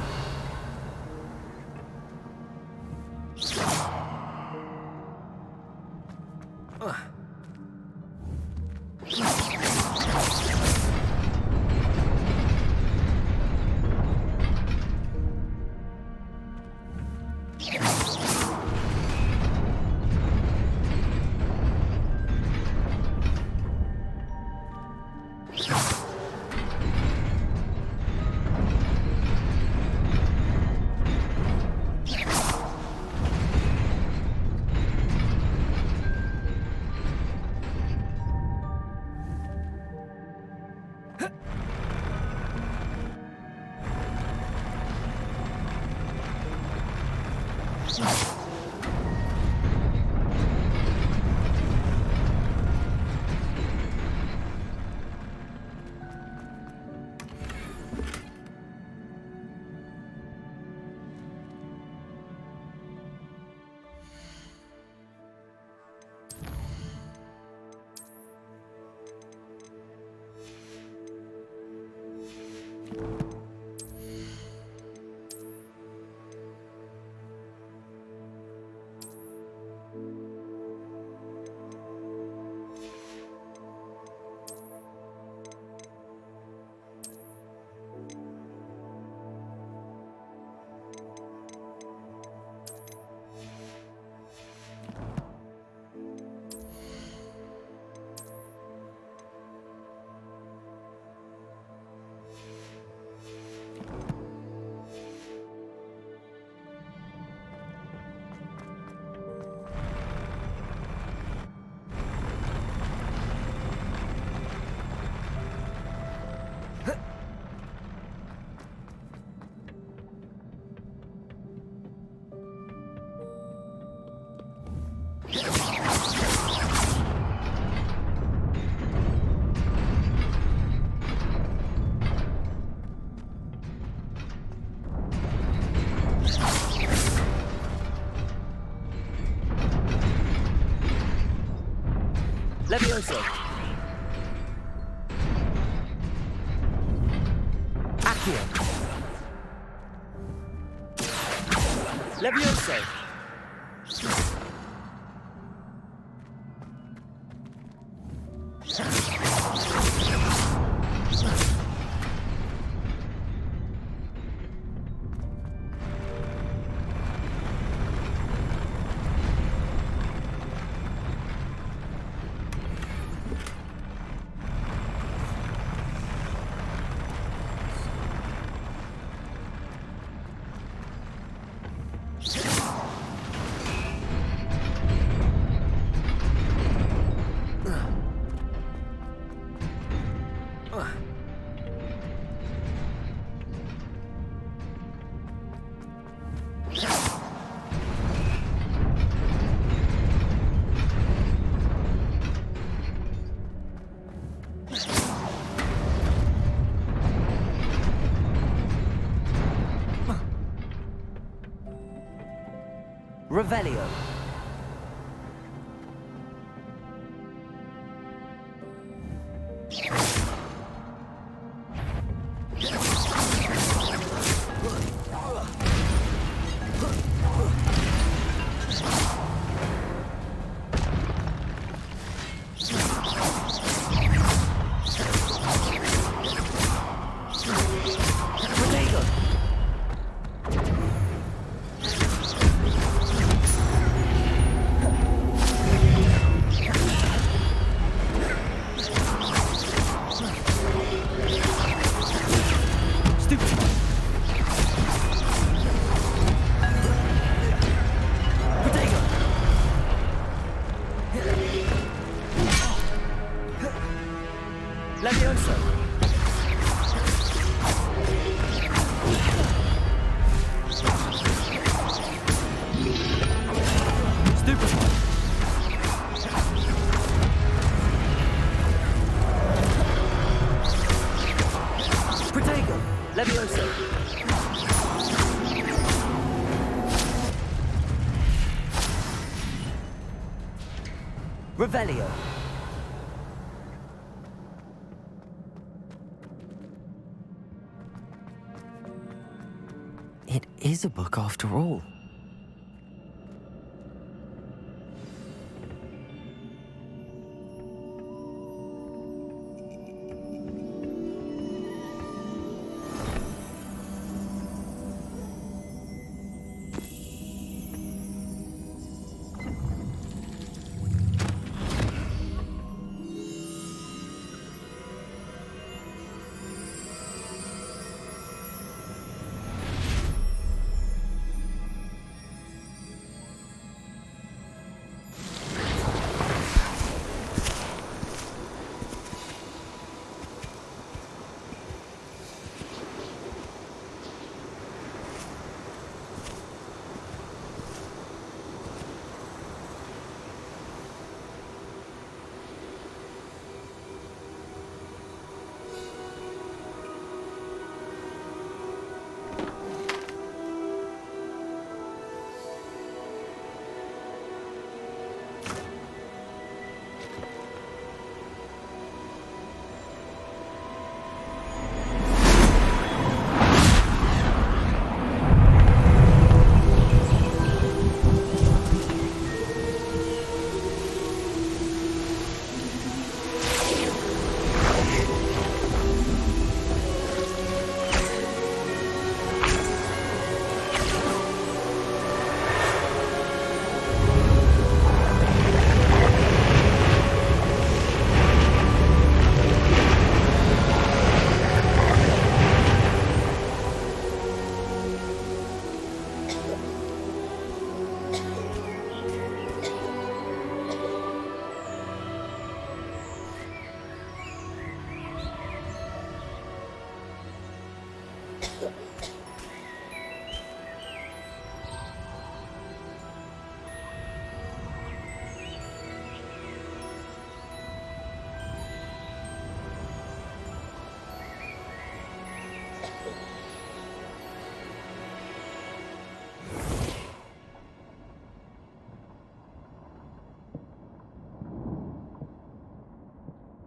Levioso! Accio! Levioso! Revelio. Levioso! Stupefy! Protego! Levioso! Revelio. It is a book after all.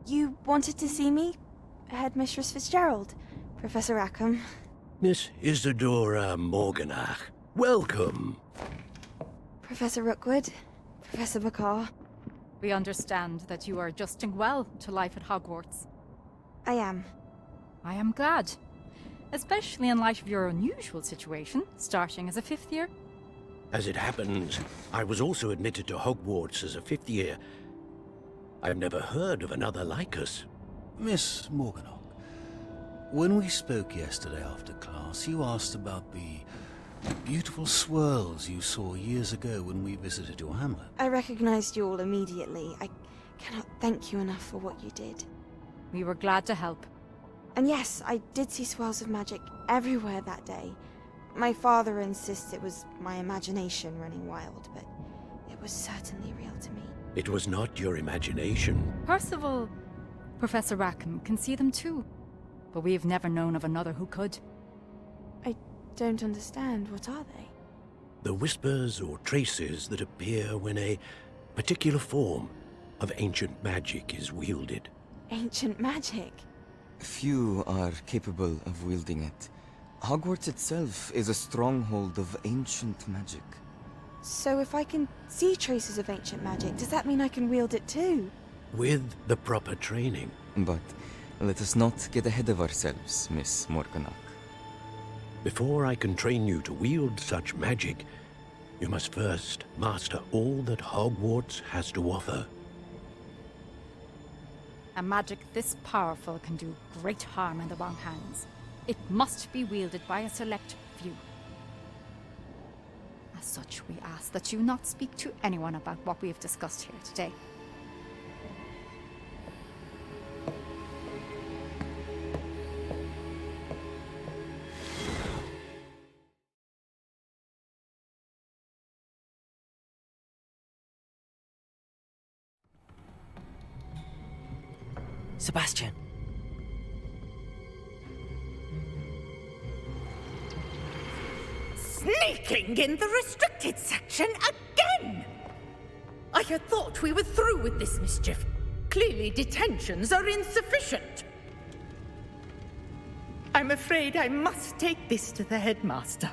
You wanted to see me? Headmistress Fitzgerald, Professor Rackham. Miss Isadora Morganach, welcome. Professor Rookwood, Professor Bakar. We understand that you are adjusting well to life at Hogwarts. I am. I am glad. Especially in light of your unusual situation, starting as a 5th year. As it happens, I was also admitted to Hogwarts as a 5th year. I've never heard of another like us. Miss Morganach, when we spoke yesterday after class, you asked about the beautiful swirls you saw years ago when we visited your hamlet. I recognized you all immediately. I cannot thank you enough for what you did. We were glad to help. And yes, I did see swirls of magic everywhere that day. My father insists it was my imagination running wild, but it was certainly real to me. It was not your imagination. Percival, Professor Rackham can see them too. But we have never known of another who could. I don't understand. What are they? The whispers or traces that appear when a particular form of ancient magic is wielded. Ancient magic? Few are capable of wielding it. Hogwarts itself is a stronghold of ancient magic. So if I can see traces of ancient magic, does that mean I can wield it too? With the proper training. But let us not get ahead of ourselves, Miss Morganach. Before I can train you to wield such magic, you must first master all that Hogwarts has to offer. A magic this powerful can do great harm in the wrong hands. It must be wielded by a select few. As such, we ask that you not speak to anyone about what we have discussed here today. Sebastian. Sneaking in the restricted section again! I had thought we were through with this mischief. Clearly detentions are insufficient. I'm afraid I must take this to the headmaster.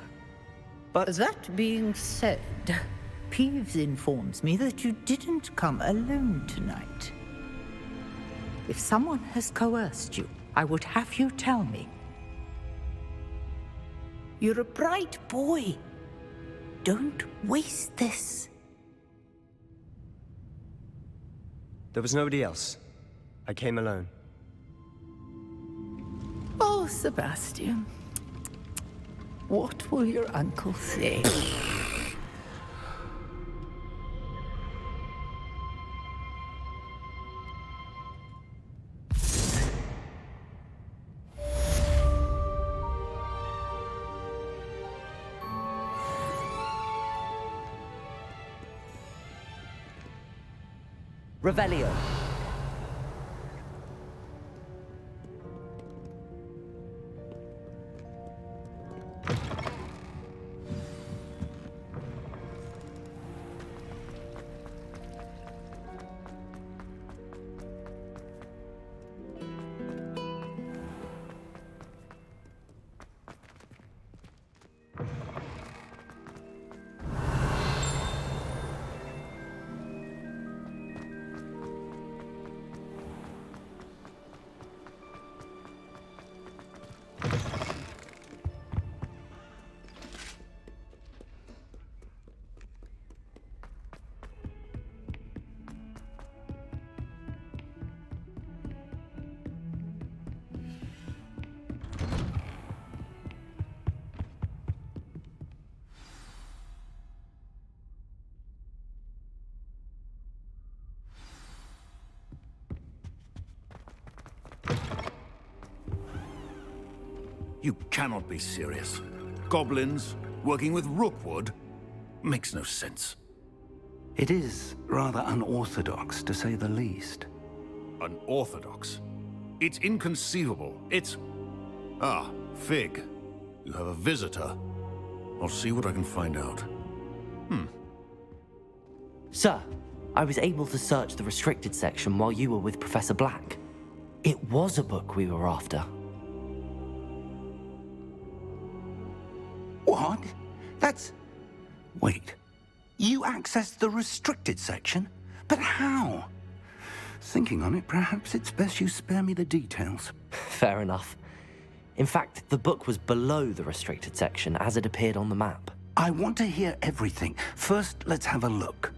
But that being said, Peeves informs me that you didn't come alone tonight. If someone has coerced you, I would have you tell me. You're a bright boy. Don't waste this. There was nobody else. I came alone. Oh, Sebastian. What will your uncle say? Revelio. You cannot be serious. Goblins working with Rookwood makes no sense. It is rather unorthodox, to say the least. Unorthodox? It's inconceivable. It's... Ah, Fig. You have a visitor. I'll see what I can find out. Sir, I was able to search the restricted section while you were with Professor Black. It was a book we were after. What? That's... Wait. You accessed the restricted section? But how? Thinking on it, perhaps it's best you spare me the details. Fair enough. In fact, the book was below the restricted section as it appeared on the map. I want to hear everything. First, let's have a look.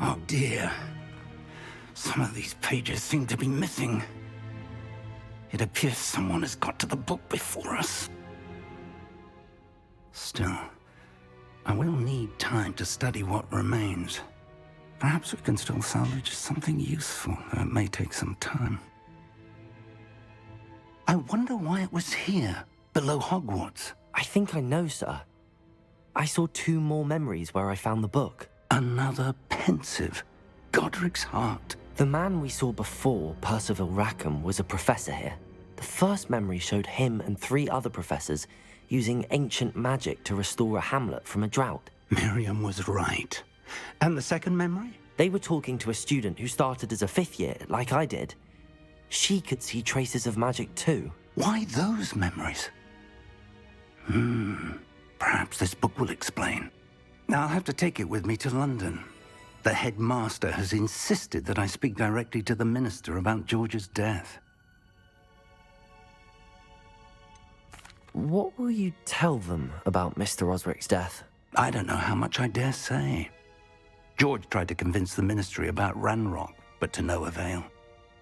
Oh dear. Some of these pages seem to be missing. It appears someone has got to the book before us. Still, I will need time to study what remains. Perhaps we can still salvage something useful, though it may take some time. I wonder why it was here, below Hogwarts. I think I know, sir. I saw 2 more memories where I found the book. Another pensive. Godric's heart. The man we saw before, Percival Rackham, was a professor here. The first memory showed him and 3 other professors using ancient magic to restore a hamlet from a drought. Miriam was right. And the second memory? They were talking to a student who started as a 5th year, like I did. She could see traces of magic too. Why those memories? Perhaps this book will explain. Now I'll have to take it with me to London. The headmaster has insisted that I speak directly to the minister about George's death. What will you tell them about Mr. Osric's death? I don't know how much I dare say. George tried to convince the ministry about Ranrock, but to no avail.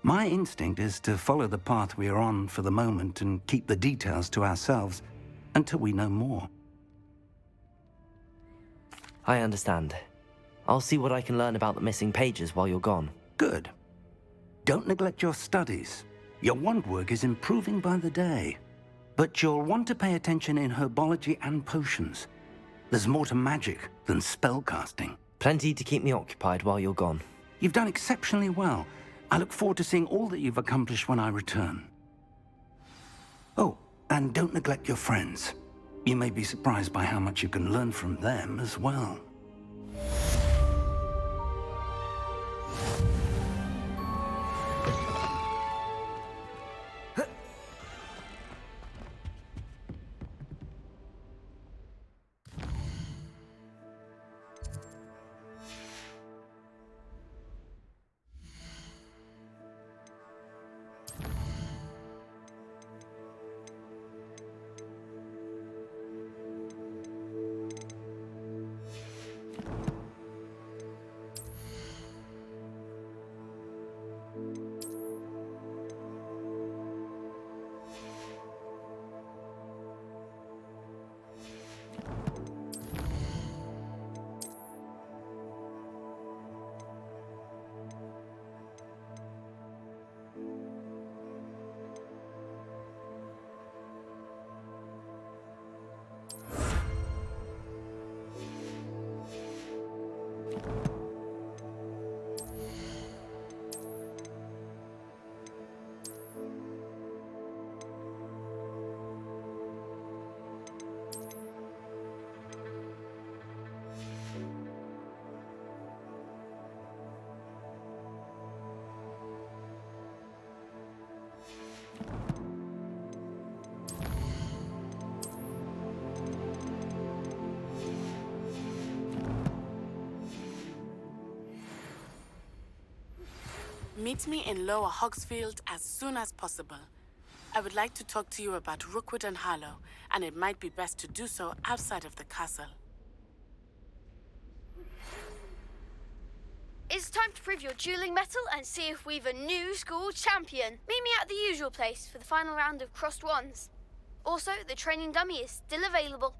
My instinct is to follow the path we are on for the moment and keep the details to ourselves until we know more. I understand. I'll see what I can learn about the missing pages while you're gone. Good. Don't neglect your studies. Your wand work is improving by the day. But you'll want to pay attention in herbology and potions. There's more to magic than spellcasting. Plenty to keep me occupied while you're gone. You've done exceptionally well. I look forward to seeing all that you've accomplished when I return. Oh, and don't neglect your friends. You may be surprised by how much you can learn from them as well. Meet me in Lower Hogsfield as soon as possible. I would like to talk to you about Rookwood and Harlow, and it might be best to do so outside of the castle. It's time to prove your dueling mettle and see if we've a new school champion. Meet me at the usual place for the final round of crossed wands. Also, the training dummy is still available.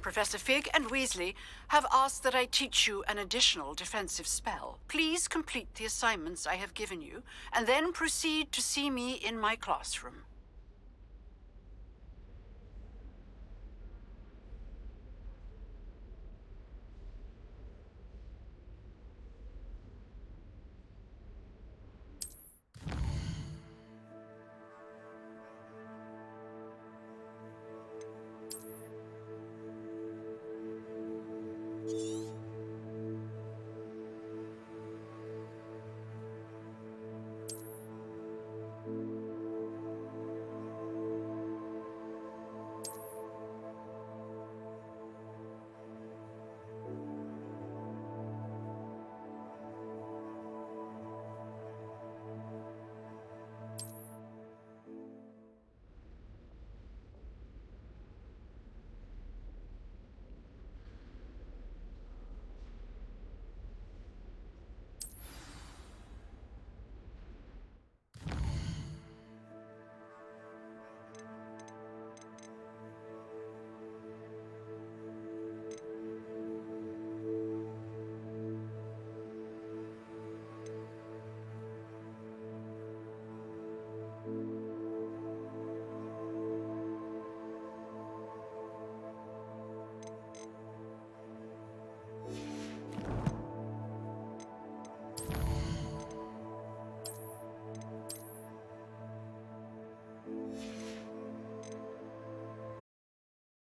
Professor Fig and Weasley have asked that I teach you an additional defensive spell. Please complete the assignments I have given you, and then proceed to see me in my classroom.